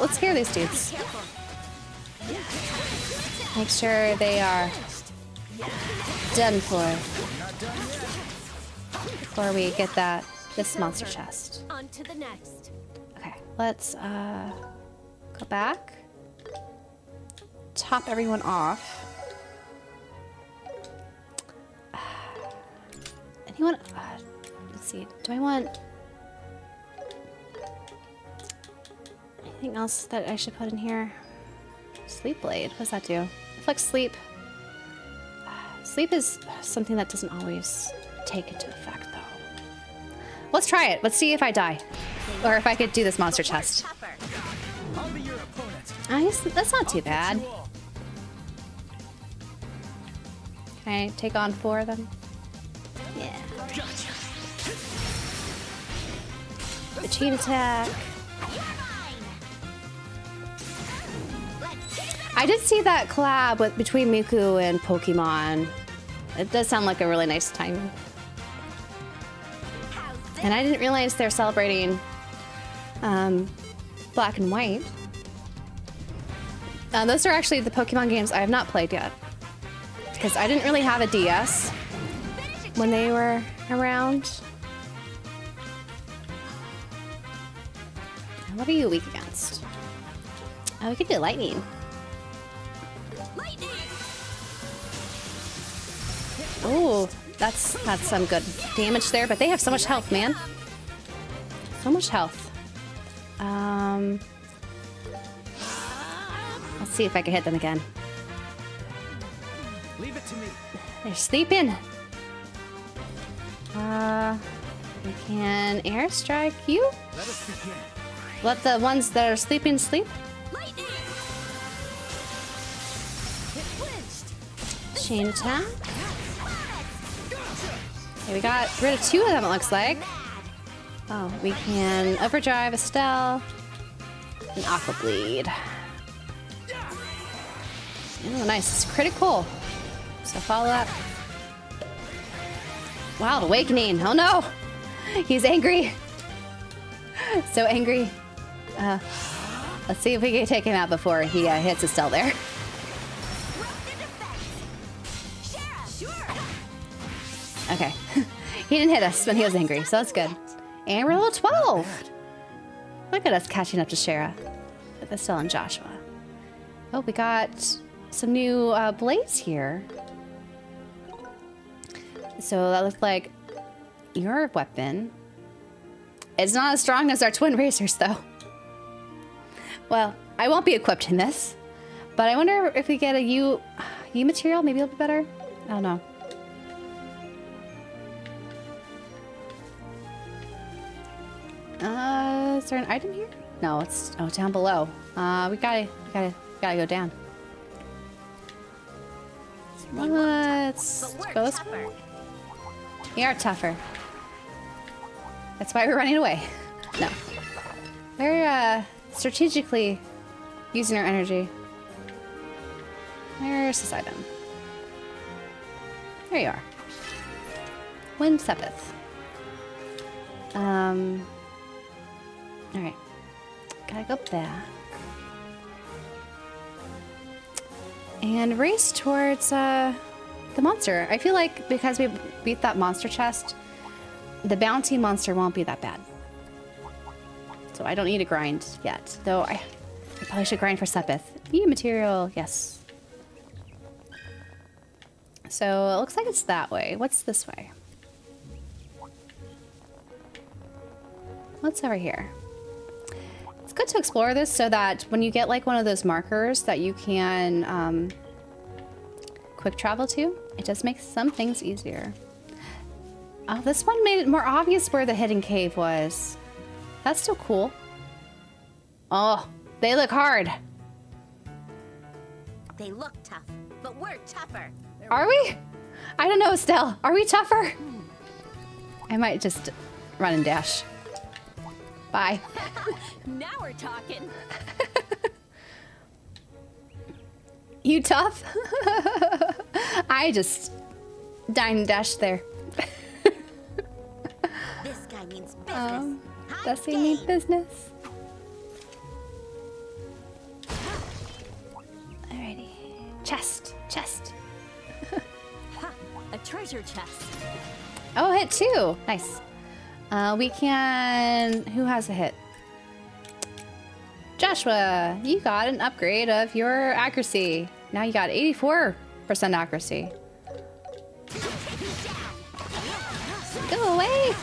let's scare these dudes. Make sure they are done for before we get this monster chest. On to the next. Okay, let's go back. Top everyone off. Anyone? Let's see. Do I want anything else that I should put in here? Sleep blade. What does that do? Reflects sleep. Sleep is something that doesn't always take into effect, though. Let's try it. Let's see if I die, or if I could do this monster chest. I'll be your opponent. That's not too bad. Can I take on 4 of them? Yeah. The cheat attack. I did see that collab between Miku and Pokemon. It does sound like a really nice time. And I didn't realize they're celebrating Black and White. Those are actually the Pokemon games I have not played yet. Because I didn't really have a DS when they were around. What are you weak against? Oh, we could do lightning. Oh, that's some good damage there, but they have so much health, man. So much health. Let's see if I can hit them again. Leave it to me. They're sleeping. We can airstrike you. Let us begin. Let the ones that are sleeping sleep. Chain attack. Okay, we got rid of 2 of them, it looks like. Oh, we can overdrive Estelle and aqua bleed. Oh, nice. It's critical. So follow that. Wild Awakening. Oh no! He's angry. So angry. Let's see if we can take him out before he hits Estelle there. Okay. He didn't hit us when he was angry, so that's good. And we're level 12. Look at us catching up to Shara with Estelle and Joshua. Oh, we got some new blades here. So that looks like your weapon. It's not as strong as our twin racers, though. Well, I won't be equipped in this, but I wonder if we get a U material, maybe it'll be better. I don't know. Is there an item here? No, it's down below. We gotta go down. Let's go this way. We are tougher. That's why we're running away. No. We're strategically using our energy. Where's this item? There you are. Wind Sepith. Alright. Gotta go back. And race towards the monster. I feel like because we beat that monster chest, the bounty monster won't be that bad. So I don't need to grind yet. Though I probably should grind for Sepith. New material, yes. So it looks like it's that way. What's this way? What's over here? It's good to explore this so that when you get like one of those markers that you can quick travel to, it does make some things easier. Oh, this one made it more obvious where the hidden cave was. That's still cool. Oh, they look hard. They look tough, but we're tougher. Are we? I don't know, Estelle. Are we tougher? I might just run and dash. Bye. Now we're talking. You tough? I just dine and dash there. This guy means business. Does he need business? Alrighty. Chest. Ha! A treasure chest. Oh, hit 2. Nice. We can... Who has a hit? Joshua, you got an upgrade of your accuracy. Now you got 84% accuracy. Go away!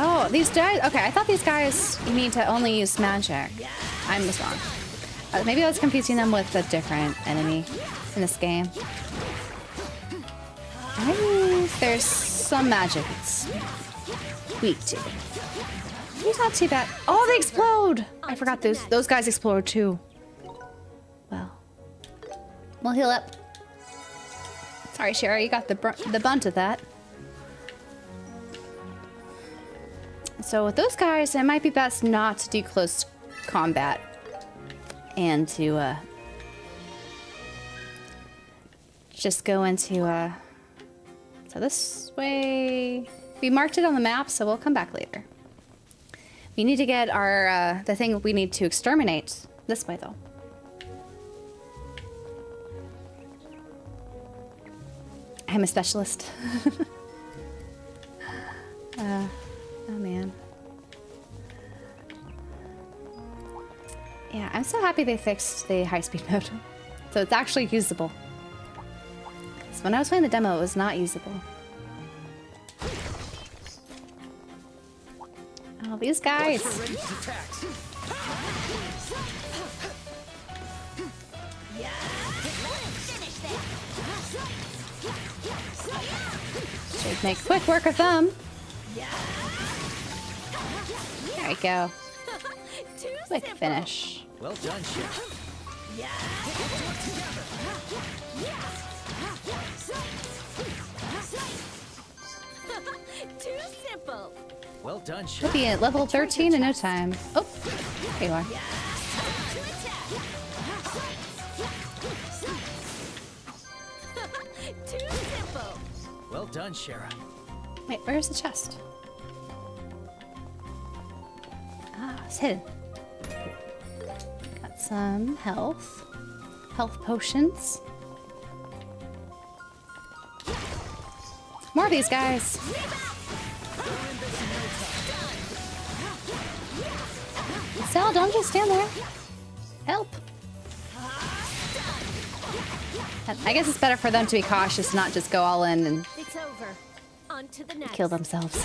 Oh, these guys... Okay, I thought these guys you need to only use magic. I was wrong. Maybe I was confusing them with a different enemy in this game. There's some magic it's weak to. He's not too bad. Oh, they explode! I forgot those guys explode too. Well, we'll heal up. Sorry, Shara, you got the bunt of that. So with those guys, it might be best not to do close combat and to just go into so this way. We marked it on the map, so we'll come back later. We need to get our the thing we need to exterminate this way though. I'm a specialist. Oh man. Yeah, I'm so happy they fixed the high-speed mode. So it's actually usable. So when I was playing the demo, it was not usable. Oh, these guys. Should make quick work of them. There we go. Quick finish. Well done, Chef. Too simple. Well done, Chef. We'll be at level 13 in no time. Oh, there you are. Too simple. Well done, Shara. Wait, where's the chest? Ah, it's hidden. Got some health. Health potions. More of these guys. Sal, don't just stand there. Help. I guess it's better for them to be cautious, not just go all in and It's over. On to the next. kill themselves.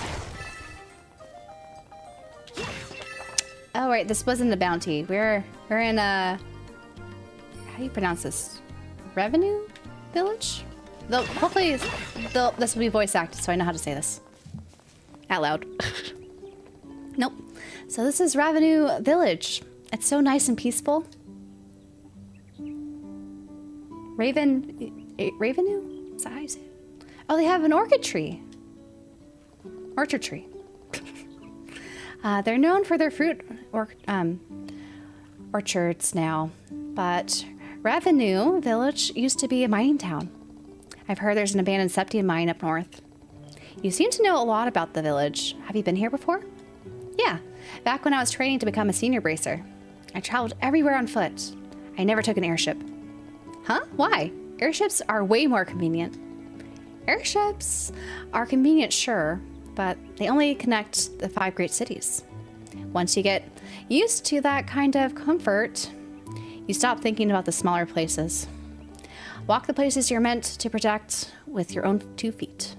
Oh right, this wasn't a bounty. We're in a, how do you pronounce this? Revenue village? Hopefully this will be voice acted, so I know how to say this out loud. Nope. So this is Revenue Village. It's so nice and peaceful. Ravenue? Is that how you say it? Oh, they have an orchid tree. Orchard tree. They're known for their fruit orchards now, but Revenue Village used to be a mining town. I've heard there's an abandoned septium mine up north. You seem to know a lot about the village. Have you been here before? Yeah, back when I was training to become a senior bracer. I traveled everywhere on foot. I never took an airship. Huh? Why? Airships are way more convenient. Airships are convenient, sure, but they only connect the 5 great cities. Once you get used to that kind of comfort, you stop thinking about the smaller places. Walk the places you're meant to protect with your own 2 feet.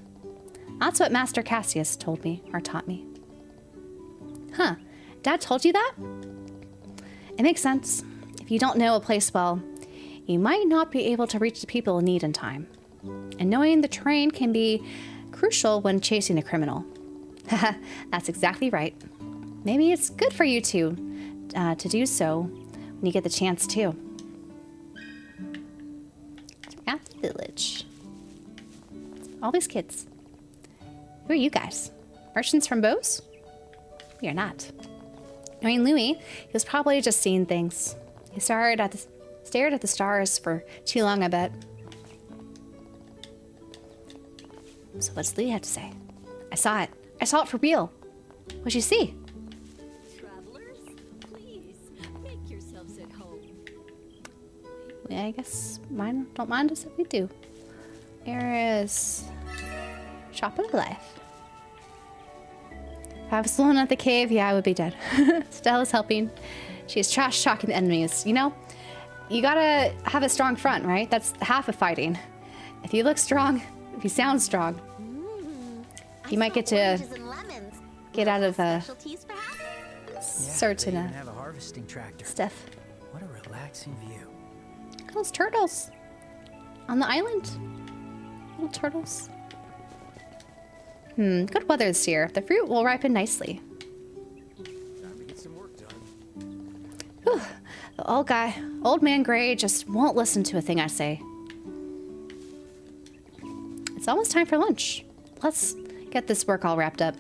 That's what Master Cassius told me, or taught me. Huh, Dad told you that? It makes sense. If you don't know a place well, you might not be able to reach the people in need in time. And knowing the terrain can be crucial when chasing a criminal. Haha, that's exactly right. Maybe it's good for you to do so when you get the chance to. At the village. All these kids. Who are you guys? Merchants from Bose? We are not. Knowing Louis, he was probably just seeing things. He stared at the stars for too long, I bet. So what's Louis have to say? I saw it. I saw it for real. What'd you see? Travelers, please make yourselves at home. Yeah, I guess don't mind us if we do. There is Shop of Life. If I was alone at the cave, yeah, I would be dead. Stella's helping. She's trash talking the enemies. You know, you gotta have a strong front, right? That's half of fighting. If you look strong, if you sound strong, you might get to get out of certain they even have a harvesting tractor. stuff. What a relaxing view. Those turtles on the island. Little turtles. Good weather this year. The fruit will ripen nicely. Time to get some work done. Whew. The old man Gray just won't listen to a thing I say. It's almost time for lunch. Let's get this work all wrapped up.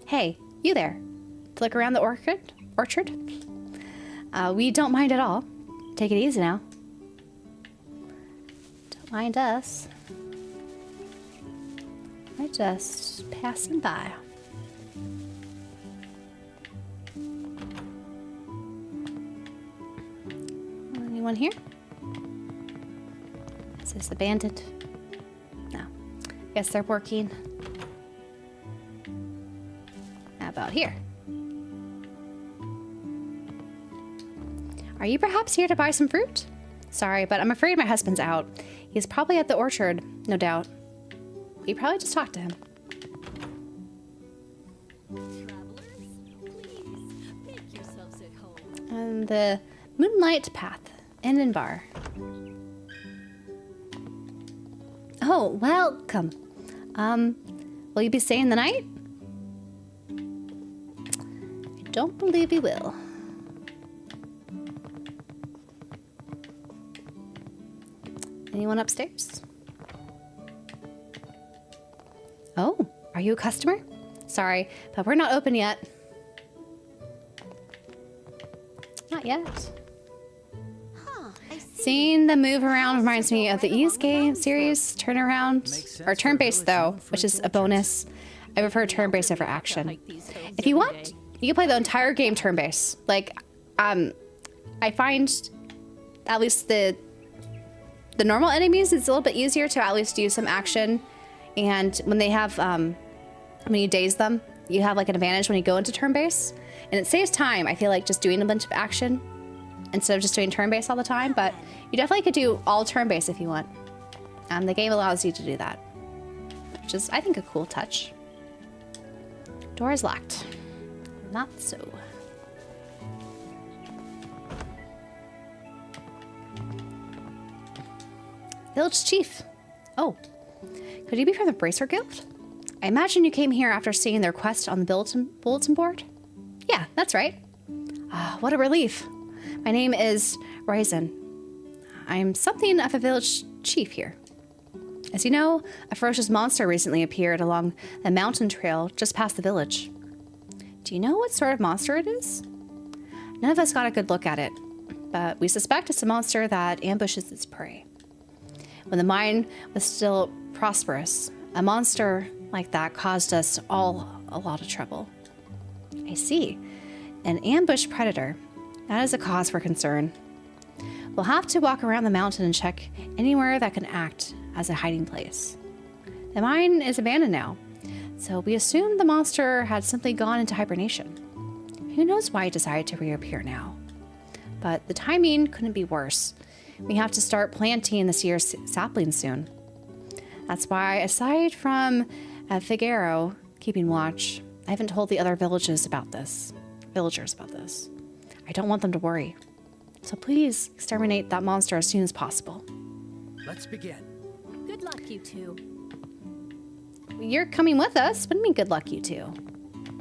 Hey, you there. To look around the orchard? We don't mind at all. Take it easy now. Don't mind us. We're just passing by. Anyone here? Is this abandoned? No. Guess they're working. How about here? Are you perhaps here to buy some fruit? Sorry, but I'm afraid my husband's out. He's probably at the orchard, no doubt. We probably just talked to him. Travelers, please make yourselves at home. And the Moonlight Path, Inn and Bar. Oh, welcome. Will you be staying the night? I don't believe you will. Anyone upstairs? Oh, are you a customer? Sorry, but we're not open yet. Not yet. Seeing them move around reminds me of the Ease game series, turn-based though, which is a bonus. I prefer turn-based over action. If you want, you can play the entire game turn-based. Like, I find at least the normal enemies, it's a little bit easier to at least do some action. And when they have, when you daze them, you have like an advantage when you go into turn-based. And it saves time, I feel like, just doing a bunch of action instead of just doing turn-based all the time. But you definitely could do all turn-based if you want. The game allows you to do that, which is, I think, a cool touch. Door is locked. Not so. Village Chief. Oh. Could you be from the Bracer Guild? I imagine you came here after seeing their quest on the bulletin board? Yeah, that's right. What a relief. My name is Ryzen. I'm something of a village chief here. As you know, a ferocious monster recently appeared along the mountain trail just past the village. Do you know what sort of monster it is? None of us got a good look at it, but we suspect it's a monster that ambushes its prey. when the mine was still prosperous. A monster like that caused us all a lot of trouble. I see. An ambush predator. That is a cause for concern. We'll have to walk around the mountain and check anywhere that can act as a hiding place. The mine is abandoned now, so we assume the monster had simply gone into hibernation. Who knows why it decided to reappear now? But the timing couldn't be worse. We have to start planting this year's saplings soon. That's why, aside from Figueroa keeping watch, I haven't told the other villagers about this. I don't want them to worry. So please exterminate that monster as soon as possible. Let's begin. Good luck, you two. You're coming with us? What do you mean, good luck, you two?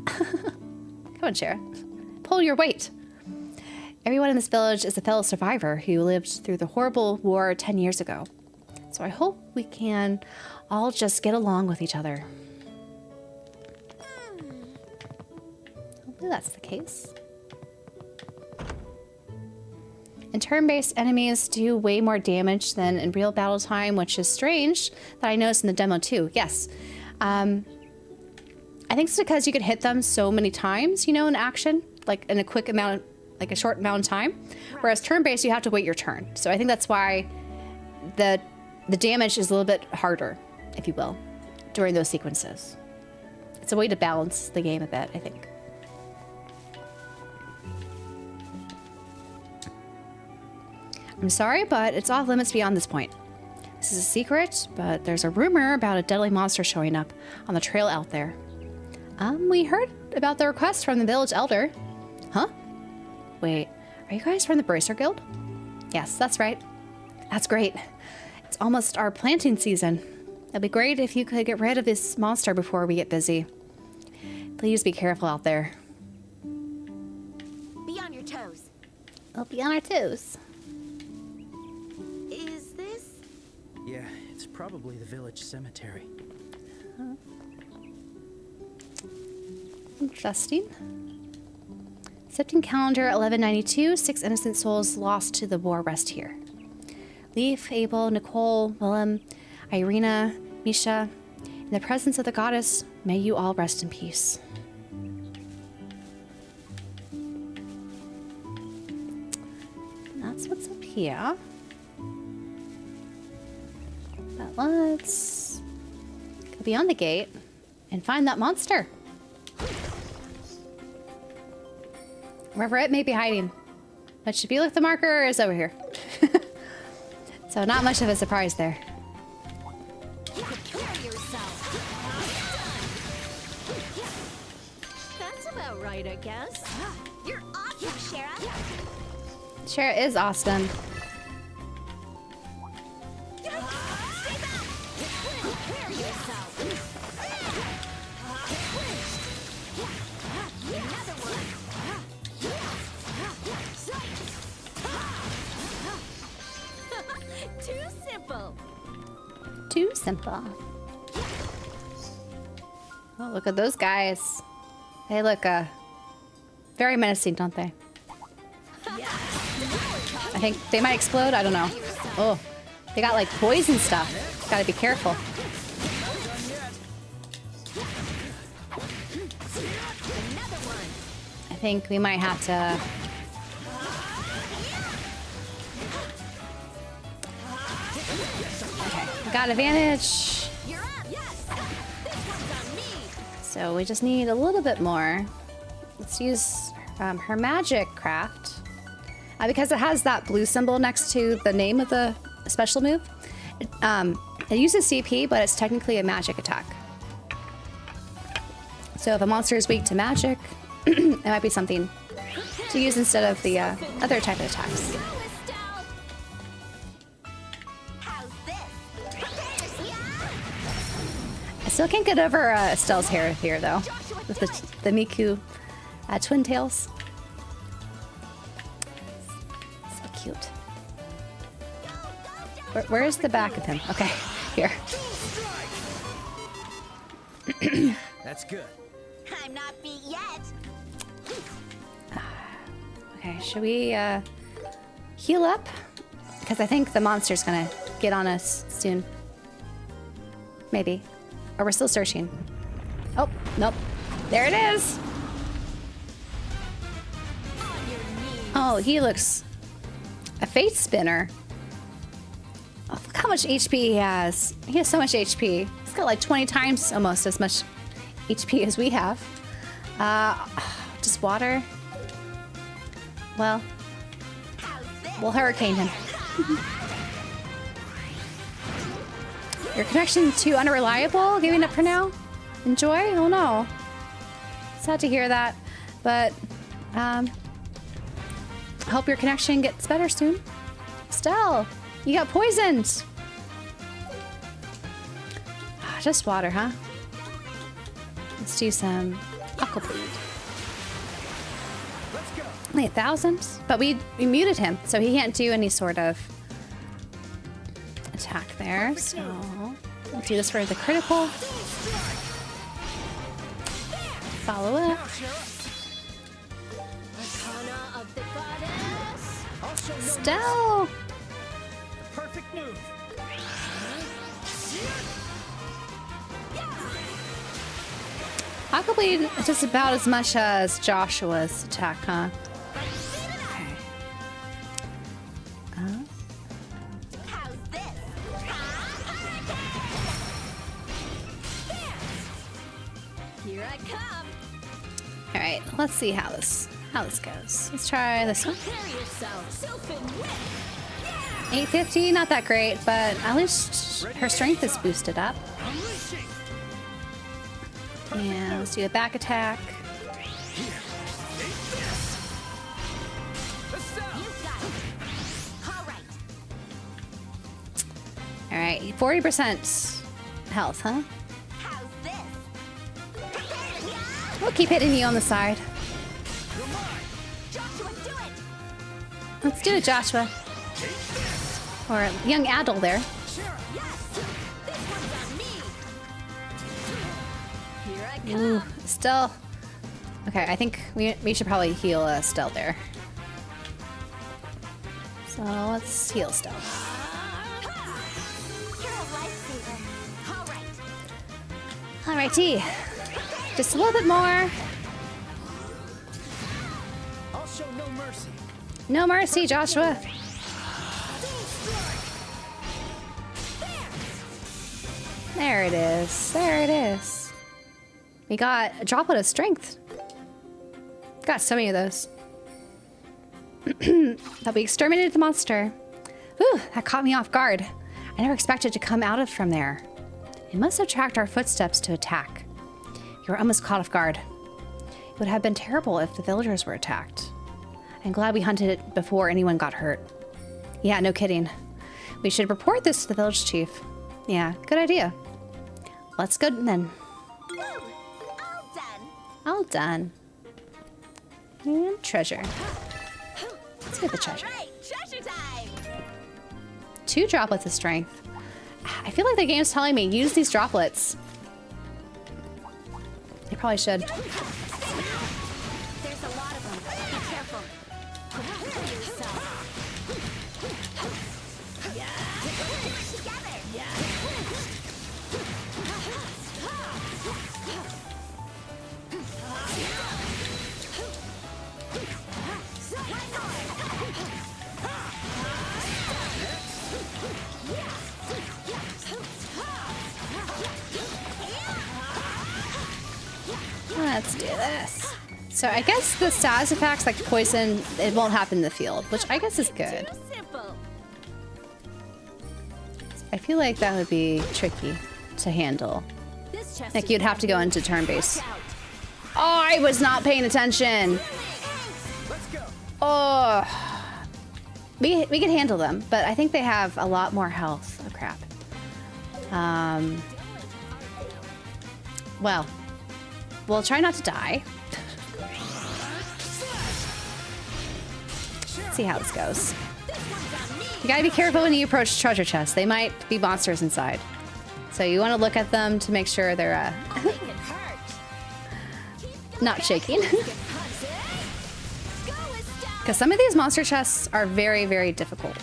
Come on, Shara. Pull your weight. Everyone in this village is a fellow survivor who lived through the horrible war 10 years ago. So I hope we can all just get along with each other. Hopefully that's the case. And turn-based enemies do way more damage than in real battle time, which is strange that I noticed in the demo too. Yes. I think it's because you could hit them so many times, you know, in action, like in a quick amount, like a short amount of time. Whereas turn-based, you have to wait your turn. So I think that's why the damage is a little bit harder, if you will, during those sequences. It's a way to balance the game a bit, I think. I'm sorry, but it's off limits beyond this point. This is a secret, but there's a rumor about a deadly monster showing up on the trail out there. We heard about the request from the village elder. Huh? Wait, are you guys from the Bracer Guild? Yes, that's right. That's great. It's almost our planting season. It'd be great if you could get rid of this monster before we get busy. Please be careful out there. Be on your toes. We'll be on our toes. Is this? Yeah, it's probably the village cemetery. Interesting. Accepting calendar 1192, 6 innocent souls lost to the war rest here. Leaf, Abel, Nicole, Willem, Irina, Misha, in the presence of the goddess, may you all rest in peace. That's what's up here. But let's go beyond the gate and find that monster. Wherever it may be hiding. Which, if you look, the marker is over here. So not much of a surprise there. That's about right, I guess. You're awesome, Shara. Shara is awesome. Too simple. Oh, look at those guys. They look very menacing, don't they? I think they might explode. I don't know. Oh, they got like poison stuff. Gotta be careful. I think we might have to... Okay, we got advantage. So we just need a little bit more. Let's use her magic craft. Because it has that blue symbol next to the name of the special move. It uses CP, but it's technically a magic attack. So if a monster is weak to magic, it might be something to use instead of the other type of attacks. I still can't get over Estelle's hair here, though, with the Miku twin tails. So cute. Where's the back of him? Okay, here. That's good. I'm not beat yet. Okay, should we heal up? Because I think the monster's gonna get on us soon. Maybe. Or we're still searching. Oh, nope. There it is. Oh, he looks... a face spinner. Oh, look how much HP he has. He has so much HP. He's got like 20 times almost as much HP as we have. Just water. Well, we'll hurricane him. Your connection too unreliable? Giving up for now? Enjoy? Oh no. Sad to hear that, but hope your connection gets better soon. Stell, you got poisoned. Just water, huh? Let's do some aqua bleed. Only 1,000, but we muted him, so he can't do any sort of attack there. So we'll do this for the critical. Follow up. Stell. Perfect move. Aqua bleed is just about as much as Joshua's attack, huh? Here I come. All right, let's see how this goes. Let's try this one. Prepare yourself. Sylphin whip. 850, not that great, but at least her strength is boosted up. Yeah, let's do a back attack. All right, 40% health, huh? We'll keep hitting you on the side. Let's do it, Joshua. Or young Adel there. Ooh, Stell. Okay, I think we should probably heal Stell there. So let's heal Stell. Alrighty. Just a little bit more. I'll show no mercy. No mercy, Joshua. There it is. There it is. We got a droplet of strength. Got so many of those. That we exterminated the monster. Whew, that caught me off guard. I never expected to come out of from there. It must have tracked our footsteps to attack. You were almost caught off guard. It would have been terrible if the villagers were attacked. I'm glad we hunted it before anyone got hurt. Yeah, no kidding. We should report this to the village chief. Yeah, good idea. Let's go then. All done. All done. And treasure. Let's get the treasure. All right, treasure time. 2 droplets of strength. I feel like the game's telling me use these droplets. You probably should. There's a lot of them. Be careful. Prepare yourself. Together. Let's do this. So I guess the status effects like poison, it won't happen in the field, which I guess is good. Too simple. I feel like that would be tricky to handle. This chest Like is you'd have to go into turn base. Oh, I was not paying attention. Oh, we can handle them, but I think they have a lot more health. Oh crap. Well, we'll try not to die. Let's see how this goes. You gotta be careful when you approach treasure chests. They might be monsters inside. So you want to look at them to make sure they're not shaking. Because some of these monster chests are very, very difficult.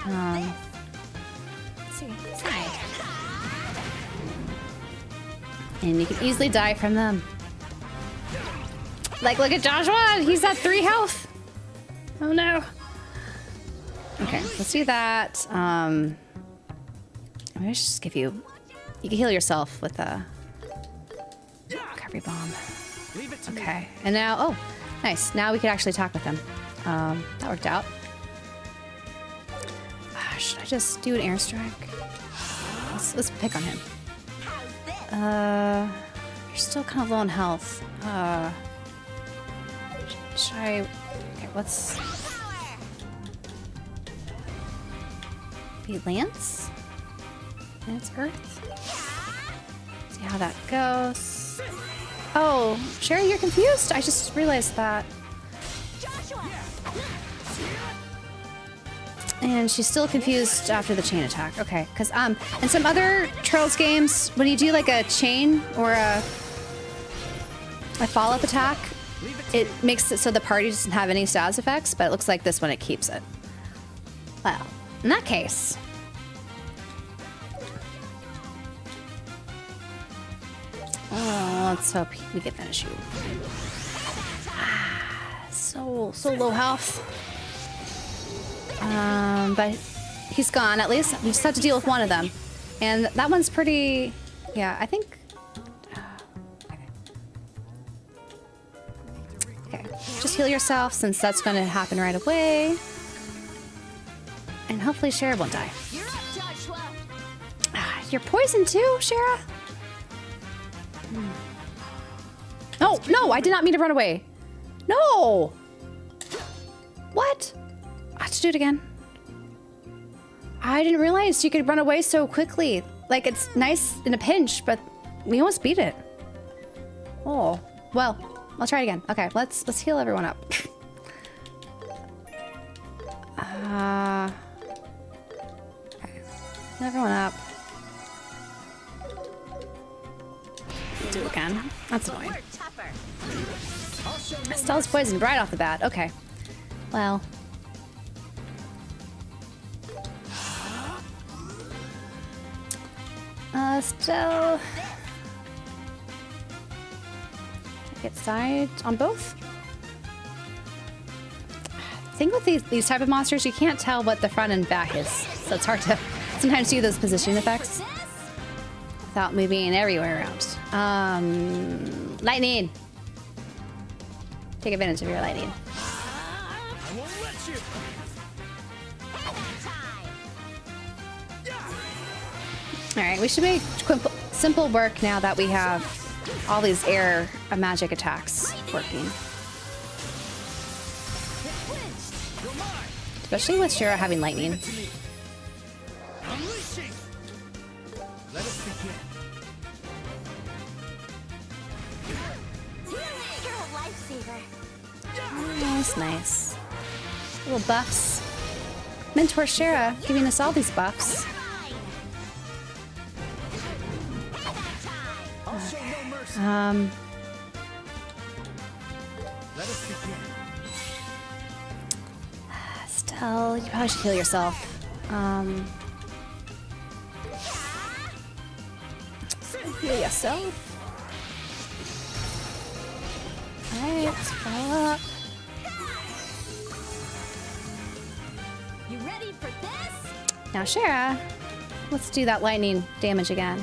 Let's see. Side. And you can easily die from them. Like, look at Joshua! He's at 3 health! Oh no. Okay, let's do that. I'm gonna just give you... You can heal yourself with a... recovery bomb. Okay, and now... Oh, nice. Now we can actually talk with him. That worked out. Should I just do an airstrike? Let's pick on him. You're still kind of low on health. Should I... Okay, let's... Be Lance? Lance Earth? See how that goes. Oh, Sherry, you're confused? I just realized that. And she's still confused after the chain attack. Okay, because in some other Turtles games, when you do like a chain or a follow-up attack, it makes it so the party doesn't have any status effects, but it looks like this one, it keeps it. Well, in that case... Oh, let's hope we can finish you. So low health. But he's gone, at least. We just have to deal with one of them. And that one's pretty... Yeah, I think... Okay. Just heal yourself, since that's going to happen right away. And hopefully Shara won't die. You're up, Joshua. You're poisoned too, Shara? No, no, I did not mean to run away. No! What? I have to do it again. I didn't realize you could run away so quickly. Like, it's nice in a pinch, but we almost beat it. Oh, well, I'll try it again. Okay, let's heal everyone up. Okay. Heal everyone up. Do it again. That's annoying. Estelle's poisoned right off the bat. Okay. Well. Estelle. Get side on both. The thing with these type of monsters, you can't tell what the front and back is, so it's hard to sometimes do those position effects without moving everywhere around. Lightning. Take advantage of your lightning. I won't let you. All right, we should make simple work now that we have all these air magic attacks working. Especially with Shara having lightning. Unleashing. Let us begin. You're a lifesaver. Oh, that's nice. Little buffs. Mentor Shara giving us all these buffs. I'll show no mercy. Let us begin. Estelle, you probably should heal yourself. Heal yourself. Alright, let's follow up. You ready for this? Now, Shara, let's do that lightning damage again.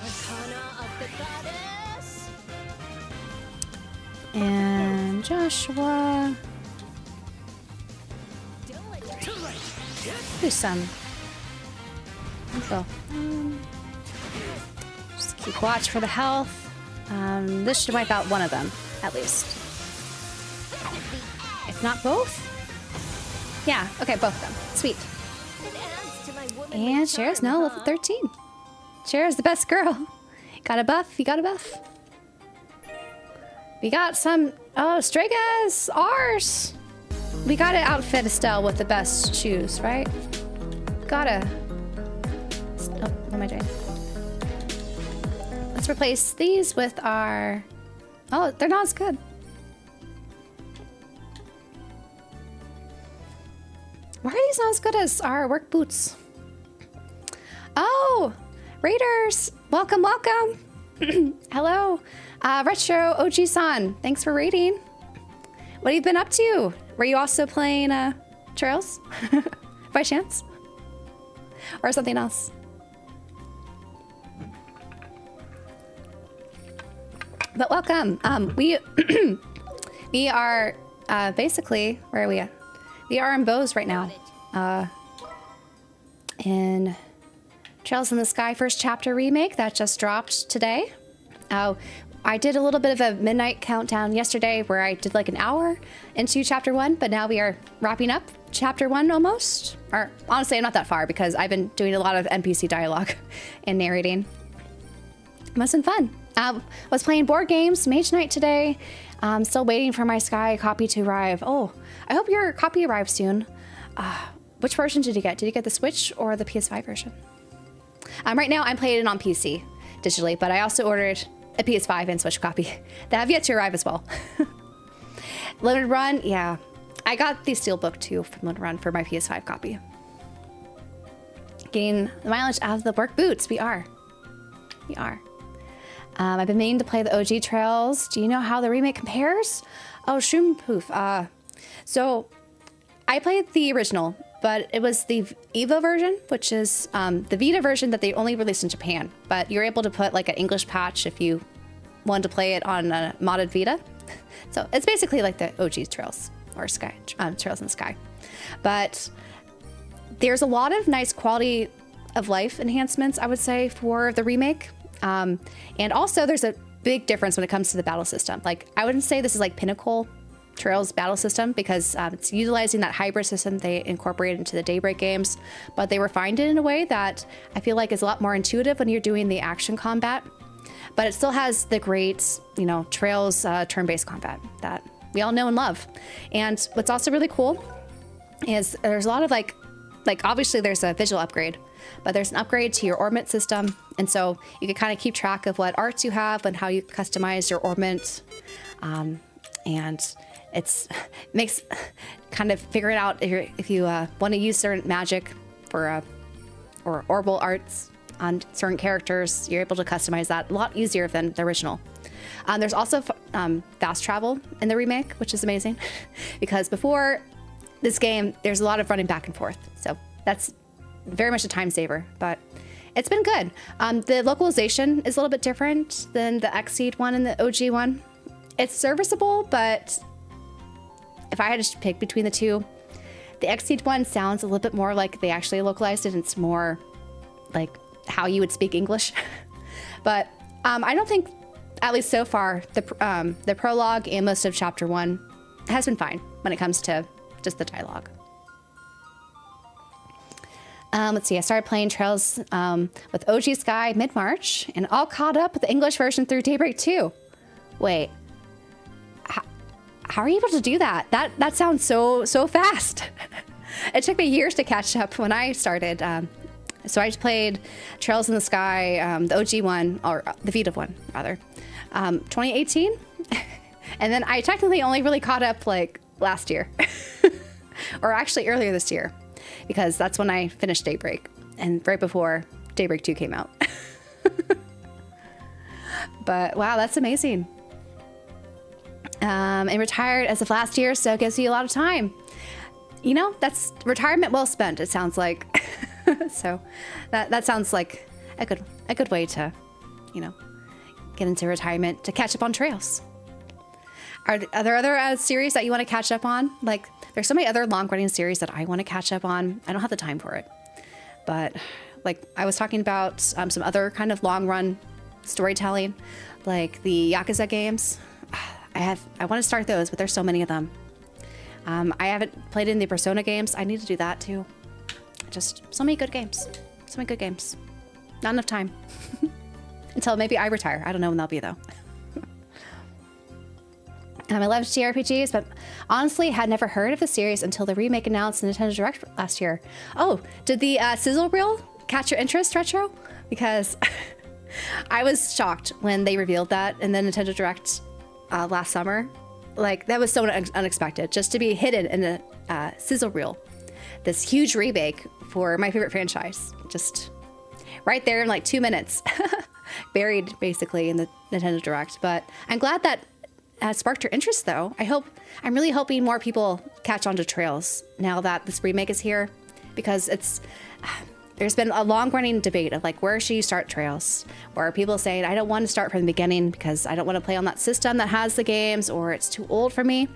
Arcana of the goddess. And Joshua. Do some. Let's go. Just keep watch for the health. This should wipe out one of them, at least. If not both? Yeah, okay, both of them. Sweet. It adds to my womanly And Shara's charm, now huh? level 13. Shara's the best girl. Got a buff, you got a buff. We got some, oh, Stregas, ours. We gotta outfit Estelle with the best shoes, right? Gotta. Oh, what am I doing? Let's replace these with our... Oh, they're not as good. Why are these not as good as our work boots? Oh, Raiders! Welcome, welcome! Hello, Retro OG-san. Thanks for raiding. What have you been up to? Were you also playing Trails? By chance? Or something else? But welcome. We we are basically, where are we at? We are in Bose right now. In Trails in the Sky first chapter remake that just dropped today. I did a little bit of a midnight countdown yesterday where I did like an hour into chapter 1, but now we are wrapping up chapter 1 almost. Or honestly, I'm not that far because I've been doing a lot of NPC dialogue and narrating. It must have been fun. Was playing board games, Mage Night today. Still waiting for my Sky copy to arrive. Oh, I hope your copy arrives soon. Which version did you get? Did you get the Switch or the PS5 version? Right now, I'm playing it on PC digitally, but I also ordered a PS5 and Switch copy that have yet to arrive as well. Limited Run, yeah. I got the Steelbook too from Limited Run for my PS5 copy. Getting the mileage out of the work boots. We are. We are. I've been meaning to play the OG Trails. Do you know how the remake compares? Oh, Shroom Poof. So I played the original, but it was the Evo version, which is the Vita version that they only released in Japan. But you're able to put like an English patch if you wanted to play it on a modded Vita. So it's basically like the OG Trails or Sky Trails in the Sky. But there's a lot of nice quality of life enhancements, I would say, for the remake. And also there's a big difference when it comes to the battle system. Like I wouldn't say this is like Pinnacle Trails battle system because it's utilizing that hybrid system they incorporated into the Daybreak games, but they refined it in a way that I feel like is a lot more intuitive when you're doing the action combat. But it still has the great, you know, Trails turn-based combat that we all know and love. And what's also really cool is there's a lot of like obviously there's a visual upgrade, but there's an upgrade to your ornament system. And so you can kind of keep track of what arts you have and how you customize your ornament. And it's makes kind of figuring out if you want to use certain magic for or orbal arts on certain characters, you're able to customize that a lot easier than the original. There's also fast travel in the remake, which is amazing because before this game, there's a lot of running back and forth. So that's very much a time saver, but it's been good. The localization is a little bit different than the Xseed one and the OG one. It's serviceable, but if I had to pick between the two, the Xseed one sounds a little bit more like they actually localized it. It's more like how you would speak English. But I don't think, at least so far, the prologue and most of chapter 1 has been fine when it comes to just the dialogue. Let's see, I started playing Trails with OG Sky mid-March and all caught up with the English version through Daybreak 2. Wait, how are you able to do that? That sounds so fast. It took me years to catch up when I started. So I played Trails in the Sky, the OG one, or the Vita one, rather, 2018. And then I technically only really caught up like last year, or actually earlier this year, because that's when I finished Daybreak, and right before Daybreak 2 came out. But wow, that's amazing. And retired as of last year, so it gives you a lot of time. You know, that's retirement well spent, it sounds like. So that sounds like a good way to, you know, get into retirement to catch up on Trails. Are there other series that you want to catch up on? Like, there's so many other long-running series that I want to catch up on. I don't have the time for it. But, like, I was talking about some other kind of long-run storytelling, like the Yakuza games. I want to start those, but there's so many of them. I haven't played in the Persona games. I need to do that, too. Just so many good games. So many good games. Not enough time. Until maybe I retire. I don't know when that'll be, though. I love JRPGs, but honestly had never heard of the series until the remake announced in Nintendo Direct last year. Oh, did the sizzle reel catch your interest, Retro? Because I was shocked when they revealed that in the Nintendo Direct last summer. Like, that was so unexpected, just to be hidden in a sizzle reel. this huge remake for my favorite franchise. Just right there in like 2 minutes. Buried basically in the Nintendo Direct. But I'm glad that sparked your interest though. I'm really hoping more people catch on to Trails now that this remake is here, because there's been a long running debate of like, where should you start Trails? Where people saying, I don't want to start from the beginning because I don't want to play on that system that has the games, or it's too old for me.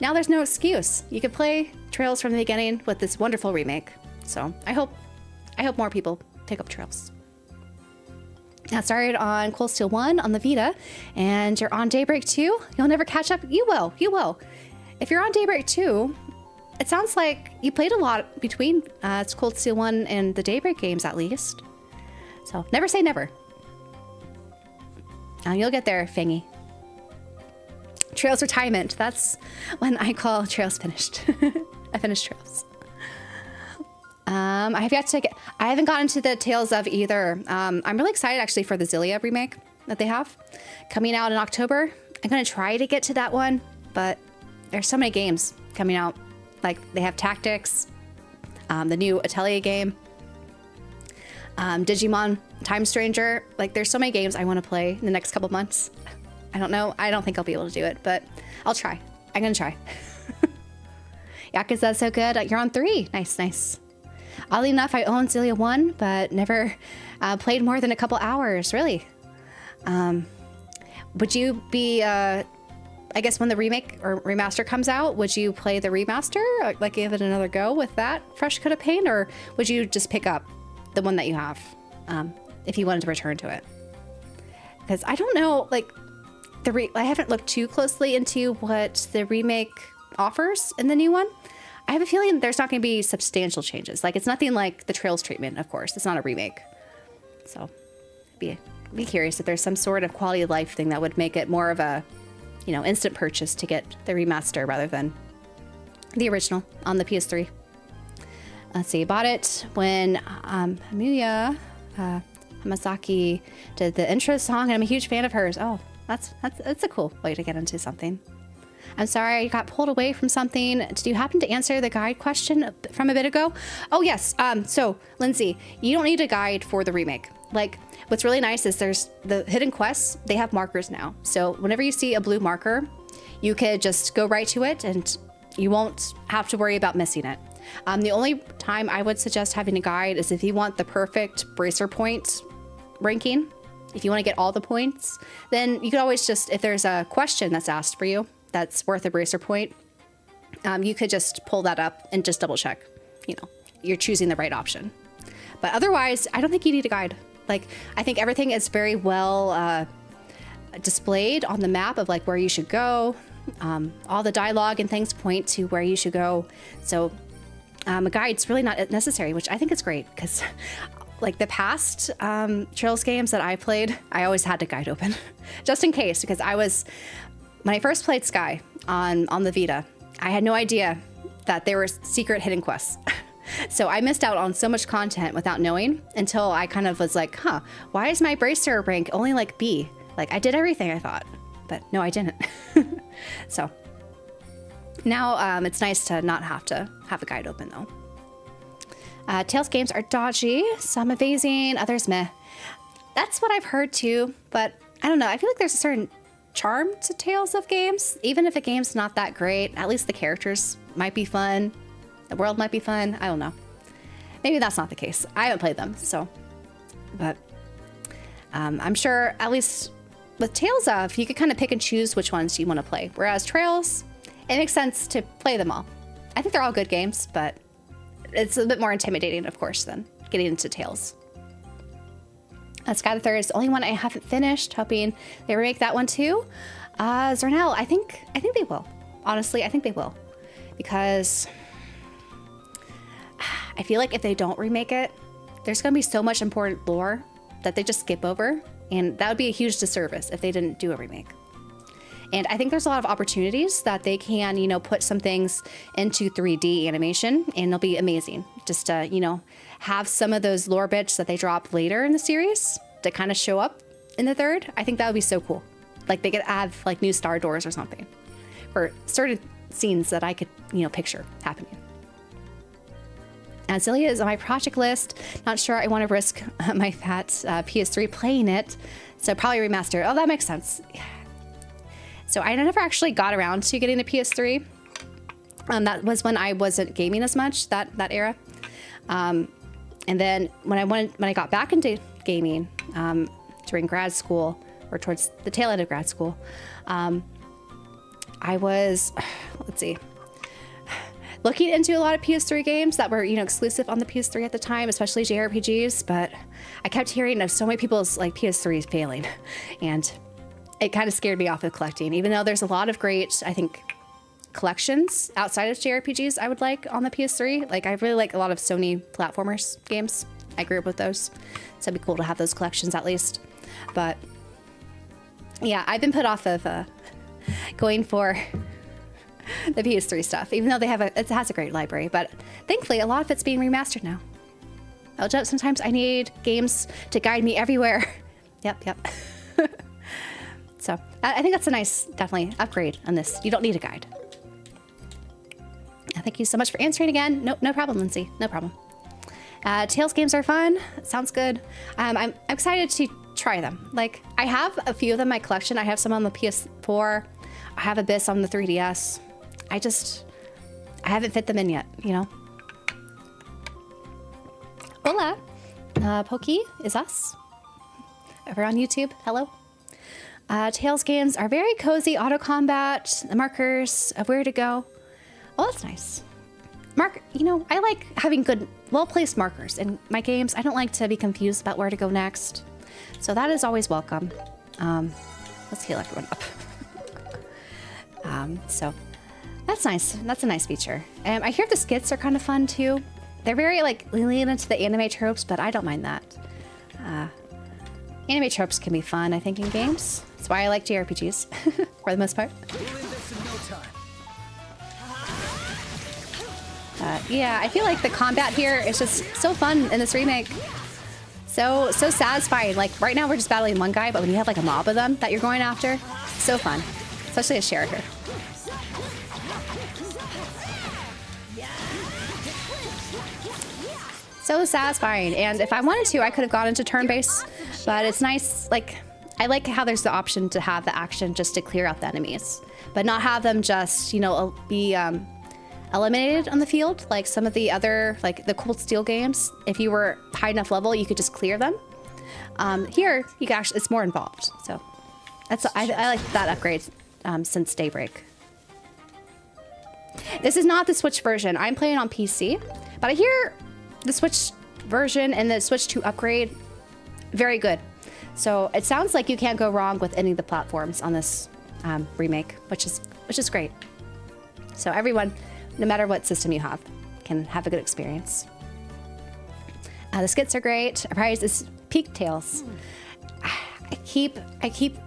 Now there's no excuse. You can play Trails from the beginning with this wonderful remake. So I hope more people pick up Trails. Now started on Cold Steel 1 on the Vita, and you're on Daybreak 2. You'll never catch up. You will. If you're on Daybreak 2, it sounds like you played a lot between it's Cold Steel 1 and the Daybreak games at least. So never say never. You'll get there, Fangy. Trails retirement. That's when I call Trails finished. I finished Trails. I haven't gotten to the Tales of either. I'm really excited actually for the Xillia remake that they have coming out in October. I'm going to try to get to that one, but there's so many games coming out. Like they have Tactics, the new Atelier game, Digimon Time Stranger. Like there's so many games I want to play in the next couple months. I don't know. I don't think I'll be able to do it, but I'll try. I'm going to try. Yakuza's so good. You're on 3. Nice. Oddly enough, I own Xillia 1, but never played more than a couple hours, really. Would you be, I guess when the remake or remaster comes out, would you play the remaster? Or, like give it another go with that fresh coat of paint? Or would you just pick up the one that you have if you wanted to return to it? Because I don't know, like, I haven't looked too closely into what the remake offers in the new one. I have a feeling there's not going to be substantial changes. Like, it's nothing like the Trails treatment, of course. It's not a remake. So, be curious if there's some sort of quality of life thing that would make it more of a, instant purchase to get the remaster rather than the original on the PS3. Let's see, bought it when Amelia Hamasaki did the intro song, and I'm a huge fan of hers. Oh, that's a cool way to get into something. I'm sorry, I got pulled away from something. Did you happen to answer the guide question from a bit ago? Oh, yes. So, Lindsay, you don't need a guide for the remake. Like, what's really nice is there's the hidden quests. They have markers now. So whenever you see a blue marker, you could just go right to it and you won't have to worry about missing it. The only time I would suggest having a guide is if you want the perfect bracer point ranking. If you want to get all the points, then you could always just, if there's a question that's asked for you, that's worth a bracer point, you could just pull that up and just double check, you're choosing the right option. But otherwise, I don't think you need a guide. Like, I think everything is very well displayed on the map of like where you should go. All the dialogue and things point to where you should go. So a guide's really not necessary, which I think is great because like the past Trails games that I played, I always had a guide open just in case, because when I first played Sky on the Vita, I had no idea that there were secret hidden quests. So I missed out on so much content without knowing until I kind of was like, why is my bracer rank only like B? Like I did everything I thought, but no, I didn't. So now it's nice to not have to have a guide open though. Tales games are dodgy, some amazing, others meh. That's what I've heard too, but I don't know. I feel like there's a certain charm to Tales of games. Even if a game's not that great, at least the characters might be fun. The world might be fun. I don't know. Maybe that's not the case. I haven't played them, so. But I'm sure, at least with Tales of, you could kind of pick and choose which ones you want to play. Whereas Trails, it makes sense to play them all. I think they're all good games, but it's a bit more intimidating, of course, than getting into Tales. Sky the Third is the only one I haven't finished, hoping they remake that one too. Zernel, I think they will. Honestly, I think they will. Because I feel like if they don't remake it, there's going to be so much important lore that they just skip over. And that would be a huge disservice if they didn't do a remake. And I think there's a lot of opportunities that they can, put some things into 3D animation, and it'll be amazing. Just to, have some of those lore bits that they drop later in the series to kind of show up in the third. I think that would be so cool. Like they could add like new star doors or something for certain scenes that I could, picture happening. Zilia is on my project list. Not sure I want to risk my fat PS3 playing it, so probably remaster. Oh, that makes sense. So I never actually got around to getting a PS3. That was when I wasn't gaming as much, that era. And then when I got back into gaming during grad school, or towards the tail end of grad school, I was, let's see, looking into a lot of PS3 games that were, exclusive on the PS3 at the time, especially JRPGs. But I kept hearing of so many people's like PS3s failing, and it kind of scared me off of collecting. Even though there's a lot of great, I think, collections outside of JRPGs I would like on the PS3. Like I really like a lot of Sony platformers games. I grew up with those, so it'd be cool to have those collections at least. But yeah, I've been put off of going for the PS3 stuff, even though it has a great library. But thankfully, a lot of it's being remastered now. Sometimes I need games to guide me everywhere. Yep. So I think that's a nice, definitely upgrade on this. You don't need a guide. Thank you so much for answering again. No problem, Lindsay. No problem. Tales games are fun. Sounds good. I'm excited to try them. Like, I have a few of them in my collection. I have some on the PS4. I have Abyss on the 3DS. I haven't fit them in yet, Hola. Pokey is us. Over on YouTube. Hello. Tales games are very cozy. Auto combat, the markers of where to go. Oh, that's nice. I like having good, well-placed markers in my games. I don't like to be confused about where to go next. So that is always welcome. Let's heal everyone up. So that's nice. That's a nice feature. I hear the skits are kind of fun too. They're very like leaning into the anime tropes, but I don't mind that. Anime tropes can be fun, I think, in games. That's why I like JRPGs for the most part. Yeah, I feel like the combat here is just so fun in this remake. So satisfying. Like right now we're just battling one guy, but when you have like a mob of them that you're going after, so fun. Especially a Sheriff. So satisfying. And if I wanted to, I could have gone into turn-based, but it's nice. Like, I like how there's the option to have the action just to clear out the enemies, but not have them just, be eliminated on the field. Like some of the other, like the Cold Steel games, if you were high enough level, you could just clear them. Here, you can actually, it's more involved. So I like that upgrade since Daybreak. This is not the Switch version. I'm playing on PC, but I hear the Switch version and the Switch 2 upgrade, very good. So it sounds like you can't go wrong with any of the platforms on this remake, which is great. So everyone, no matter what system you have, can have a good experience. The skits are great. Prize is Peak Tales. I keep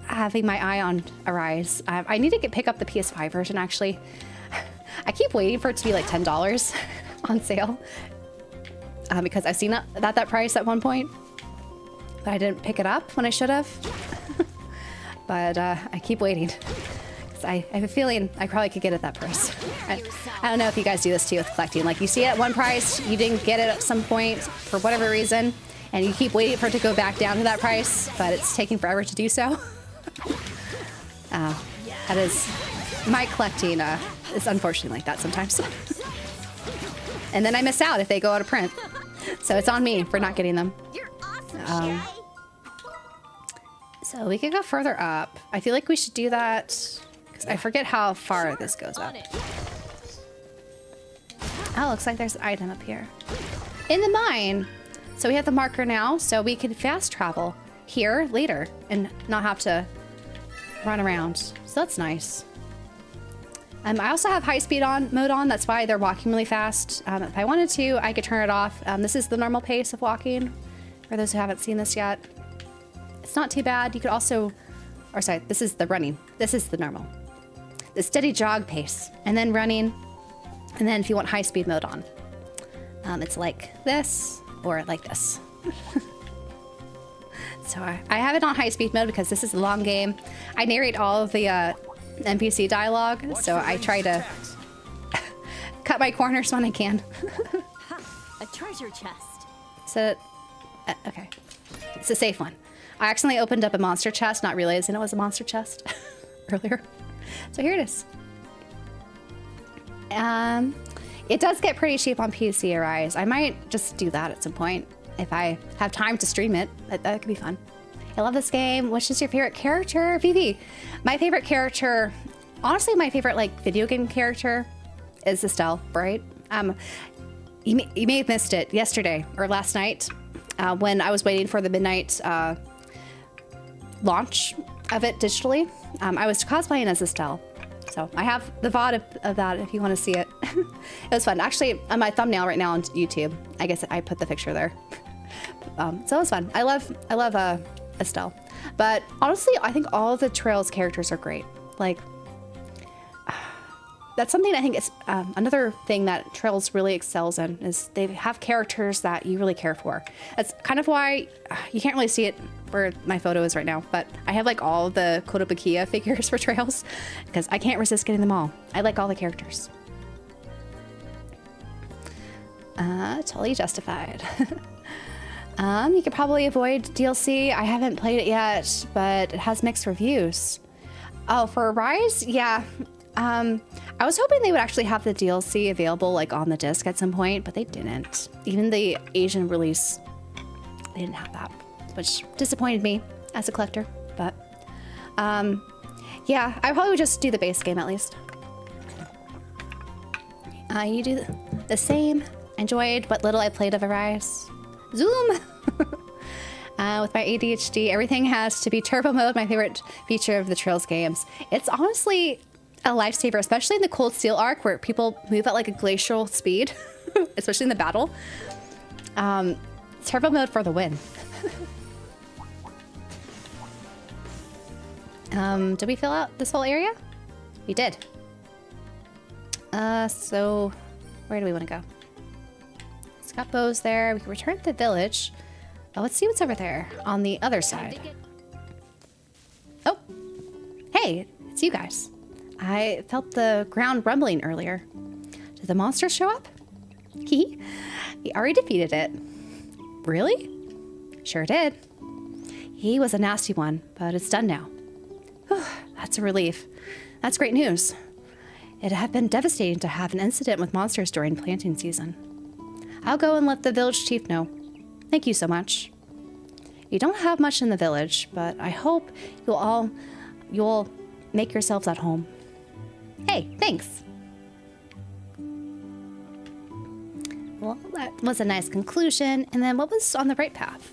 having my eye on Arise. I need to pick up the PS5 version actually. I keep waiting for it to be like $10 on sale. Because I've seen that price at one point, but I didn't pick it up when I should have. But I keep waiting. I have a feeling I probably could get it that price. I don't know if you guys do this too with collecting. Like you see it at one price, you didn't get it at some point for whatever reason, and you keep waiting for it to go back down to that price, but it's taking forever to do so. That is my collecting. Is unfortunately like that sometimes. And then I miss out if they go out of print. So it's on me for not getting them. You're awesome, Shay. So we could go further up. I feel like we should do that because I forget how far this goes up. Oh, looks like there's an item up here. In the mine. So we have the marker now, so we can fast travel here later and not have to run around. So that's nice. I also have high speed mode on. That's why they're walking really fast. If I wanted to, I could turn it off. This is the normal pace of walking. For those who haven't seen this yet, it's not too bad. You could also, or sorry, this is the running. This is the normal. The steady jog pace, and then running, and then if you want high speed mode on, it's like this or like this. So I have it on high speed mode because this is a long game. I narrate all of the NPC dialogue, so I try to cut my corners when I can. treasure chest. So, okay. It's a safe one. I accidentally opened up a monster chest, not realizing it was a monster chest earlier. So here it is. It does get pretty cheap on PC, Arise. I might just do that at some point if I have time to stream it. That could be fun. I love this game. Which is your favorite character? Vivi. My favorite character, honestly, my favorite like video game character is Estelle, right? You may have missed it yesterday or last night when I was waiting for the midnight launch of it digitally. I was cosplaying as Estelle. So I have the VOD of that if you want to see it. It was fun. Actually, on my thumbnail right now on YouTube, I guess I put the picture there. So it was fun. I love Estelle. But honestly, I think all of the Trails characters are great. Like, that's something I think is another thing that Trails really excels in is they have characters that you really care for. That's kind of why you can't really see it where my photo is right now, but I have like all the Kotobukiya figures for Trails because I can't resist getting them all. I like all the characters. Totally justified. You could probably avoid DLC. I haven't played it yet, but it has mixed reviews. Oh, for Rise? Yeah. I was hoping they would actually have the DLC available like on the disc at some point, but they didn't. Even the Asian release, they didn't have that, which disappointed me as a collector. But yeah, I probably would just do the base game at least. You do the same. Enjoyed what little I played of Arise. Zoom! With my ADHD, everything has to be turbo mode, my favorite feature of the Trails games. It's honestly a lifesaver, especially in the Cold Steel arc where people move at like a glacial speed, especially in the battle. Turbo mode for the win. Did we fill out this whole area? We did. So where do we want to go? It's got Bose there. We can return to the village. Oh, let's see what's over there on the other side. Oh, hey, it's you guys. I felt the ground rumbling earlier. Did the monster show up? We already defeated it. Really? Sure did. He was a nasty one, but it's done now. Whew, that's a relief. That's great news. It had been devastating to have an incident with monsters during planting season. I'll go and let the village chief know. Thank you so much. You don't have much in the village, but I hope you'll make yourselves at home. Hey, thanks. Well, that was a nice conclusion. And then what was on the right path?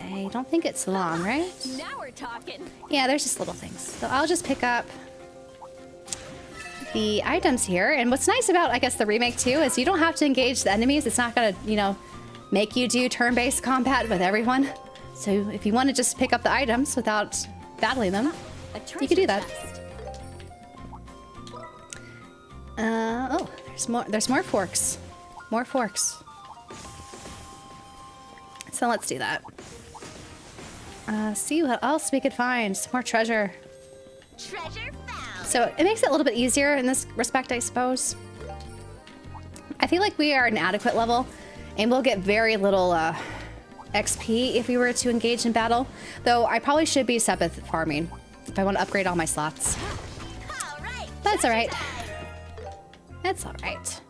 I don't think it's long, right? Now we're talking. Yeah, there's just little things. So I'll just pick up the items here. And what's nice about, I guess, the remake too is you don't have to engage the enemies. It's not gonna, you know, make you do turn-based combat with everyone. So if you want to just pick up the items without battling them, you can do that. Oh, there's more forks. More forks. So let's do that. See what else we could find. Some more treasure. Treasure found. So it makes it a little bit easier in this respect, I suppose. I feel like we are at an adequate level, and we'll get very little XP if we were to engage in battle. Though I probably should be Sepith farming if I want to upgrade all my slots. All right. That's all right. That's all right.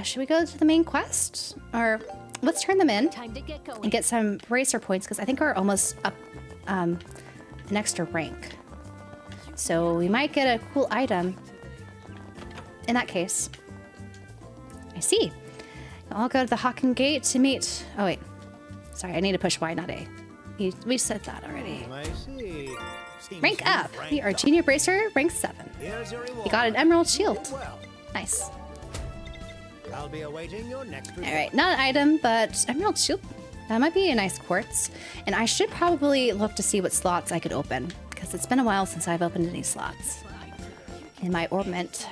Should we go to the main quest? Or let's turn them in Time to get going. and get some racer points because I think we're almost up an extra rank. So we might get a cool item in that case. I see. I'll go to the Hawken Gate to meet... Oh, wait. Sorry, I need to push Y, not A. We said that already. I see. Seems Rank you've up. We ranked are up. Junior Bracer, rank 7. Here's your reward. We got an Emerald Shield. You did well. Nice. I'll be awaiting your next report. All right, not an item, but Emerald Shield. That might be a nice quartz. And I should probably look to see what slots I could open, because it's been a while since I've opened any slots in my orbment.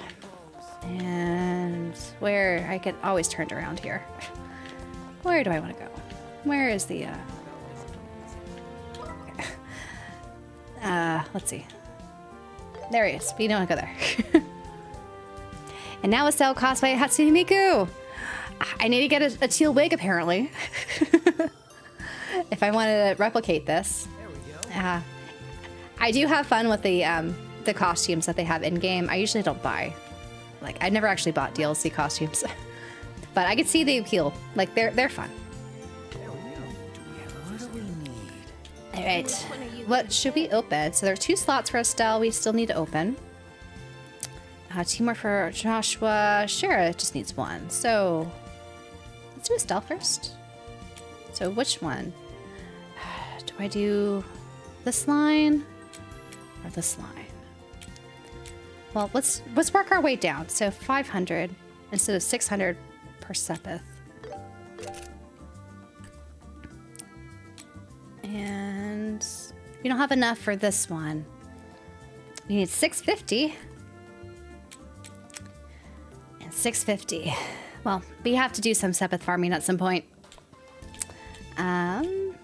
And where I could always turn around here. Where do I want to go? Where is the let's see. There he is. We don't want to go there. And now Estelle cosplay Hatsune Miku. I need to get a teal wig, apparently. If I wanted to replicate this. There we go. I do have fun with the costumes that they have in-game. I usually don't buy. Like, I never actually bought DLC costumes. But I could see the appeal. Like, they're fun. There we go. What do we need? All right. What should we open? So there are 2 slots for Estelle we still need to open. 2 more for Joshua. Sure, it just needs 1. So let's do Estelle first. So which one? Do I do this line or this line? Well, let's work our way down. So 500 instead of 600 per Sepith. And we don't have enough for this one. We need 650. And 650. Well, we have to do some Sepith farming at some point. Then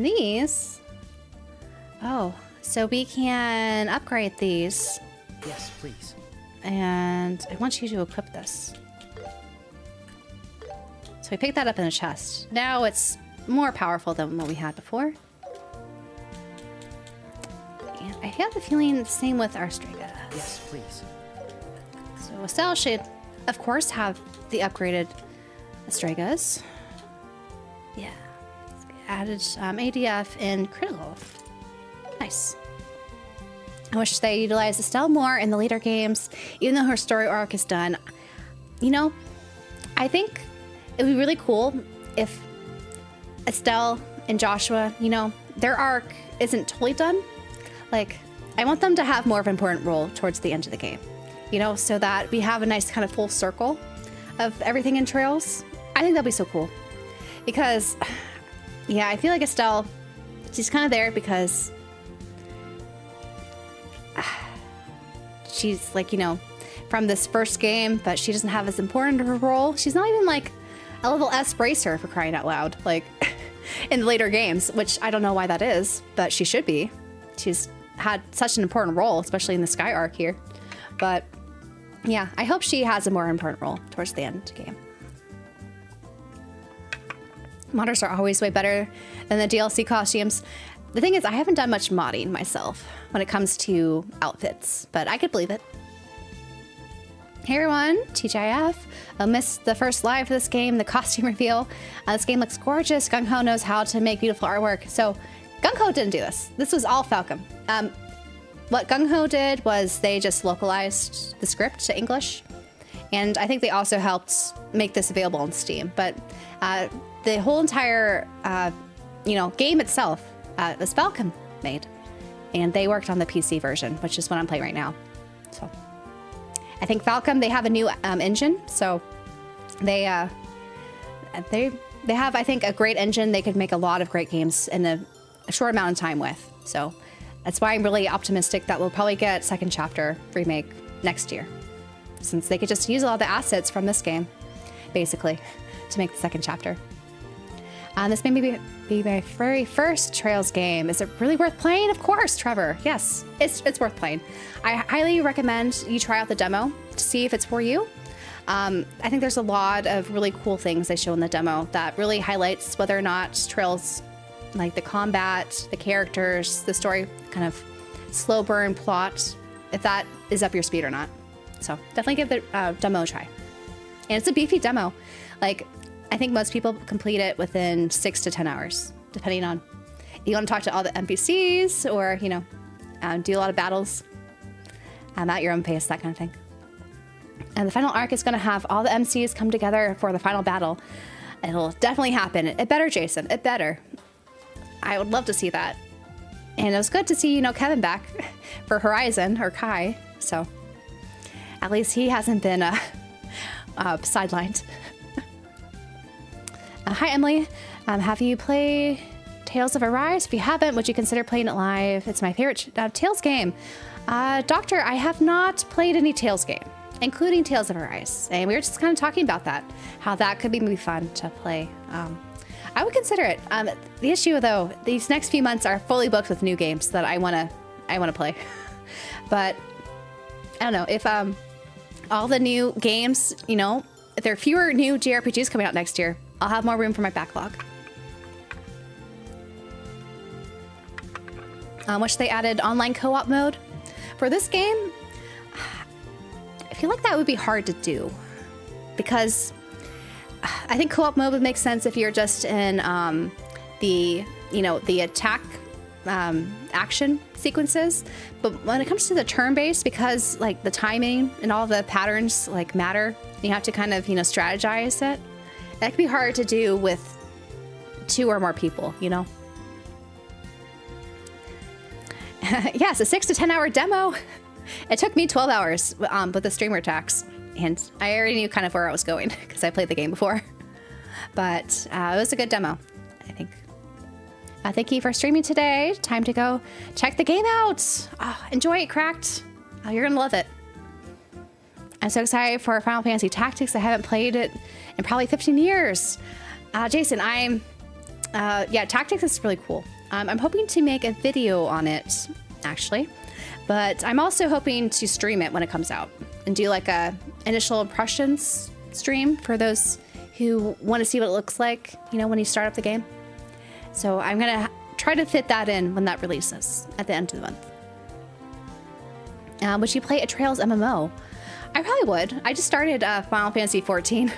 these. Oh, so we can upgrade these. Yes, please. And I want you to equip this. So we picked that up in a chest. Now it's more powerful than what we had before. And I have the feeling the same with our Strega. Yes, please. So Estelle should, of course, have the upgraded Stregas. Yeah. Added ADF and critical. Nice. I wish they utilized Estelle more in the later games, even though her story arc is done. You know, I think it would be really cool if Estelle and Joshua, you know, their arc isn't totally done. Like, I want them to have more of an important role towards the end of the game, you know, so that we have a nice kind of full circle of everything in Trails. I think that'd be so cool. Because, yeah, I feel like Estelle, she's kind of there because she's like, you know, from this first game, but she doesn't have as important of a role. She's not even like a level S bracer, for crying out loud, like in the later games, which I don't know why that is, but she should be. She's had such an important role, especially in the Sky arc here. But yeah, I hope she has a more important role towards the end of the game. Modders are always way better than the DLC costumes. The thing is, I haven't done much modding myself when it comes to outfits, but I could believe it. Hey everyone, TGIF. I missed the first live for this game, the costume reveal. This game looks gorgeous. Gung Ho knows how to make beautiful artwork. So Gung Ho didn't do this. This was all Falcom. What Gung Ho did was they just localized the script to English. And I think they also helped make this available on Steam. But the whole entire, game itself was Falcom made. And they worked on the PC version, which is what I'm playing right now. So I think Falcom, they have a new engine. So they have, I think, a great engine. They could make a lot of great games in a short amount of time with. So that's why I'm really optimistic that we'll probably get second chapter remake next year, since they could just use all the assets from this game, basically, to make the second chapter. This may be my very first Trails game. Is it really worth playing? Of course, Trevor. Yes, it's worth playing. I highly recommend you try out the demo to see if it's for you. I think there's a lot of really cool things they show in the demo that really highlights whether or not Trails, like the combat, the characters, the story, kind of slow burn plot, if that is up your speed or not. So definitely give the demo a try. And it's a beefy demo. Like, I think most people complete it within 6 to 10 hours, depending on if you want to talk to all the NPCs or, do a lot of battles at your own pace, that kind of thing. And the final arc is going to have all the MCs come together for the final battle. It'll definitely happen. It better, Jason. It better. I would love to see that. And it was good to see, Kevin back for Horizon, or Kai. So at least he hasn't been sidelined. Hi, Emily. Have you played Tales of Arise? If you haven't, would you consider playing it live? It's my favorite Tales game. Doctor, I have not played any Tales game, including Tales of Arise. And we were just kind of talking about that, how that could be maybe fun to play. I would consider it. The issue, though, these next few months are fully booked with new games that I want to play. But I don't know if all the new games, you know, if there are fewer new JRPGs coming out next year, I'll have more room for my backlog. Wish they added online co-op mode. For this game, I feel like that would be hard to do because I think co-op mode would make sense if you're just in the attack action sequences. But when it comes to the turn-based, because like the timing and all the patterns like matter, you have to kind of, you know, strategize it. That could be hard to do with 2 or more people, you know? Yes, a 6 to 10 hour demo. It took me 12 hours with the streamer tax, and I already knew kind of where I was going because I played the game before. But it was a good demo, I think. Thank you for streaming today. Time to go check the game out. Enjoy it, Cracked. You're gonna love it. I'm so excited for Final Fantasy Tactics. I haven't played it in probably 15 years. Jason, yeah, Tactics is really cool. I'm hoping to make a video on it, actually, but I'm also hoping to stream it when it comes out and do like a initial impressions stream for those who want to see what it looks like, you know, when you start up the game. So I'm gonna try to fit that in when that releases at the end of the month. Would you play a Trails MMO? I probably would. I just started Final Fantasy 14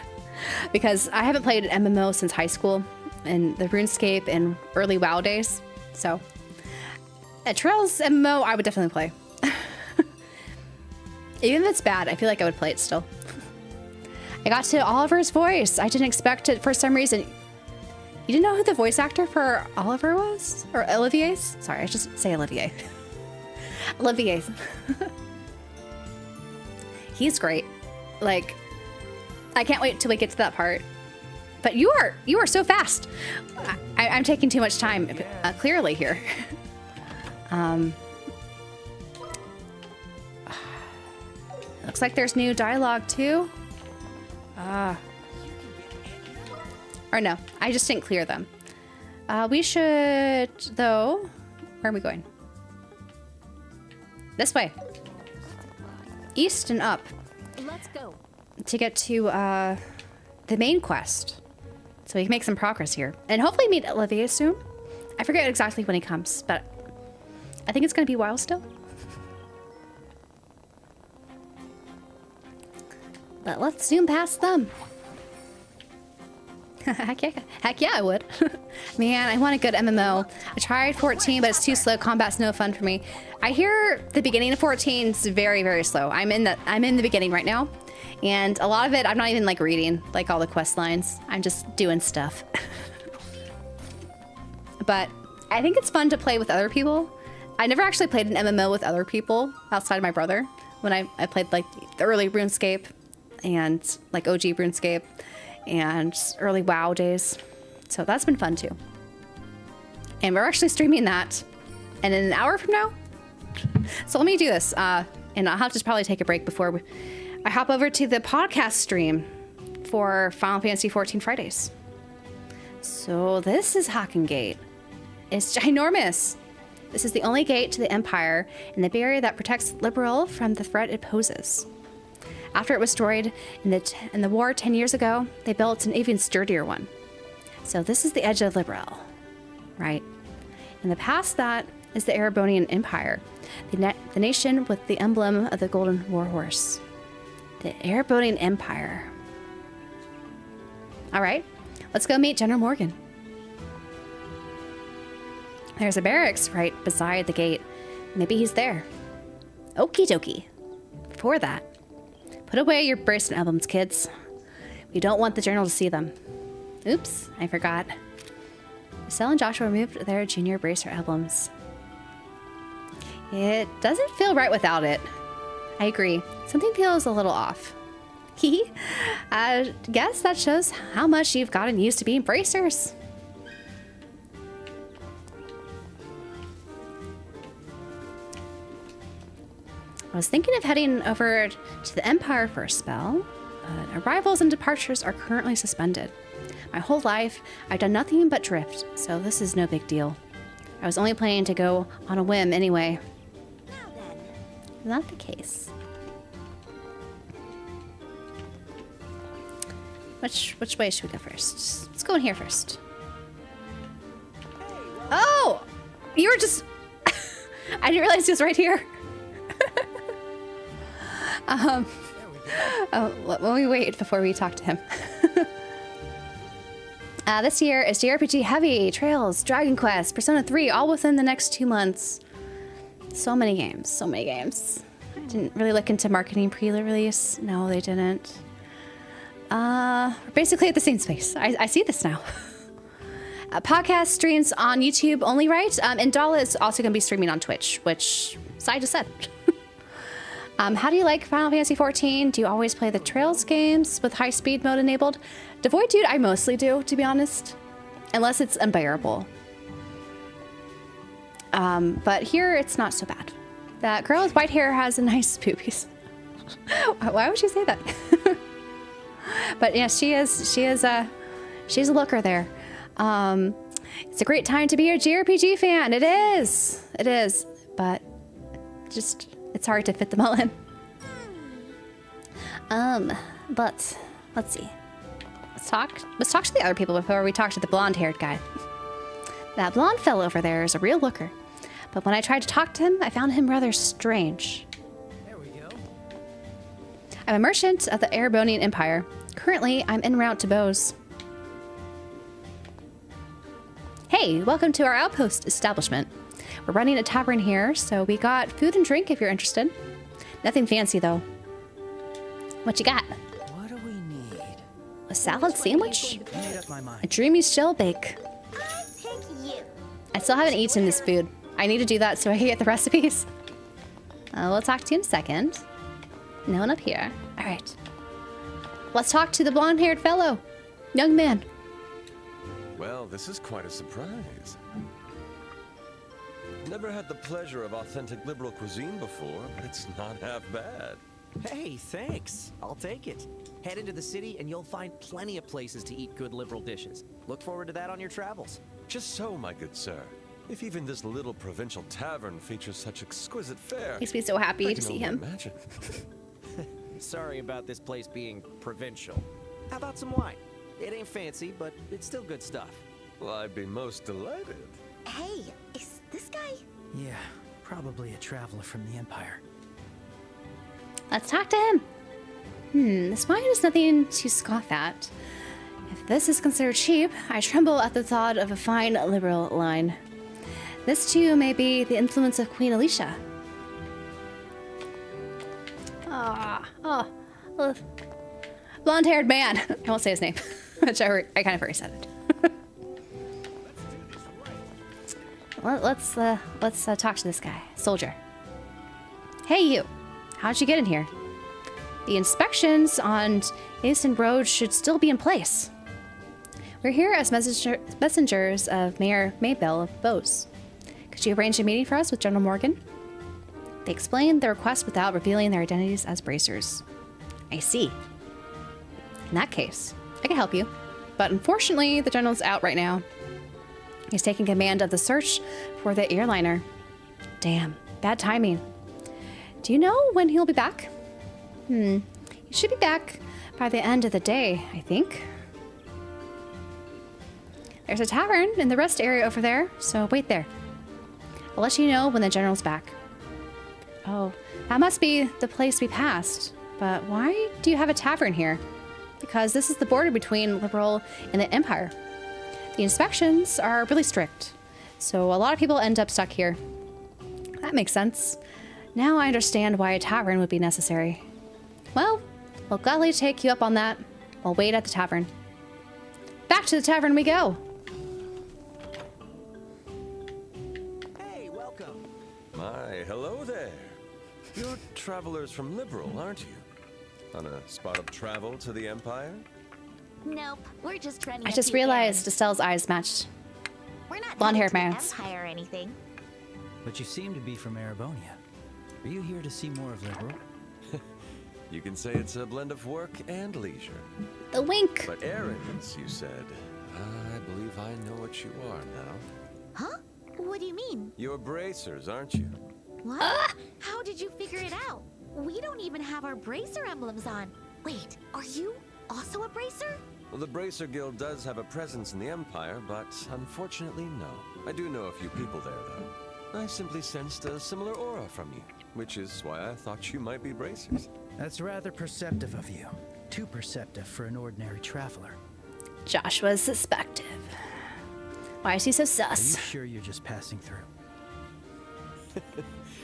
because I haven't played an MMO since high school and the RuneScape and early WoW days. So a Trails MMO, I would definitely play. Even if it's bad, I feel like I would play it still. I got to Oliver's voice. I didn't expect it for some reason. You didn't know who the voice actor for Oliver was? Or Olivier's? Sorry, I just say Olivier. Olivier. He's great. Like, I can't wait till we get to that part. But you are so fast. I'm taking too much time, clearly here. Looks like there's new dialogue too. Or no, I just didn't clear them. We should, though. Where are we going? This way. East and up. Let's go. To get to the main quest. So we can make some progress here. And hopefully meet Olivier soon. I forget exactly when he comes, but I think it's going to be a while still. But let's zoom past them. Heck yeah, I would. Man, I want a good MMO. I tried 14, but it's too slow. Combat's no fun for me. I hear the beginning of 14 is very, very slow. I'm in the beginning right now, and a lot of it I'm not even like reading like all the quest lines. I'm just doing stuff. But I think it's fun to play with other people. I never actually played an MMO with other people outside of my brother. When I played like the early RuneScape and like OG RuneScape and early WoW days. So that's been fun too. And we're actually streaming that in an hour from now. So let me do this. And I'll have to probably take a break before I hop over to the podcast stream for Final Fantasy 14 Fridays. So this is Haken Gate. It's ginormous. This is the only gate to the Empire and the barrier that protects Liberl from the threat it poses. After it was destroyed in the war 10 years ago, they built an even sturdier one. So this is the edge of Liberl, right? And the past that is the Erebonian Empire, the nation with the emblem of the golden warhorse. The Erebonian Empire. All right, let's go meet General Morgan. There's a barracks right beside the gate. Maybe he's there. Okie dokie. Before that, put away your bracelet albums, kids. We don't want the general to see them. Oops, I forgot. Estelle and Joshua removed their junior bracelet albums. It doesn't feel right without it. I agree. Something feels a little off. I guess that shows how much you've gotten used to being bracers. I was thinking of heading over to the Empire for a spell, but arrivals and departures are currently suspended. My whole life, I've done nothing but drift, so this is no big deal. I was only planning to go on a whim anyway. Not the case. Which way should we go first? Let's go in here first. Oh! You were just... I didn't realize he was right here. Oh, let me wait before we talk to him. This year is JRPG heavy. Trails, Dragon Quest, Persona 3, all within the next 2 months. So many games, so many games. Didn't really look into marketing pre-release. No, they didn't. We're basically at the same space. I see this now. Podcast streams on YouTube only, right? And Dala is also going to be streaming on Twitch, which Sai just said. How do you like Final Fantasy XIV? Do you always play the Trails games with high speed mode enabled? Devoid Dude, I mostly do, to be honest. Unless it's unbearable. But here, it's not so bad. That girl with white hair has a nice boobies. Why would you say that? But yeah, she's a looker there. It's a great time to be a JRPG fan. It is, but just it's hard to fit them all in. But let's see. Let's talk to the other people before we talk to the blonde-haired guy. That blonde fellow over there is a real looker, but when I tried to talk to him, I found him rather strange. There we go. I'm a merchant of the Erebonian Empire. Currently, I'm en route to Bose. Hey, welcome to our outpost establishment. We're running a tavern here, so we got food and drink if you're interested. Nothing fancy, though. What you got? What do we need? A salad sandwich? Made up my mind. A dreamy shell bake. I'll take you. I still haven't eaten this food. I need to do that so I can get the recipes. We'll talk to you in a second. No one up here. All right. Let's talk to the blonde-haired fellow. Young man. Well, this is quite a surprise. Never had the pleasure of authentic liberal cuisine before, but it's not half bad. Hey, thanks. I'll take it. Head into the city and you'll find plenty of places to eat good liberal dishes. Look forward to that on your travels. Just so, my good sir. If even this little provincial tavern features such exquisite fare, Makes me so happy I to can see only him. imagine. Sorry about this place being provincial. How about some wine? It ain't fancy, but it's still good stuff. Well, I'd be most delighted. Hey, is this guy? Yeah, probably a traveler from the Empire. Let's talk to him. This wine is nothing to scoff at. If this is considered cheap, I tremble at the thought of a fine liberal line. This too may be the influence of Queen Alicia. Blonde-haired man. I won't say his name, which I kind of already said it. Well, let's talk to this guy, soldier. Hey, you. How'd you get in here? The inspections on Easton Road should still be in place. We're here as messengers of Mayor Maybell of Bose. Could you arrange a meeting for us with General Morgan? They explained their request without revealing their identities as bracers. I see. In that case, I can help you. But unfortunately, the general's out right now. He's taking command of the search for the airliner. Damn, bad timing. Do you know when he'll be back? He should be back by the end of the day, I think. There's a tavern in the rest area over there, so wait there. I'll let you know when the general's back. Oh, that must be the place we passed. But why do you have a tavern here? Because this is the border between Liberl and the Empire. The inspections are really strict, so a lot of people end up stuck here. That makes sense. Now I understand why a tavern would be necessary. Well, we'll gladly take you up on that. We'll wait at the tavern. Back to the tavern we go. Hey, welcome. My, hello there. You're travelers from Liberl, aren't you? On a spot of travel to the Empire? Nope, we're just running. I a just few realized errands. Estelle's eyes matched. We're not blonde-haired headed to man's. the Empire or anything. But you seem to be from Erebonia. Are you here to see more of Liberl? You can say it's a blend of work and leisure. The wink. But errands, you said. I believe I know what you are now. Huh? What do you mean? You're bracers, aren't you? What? How did you figure it out? We don't even have our bracer emblems on. Wait, are you also a bracer? Well, the Bracer Guild does have a presence in the Empire, but unfortunately, no. I do know a few people there, though. I simply sensed a similar aura from you, which is why I thought you might be Bracers. That's rather perceptive of you. Too perceptive for an ordinary traveler. Joshua's suspective. Why is he so Are you sus? sure you're just passing through?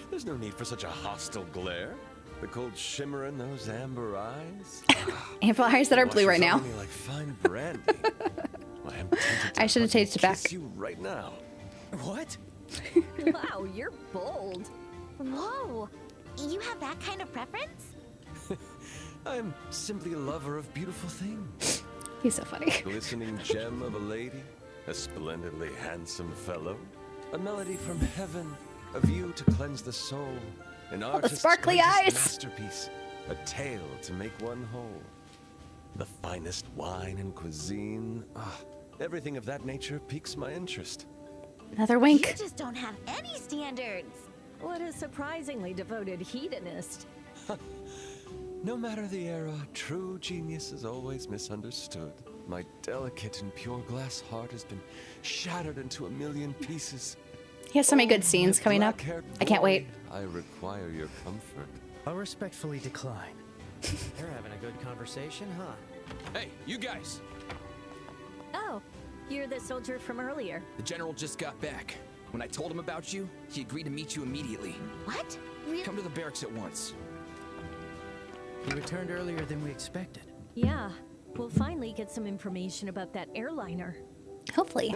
There's no need for such a hostile glare. The cold shimmer in those amber eyes. Amber eyes that are blue right washes now. over me like fine brandy. Well, I'm tempted to I should have fucking tasted back. kiss you right now. What? Wow, you're bold. Whoa! You have that kind of preference? I'm simply a lover of beautiful things. He's so funny. Glistening gem of a lady, a splendidly handsome fellow, a melody from heaven, a view to cleanse the soul, an artist's sparkly greatest eyes. masterpiece, a tale to make one whole. The finest wine and cuisine, everything of that nature piques my interest. Another You wink. just don't have any standards. What a surprisingly devoted hedonist. No matter the era, true genius is always misunderstood. My delicate and pure glass heart has been shattered into a million pieces. He has so many good Oh, scenes my coming up. black-haired I can't wait. boy, I require your comfort. I'll respectfully decline. They're having a good conversation, huh? Hey, you guys! Oh, you're the soldier from earlier. The general just got back. When I told him about you, he agreed to meet you immediately. What? Come to the barracks at once. He returned earlier than we expected. Yeah, we'll finally get some information about that airliner. Hopefully.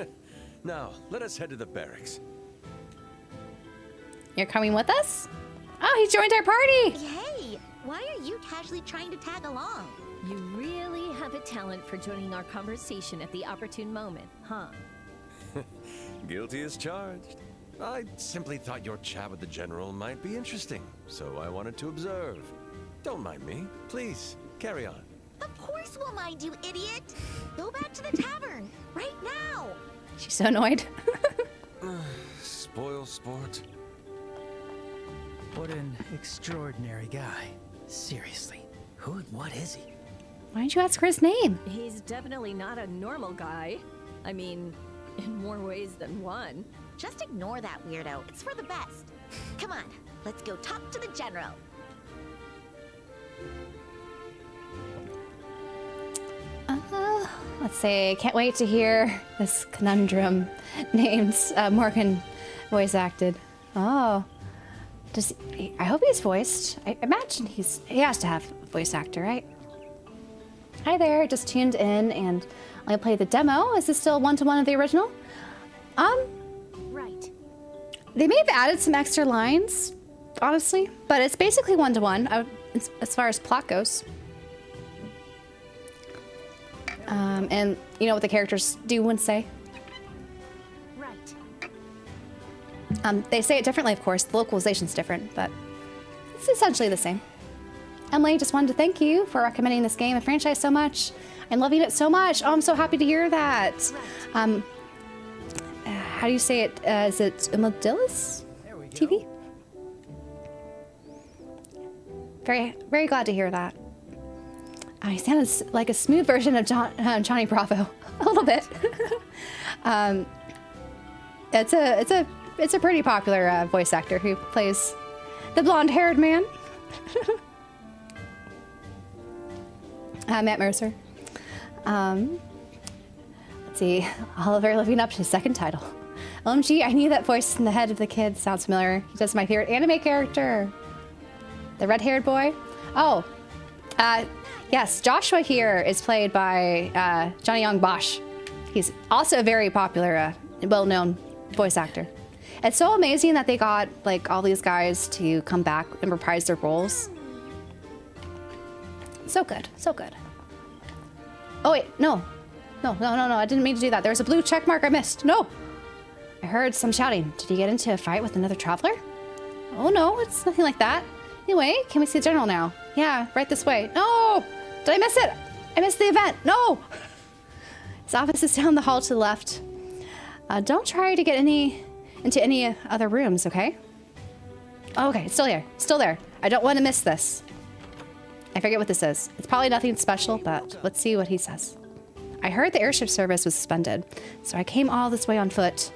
Now, let us head to the barracks. You're coming with us? Oh, he joined our party. Hey, why are you casually trying to tag along? You really have a talent for joining our conversation at the opportune moment, huh? Guilty as charged. I simply thought your chat with the general might be interesting, so I wanted to observe. Don't mind me. Please, carry on. Of course we'll mind you, idiot! Go back to the tavern, right now! She's so annoyed. Spoil sport. What an extraordinary guy. Seriously, who and what is he? Why didn't you ask her his name? He's definitely not a normal guy. I mean, in more ways than one. Just ignore that weirdo. It's for the best. Come on, let's go talk to the general. Let's see. Can't wait to hear this conundrum named Morgan voice acted. Oh. I hope he's voiced. I imagine he has to have a voice actor, right? Hi there, just tuned in and I played the demo. Is this still one-to-one of the original? Right. They may have added some extra lines, honestly, but it's basically one-to-one as far as plot goes. And you know what the characters do and say? Right. They say it differently, of course. The localization's different, but it's essentially the same. Emily, just wanted to thank you for recommending this game and franchise so much. I'm loving it so much. Oh, I'm so happy to hear that. How do you say it? Is it Imodilis TV? Very, very glad to hear that. He sounded like a smooth version of Johnny Bravo, a little bit. It's a pretty popular voice actor who plays the blonde-haired man. Matt Mercer. Let's see, Oliver living up to his second title. OMG, I knew that voice in the head of the kid. Sounds familiar. He does my favorite anime character. The red-haired boy. Oh, yes, Joshua here is played by Johnny Young Bosch. He's also a very popular, well-known voice actor. It's so amazing that they got like all these guys to come back and reprise their roles. So good, so good. Oh wait, no. I didn't mean to do that. There's a blue check mark I missed. No. I heard some shouting. Did he get into a fight with another traveler? Oh no, it's nothing like that. Anyway, can we see the general now? Yeah, right this way. No! Did I miss it? I missed the event. No! His office is down the hall to the left. Don't try to get into any other rooms, okay? Oh, okay, it's still here. Still there. I don't want to miss this. I forget what this is. It's probably nothing special, but let's see what he says. I heard the airship service was suspended, so I came all this way on foot.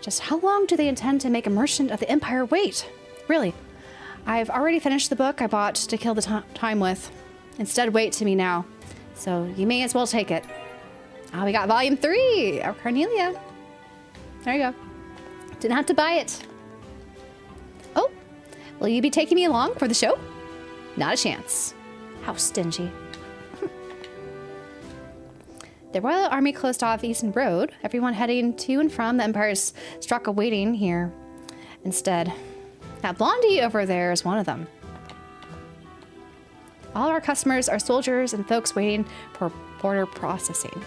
Just how long do they intend to make a merchant of the Empire wait? Really, I've already finished the book I bought to kill the time with. Instead, wait to me now. So you may as well take it. Oh, we got volume 3 of Cornelia. There you go. Didn't have to buy it. Oh, will you be taking me along for the show? Not a chance. How stingy. The Royal Army closed off Easton Road. Everyone heading to and from the Empire's struck a waiting here instead. That blondie over there is one of them. All our customers are soldiers and folks waiting for border processing.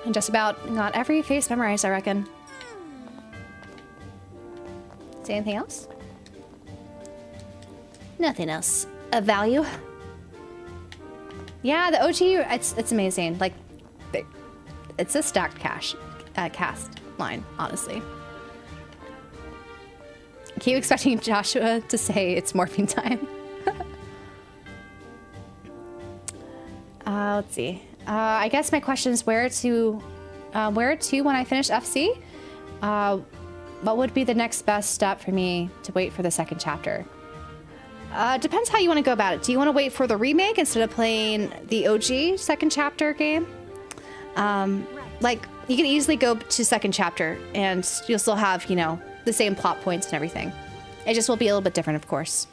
And just about got every face memorized, I reckon. Say anything else? Nothing else of value. Yeah, the OG, it's amazing. Like, it's a stacked cast line, honestly. Keep expecting Joshua to say it's morphine time. Let's see. I guess my question is where to when I finish FC? What would be the next best step for me to wait for the second chapter? Depends how you want to go about it. Do you want to wait for the remake instead of playing the OG second chapter game? Like, you can easily go to second chapter and you'll still have, you know, the same plot points and everything. It just will be a little bit different, of course.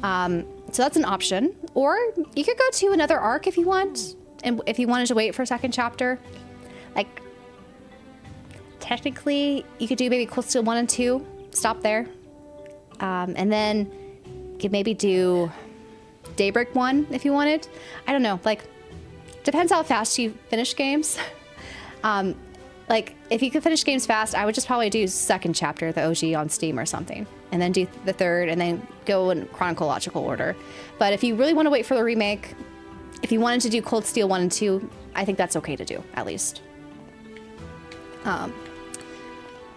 So that's an option. Or you could go to another arc if you want. And if you wanted to wait for a second chapter. Like, technically, you could do maybe Cold Steel 1 and 2. Stop there. And then you could maybe do Daybreak 1 if you wanted. I don't know. Like, depends how fast you finish games. Like, if you could finish games fast, I would just probably do second chapter, the OG on Steam or something. And then do the third, and then go in chronological order. But if you really want to wait for the remake, if you wanted to do Cold Steel 1 and 2, I think that's okay to do, at least. And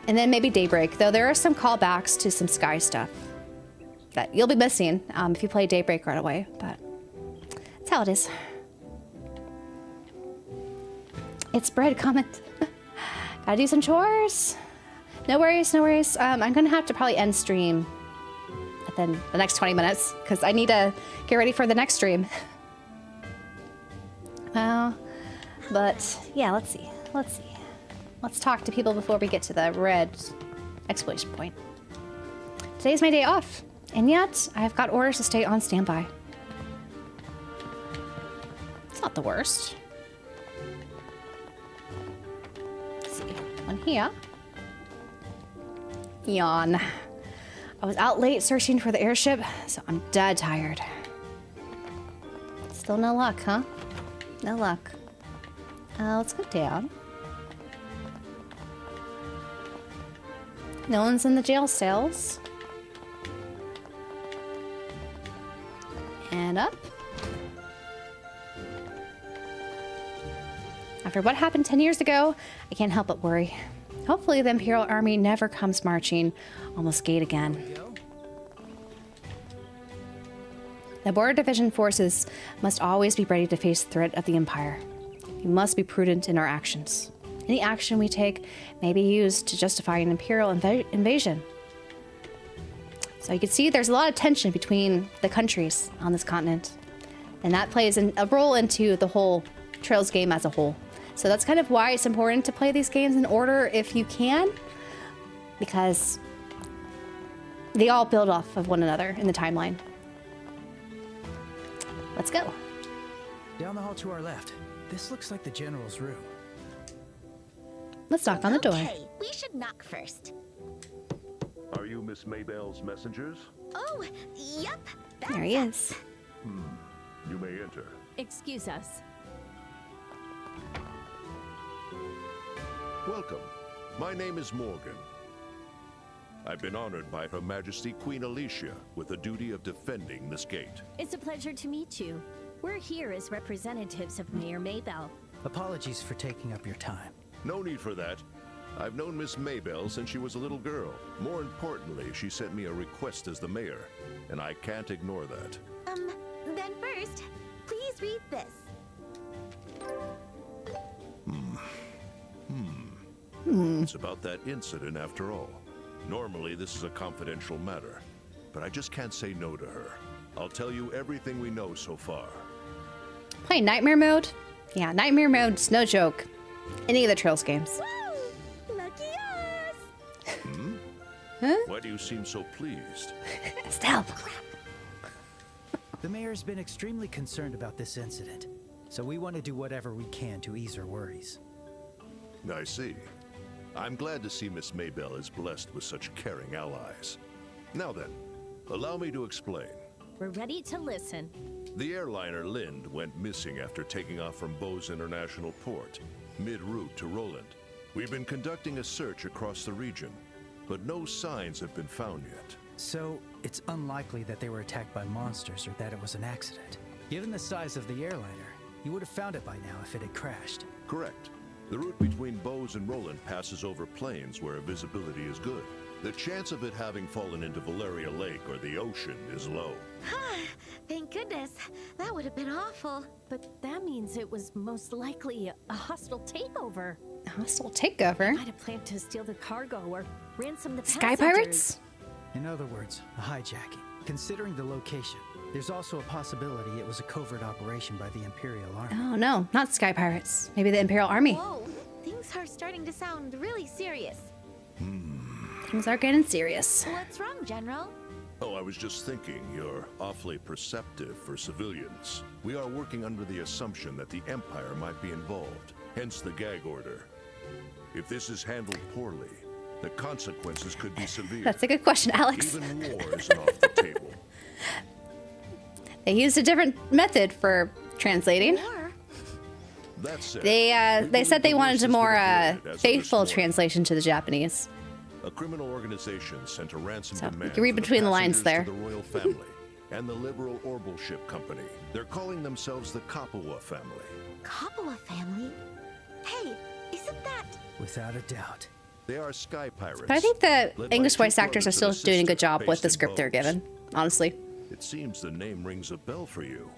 then maybe Daybreak, though there are some callbacks to some Sky stuff that you'll be missing if you play Daybreak right away, but that's how it is. It's bread comment. Gotta do some chores. No worries, no worries. I'm gonna have to probably end stream within the next 20 minutes because I need to get ready for the next stream. Well, but yeah, let's see. Let's talk to people before we get to the red exclamation point. Today's my day off, and yet I've got orders to stay on standby. It's not the worst. Let's see, one here. Yawn. I was out late searching for the airship, so I'm dead tired. Still no luck, huh? No luck. Let's go down. No one's in the jail cells. And up. After what happened 10 years ago, I can't help but worry. Hopefully the Imperial Army never comes marching on this gate again. The Border Division forces must always be ready to face the threat of the Empire. We must be prudent in our actions. Any action we take may be used to justify an Imperial invasion. So you can see there's a lot of tension between the countries on this continent. And that plays a role into the whole Trails game as a whole. So that's kind of why it's important to play these games in order if you can. Because they all build off of one another in the timeline. Let's go. Down the hall to our left. This looks like the General's room. Let's knock on the door. Okay, we should knock first. Are you Miss Maybell's messengers? Oh, yep. There he is. You may enter. Excuse us. Welcome. My name is Morgan. I've been honored by Her Majesty Queen Alicia with the duty of defending this gate. It's a pleasure to meet you. We're here as representatives of Mayor Maybell. Apologies for taking up your time. No need for that. I've known Miss Maybell since she was a little girl. More importantly, she sent me a request as the mayor, and I can't ignore that. Then first, please read this. It's about that incident after all. Normally, this is a confidential matter, but I just can't say no to her. I'll tell you everything we know so far. Play Nightmare Mode? Yeah, Nightmare Mode's no joke. Any of the Trails games. Woo! Lucky us! Huh? Why do you seem so pleased? Estelle. The mayor's been extremely concerned about this incident, so we want to do whatever we can to ease her worries. I see. I'm glad to see Miss Maybell is blessed with such caring allies. Now then, allow me to explain. We're ready to listen. The airliner Lind went missing after taking off from Bose International Port, mid-route to Roland. We've been conducting a search across the region, but no signs have been found yet. So, it's unlikely that they were attacked by monsters or that it was an accident. Given the size of the airliner, you would have found it by now if it had crashed. Correct. The route between Bose and Roland passes over plains where visibility is good. The chance of it having fallen into Valeria Lake or the ocean is low. Thank goodness. That would have been awful. But that means it was most likely a hostile takeover. A hostile takeover? Might have planned to steal the cargo or ransom the Sky passengers. Pirates? In other words, a hijacking. Considering the location, there's also a possibility it was a covert operation by the Imperial Army. Oh no, not Sky Pirates. Maybe the Imperial Army. Whoa, things are starting to sound really serious. Things are getting serious. What's wrong, General? Oh, I was just thinking, you're awfully perceptive for civilians. We are working under the assumption that the Empire might be involved, hence the gag order. If this is handled poorly, the consequences could be severe. That's a good question, Alex. Even war isn't off the table. They used a different method for translating. That said, They said they wanted a more as of faithful this morning, translation to the Japanese. a criminal organization sent a ransom So, you demand can read for between the lines passengers there. to the royal family and the Liberl Orbital Ship Company. They're calling themselves the Kapawa family. Kapawa family? Hey, isn't that... Without a doubt. They are sky pirates. But I think the led by English two voice actors are brothers and still doing a good sister job with based the in script they're Bose. given, honestly. It seems the name rings a bell for you.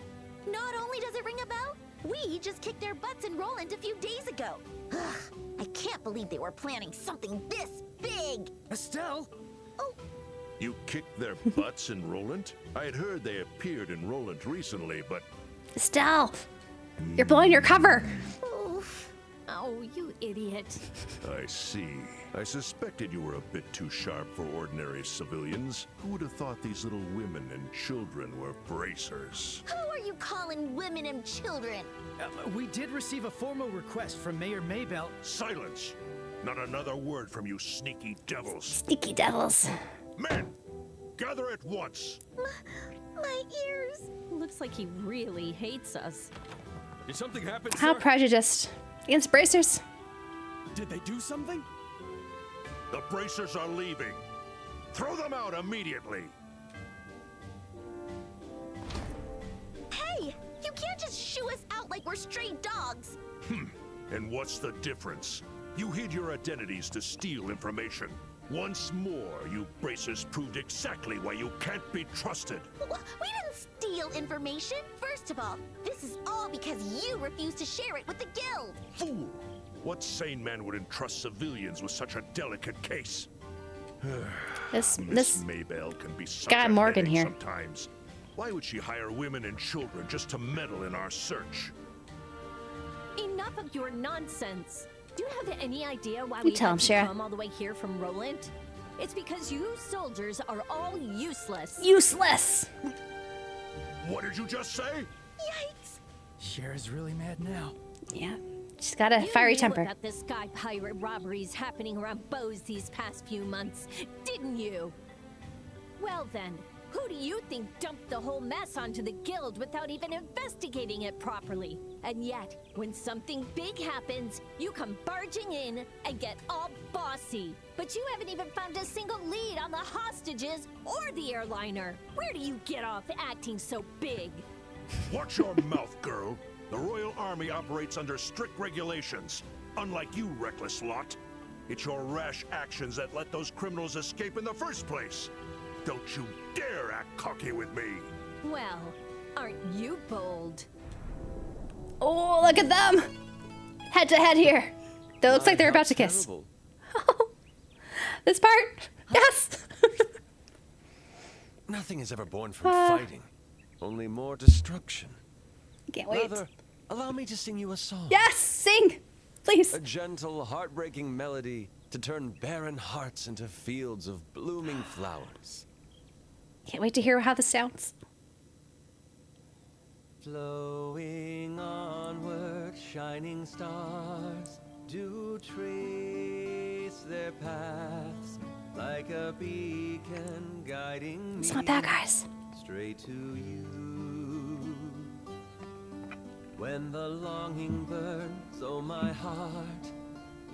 Not only does it ring a bell, we just kicked their butts in Roland a few days ago. Ugh, I can't believe they were planning something this big. Estelle! You kicked their butts in Roland? I had heard they appeared in Roland recently, but Estelle! You're blowing your cover! Oof. Oh, you idiot. I see. I suspected you were a bit too sharp for ordinary civilians. Who would have thought these little women and children were bracers? Who are you calling women and children? We did receive a formal request from Mayor Maybell. Silence! Not another word from you sneaky devils. Sneaky devils. Men, gather at once. My ears. Looks like he really hates us. Did something happen, How sir? prejudiced. Against bracers? Did they do something? The bracers are leaving. Throw them out immediately. Hey, you can't just shoo us out like we're stray dogs. And what's the difference? You hid your identities to steal information. Once more, you bracers proved exactly why you can't be trusted. We didn't steal information. First of all, this is all because you refused to share it with the guild. Fool! What sane man would entrust civilians with such a delicate case? This Miss Maybell can be such guy a Morgan headache here. sometimes. Why would she hire women and children just to meddle in our search? Enough of your nonsense. Do you have any idea why You we tell had him, to Shara. come all the way here from Roland? It's because you soldiers are all useless. Useless! What did you just say? Yikes! Shara's really mad now. Yeah, she's got a You fiery knew temper. about the sky pirate robberies happening around Bose these past few months, didn't you? Well then, who do you think dumped the whole mess onto the guild without even investigating it properly? And yet, when something big happens, you come barging in and get all bossy. But you haven't even found a single lead on the hostages or the airliner. Where do you get off acting so big? Watch your mouth, girl. The Royal Army operates under strict regulations, unlike you, reckless lot. It's your rash actions that let those criminals escape in the first place. Don't you dare act cocky with me. Well, aren't you bold? Oh, look at them! Head to head here. It looks like they're My, how about to kiss. terrible. This part? Yes! Nothing is ever born from fighting. Only more destruction. Can't wait. Rather, allow me to sing you a song. Yes! Sing! Please. A gentle, heartbreaking melody to turn barren hearts into fields of blooming flowers. Can't wait to hear how this sounds. Flowing onward, shining stars do trace their paths like a beacon guiding me It's not bad, guys. straight to you. When the longing burns, oh my heart,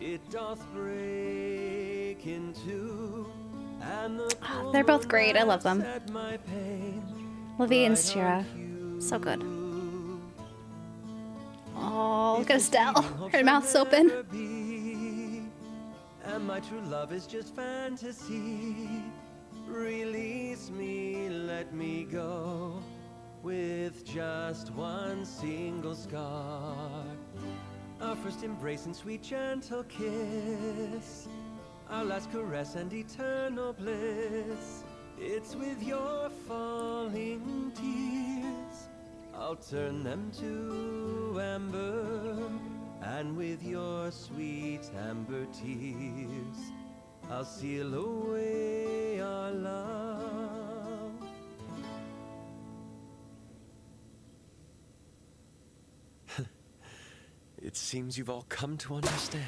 it doth break in two, and the They're both great. I love them. set my pain Olivia and Sierra. So good. Oh, look at Estelle. Her mouth's open. And my true love is just fantasy. Release me, let me go, with just one single scar. Our first embrace and sweet gentle kiss, our last caress and eternal bliss. It's with your falling tears I'll turn them to amber, and with your sweet amber tears I'll seal away our love. It seems you've all come to understand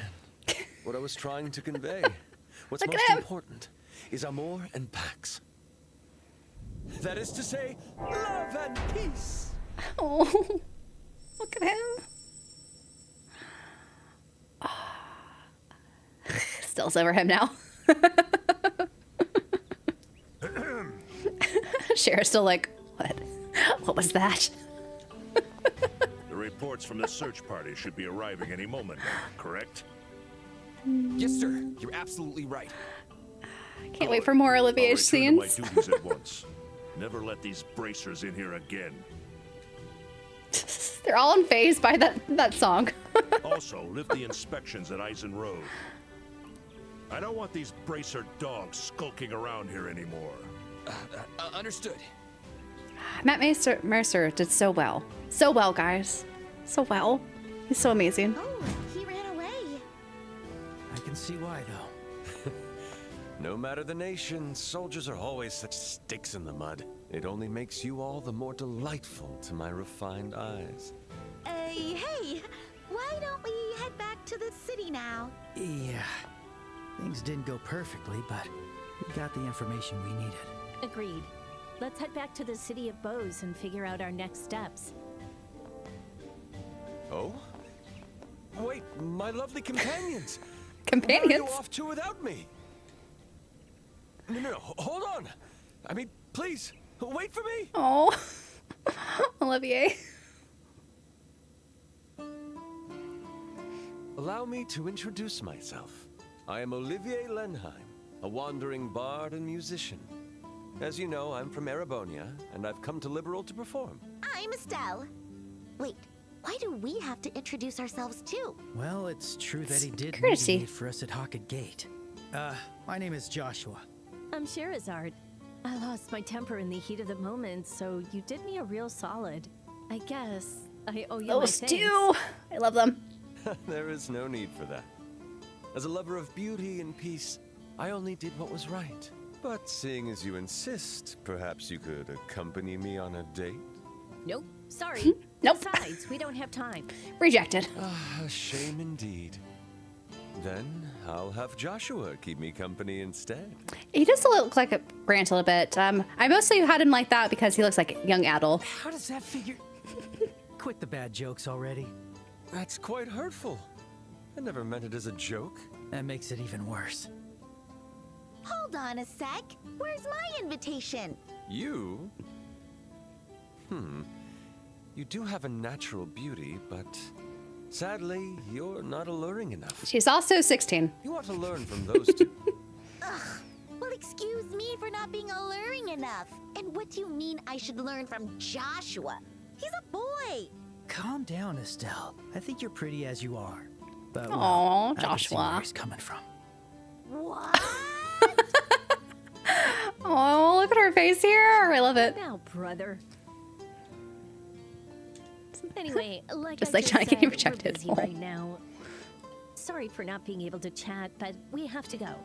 what I was trying to convey. What's Look at most him. important is Amor and Pax. That is to say, love and peace. Oh, look at him. Still's over him now. Cher's still like, what? What was that? The reports from the search party should be arriving any moment now, correct? Yes, sir. You're absolutely right. Can't wait for more Olivier I'll return to my scenes. duties at once. Never let these bracers in here again. They're all unfazed by that song. Also, lift the inspections at Eisen Road. I don't want these bracer dogs skulking around here anymore. Understood. Matt Mercer did so well. So well, guys. So well. He's so amazing. Oh, he ran away. I can see why, though. No matter the nation, soldiers are always such sticks in the mud. It only makes you all the more delightful to my refined eyes. Hey, why don't we head back to the city now? Yeah. Things didn't go perfectly, but we got the information we needed. Agreed. Let's head back to the city of Bose and figure out our next steps. Oh? Wait, my lovely companions! Where are Companions? you off to without me? No, hold on! I mean, please, wait for me! Oh, Olivier. Allow me to introduce myself. I am Olivier Lenheim, a wandering bard and musician. As you know, I'm from Erebonia, and I've come to Liberl to perform. I'm Estelle. Wait, why do we have to introduce ourselves too? Well, it's true that he did courtesy. mediate for us at Hawkett Gate. My name is Joshua. I'm Sherazard. I lost my temper in the heat of the moment, so you did me a real solid. I guess I owe you my Those thanks. two. I love them. There is no need for that. As a lover of beauty and peace, I only did what was right. But seeing as you insist, perhaps you could accompany me on a date? Nope. Sorry. Nope. Besides, we don't have time. Rejected. A shame indeed. Then I'll have Joshua keep me company instead. He does look like a Brant a little bit. I mostly had him like that because he looks like a young adult. How does that figure? Quit the bad jokes already. That's quite hurtful. I never meant it as a joke. That makes it even worse. Hold on a sec. Where's my invitation? You? You do have a natural beauty, but sadly, you're not alluring enough. She's also 16. You ought to learn from those two. Well, excuse me for not being alluring enough. And what do you mean I should learn from Joshua? He's a boy. Calm down, Estelle. I think you're pretty as you are. But Aw, I can see where Joshua. he's coming from. What? Oh, look at her face here. I love it. Now, brother. Anyway, like Just I like Johnny said, getting rejected. We're busy Oh. right now. Sorry for not being able to chat, but we have to go.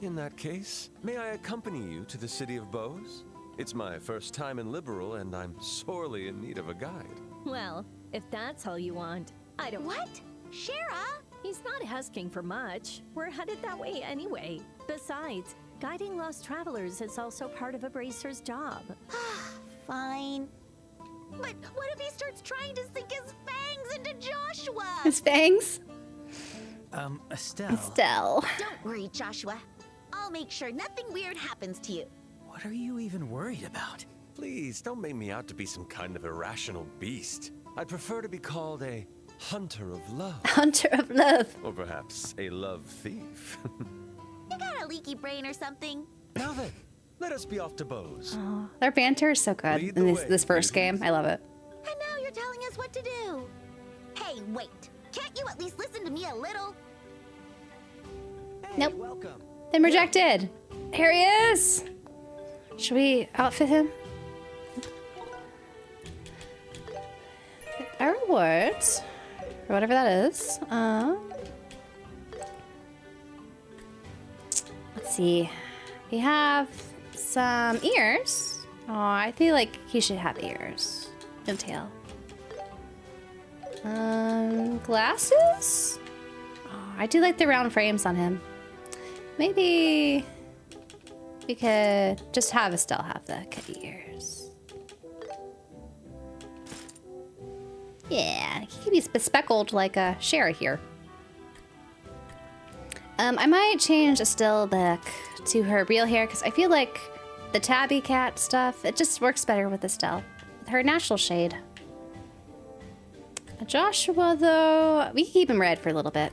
In that case, may I accompany you to the city of Bose? It's my first time in Liberl, and I'm sorely in need of a guide. Well, if that's all you want, I don't. What? Shara? He's not asking for much. We're headed that way anyway. Besides, guiding lost travelers is also part of a bracer's job. Fine. But what if he starts trying to sink his fangs into Joshua? His fangs? Estelle. Estelle. Don't worry, Joshua. I'll make sure nothing weird happens to you. What are you even worried about? Please, don't make me out to be some kind of irrational beast. I'd prefer to be called a hunter of love. Hunter of love. Or perhaps a love thief. You got a leaky brain or something? Now then, let us be off to Bose. Oh, their banter is so good Lead in the this, way, this first Bluesky. game. I love it. And now you're telling us what to do. Hey, wait. Can't you at least listen to me a little? Nope. Welcome. Been rejected. Here he is. Should we outfit him? Our rewards, or whatever that is. Let's see. We have some ears. Oh, I feel like he should have ears. No tail. Glasses? Oh, I do like the round frames on him. Maybe we could just have Estelle have the kitty ears. Yeah, he could be bespeckled like a Shara here. I might change Estelle back to her real hair because I feel like the tabby cat stuff, it just works better with Estelle. With her natural shade. Joshua, though, we can keep him red for a little bit.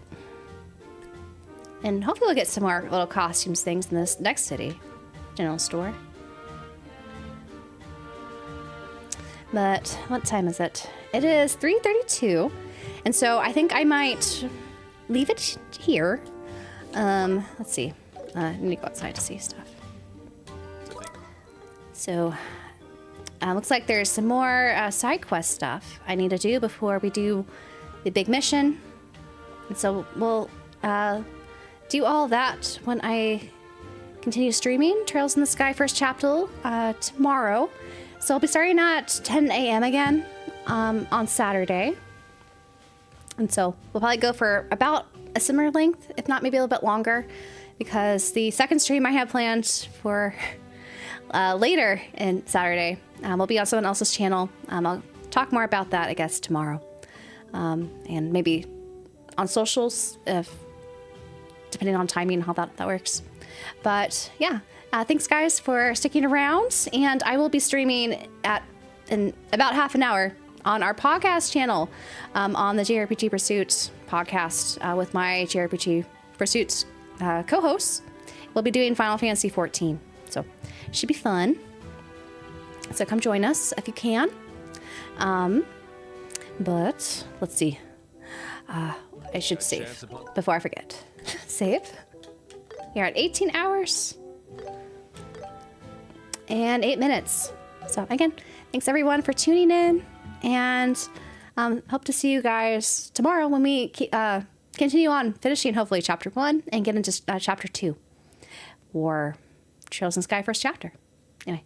And hopefully we'll get some more little costumes things in this next city. General store. But what time is it? It is 3:32. And so I think I might leave it here. Let's see. I need to go outside to see stuff. So, looks like there's some more side quest stuff I need to do before we do the big mission. And so we'll do all that when I continue streaming Trails in the Sky first chapter tomorrow. So I'll be starting at 10 a.m. again on Saturday. And so we'll probably go for about a similar length, if not maybe a little bit longer, because the second stream I have planned for later in Saturday will be on someone else's channel. I'll talk more about that, I guess, tomorrow. And maybe on socials, if depending on timing, how that works. But yeah, thanks guys for sticking around, and I will be streaming in about half an hour on our podcast channel on the JRPG Pursuits podcast with my JRPG Pursuits co-hosts. We'll be doing Final Fantasy XIV, so it should be fun. So come join us if you can. But let's see. I should save before I forget. Save. You're at 18 hours and 8 minutes. So again, thanks everyone for tuning in, and hope to see you guys tomorrow when we continue on finishing hopefully chapter 1 and get into chapter 2 or Trails in the Sky first chapter. Anyway,